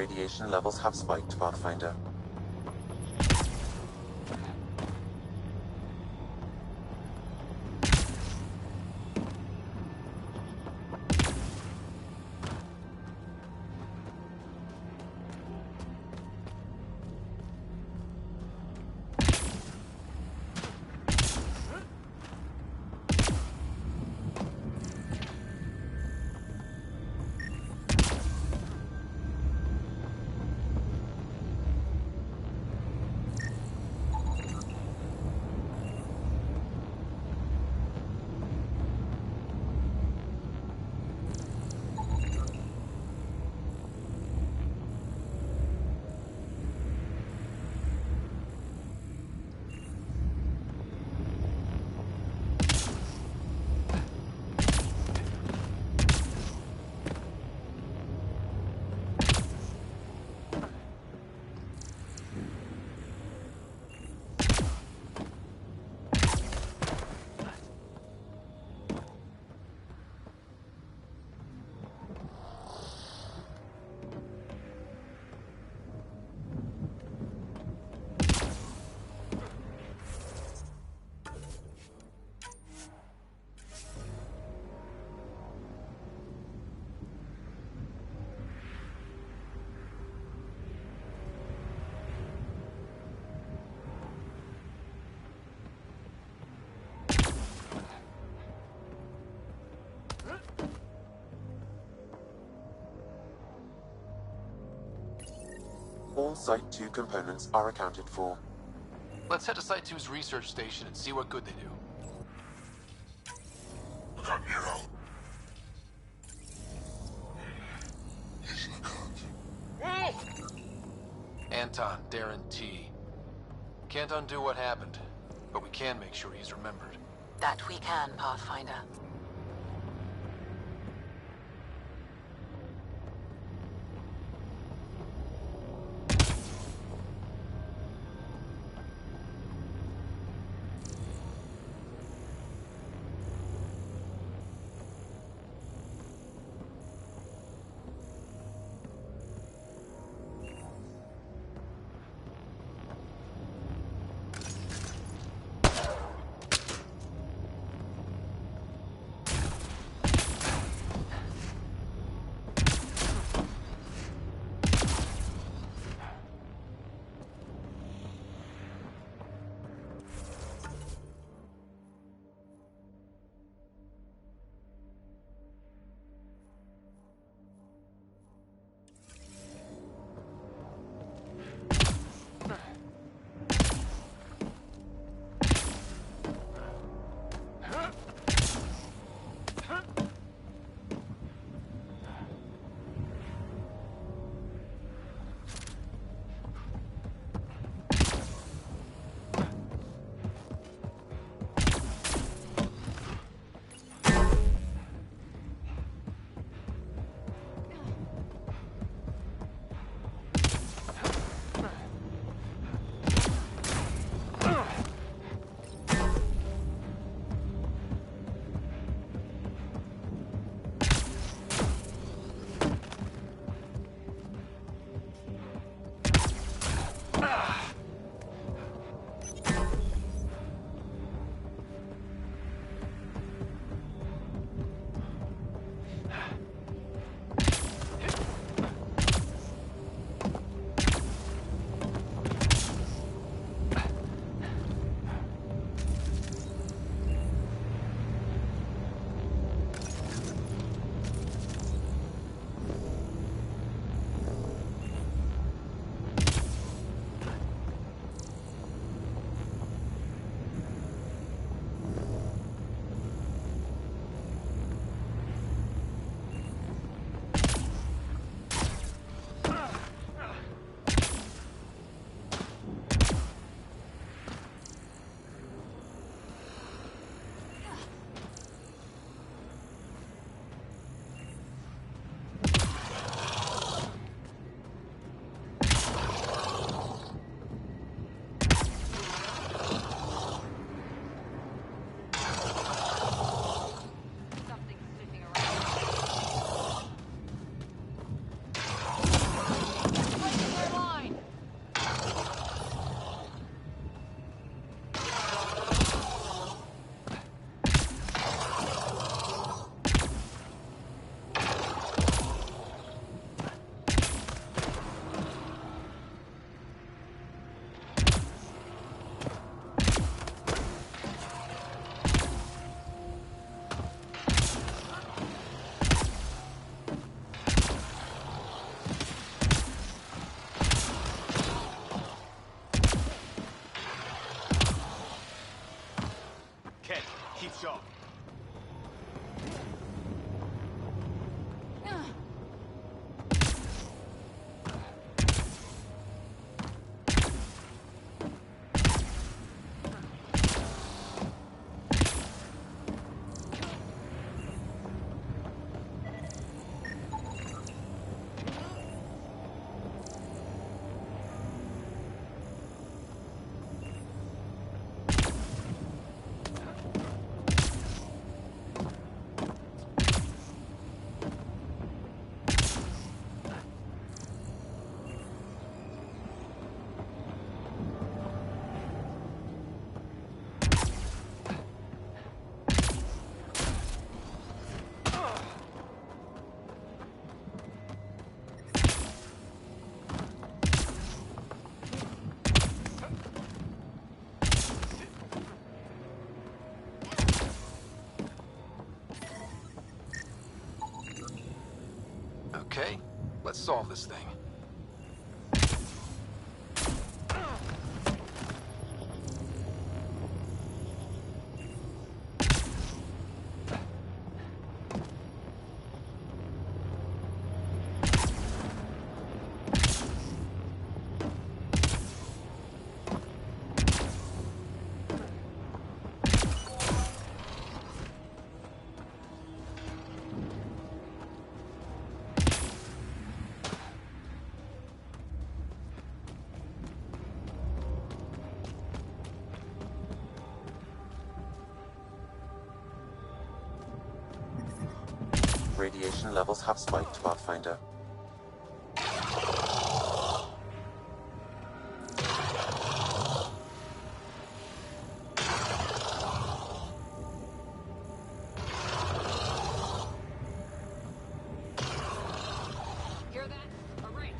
G: radiation levels have spiked, Pathfinder. All Site 2 components are accounted for.
N: Let's head to Site 2's research station and see what good they do.
P: Look out, Nero.
N: Anton, Darren T. Can't undo what happened, but we can make sure he's remembered.
O: That we can, Pathfinder.
T: Keep sharp.
N: Okay, let's solve this thing.
G: Radiation levels have spiked, Pathfinder.
J: Hear that? All right.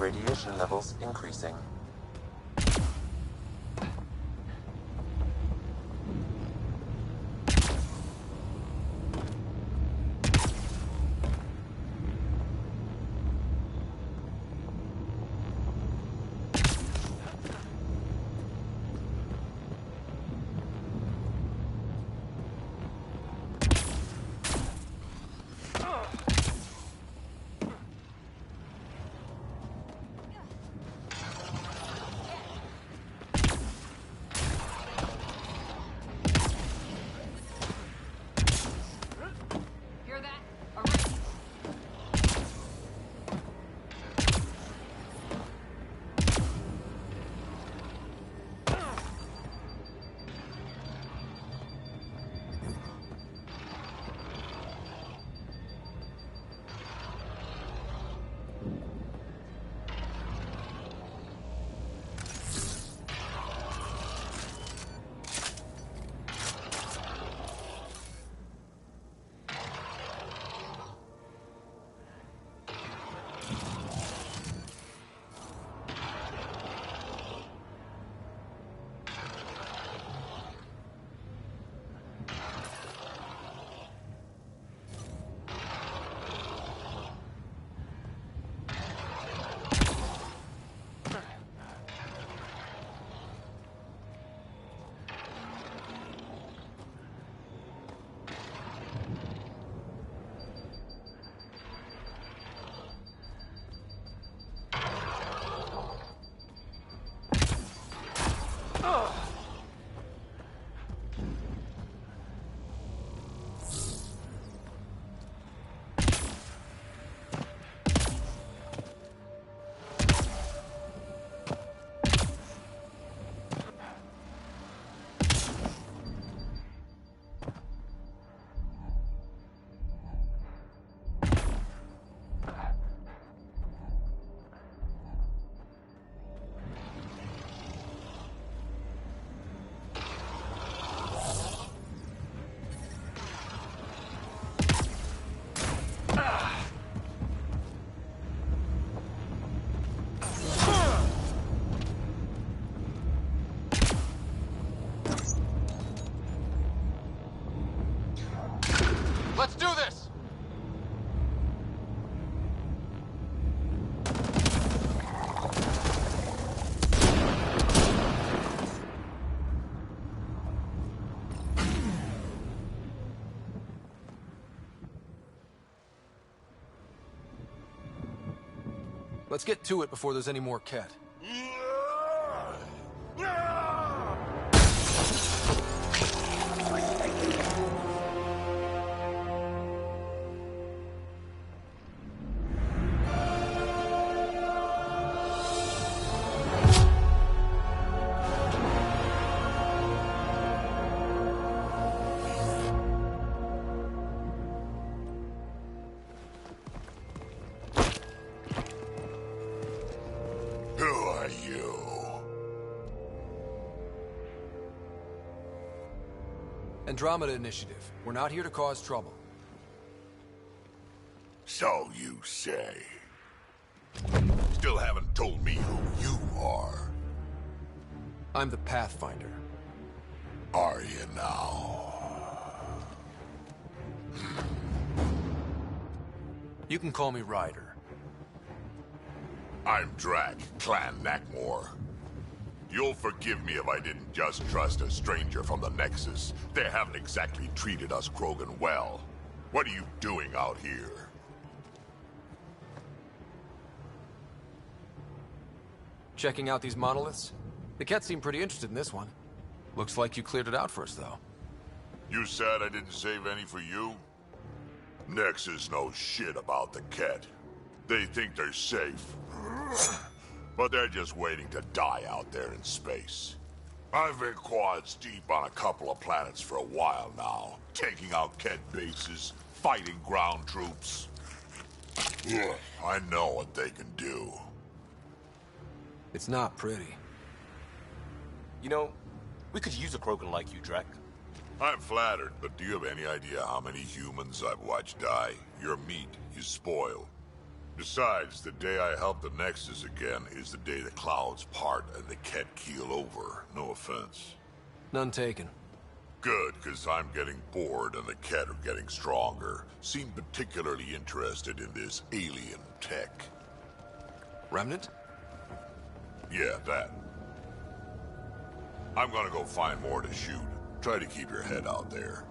G: Radiation levels increasing.
N: Let's do this!
X: Let's get to it before there's any more Ket. Andromeda Initiative. We're not here to cause trouble.
P: So you say. Still haven't told me who you are.
X: I'm the Pathfinder.
P: Are you now?
X: You can call me Ryder.
P: I'm Drac, Clan Nakmor. You'll forgive me if I didn't just trust a stranger from the Nexus. They haven't exactly treated us Krogan well. What are you doing out here?
X: Checking out these monoliths? The Ket seem pretty interested in this one. Looks like you cleared it out for us, though.
P: You said I didn't save any for you? Nexus knows shit about the Ket. They think they're safe. But they're just waiting to die out there in space. I've been quads deep on a couple of planets for a while now, taking out Ket bases, fighting ground troops. Ugh, I know what they can do.
X: It's not pretty.
E: You know, we could use a Krogan like you, Drac.
P: I'm flattered, but do you have any idea how many humans I've watched die? Your meat is spoiled. Besides, the day I help the Nexus again is the day the clouds part and the Ket keel over. No offense.
X: None taken.
P: Good, because I'm getting bored and the Ket are getting stronger. Seem particularly interested in this alien tech.
X: Remnant?
P: Yeah, that. I'm gonna go find more to shoot. Try to keep your head out there.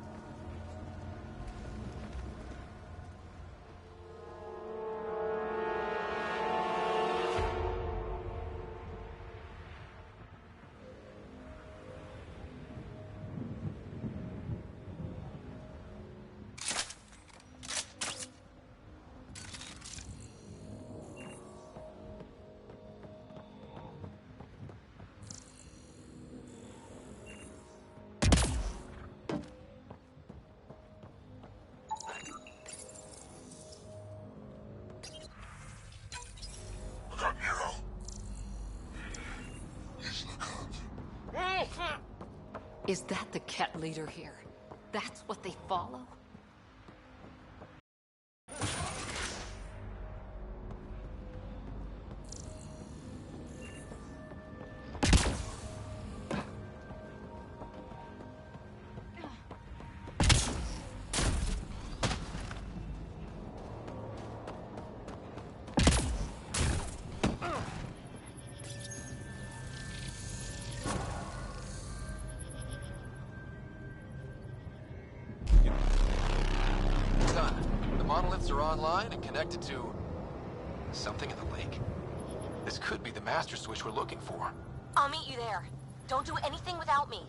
A: Is that the Ket leader here? That's what they follow?
N: Are online and connected to something in the lake. This could be the master switch we're looking for.
Q: I'll meet you there. Don't do anything without me.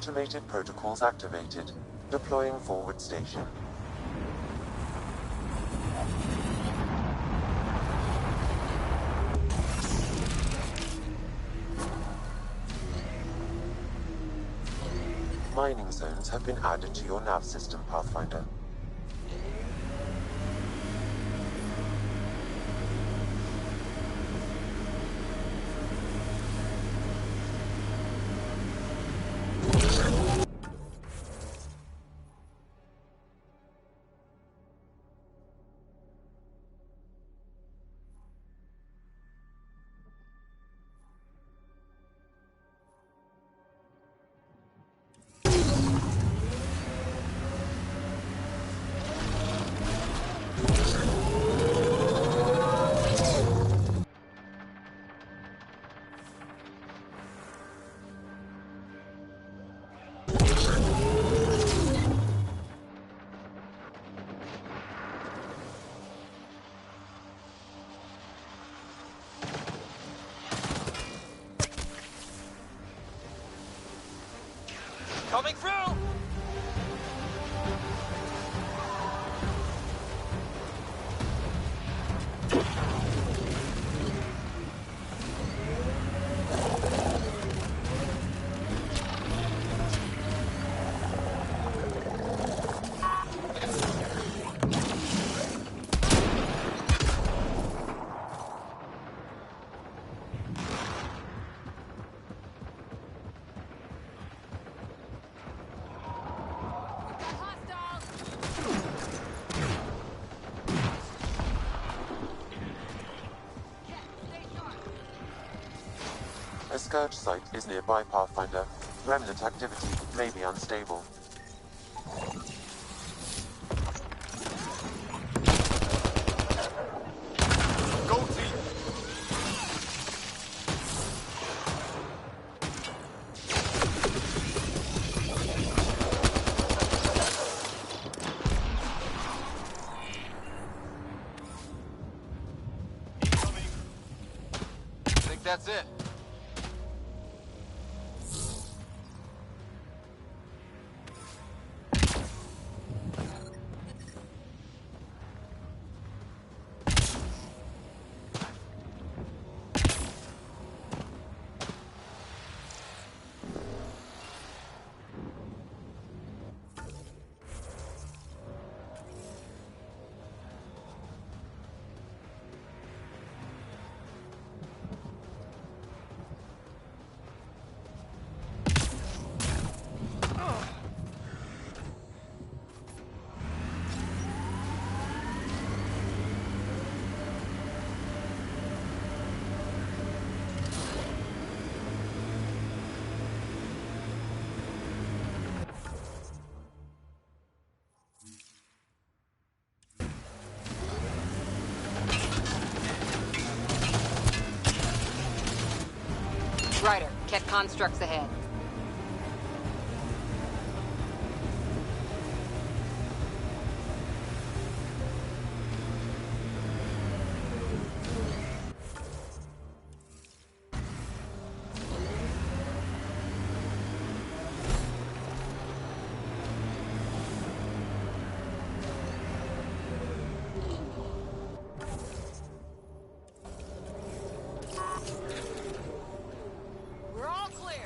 G: Automated protocols activated. Deploying forward station. Mining zones have been added to your nav system, Pathfinder.
K: Coming through!
G: A scourge site is nearby, Pathfinder. Remnant activity may be unstable.
N: Go team!
R: Think that's it.
J: Ryder, Ket constructs ahead.
O: We're all clear.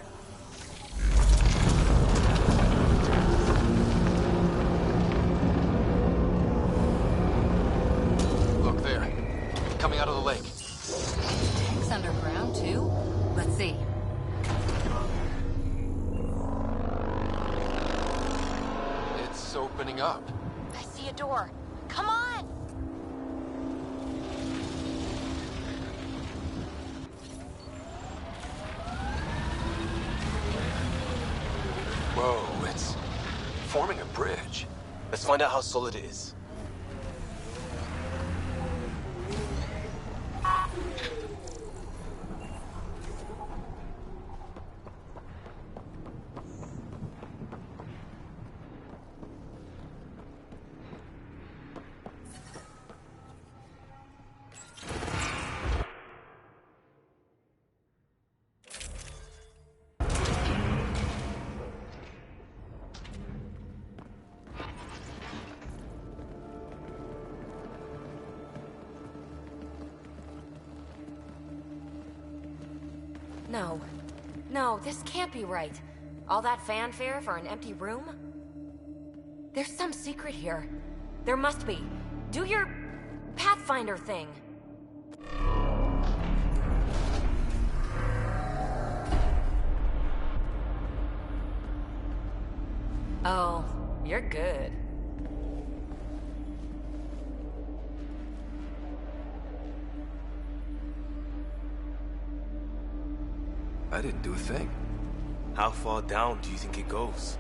N: Look there. Coming out of the lake.
J: Tech's underground, too? Let's see.
N: It's opening up.
Q: I see a door. Come on!
N: Whoa, it's forming a bridge.
T: Let's find out how solid it is.
Q: No. No, this can't be right. All that fanfare for an empty room? There's some secret here. There must be. Do your Pathfinder thing. Oh, you're good.
X: I didn't do a thing.
T: How far down do you think it goes?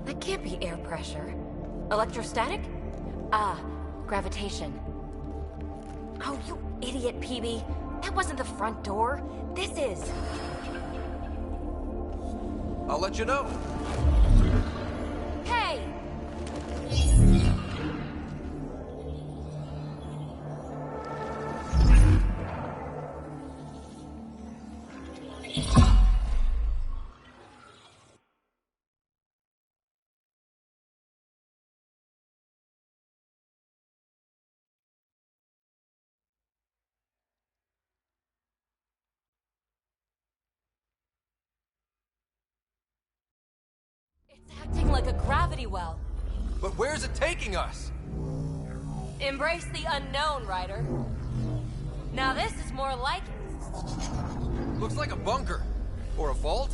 Q: That can't be air pressure. Electrostatic? Ah, gravitation. Oh, you idiot, PB. That wasn't the front door. This is.
X: I'll let you know.
Q: Hey! It's acting like a gravity well.
X: But where's it taking us?
Q: Embrace the unknown, Ryder. Now this is more like it.
X: Looks like a bunker. Or a vault?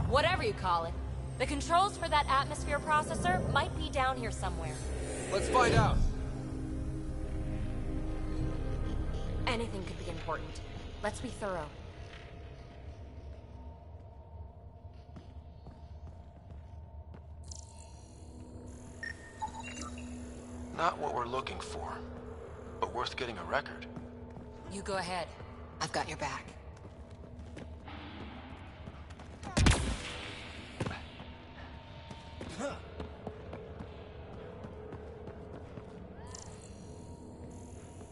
Q: Whatever you call it. The controls for that atmosphere processor might be down here somewhere.
X: Let's find out.
Q: Anything could be important. Let's be thorough.
N: Not what we're looking for, but worth getting a record.
J: You go ahead. I've got your back.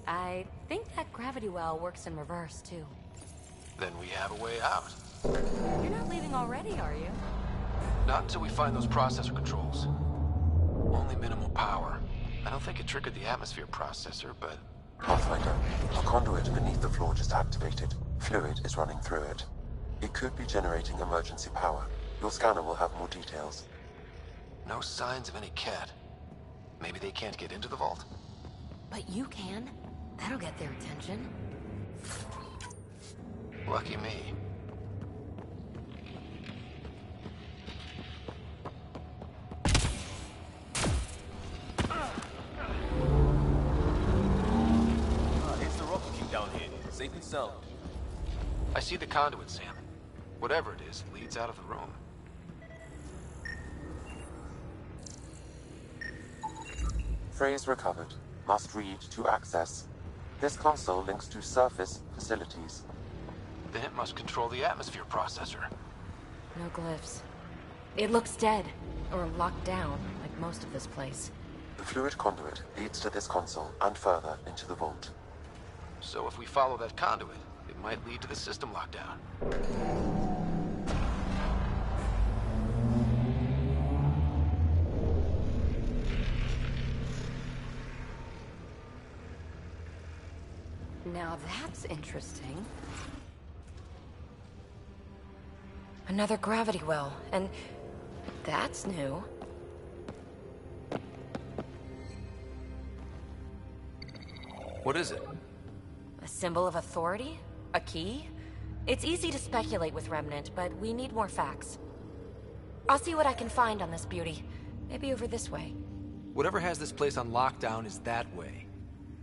Q: I think that gravity well works in reverse, too.
N: Then we have a way out.
Q: You're not leaving already, are you?
N: Not until we find those processor controls. Only minimal power. I don't think it triggered the atmosphere processor, but...
G: Pathfinder, a conduit beneath the floor just activated. Fluid is running through it. It could be generating emergency power. Your scanner will have more details.
N: No signs of any cat. Maybe they can't get into the vault?
Q: But you can. That'll get their attention.
N: Lucky me.
T: It's the Rocket King down here. Safe and sound.
N: I see the conduit, Sam. Whatever it is, it leads out of the room.
G: Phrase recovered. Must read to access. This console links to surface facilities.
N: Then it must control the atmosphere processor.
Q: No glyphs. It looks dead. Or locked down, like most of this place.
G: The fluid conduit leads to this console and further into the vault.
N: So if we follow that conduit, it might lead to the system lockdown.
Q: Now that's interesting. Another gravity well, and that's new.
X: What is it?
Q: A symbol of authority? A key? It's easy to speculate with Remnant, but we need more facts. I'll see what I can find on this beauty. Maybe over this way.
X: Whatever has this place on lockdown is that way.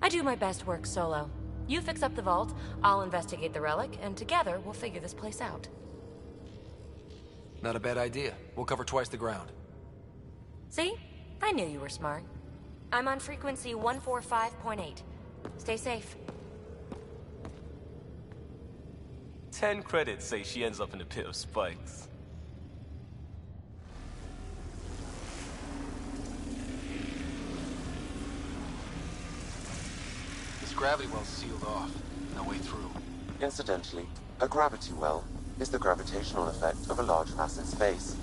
Q: I do my best work solo. You fix up the vault, I'll investigate the relic, and together we'll figure this place out.
X: Not a bad idea. We'll cover twice the ground.
Q: See? I knew you were smart. I'm on frequency 145.8. Stay safe.
T: 10 credits say she ends up in a pit of spikes.
N: This gravity well's sealed off. No way through.
G: Incidentally, a gravity well is the gravitational effect of a large mass in space.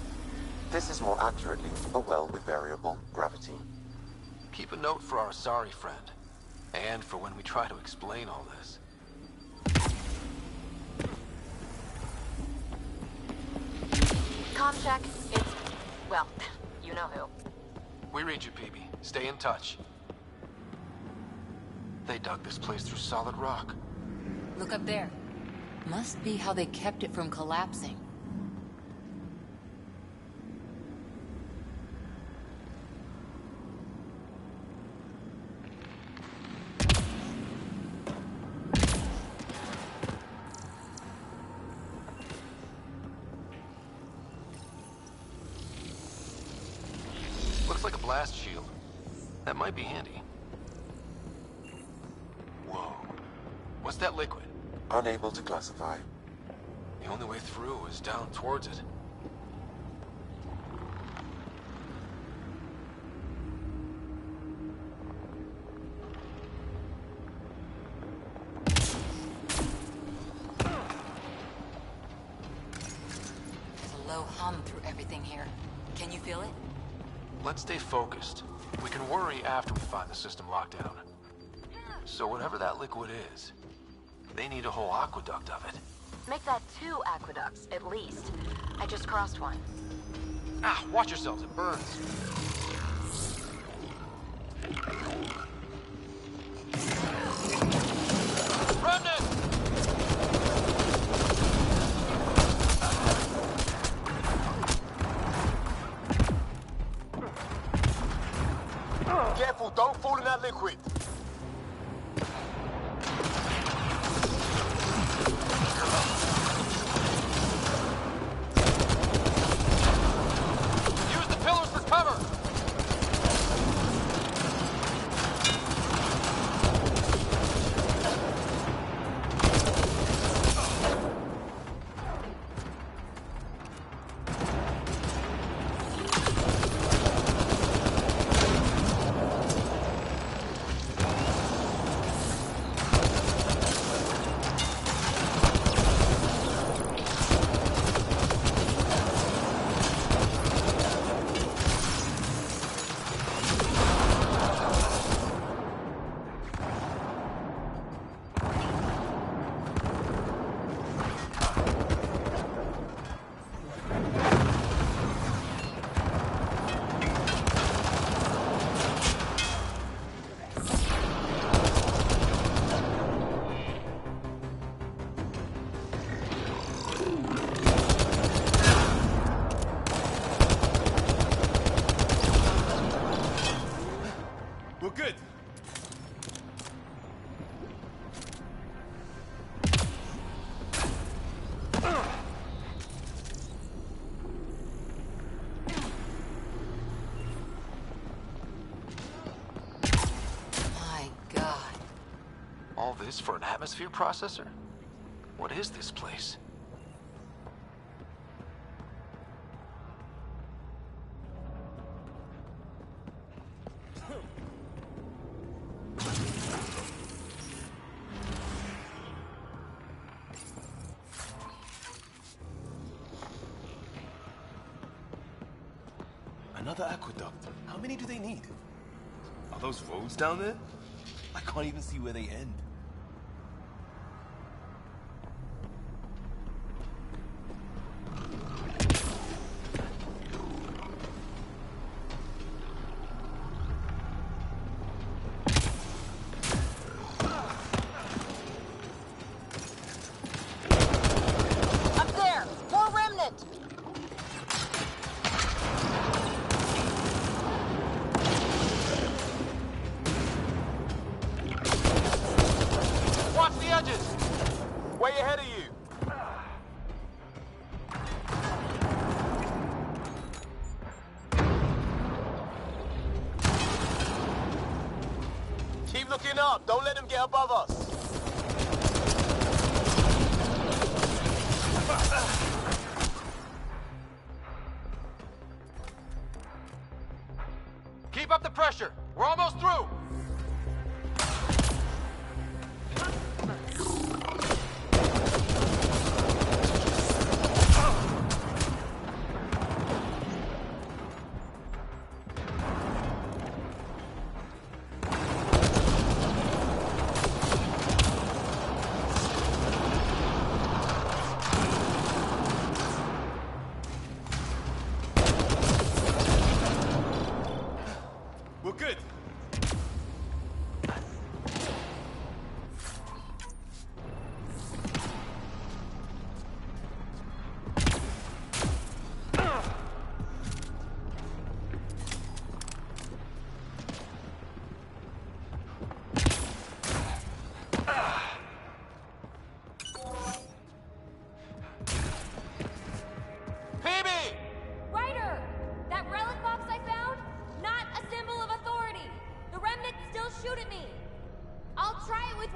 G: This is more accurately a well with variable gravity.
N: Keep a note for our sorry friend. And for when we try to explain all this.
Q: Comm check. It's... well, you know who.
N: We read you, PB. Stay in touch. They dug this place through solid rock.
J: Look up there. Must be how they kept it from collapsing.
N: Looks like a blast shield. That might be handy. Whoa. What's that liquid?
G: Unable to classify.
N: The only way through is down towards it.
J: There's a low hum through everything here. Can you feel it?
N: Let's stay focused. We can worry after we find the system locked down. So whatever that liquid is, they need a whole aqueduct of it.
Q: Make that 2 aqueducts, at least. I just crossed one.
N: Ah, watch yourselves, it burns. Remnant!
F: Careful, don't fall in that liquid.
N: Use the pillars for cover!
T: We're good.
J: My God.
N: All this for an atmosphere processor? What is this place?
T: Another aqueduct. How many do they need? Are those roads down there? I can't even see where they end.
Q: Up there! More remnant!
F: Watch the edges! Way ahead of you! Keep looking up, don't let them get above us!
N: Keep up the pressure! We're almost through!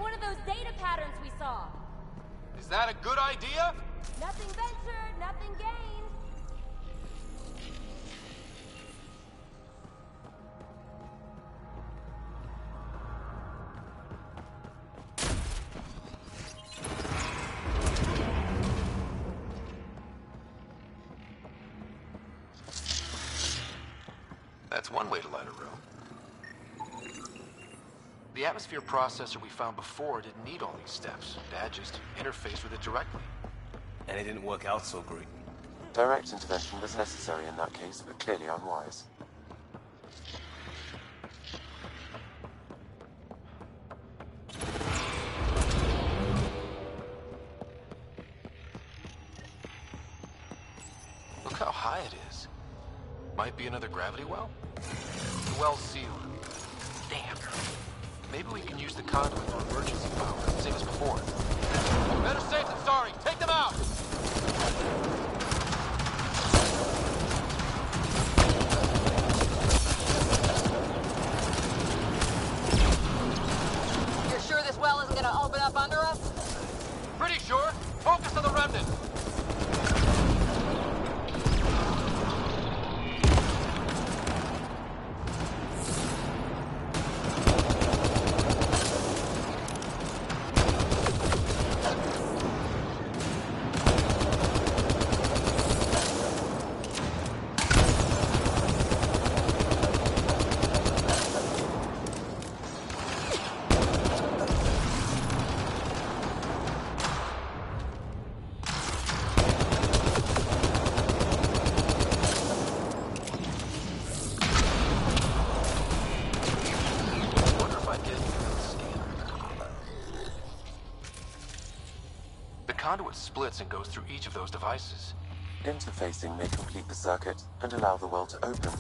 Q: one of those data patterns we saw.
N: Is that a good idea?
Q: Nothing ventured, nothing gained.
N: That's one way to light a room. The atmosphere processor we found before didn't need all these steps. Dad just interfaced with it directly.
T: And it didn't work out so great.
G: Direct intervention was necessary in that case, but clearly unwise.
N: Look how high it is. Might be another gravity well? The well's sealed. Damn. Maybe we can use the conduit for emergency power, same as before. Better safe than sorry. Take them out!
O: You're sure this well isn't gonna open up under us?
N: Pretty sure. Focus on the remnant. Conduit splits and goes through each of those devices.
G: Interfacing may complete the circuit and allow the well to open.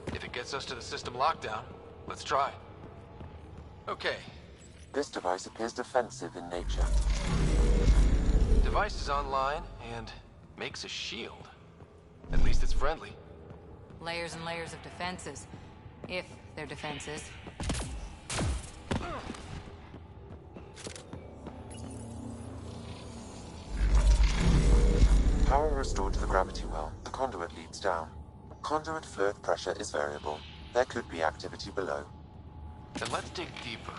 N: If it gets us to the system lockdown, let's try. Okay.
G: This device appears defensive in nature.
N: Device is online and makes a shield. At least it's friendly.
J: Layers and layers of defenses. If they're defenses.
G: Power restored to the gravity well. The conduit leads down. Conduit fluid pressure is variable. There could be activity below.
N: Then let's dig deeper.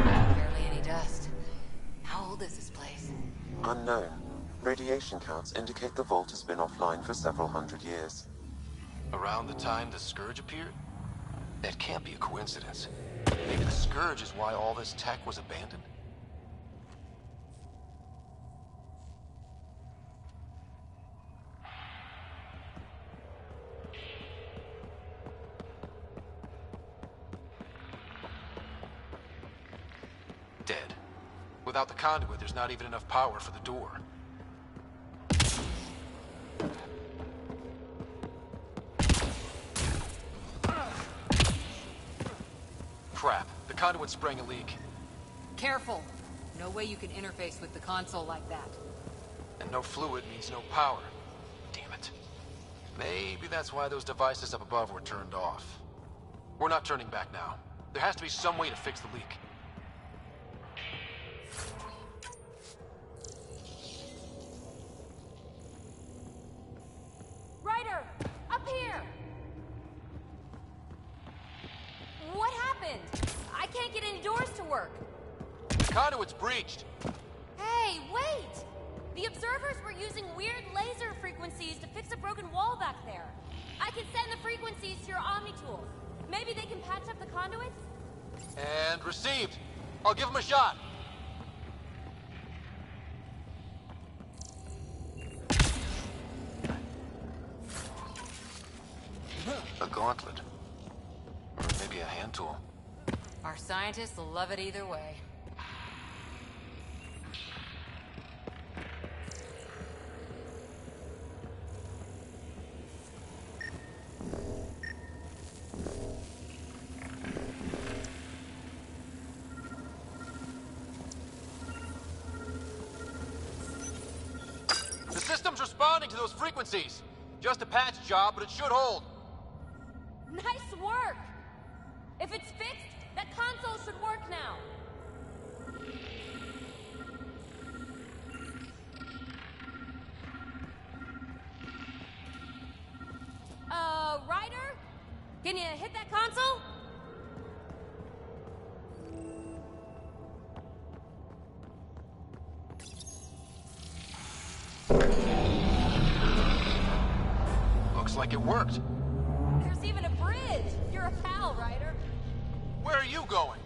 J: Barely any dust. How old is this place?
G: Unknown. Radiation counts indicate the vault has been offline for several hundred years.
N: Around the time the Scourge appeared? That can't be a coincidence. Maybe the Scourge is why all this tech was abandoned? Dead. Without the conduit, there's not even enough power for the door. Crap. The conduit sprang a leak.
J: Careful. No way you can interface with the console like that.
N: And no fluid means no power. Damn it. Maybe that's why those devices up above were turned off. We're not turning back now. There has to be some way to fix the leak.
Q: Ryder! Up here! What happened? I can't get any doors to work.
N: The conduit's breached.
Q: Hey, wait! The observers were using weird laser frequencies to fix a broken wall back there. I can send the frequencies to your Omni tools. Maybe they can patch up the conduits?
N: And received. I'll give him a shot. A gauntlet. Or maybe a hand tool.
J: Our scientists will love it either way.
N: responding to those frequencies. Just a patch job, but it should hold.
Q: Nice work! If it's fixed, that console should work now. Ryder? Can you hit that console?
N: Looks like it worked.
Q: There's even a bridge! You're a pal, Ryder.
N: Where are you going?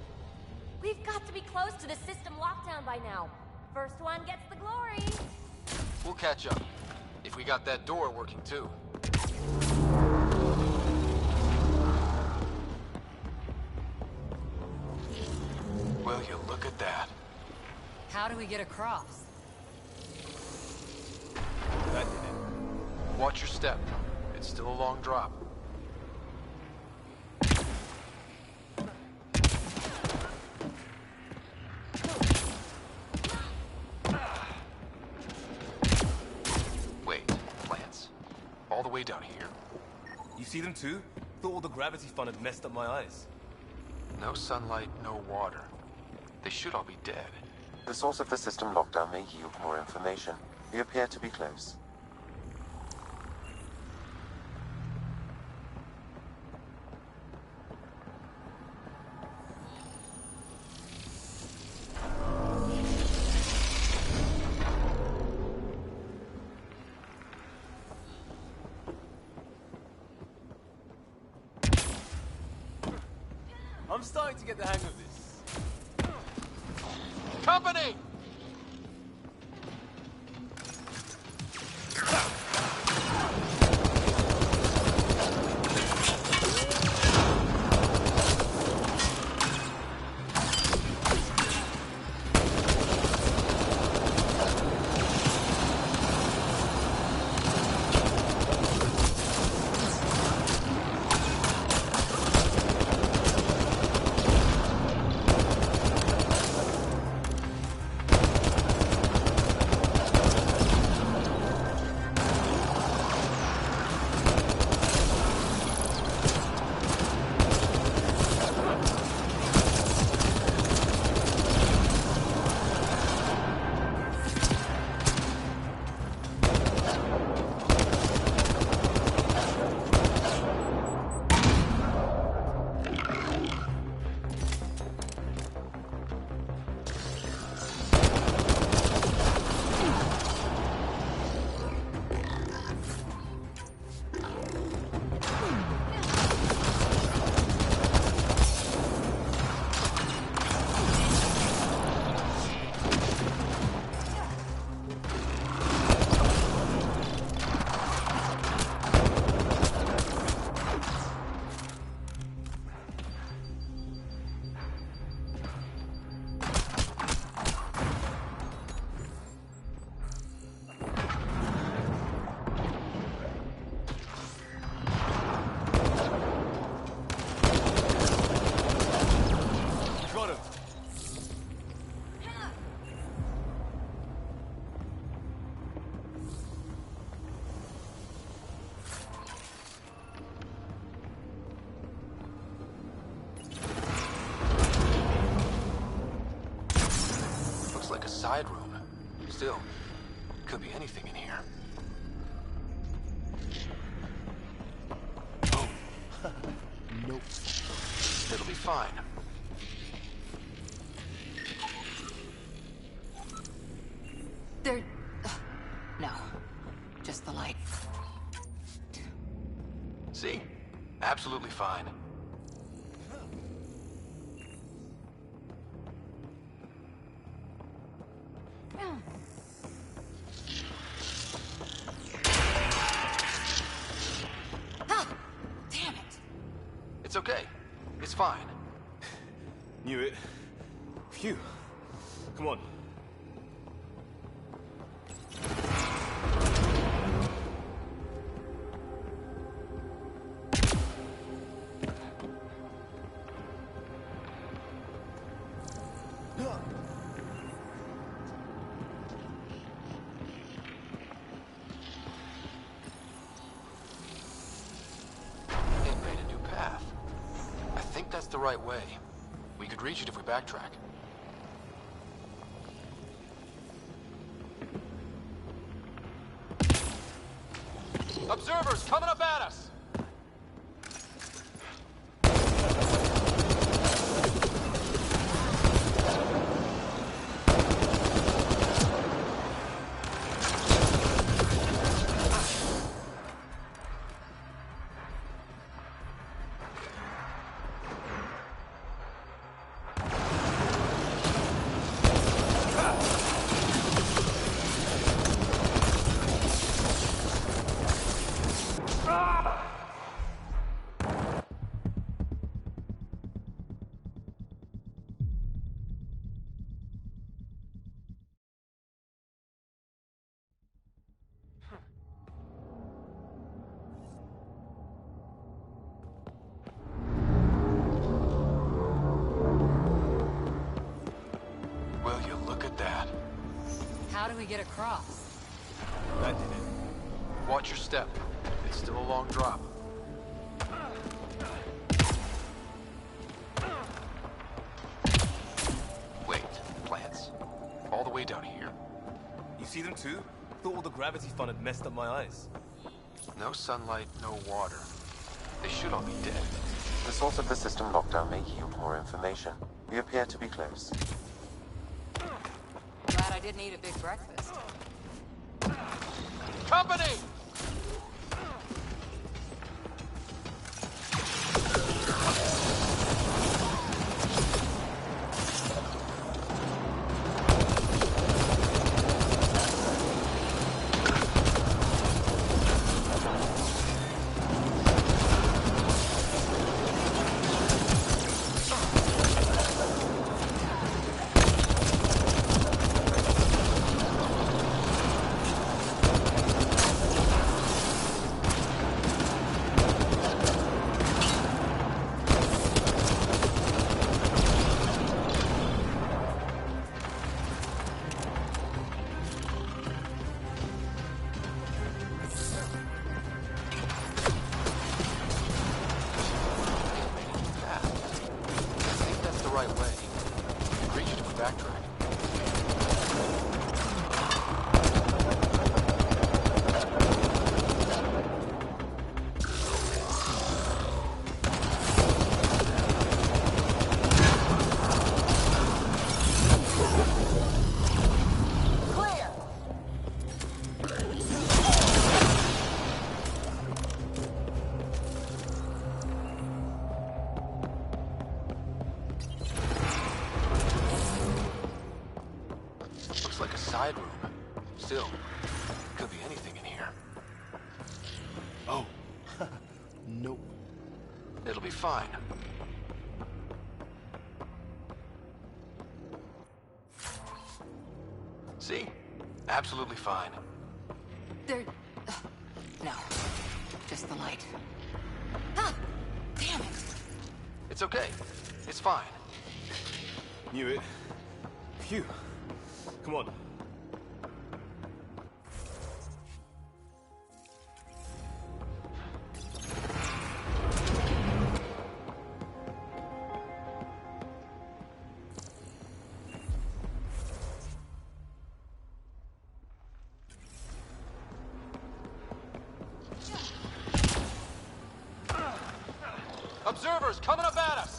Q: We've got to be close to the system lockdown by now. First one gets the glory.
N: We'll catch up. If we got that door working too. Will you look at that?
J: How do we get across?
N: That did it. Watch your step. It's still a long drop. Wait, plants. All the way down here.
T: You see them too? Thought all the gravity fun had messed up my eyes.
N: No sunlight, no water. They should all be dead.
G: The source of the system lockdown may yield more information. We appear to be close.
T: I'm starting to get the hang of this.
N: Company! Side room. Still, could be anything in here. Oh. Nope. It'll be fine.
D: There... no. Just the light.
N: See? Absolutely fine. It's okay. It's fine.
T: Knew it. Phew. Come on.
N: the right way. We could reach it if we backtrack. Observers coming up at us! Will you look at that?
J: How do we get across?
N: That did it. Watch your step. It's still a long drop. Wait, plants? All the way down here?
T: You see them too? Thought all the gravity fun had messed up my eyes.
N: No sunlight, no water. They should all be dead.
G: The source of the system lockdown may yield more information. We appear to be close.
J: Glad I didn't eat a big breakfast.
N: Company! Side room. Still, could be anything in here.
T: Oh. Nope.
N: It'll be fine. See? Absolutely fine.
J: There... no. Just the light. Ah! Damn it!
N: It's okay. It's fine.
T: Knew it. Phew. Come on.
N: Observers coming up at us!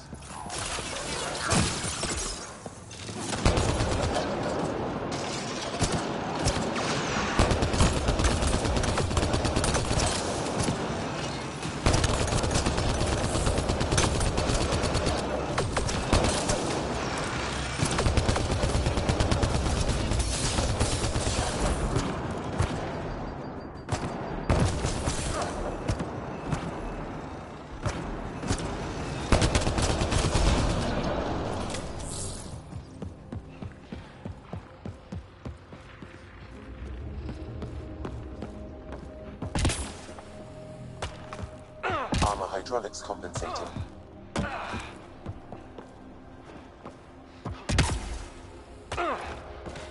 G: Hydraulics compensating.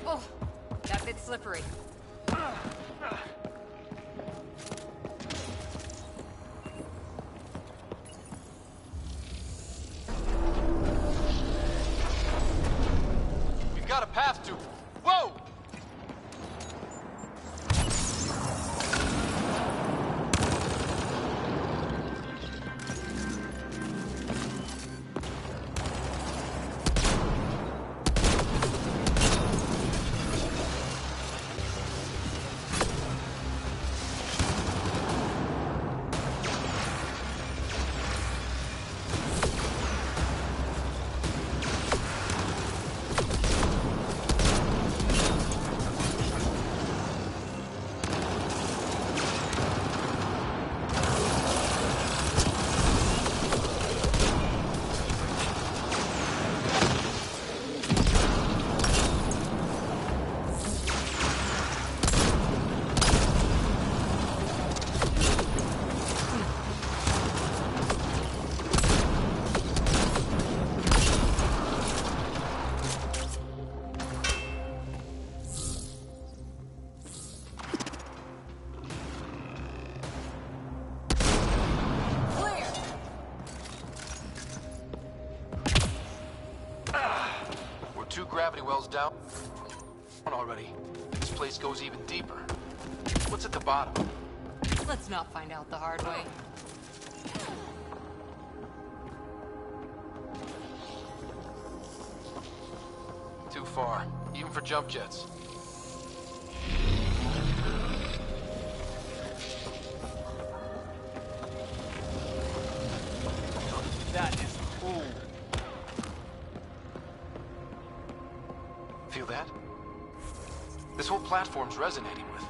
J: Oh, that bit's slippery.
N: on already. This place goes even deeper. What's at the bottom?
J: Let's not find out the hard way.
N: Too far, even for jump jets.
W: That is cool.
N: Feel that? This whole platform's resonating with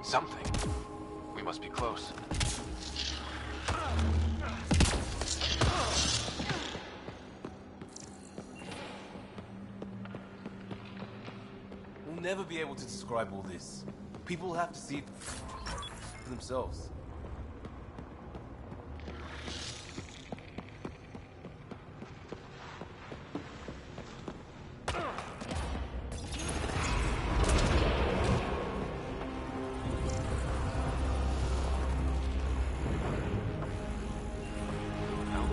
N: something. We must be close.
T: We'll never be able to describe all this. People have to see it for themselves.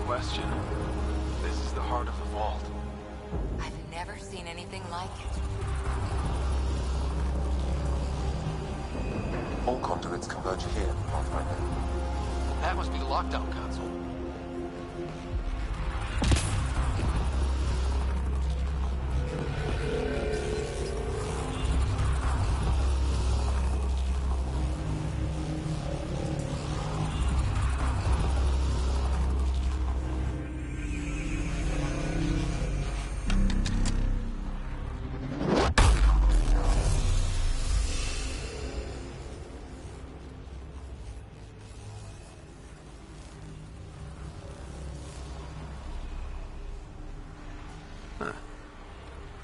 N: Question. This is the heart of the vault.
J: I've never seen anything like it.
G: All conduits converge here, Pathfinder.
N: That must be the lockdown console.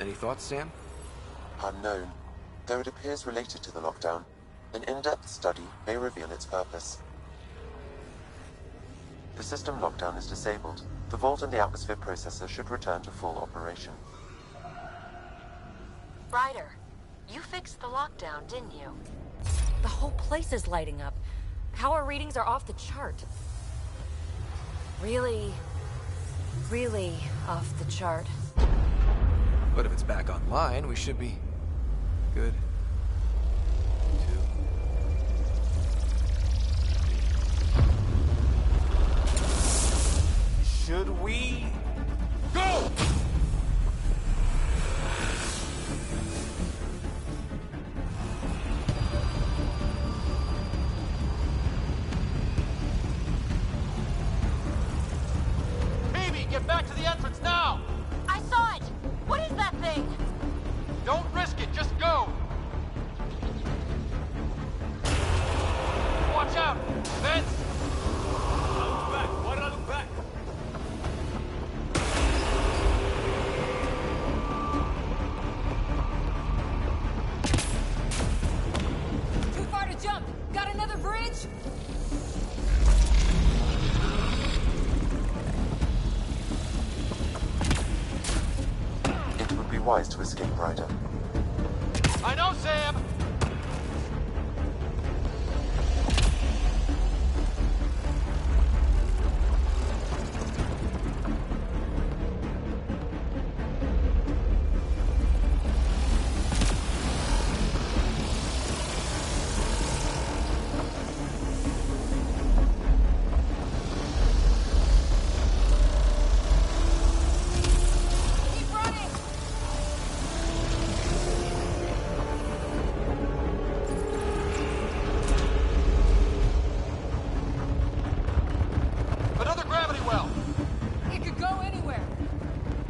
N: Any thoughts, Sam?
G: Unknown. Though it appears related to the lockdown, an in-depth study may reveal its purpose. The system lockdown is disabled. The vault and the atmosphere processor should return to full operation.
Q: Ryder, you fixed the lockdown, didn't you? The whole place is lighting up. Power readings are off the chart. Really off the chart.
X: But if it's back online, we should be good.
T: Should we go?
E: Phoebe, get back to the entrance now!
Q: I saw it! What is that thing?
E: Don't risk it, just go! Watch out! Vents!
T: I look back. Why did I look back?
J: Too far to jump. Got another bridge?
G: It would be wise to escape, Ryder.
E: I know, Sam!
J: Keep running!
E: Another gravity well!
J: It could go anywhere.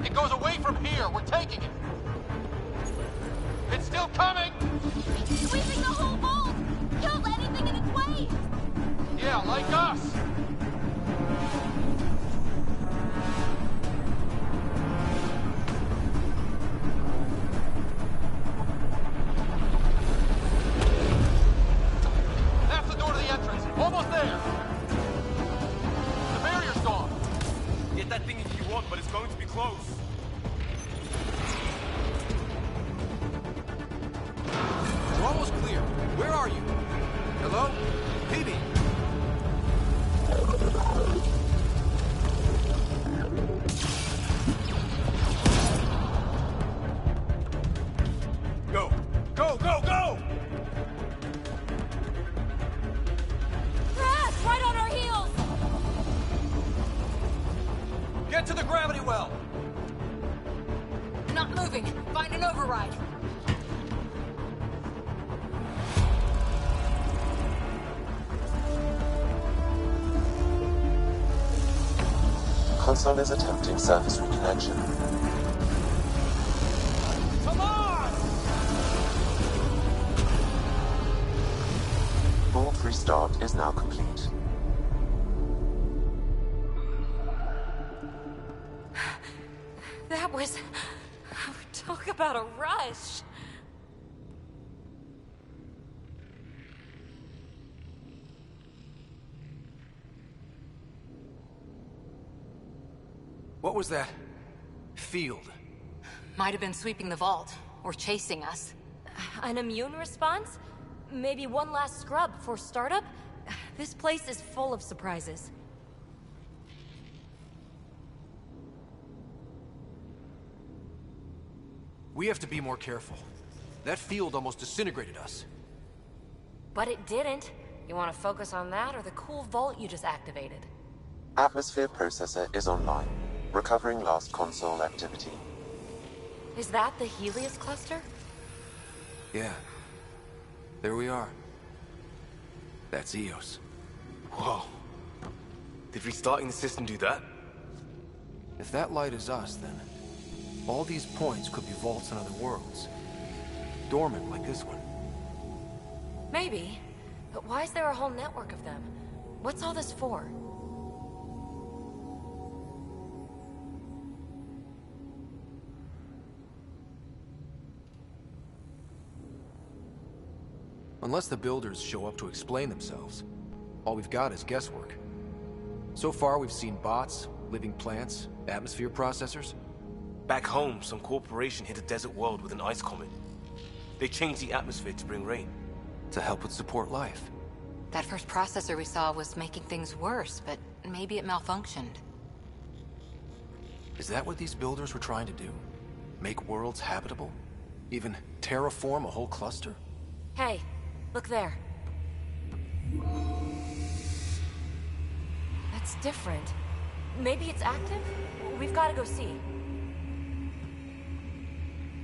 E: It goes away from here. We're taking it. It's still coming!
Q: Sweeping the whole vault! Kills anything in its way!
E: Yeah, like us! That's the door to the entrance. Almost there. The barrier's gone.
T: Get that thing if you want, but it's going to be close.
X: We're almost clear. Where are you? Hello? Phoebe?
T: Go.
Q: ride.
G: Console is attempting surface reconnection.
E: Come on!
G: Vault restart is now complete.
Q: That was... Talk about a rush.
X: What was that? Field.
J: Might have been sweeping the vault, or chasing us.
Q: An immune response? Maybe one last scrub for startup? This place is full of surprises.
X: We have to be more careful. That field almost disintegrated us.
Q: But it didn't. You want to focus on that or the cool vault you just activated?
G: Atmosphere processor is online. Recovering last console activity.
Q: Is that the Helios cluster?
X: Yeah. There we are. That's Eos.
T: Whoa. Did restarting the system do that?
X: If that light is us, then all these points could be vaults on other worlds. Dormant like this one.
Q: Maybe. But why is there a whole network of them? What's all this for?
X: Unless the builders show up to explain themselves, all we've got is guesswork. So far, we've seen bots, living plants, atmosphere processors.
T: Back home, some corporation hit a desert world with an ice comet. They changed the atmosphere to bring rain.
X: To help it support life.
J: That first processor we saw was making things worse, but maybe it malfunctioned.
X: Is that what these builders were trying to do? Make worlds habitable? Even terraform a whole cluster?
Q: Hey, look there. That's different. Maybe it's active? We've got to go see.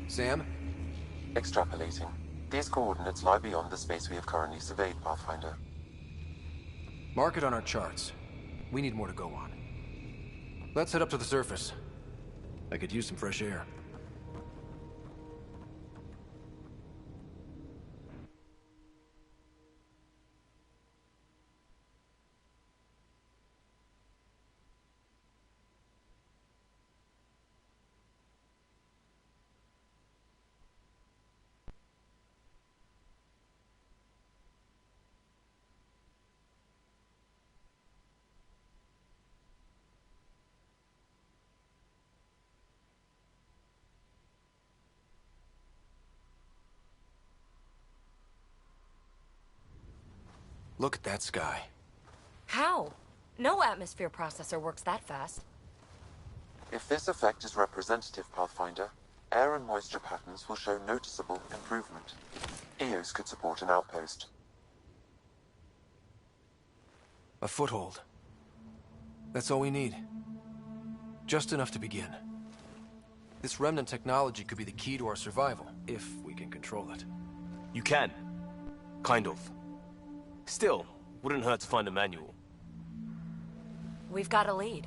X: Sam?
G: Extrapolating. These coordinates lie beyond the space we have currently surveyed, Pathfinder.
X: Mark it on our charts. We need more to go on. Let's head up to the surface. I could use some fresh air. Look at that sky.
Q: How? No atmosphere processor works that fast.
G: If this effect is representative, Pathfinder, air and moisture patterns will show noticeable improvement. Eos could support an outpost.
X: A foothold. That's all we need. Just enough to begin. This remnant technology could be the key to our survival, if we can control it.
T: You can. Kind of. Still, wouldn't hurt to find a manual.
Q: We've got a lead.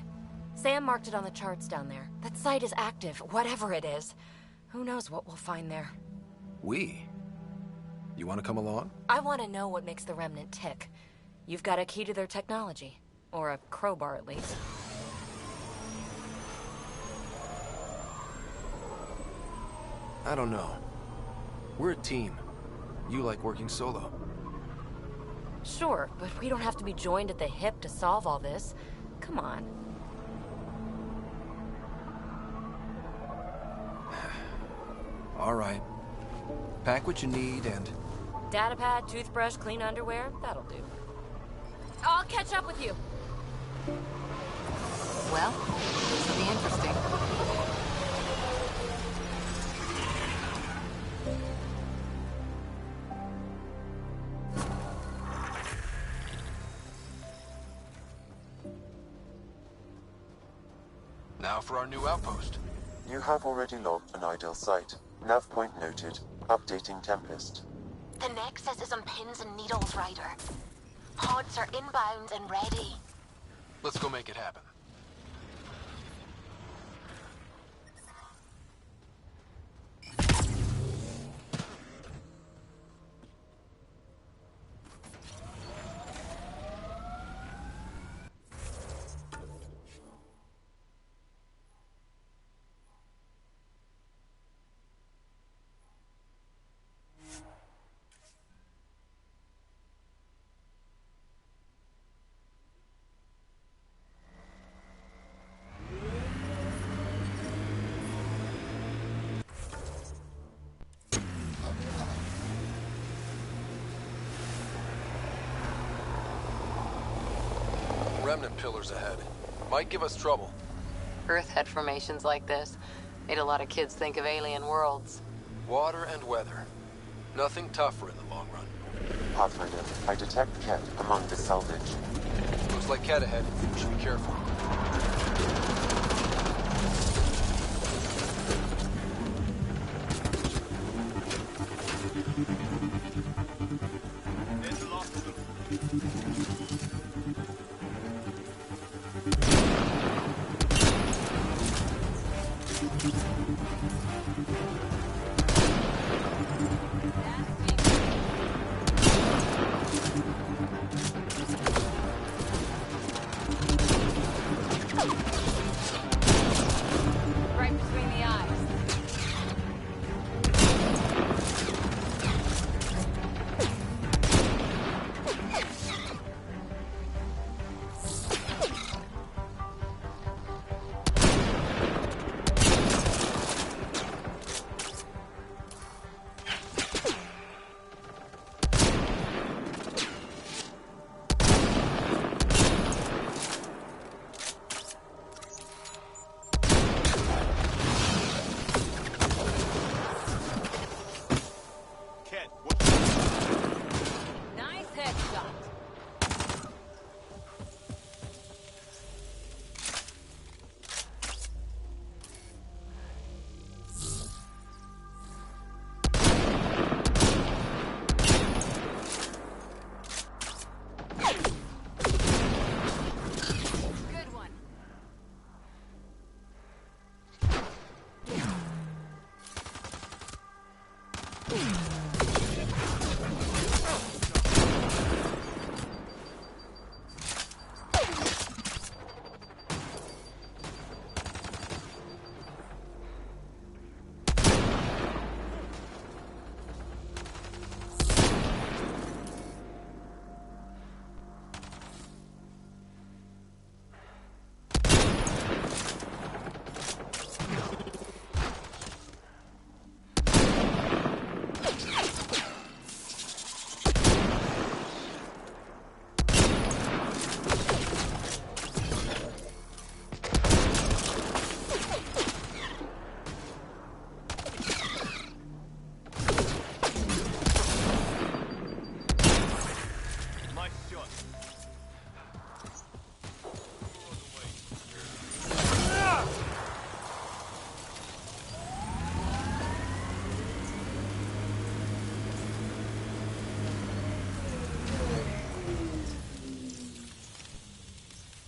Q: Sam marked it on the charts down there. That site is active, whatever it is. Who knows what we'll find there.
X: We? You want to come along?
Q: I want to know what makes the Remnant tick. You've got a key to their technology. Or a crowbar, at least.
X: I don't know. We're a team. You like working solo.
Q: Sure, but we don't have to be joined at the hip to solve all this. Come on.
X: All right. Pack what you need and...
Q: Datapad, toothbrush, clean underwear, that'll do. I'll catch up with you.
J: Well, this will be interesting.
N: Now for our new outpost.
G: You have already logged an ideal site. Nav point noted. Updating temp list.
L: The Nexus is on pins and needles, Ryder. Pods are inbound and ready.
N: Let's go make it happen. Remnant pillars ahead. Might give us trouble.
W: Earth head formations like this made a lot of kids think of alien worlds.
N: Water and weather. Nothing tougher in the long run.
G: Pathfinder, I detect Ket among the salvage.
N: Looks like Ket ahead. We should be careful.
D: Right between the eyes. Nice headshot. Good one.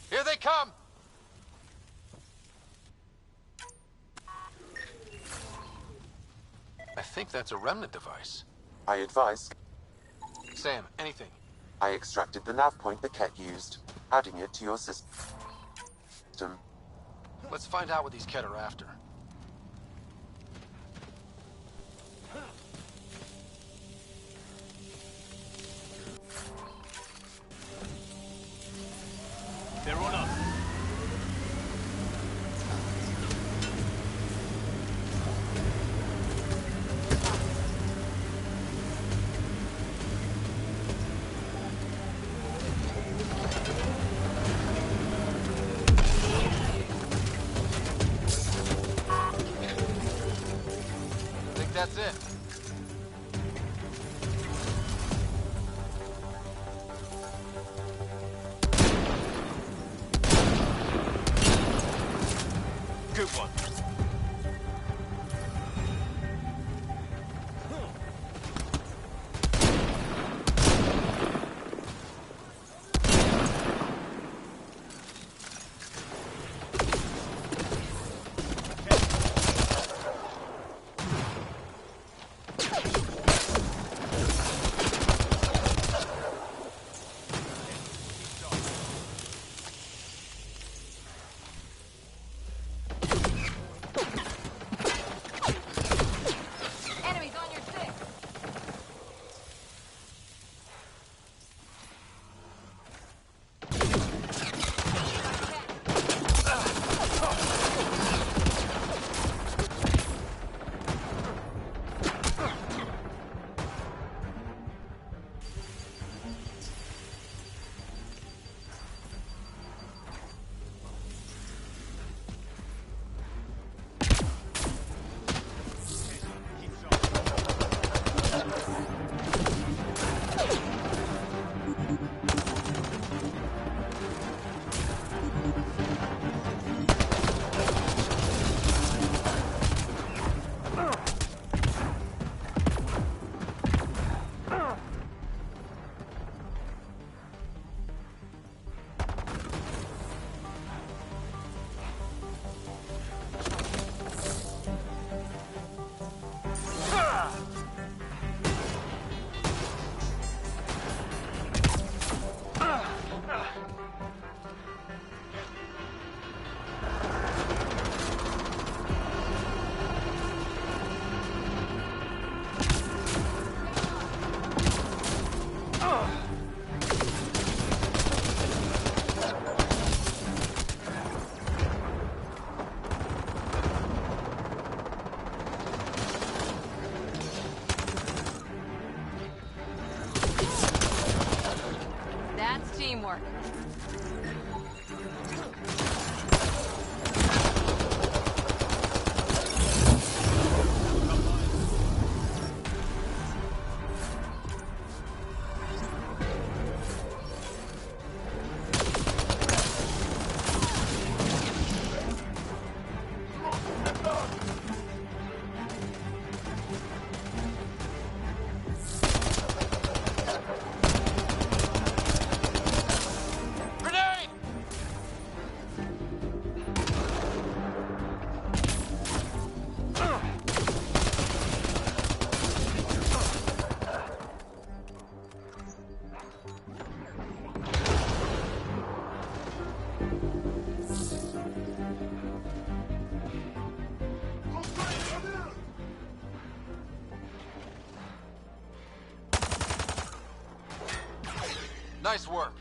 N: Here they come! I think that's a remnant device.
G: I advise.
N: Sam, anything?
G: I extracted the nav point the Ket used, adding it to your system.
N: Let's find out what these Ket are after.
M: They're on us.
N: I think that's it.
M: Good one.
A: more.
N: Nice work.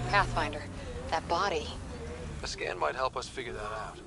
A: Pathfinder, that body.
X: A scan might help us figure that out.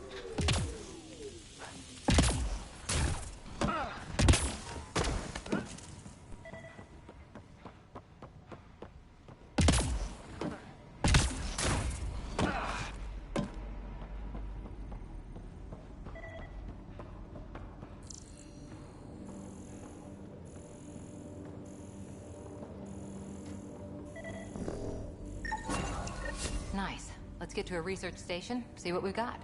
J: Nice. Let's get to a research station, see what we've got.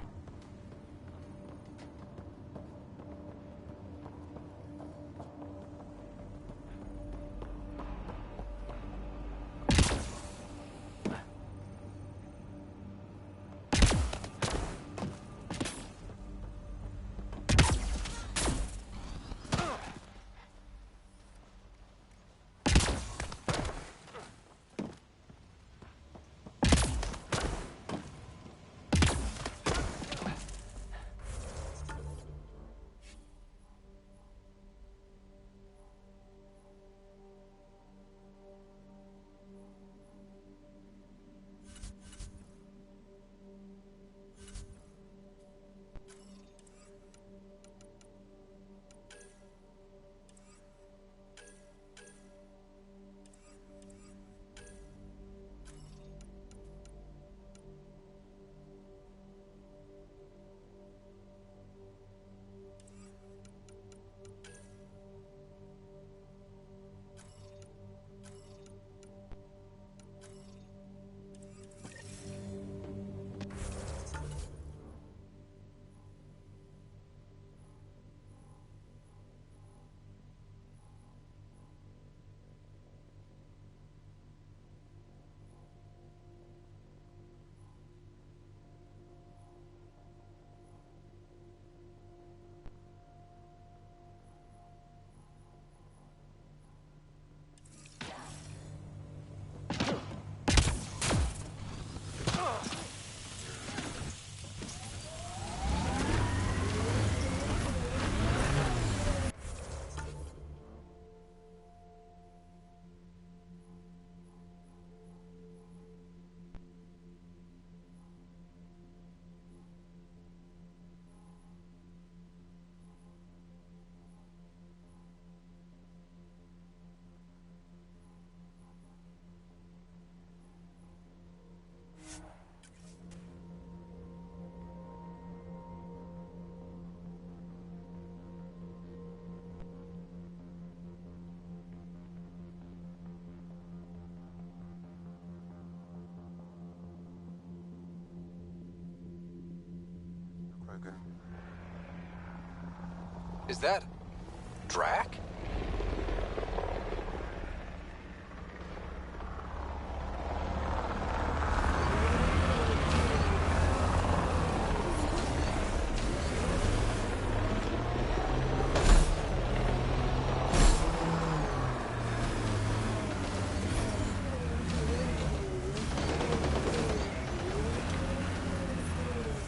G: Krogan.
X: Is that... Drac?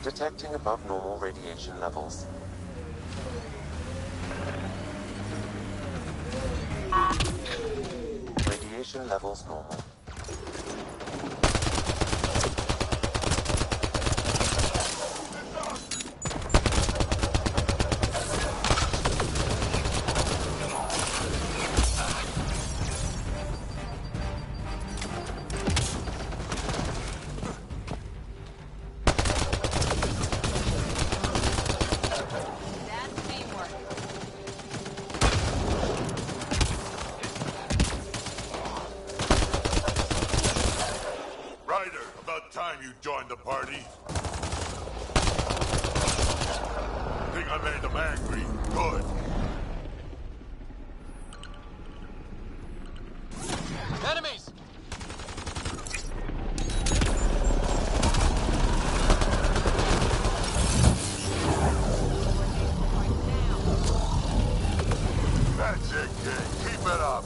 G: Detecting above normal radiation levels. Radiation levels normal.
P: Join the party. Think I made them angry. Good.
X: Enemies!
P: That's it, kid. Keep it up.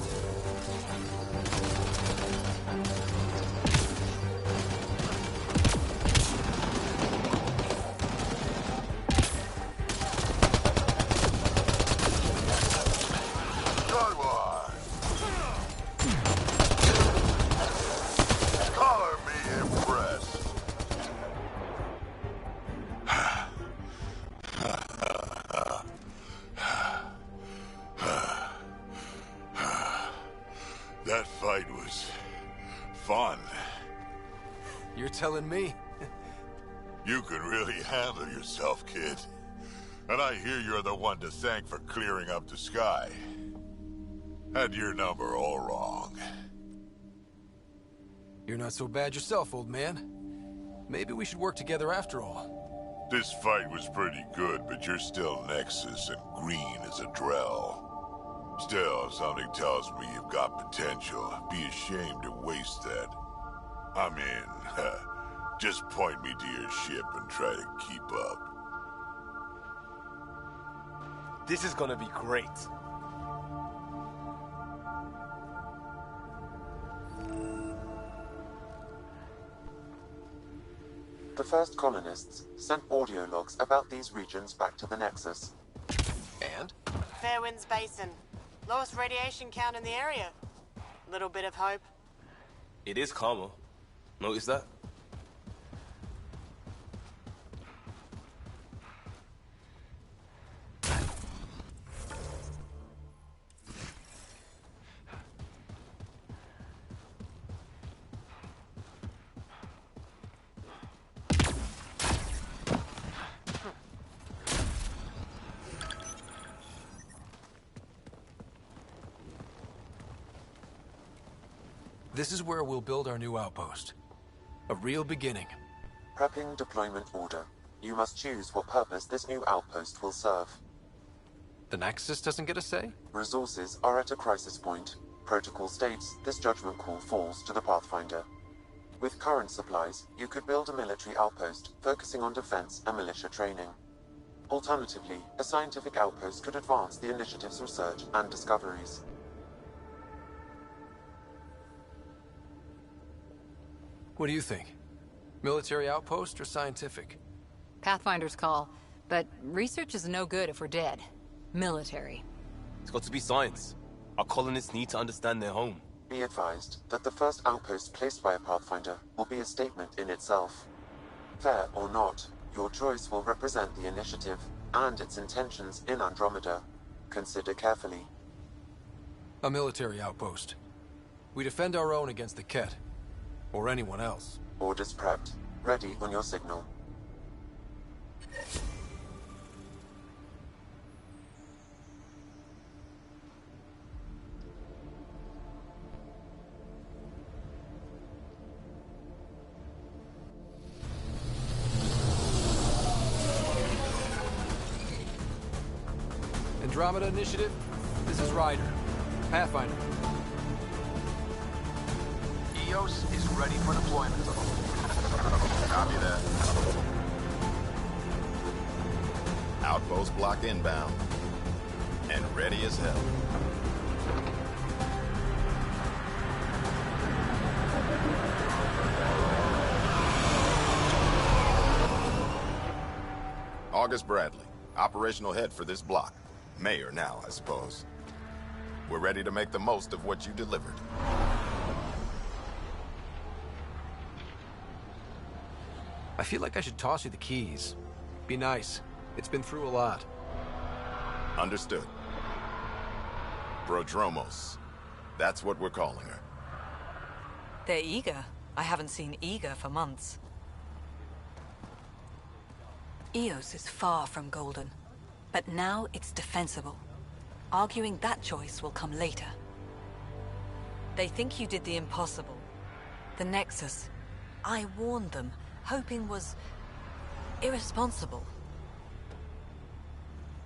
P: That fight was fun.
X: You're telling me?
P: You can really handle yourself, kid. And I hear you're the one to thank for clearing up the sky. Had your number all wrong.
X: You're not so bad yourself, old man. Maybe we should work together after all.
P: This fight was pretty good, but you're still Nexus and green as a Drell. Still, something tells me you've got potential. Be ashamed to waste that. I mean, just point me to your ship and try to keep up.
T: This is gonna be great.
G: The first colonists sent audio logs about these regions back to the Nexus.
X: And?
I: Fairwinds Basin. Lowest radiation count in the area. Little bit of hope.
T: It is calmer. Notice that?
X: This is where we'll build our new outpost. A real beginning.
G: Prepping deployment order. You must choose what purpose this new outpost will serve.
X: The Nexus doesn't get a say?
G: Resources are at a crisis point. Protocol states this judgment call falls to the Pathfinder. With current supplies, you could build a military outpost, focusing on defense and militia training. Alternatively, a scientific outpost could advance the initiative's research and discoveries.
X: What do you think? Military outpost or scientific?
J: Pathfinder's call, but research is no good if we're dead. Military.
T: It's got to be science. Our colonists need to understand their home.
G: Be advised that the first outpost placed by a Pathfinder will be a statement in itself. Fair or not, your choice will represent the initiative and its intentions in Andromeda. Consider carefully.
X: A military outpost. We defend our own against the Ket. Or anyone else.
G: Orders prepped. Ready on your signal.
X: Andromeda Initiative, this is Ryder. Pathfinder.
F: EOS is ready for deployment.
H: Copy that. Outpost block inbound. And ready as hell. August Bradley, operational head for this block. Mayor now, I suppose. We're ready to make the most of what you delivered.
X: I feel like I should toss you the keys. Be nice. It's been through a lot.
H: Understood. Prodromos. That's what we're calling her.
O: They're eager. I haven't seen eager for months. Eos is far from golden, but now it's defensible. Arguing that choice will come later. They think you did the impossible. The Nexus. I warned them, hoping was irresponsible.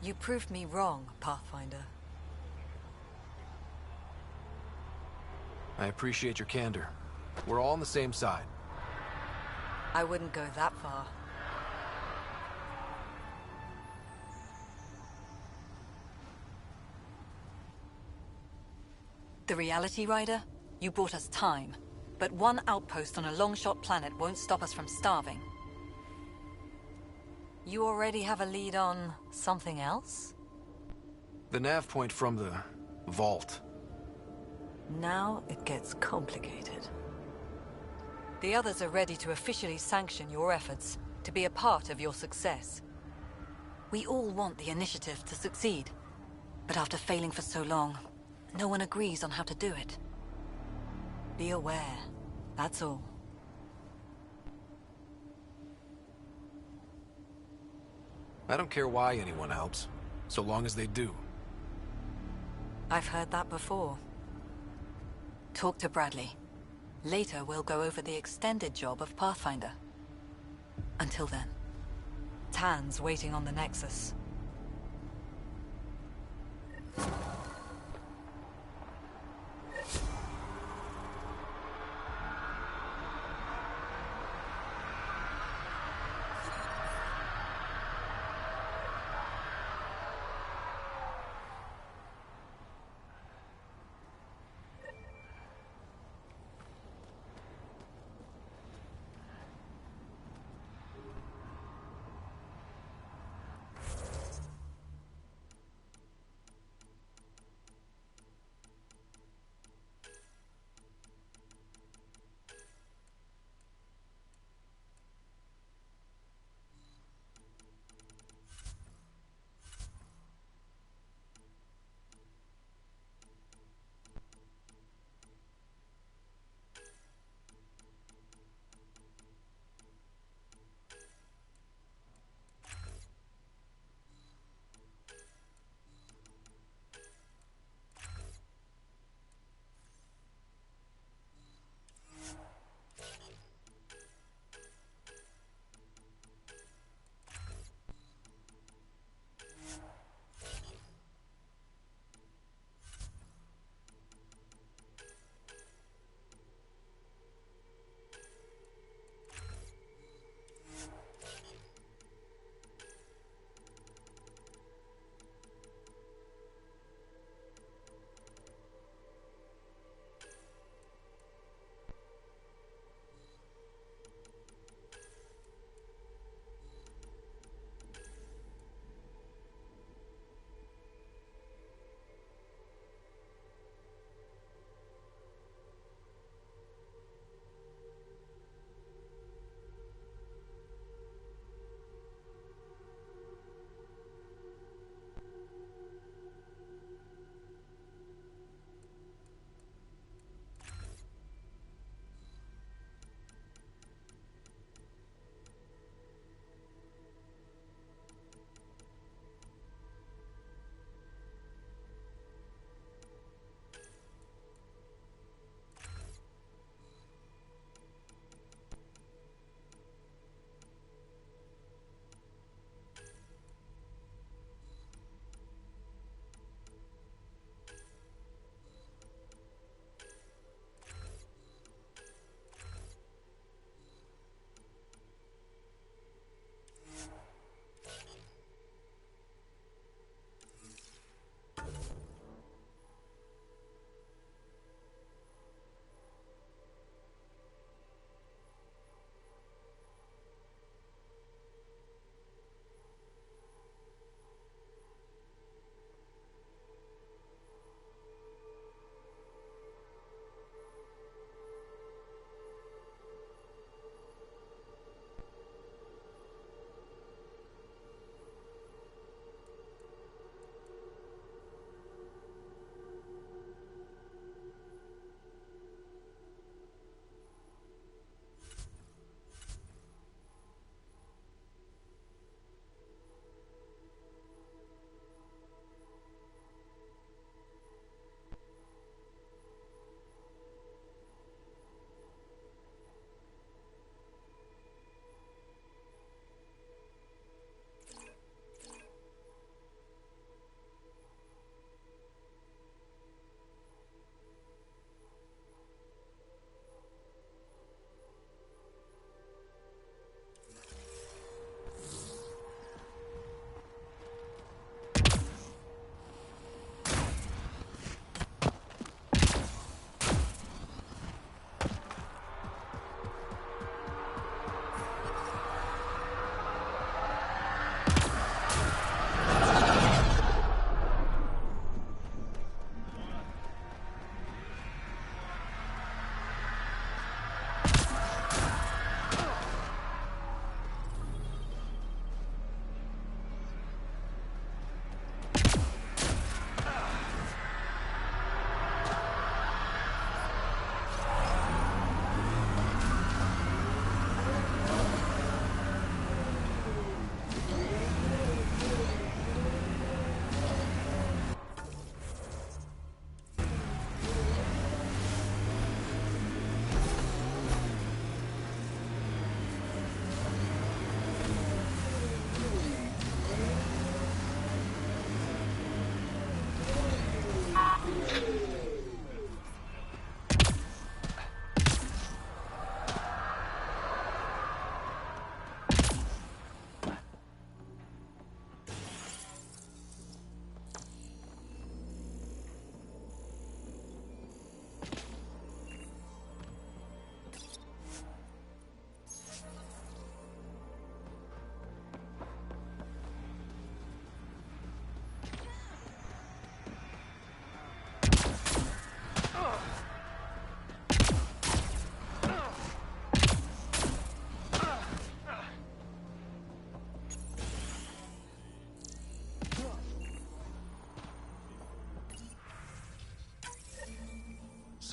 O: You proved me wrong, Pathfinder.
X: I appreciate your candor. We're all on the same side.
O: I wouldn't go that far. The Reality Rider? You brought us time. But one outpost on a long-shot planet won't stop us from starving. You already have a lead on something else?
X: The nav point from the vault.
O: Now it gets complicated. The others are ready to officially sanction your efforts, to be a part of your success. We all want the initiative to succeed. But after failing for so long, no one agrees on how to do it. Be aware, that's all.
X: I don't care why anyone helps, so long as they do.
O: I've heard that before. Talk to Bradley. Later, we'll go over the extended job of Pathfinder. Until then, Tan's waiting on the Nexus.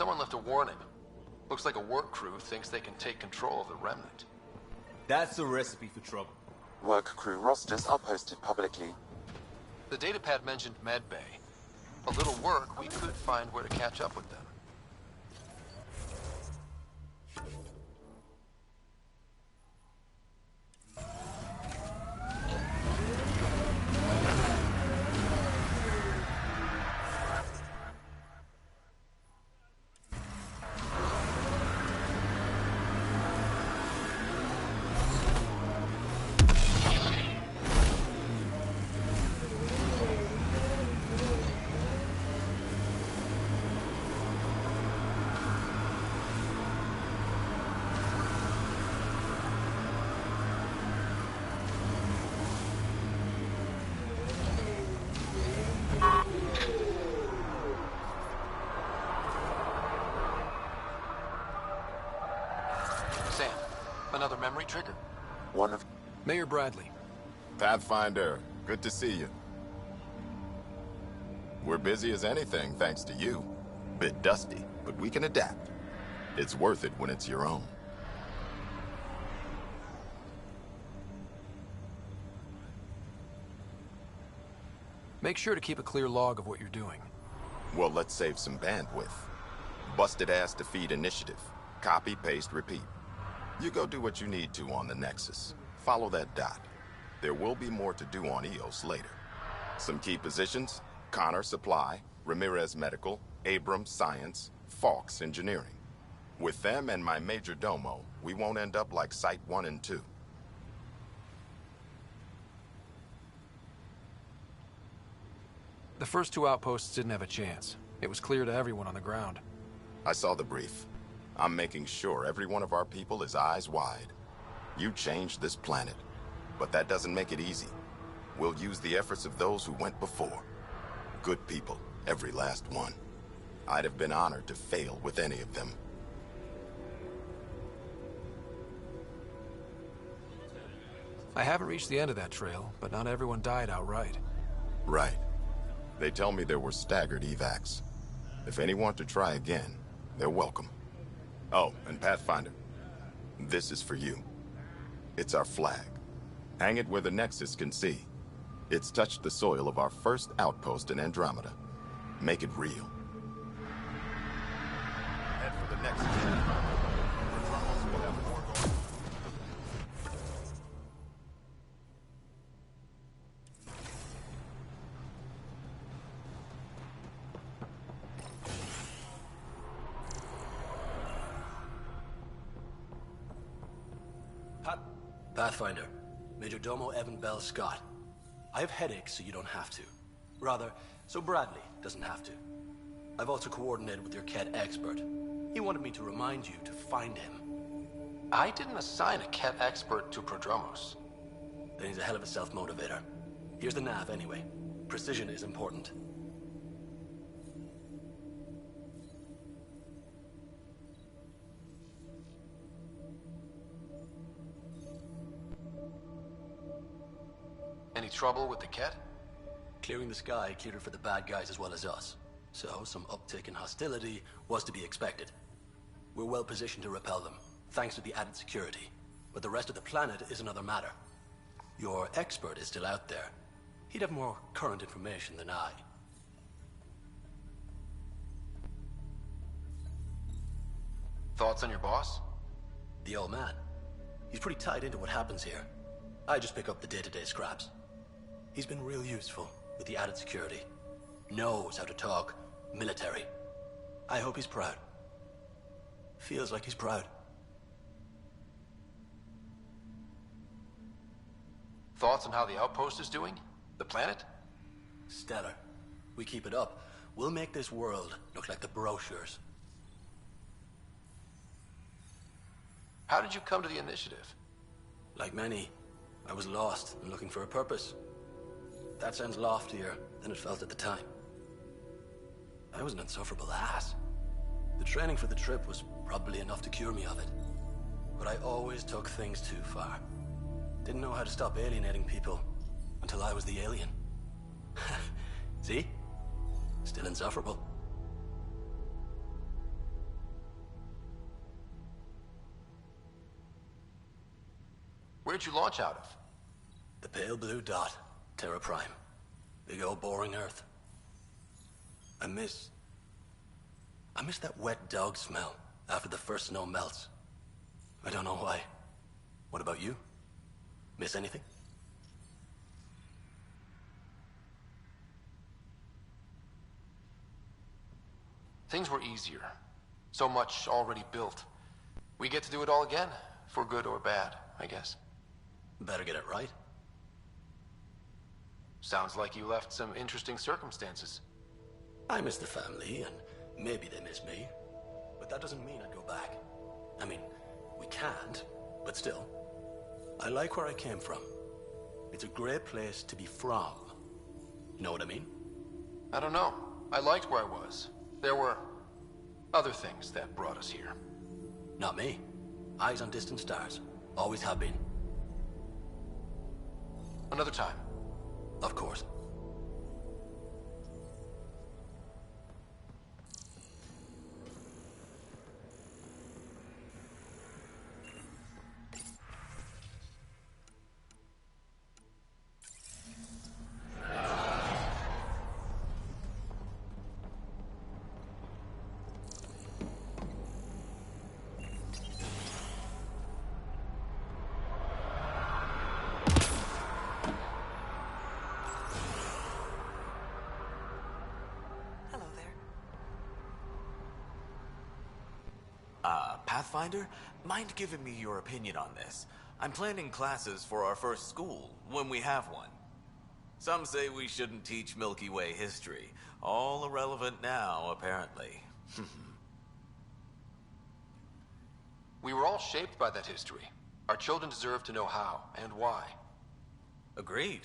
N: Someone left a warning. Looks like a work crew thinks they can take control of the Remnant.
T: That's a recipe for trouble.
G: Work crew rosters are posted publicly.
N: The datapad mentioned medbay. A little work, we could find where to catch up with them. Sam, another memory trigger?
G: One of...
X: Mayor Bradley.
H: Pathfinder, good to see you. We're busy as anything, thanks to you. Bit dusty, but we can adapt. It's worth it when it's your own.
X: Make sure to keep a clear log of what you're doing.
H: Well, let's save some bandwidth. Busted ass to feed initiative. Copy, paste, repeat. You go do what you need to on the Nexus. Follow that dot. There will be more to do on EOS later. Some key positions: Connor Supply, Ramirez Medical, Abrams Science, Fawkes Engineering. With them and my major domo, we won't end up like Site 1 and 2.
X: The first two outposts didn't have a chance. It was clear to everyone on the ground.
H: I saw the brief. I'm making sure every one of our people is eyes wide. You changed this planet, but that doesn't make it easy. We'll use the efforts of those who went before. Good people, every last one. I'd have been honored to fail with any of them.
X: I haven't reached the end of that trail, but not everyone died outright.
H: Right. They tell me there were staggered evacs. If any want to try again, they're welcome. Oh, and Pathfinder, this is for you. It's our flag. Hang it where the Nexus can see. It's touched the soil of our first outpost in Andromeda. Make it real. Head for the Nexus. Returnals will have more going.
B: Pathfinder, Major Domo Evan Bell Scott. I have headaches, so you don't have to. Rather, so Bradley doesn't have to. I've also coordinated with your Ket expert. He wanted me to remind you to find him.
N: I didn't assign a Ket expert to Prodromos.
B: Then he's a hell of a self-motivator. Here's the nav anyway. Precision is important.
N: Any trouble with the Ket?
B: Clearing the sky cleared it for the bad guys as well as us. So, some uptick in hostility was to be expected. We're well positioned to repel them, thanks to the added security. But the rest of the planet is another matter. Your expert is still out there. He'd have more current information than I.
N: Thoughts on your boss?
B: The old man. He's pretty tied into what happens here. I just pick up the day-to-day scraps. He's been real useful with the added security. Knows how to talk military. I hope he's proud. Feels like he's proud.
N: Thoughts on how the outpost is doing? The planet?
B: Stellar. We keep it up, we'll make this world look like the brochures.
N: How did you come to the initiative?
B: Like many, I was lost and looking for a purpose. That sounds loftier than it felt at the time. I was an insufferable ass. The training for the trip was probably enough to cure me of it. But I always took things too far. Didn't know how to stop alienating people until I was the alien. See? Still insufferable.
N: Where'd you launch out of?
B: The pale blue dot, Terra Prime. Big old boring Earth. I miss that wet dog smell after the first snow melts. I don't know why. What about you? Miss anything?
N: Things were easier. So much already built. We get to do it all again, for good or bad, I guess.
B: Better get it right.
N: Sounds like you left some interesting circumstances.
B: I miss the family, and maybe they miss me. But that doesn't mean I'd go back. I mean, we can't, but still. I like where I came from. It's a great place to be from. You know what I mean?
N: I don't know. I liked where I was. There were other things that brought us here.
B: Not me. Eyes on distant stars. Always have been.
N: Another time.
B: Of course.
C: Pathfinder, mind giving me your opinion on this? I'm planning classes for our first school, when we have one. Some say we shouldn't teach Milky Way history. All irrelevant now, apparently.
N: We were all shaped by that history. Our children deserve to know how and why.
C: Agreed.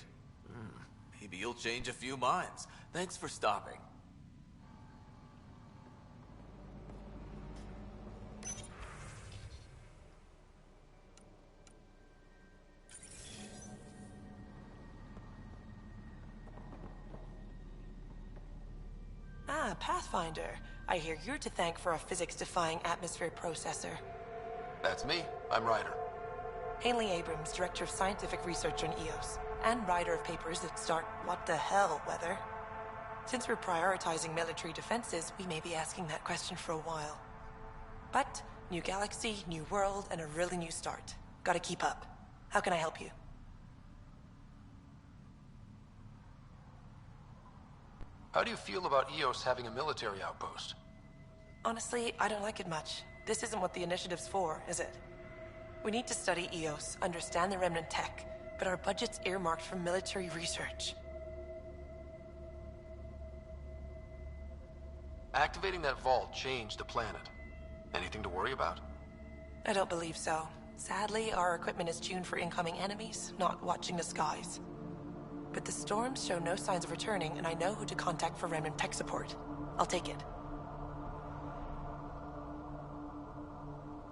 C: Maybe you'll change a few minds. Thanks for stopping.
S: Ah, Pathfinder. I hear you're to thank for a physics-defying atmosphere processor.
N: That's me. I'm Ryder.
S: Haley Abrams, Director of Scientific Research on EOS, and writer of papers that start what the hell weather. Since we're prioritizing military defenses, we may be asking that question for a while. But, new galaxy, new world, and a really new start. Gotta keep up. How can I help you?
N: How do you feel about EOS having a military outpost?
S: Honestly, I don't like it much. This isn't what the initiative's for, is it? We need to study EOS, understand the remnant tech, but our budget's earmarked for military research.
N: Activating that vault changed the planet. Anything to worry about?
S: I don't believe so. Sadly, our equipment is tuned for incoming enemies, not watching the skies. But the storms show no signs of returning, and I know who to contact for remnant tech support. I'll take it.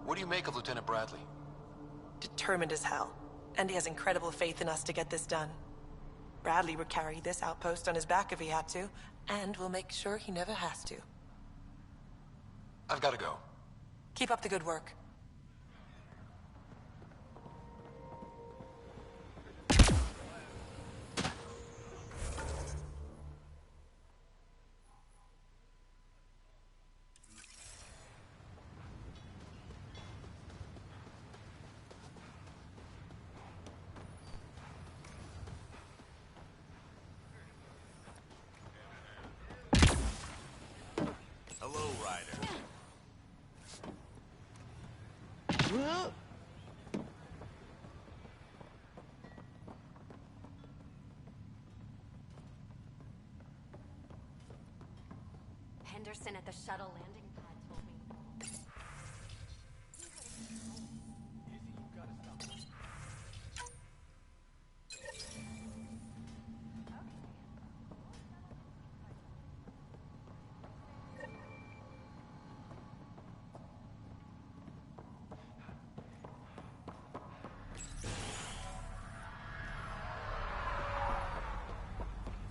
N: What do you make of Lieutenant Bradley?
S: Determined as hell. And he has incredible faith in us to get this done. Bradley would carry this outpost on his back if he had to, and we'll make sure he never has to.
N: I've got to go.
S: Keep up the good work.
C: Hello, Ryder.
Q: Henderson at the shuttle landing pad told me.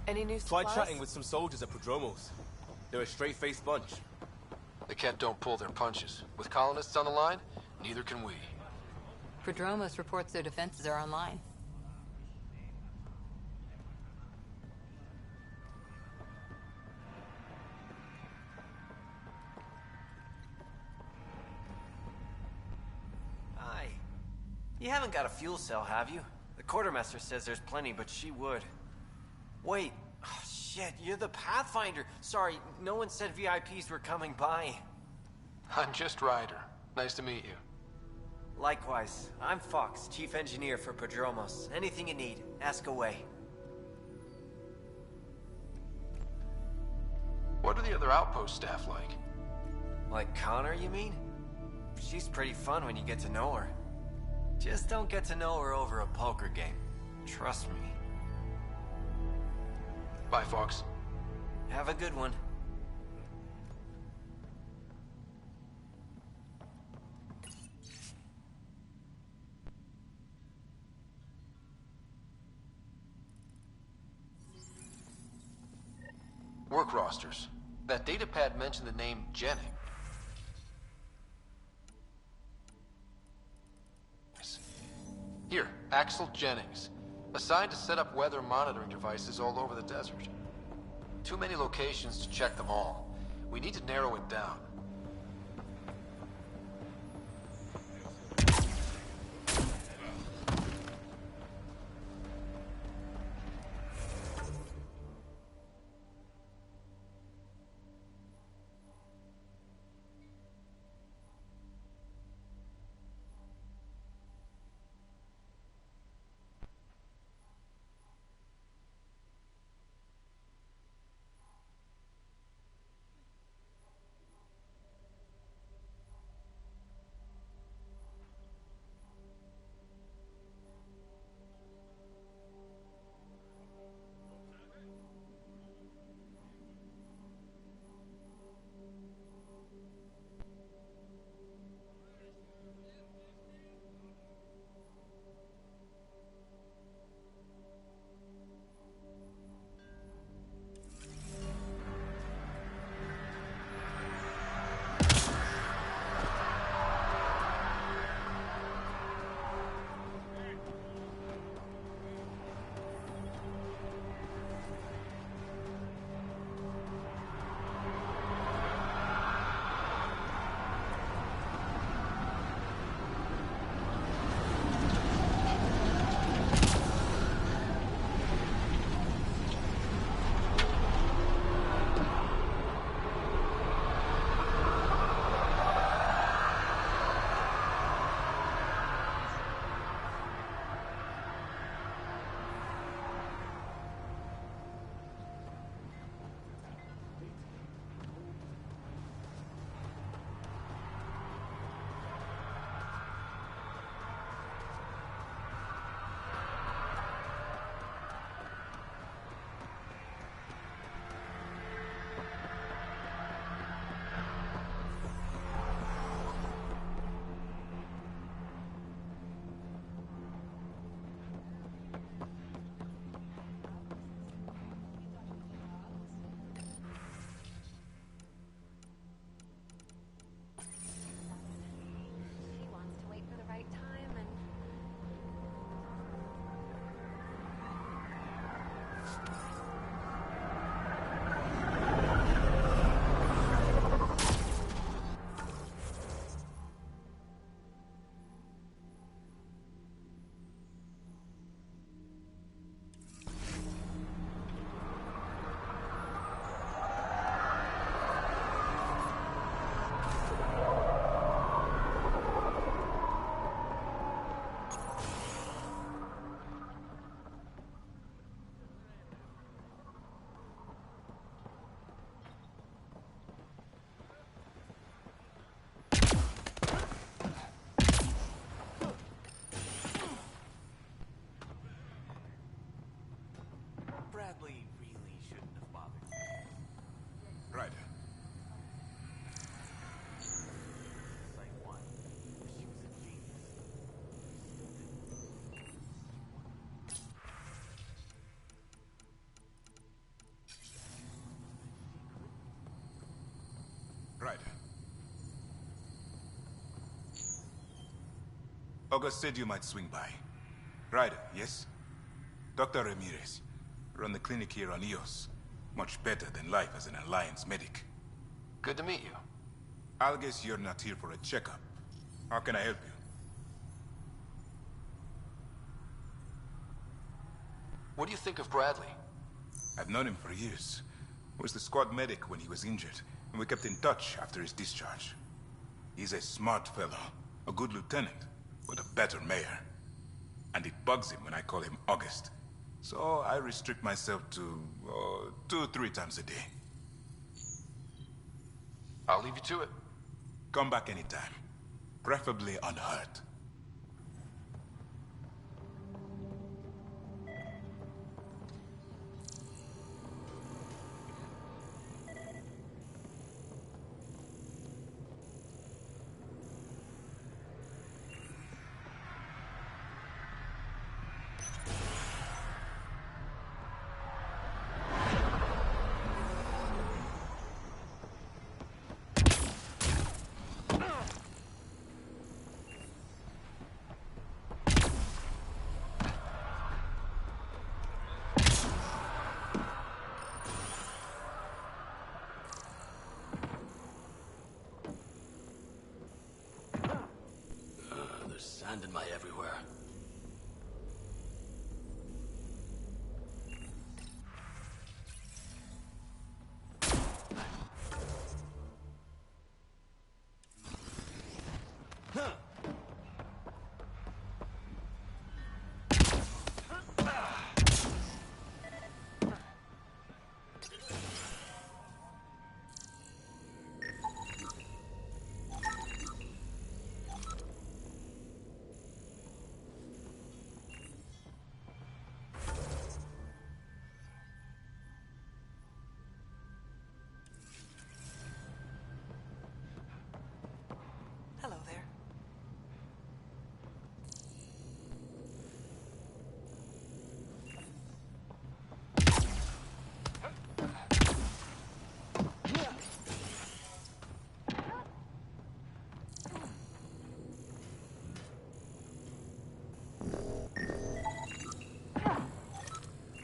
S: Any new
T: Tried
S: supplies?
T: chatting with some soldiers at Prodromos. They're a straight-faced bunch.
N: The Kett don't pull their punches. With colonists on the line, neither can we.
J: Prodromos reports their defenses are online.
K: Hi. You haven't got a fuel cell, have you? The quartermaster says there's plenty, but she would. Wait. Oh, shit, you're the Pathfinder. Sorry, no one said VIPs were coming by.
N: I'm just Ryder. Nice to meet you.
K: Likewise. I'm Fox, Chief Engineer for Prodromos. Anything you need, ask away.
N: What are the other outpost staff like?
K: Like Connor, you mean? She's pretty fun when you get to know her. Just don't get to know her over a poker game. Trust me.
N: Bye, Fox.
K: Have a good one.
N: Work rosters. That datapad mentioned the name Jennings. Here, Axel Jennings. Assigned to set up weather monitoring devices all over the desert. Too many locations to check them all. We need to narrow it down.
C: Bradley really shouldn't have bothered.
P: Right.
C: Like one. She was a genius.
P: Right.
E: August said you might swing by. Ryder, yes? Dr. Ramirez. Run the clinic here on Eos. Much better than life as an Alliance medic.
N: Good to meet you.
E: I'll guess you're not here for a checkup. How can I help you?
N: What do you think of Bradley?
E: I've known him for years. Was the squad medic when he was injured, and we kept in touch after his discharge. He's a smart fellow, a good lieutenant, but a better mayor. And it bugs him when I call him August. So I restrict myself to 2-3 times a day.
N: I'll leave you to it.
E: Come back anytime. Preferably unhurt.
B: Sand in my everywhere.
S: Hello there.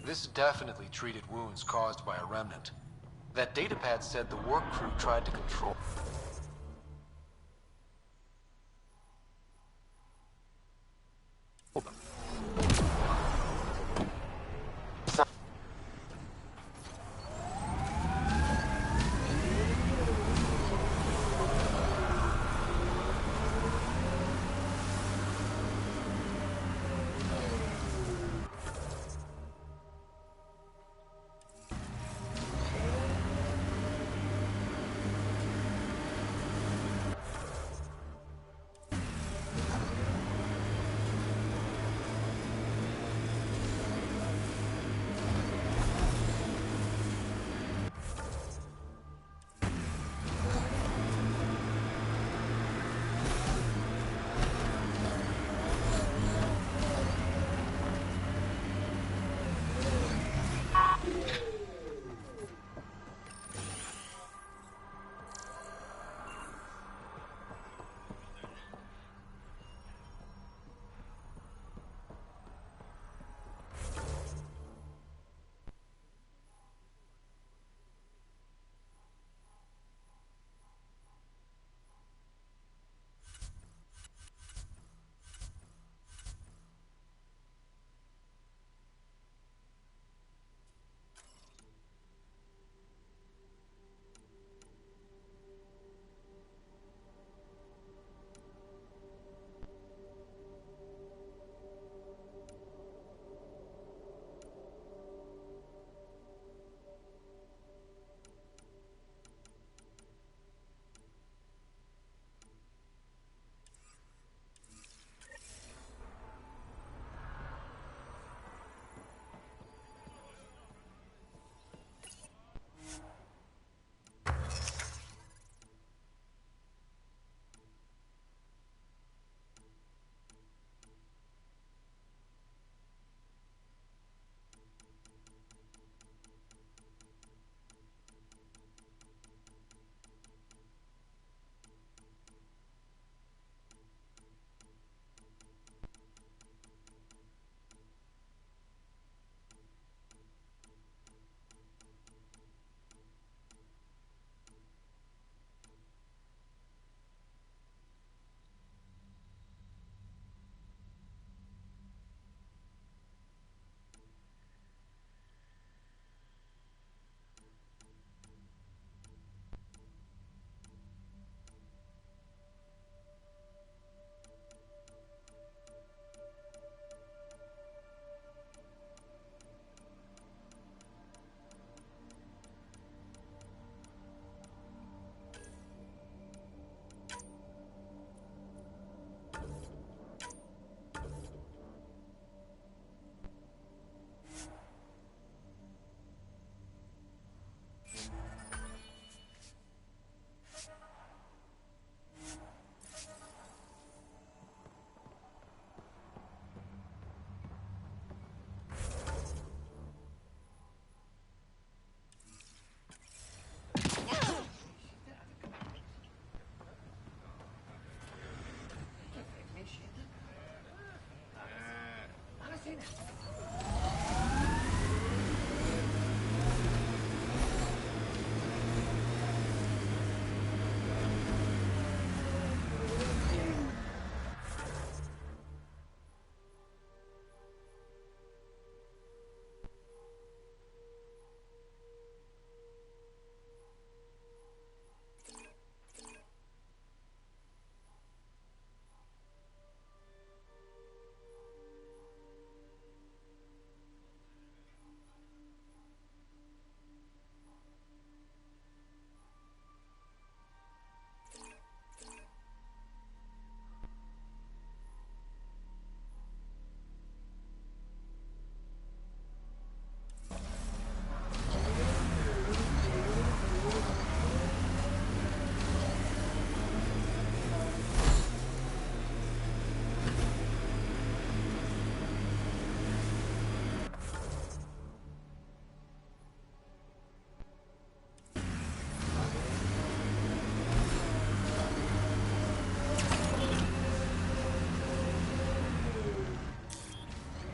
N: This definitely treated wounds caused by a remnant. That datapad said the work crew tried to control... them.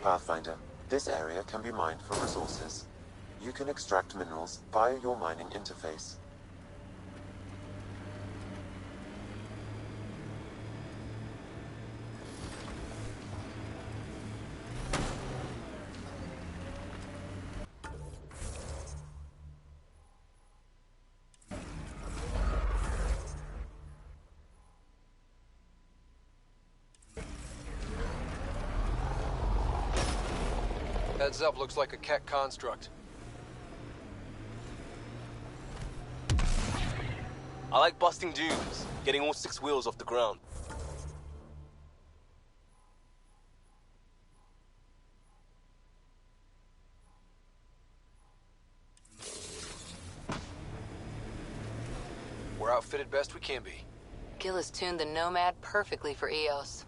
G: Pathfinder, this area can be mined for resources. You can extract minerals via your mining interface.
N: Heads up, looks like a Keck construct.
L: I like busting dunes, getting all 6 wheels off the ground.
N: We're outfitted best we can be.
J: Gil has tuned the Nomad perfectly for Eos.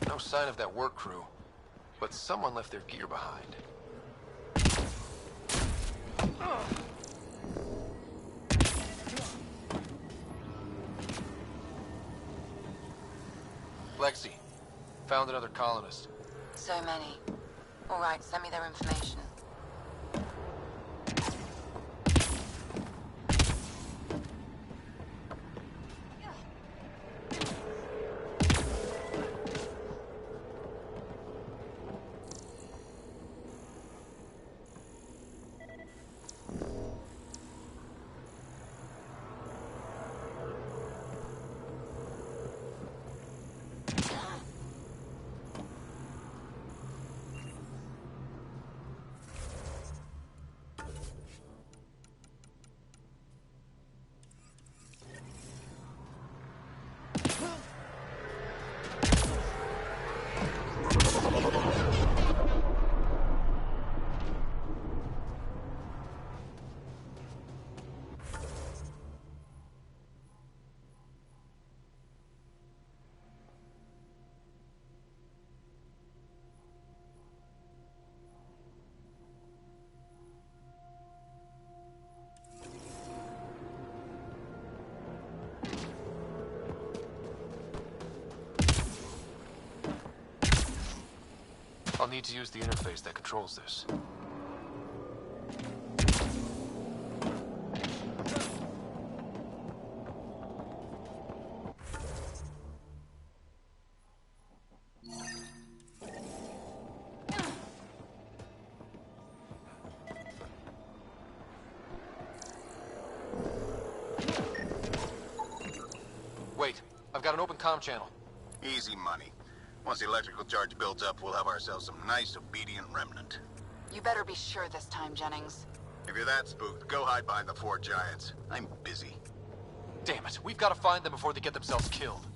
N: No sign of that work crew, but someone left their gear behind. Lexi, found another colonist.
J: So many. All right, send me their information.
N: I'll need to use the interface that controls this. Wait, I've got an open comm channel.
R: Easy money. Once the electrical charge builds up, we'll have ourselves some nice, obedient remnant.
D: You better be sure this time, Jennings.
R: If you're that spooked, go hide behind the 4 giants. I'm busy.
N: Damn it, we've got to find them before they get themselves killed.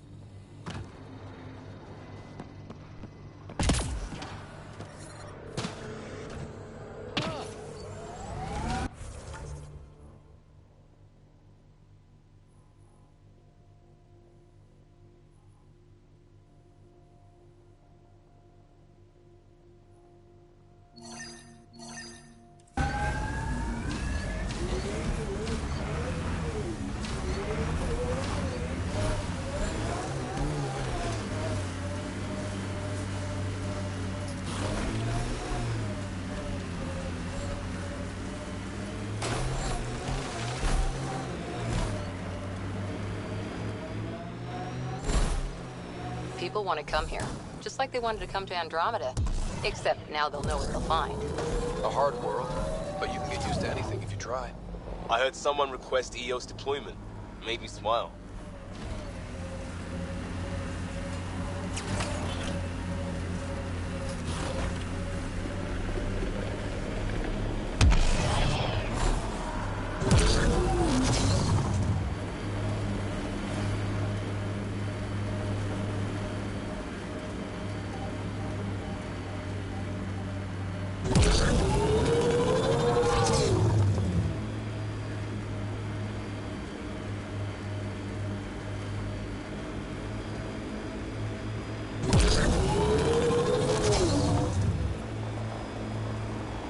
J: People want to come here, just like they wanted to come to Andromeda. Except now they'll know what they'll find.
N: A hard world, but you can get used to anything if you try.
L: I heard someone request EOS deployment. Made me smile.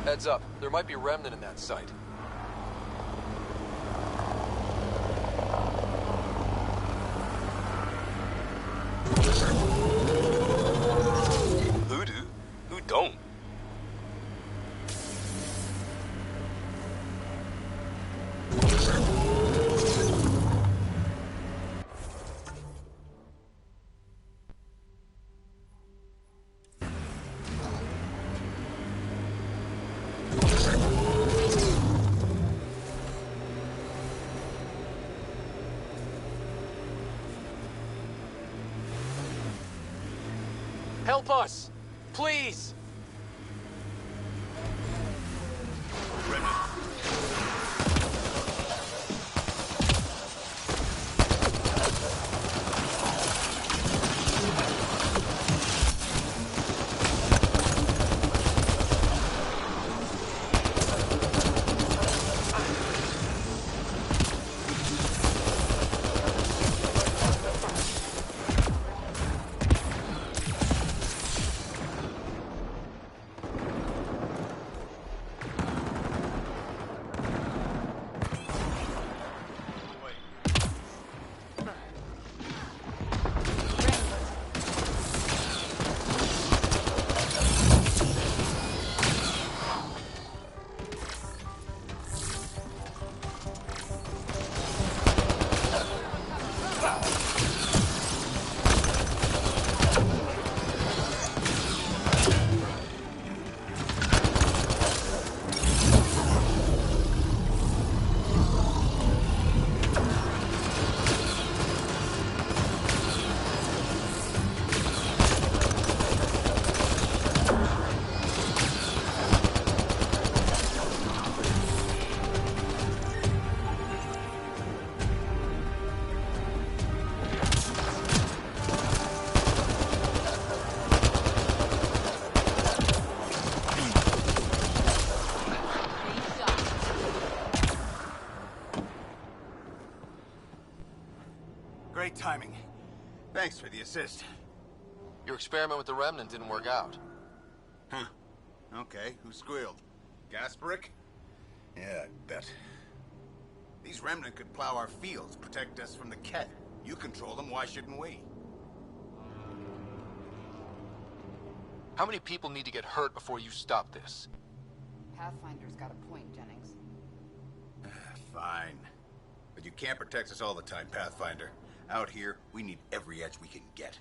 N: Heads up, there might be a remnant in that site.
L: Who do? Who don't?
N: Help us! Please!
R: Great timing. Thanks for the assist.
N: Your experiment with the remnant didn't work out.
R: Huh. Okay, who squealed? Gasbrick? Yeah, I bet. These remnant could plow our fields, protect us from the Ket. You control them, why shouldn't we?
N: How many people need to get hurt before you stop this?
D: Pathfinder's got a point, Jennings.
R: Fine. But you can't protect us all the time, Pathfinder. Out here, we need every edge we can get.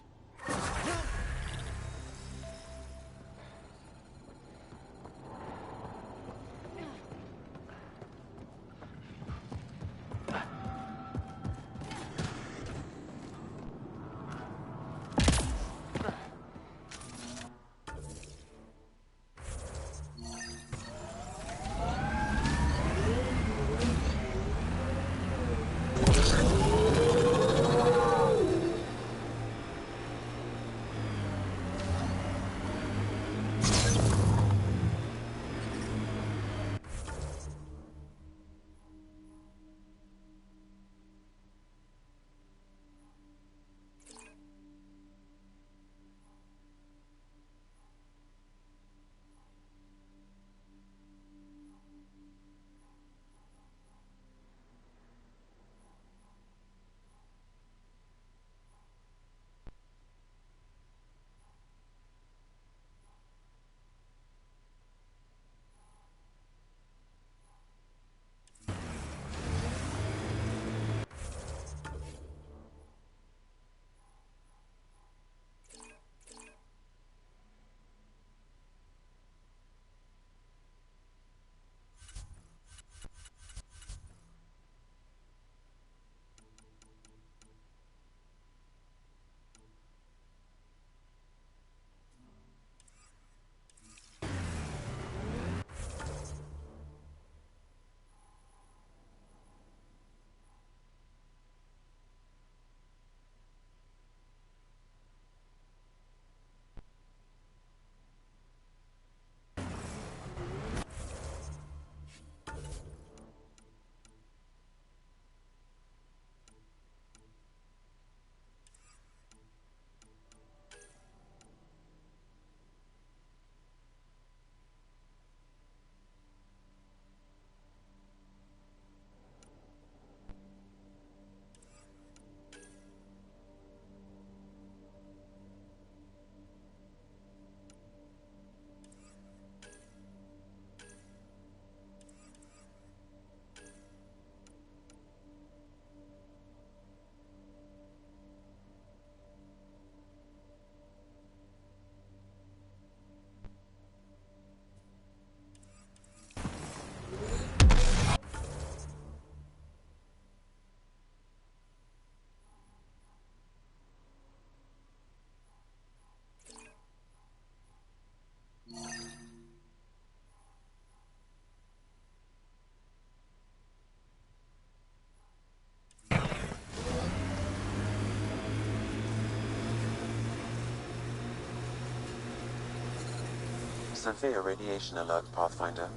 G: Severe radiation alert, Pathfinder.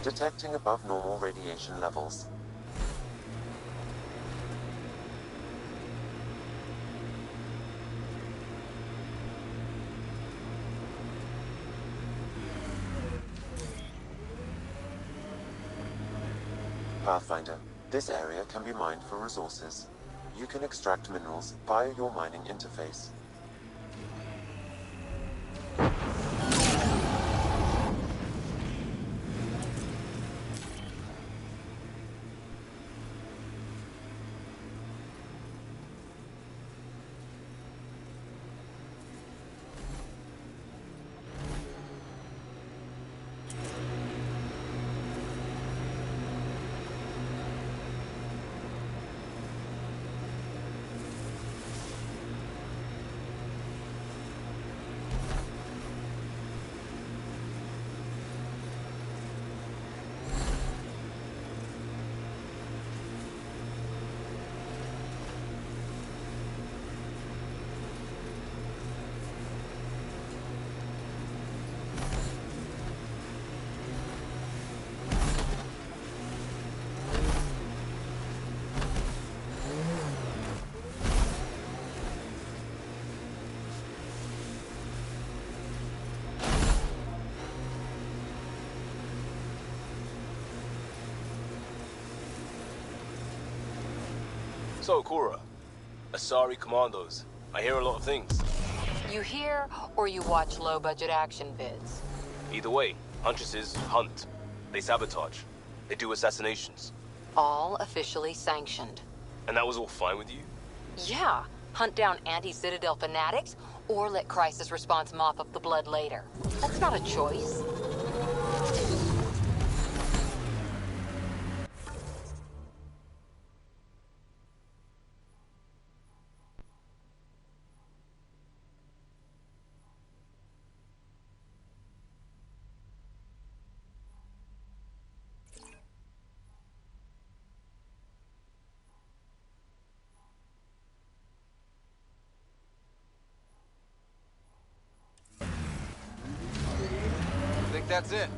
G: Detecting above normal radiation levels. Pathfinder, this area can be mined for resources. You can extract minerals via your mining interface.
L: So, Cora, Asari Commandos. I hear a lot of things.
J: You hear or you watch low-budget action vids?
L: Either way, Huntresses hunt. They sabotage. They do assassinations.
J: All officially sanctioned.
L: And that was all fine with you?
J: Yeah. Hunt down anti-Citadel fanatics, or let crisis response mop up the blood later. That's not a choice.
K: I think that's it.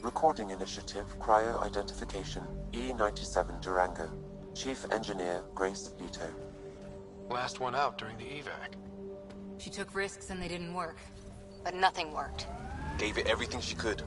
G: Recording Initiative Cryo Identification E-97 Durango. Chief Engineer Grace Leto.
N: Last one out during the evac.
J: She took risks and they didn't work. But nothing worked.
L: Gave it everything she could.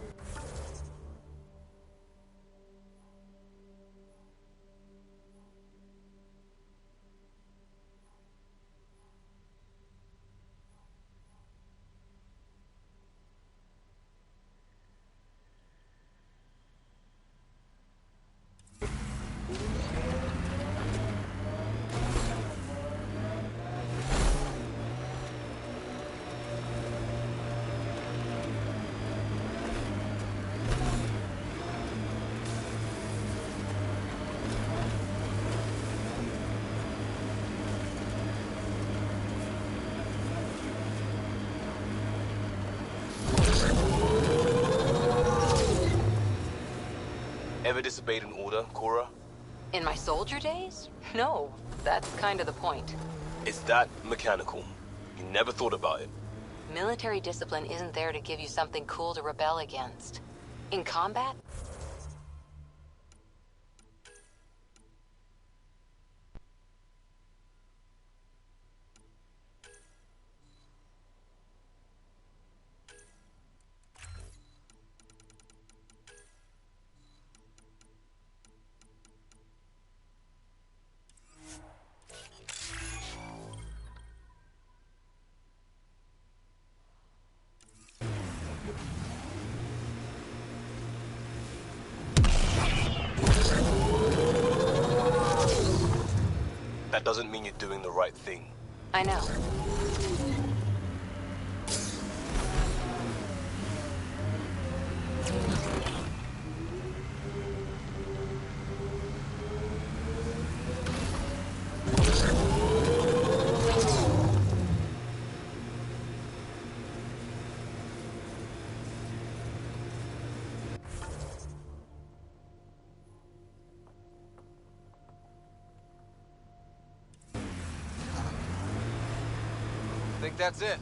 L: Ever disobeyed an order, Cora?
J: In my soldier days? No, that's kind of the point.
L: It's that mechanical. You never thought about it.
J: Military discipline isn't there to give you something cool to rebel against. In combat,
L: That doesn't mean you're doing the right thing.
J: I know.
N: Think that's it.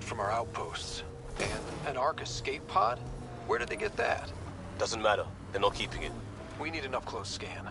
X: From our outposts. And an Ark escape pod? Where did they get that?
L: Doesn't matter. They're not keeping it.
X: We need an up-close scan.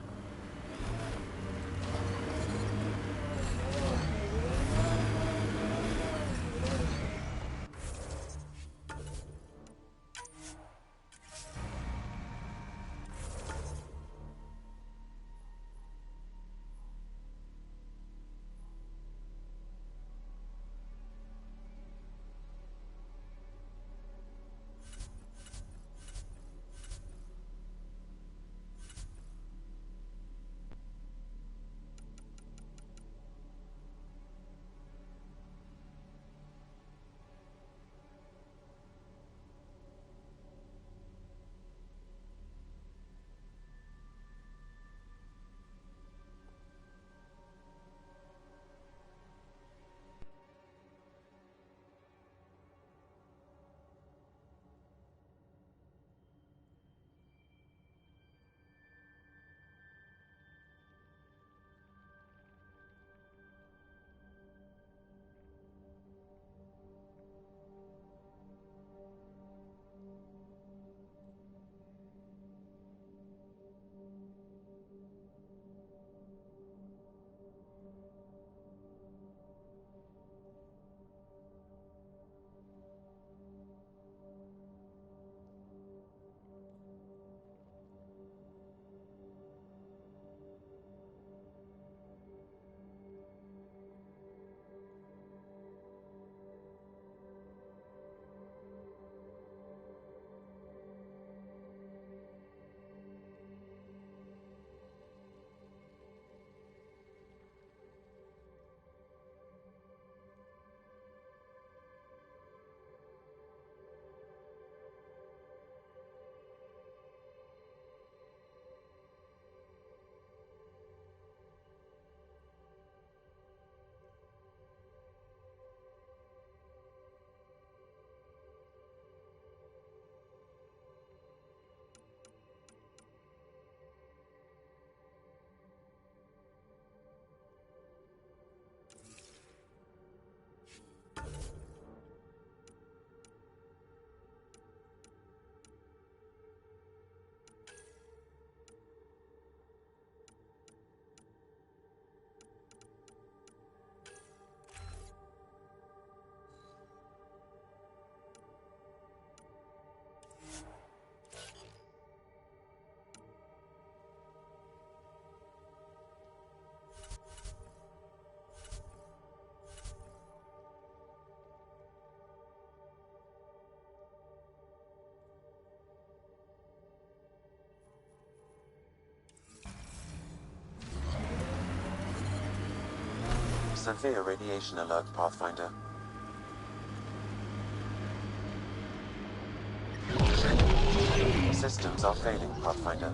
G: Severe radiation alert, Pathfinder. Systems are failing, Pathfinder.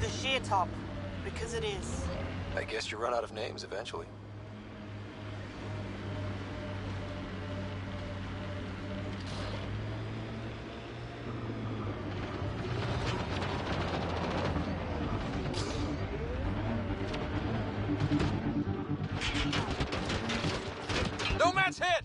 I: The sheer top, because it is.
N: I guess you run out of names eventually. Nomad's hit!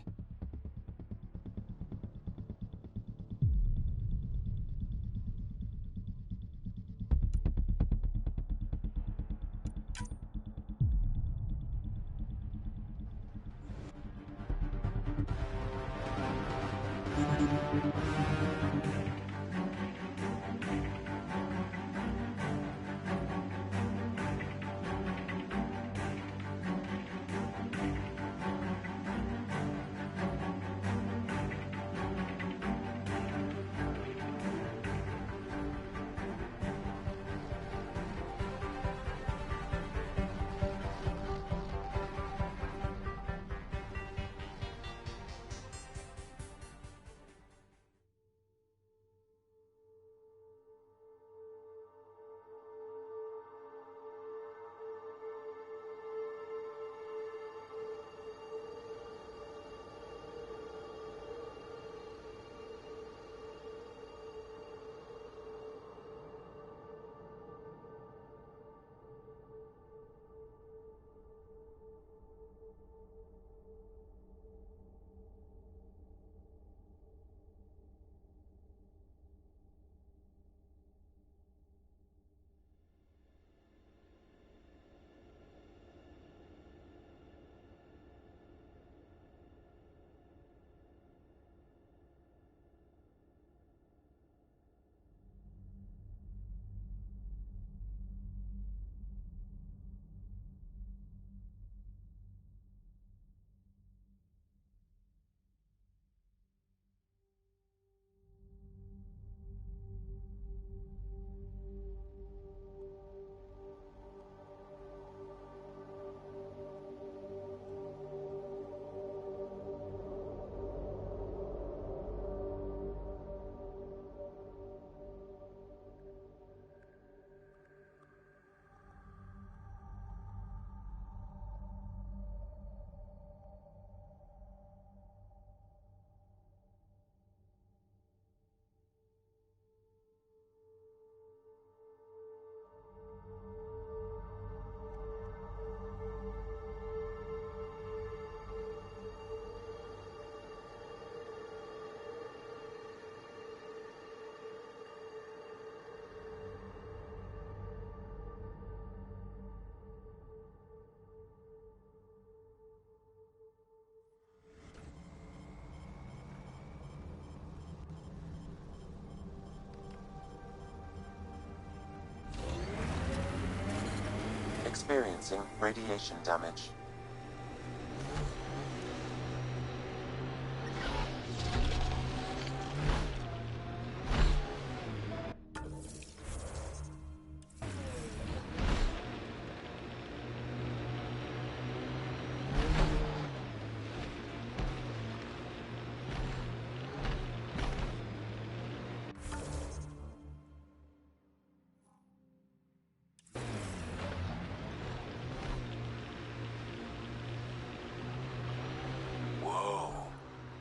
G: Experiencing radiation damage.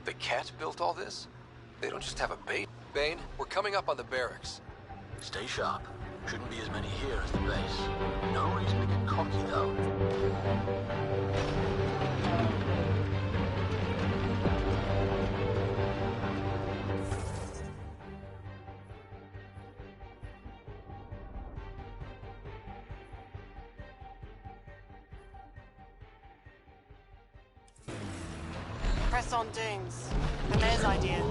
N: The Cat built all this? They don't just have a base. Bane, we're coming up on the barracks.
B: Stay sharp. Shouldn't be as many here as the base. No reason to get cocky, though.
I: Press on Dunes. The mayor's idea.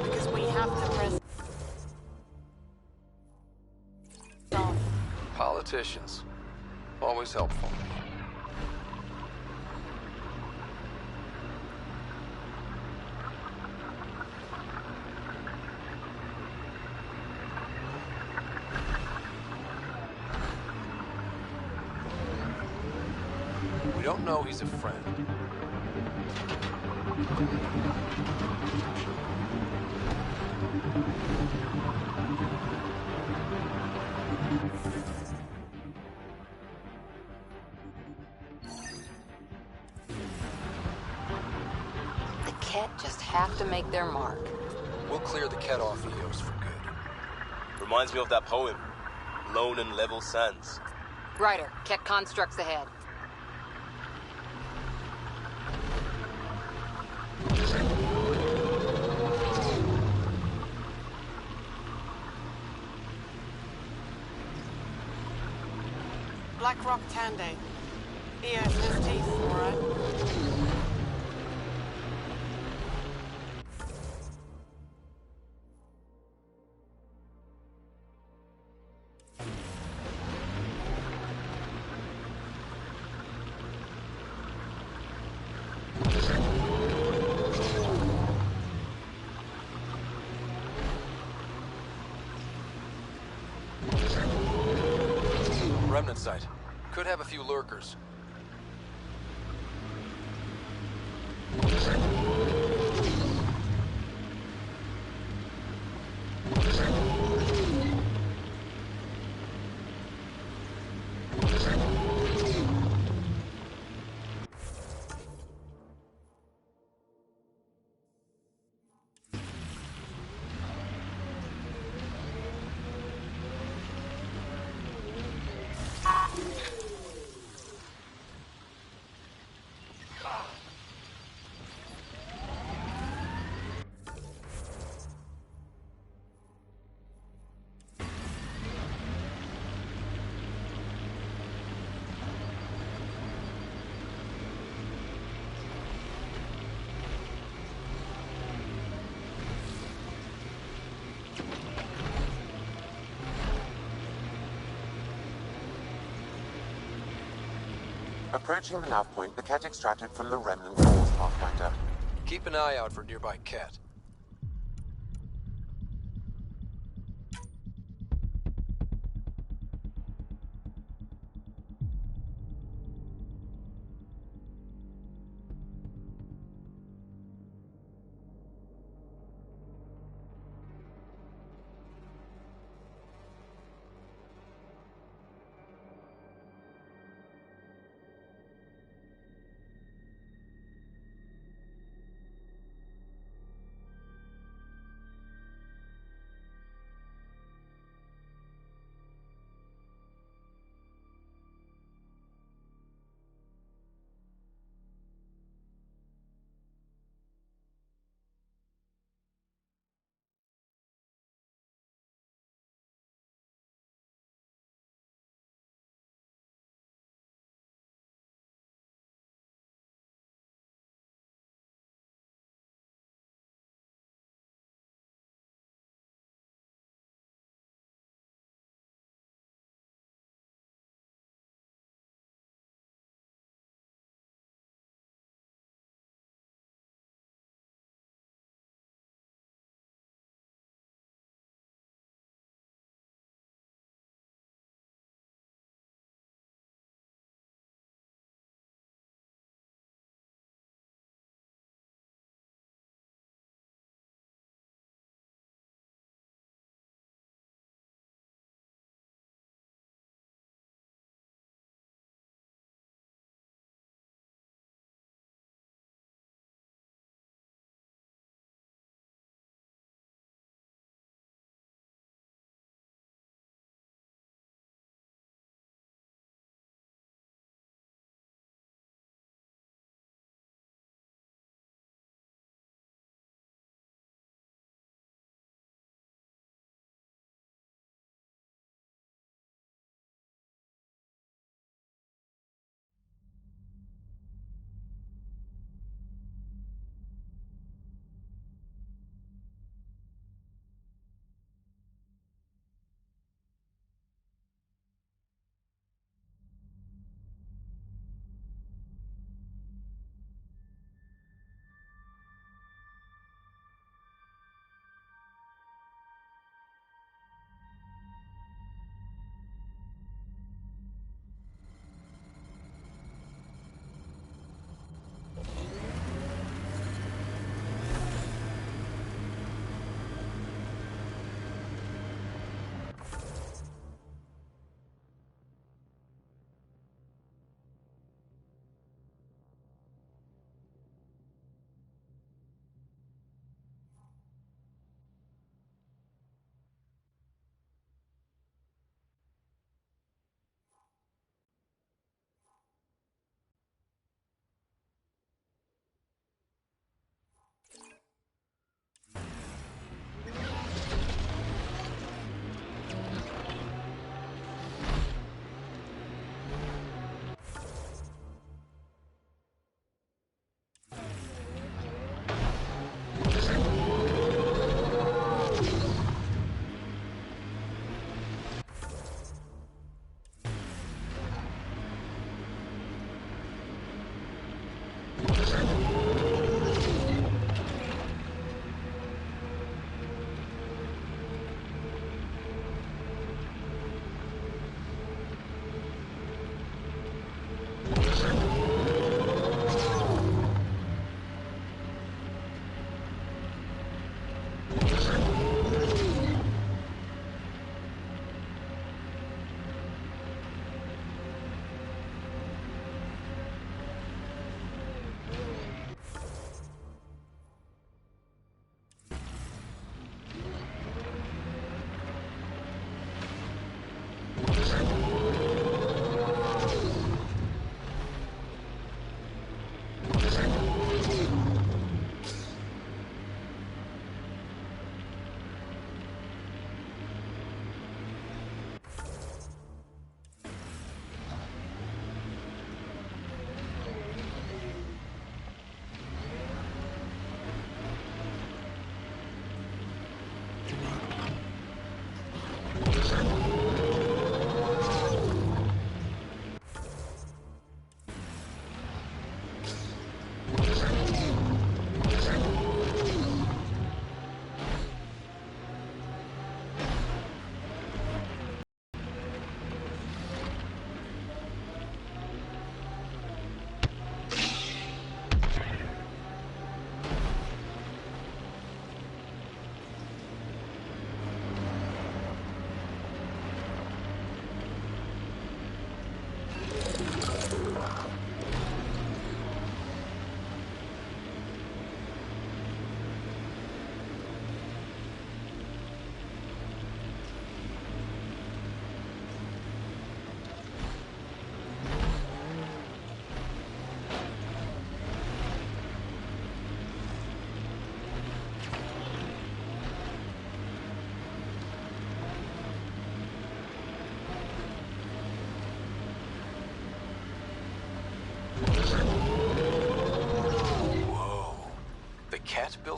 I: Because guess we have to press on.
X: Politicians. Always helpful. We don't know he's a friend.
J: The Ket just have to make their mark.
X: We'll clear the Ket off Eos for good.
L: Reminds me of that poem, Lone and Level Sands.
J: Ryder, Ket constructs ahead.
I: Black Rock Tande. Eos has teeth, alright?
X: Remnant site. Could have a few lurkers.
G: Approaching the nav point, the Ket extracted from the remnant cores, Pathfinder.
X: Keep an eye out for nearby Ket.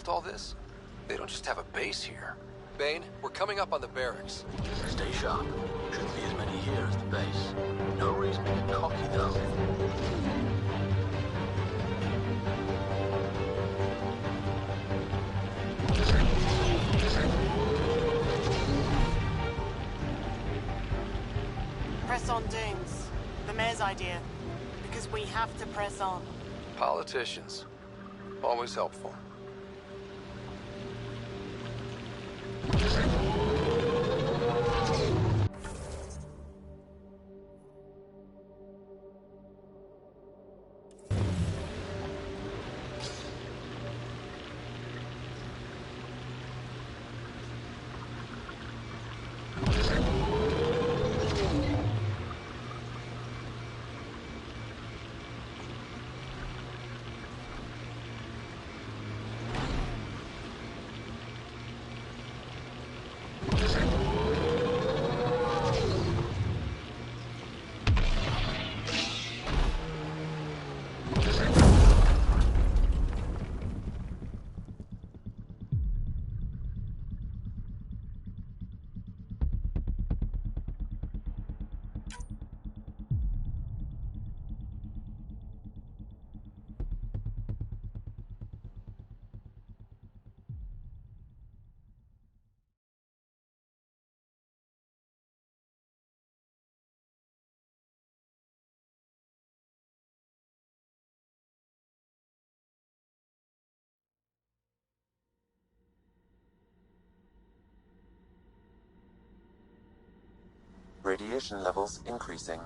X: caused all this? They don't just have a base here. Bane, we're coming up on the barracks.
B: Stay sharp. Shouldn't be as many here as the base. No reason to get cocky, though.
I: Press on, Dunes. The mayor's idea. Because we have to press on.
X: Politicians. Always helpful.
G: Radiation levels increasing.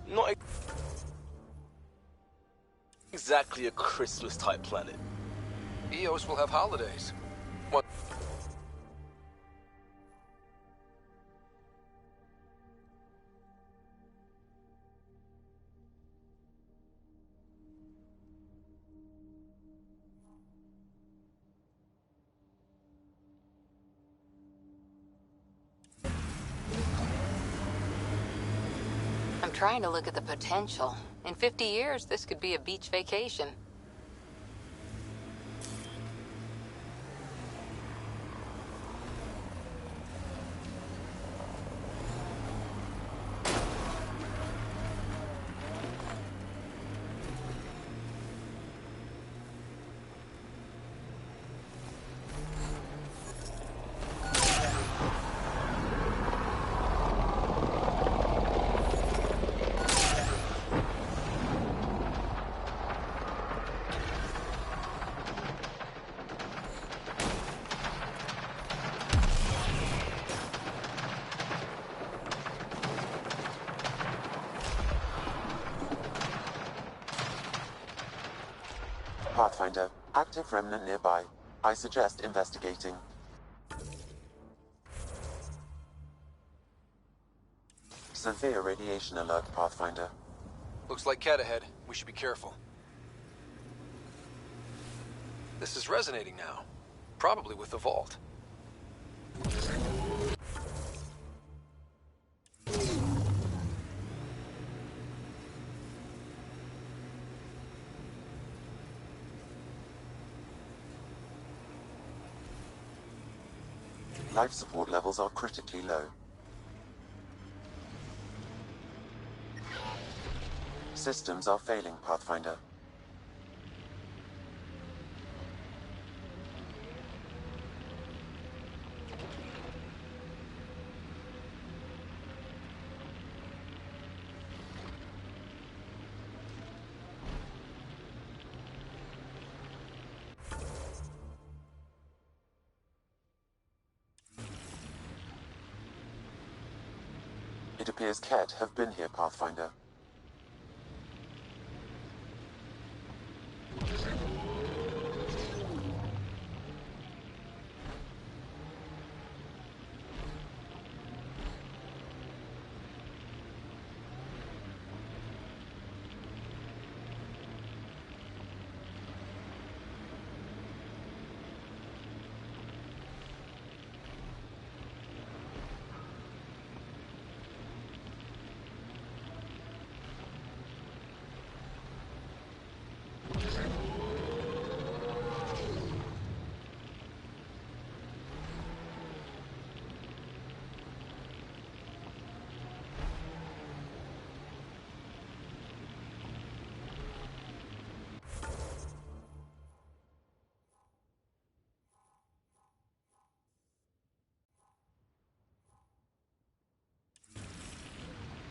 L: Not exactly a Christmas-type planet.
X: Eos will have holidays. What?
J: I'm trying to look at the potential. In 50 years, this could be a beach vacation.
G: Pathfinder, active remnant nearby. I suggest investigating. Severe radiation alert, Pathfinder.
X: Looks like Cat ahead. We should be careful. This is resonating now. Probably with the vault.
G: Life support levels are critically low. Systems are failing, Pathfinder. It appears Ket have been here, Pathfinder.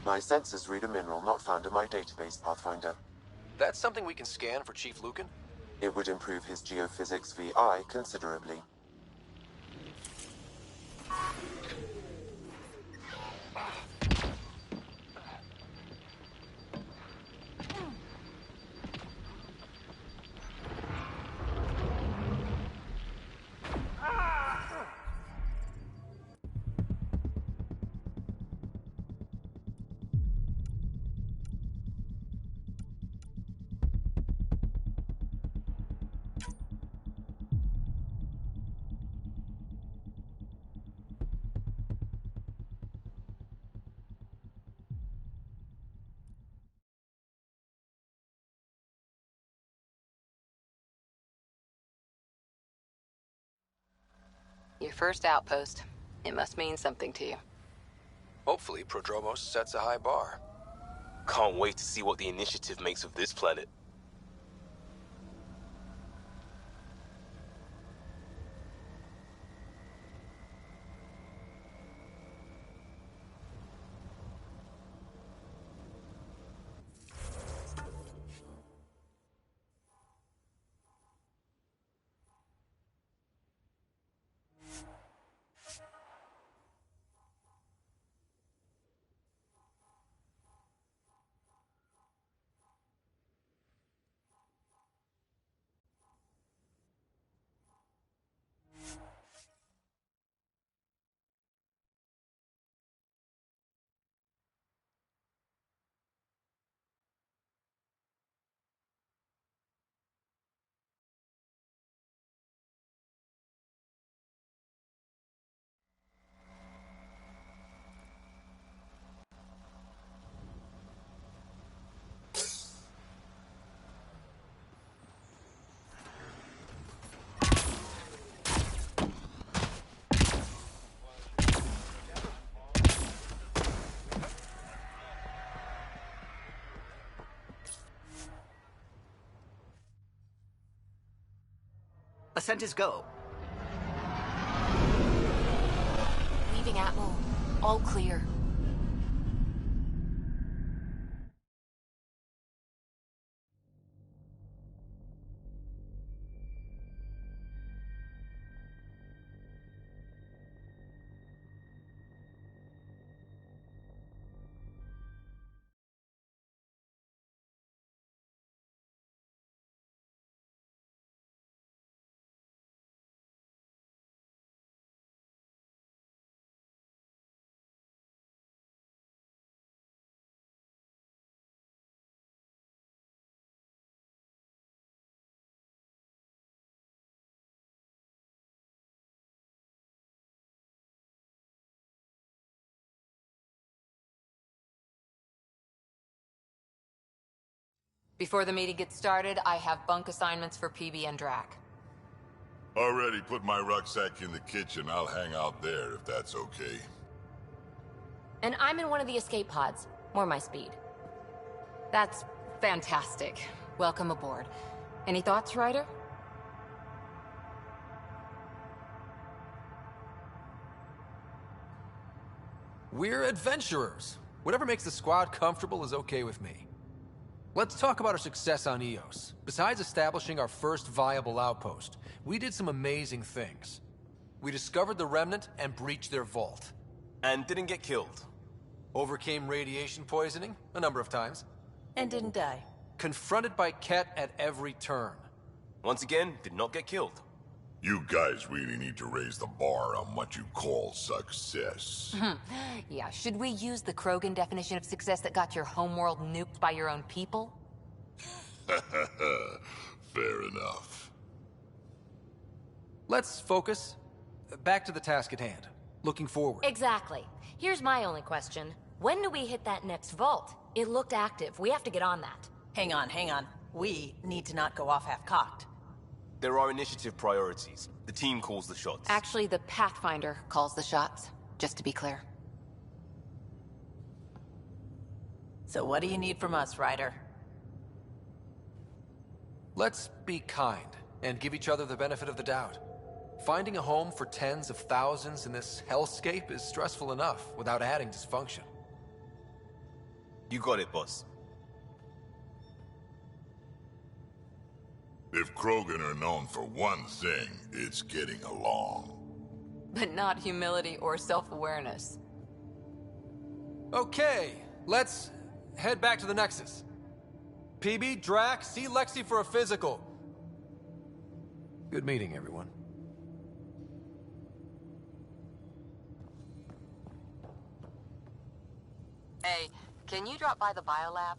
G: My sensors read a mineral not found in my database, Pathfinder.
N: That's something we can scan for Chief Lucan?
G: It would improve his geophysics VI considerably.
J: Your first outpost. It must mean something to you.
N: Hopefully, Prodromos sets a high bar.
L: Can't wait to see what the initiative makes of this planet.
M: Ascent is go.
Q: Leaving Atmo. All clear.
J: Before the meeting gets started, I have bunk assignments for PB and Drac.
P: Already put my rucksack in the kitchen. I'll hang out there if that's okay.
Q: And I'm in one of the escape pods. More my speed.
J: That's fantastic. Welcome aboard. Any thoughts, Ryder?
X: We're adventurers. Whatever makes the squad comfortable is okay with me. Let's talk about our success on Eos. Besides establishing our first viable outpost, we did some amazing things. We discovered the Remnant and breached their vault.
C: And didn't get killed.
X: Overcame radiation poisoning a number of times.
S: And didn't die.
X: Confronted by Ket at every turn.
N: Once again, did not get killed.
P: You guys really need to raise the bar on what you call success.
J: Yeah, should we use the Krogan definition of success that got your homeworld nuked by your own people?
P: Fair enough.
X: Let's focus. Back to the task at hand. Looking forward.
Q: Exactly. Here's my only question. When do we hit that next vault? It looked active. We have to get on that.
S: Hang on. We need to not go off half-cocked.
N: There are initiative priorities. The team calls the shots.
J: Actually, the Pathfinder calls the shots, just to be clear.
S: So what do you need from us, Ryder?
X: Let's be kind and give each other the benefit of the doubt. Finding a home for tens of thousands in this hellscape is stressful enough without adding dysfunction.
N: You got it, boss.
P: If Krogan are known for one thing, it's getting along.
J: But not humility or self-awareness.
X: Okay, let's head back to the Nexus. PB, Drac, see Lexi for a physical. Good meeting, everyone.
J: Hey, can you drop by the biolab?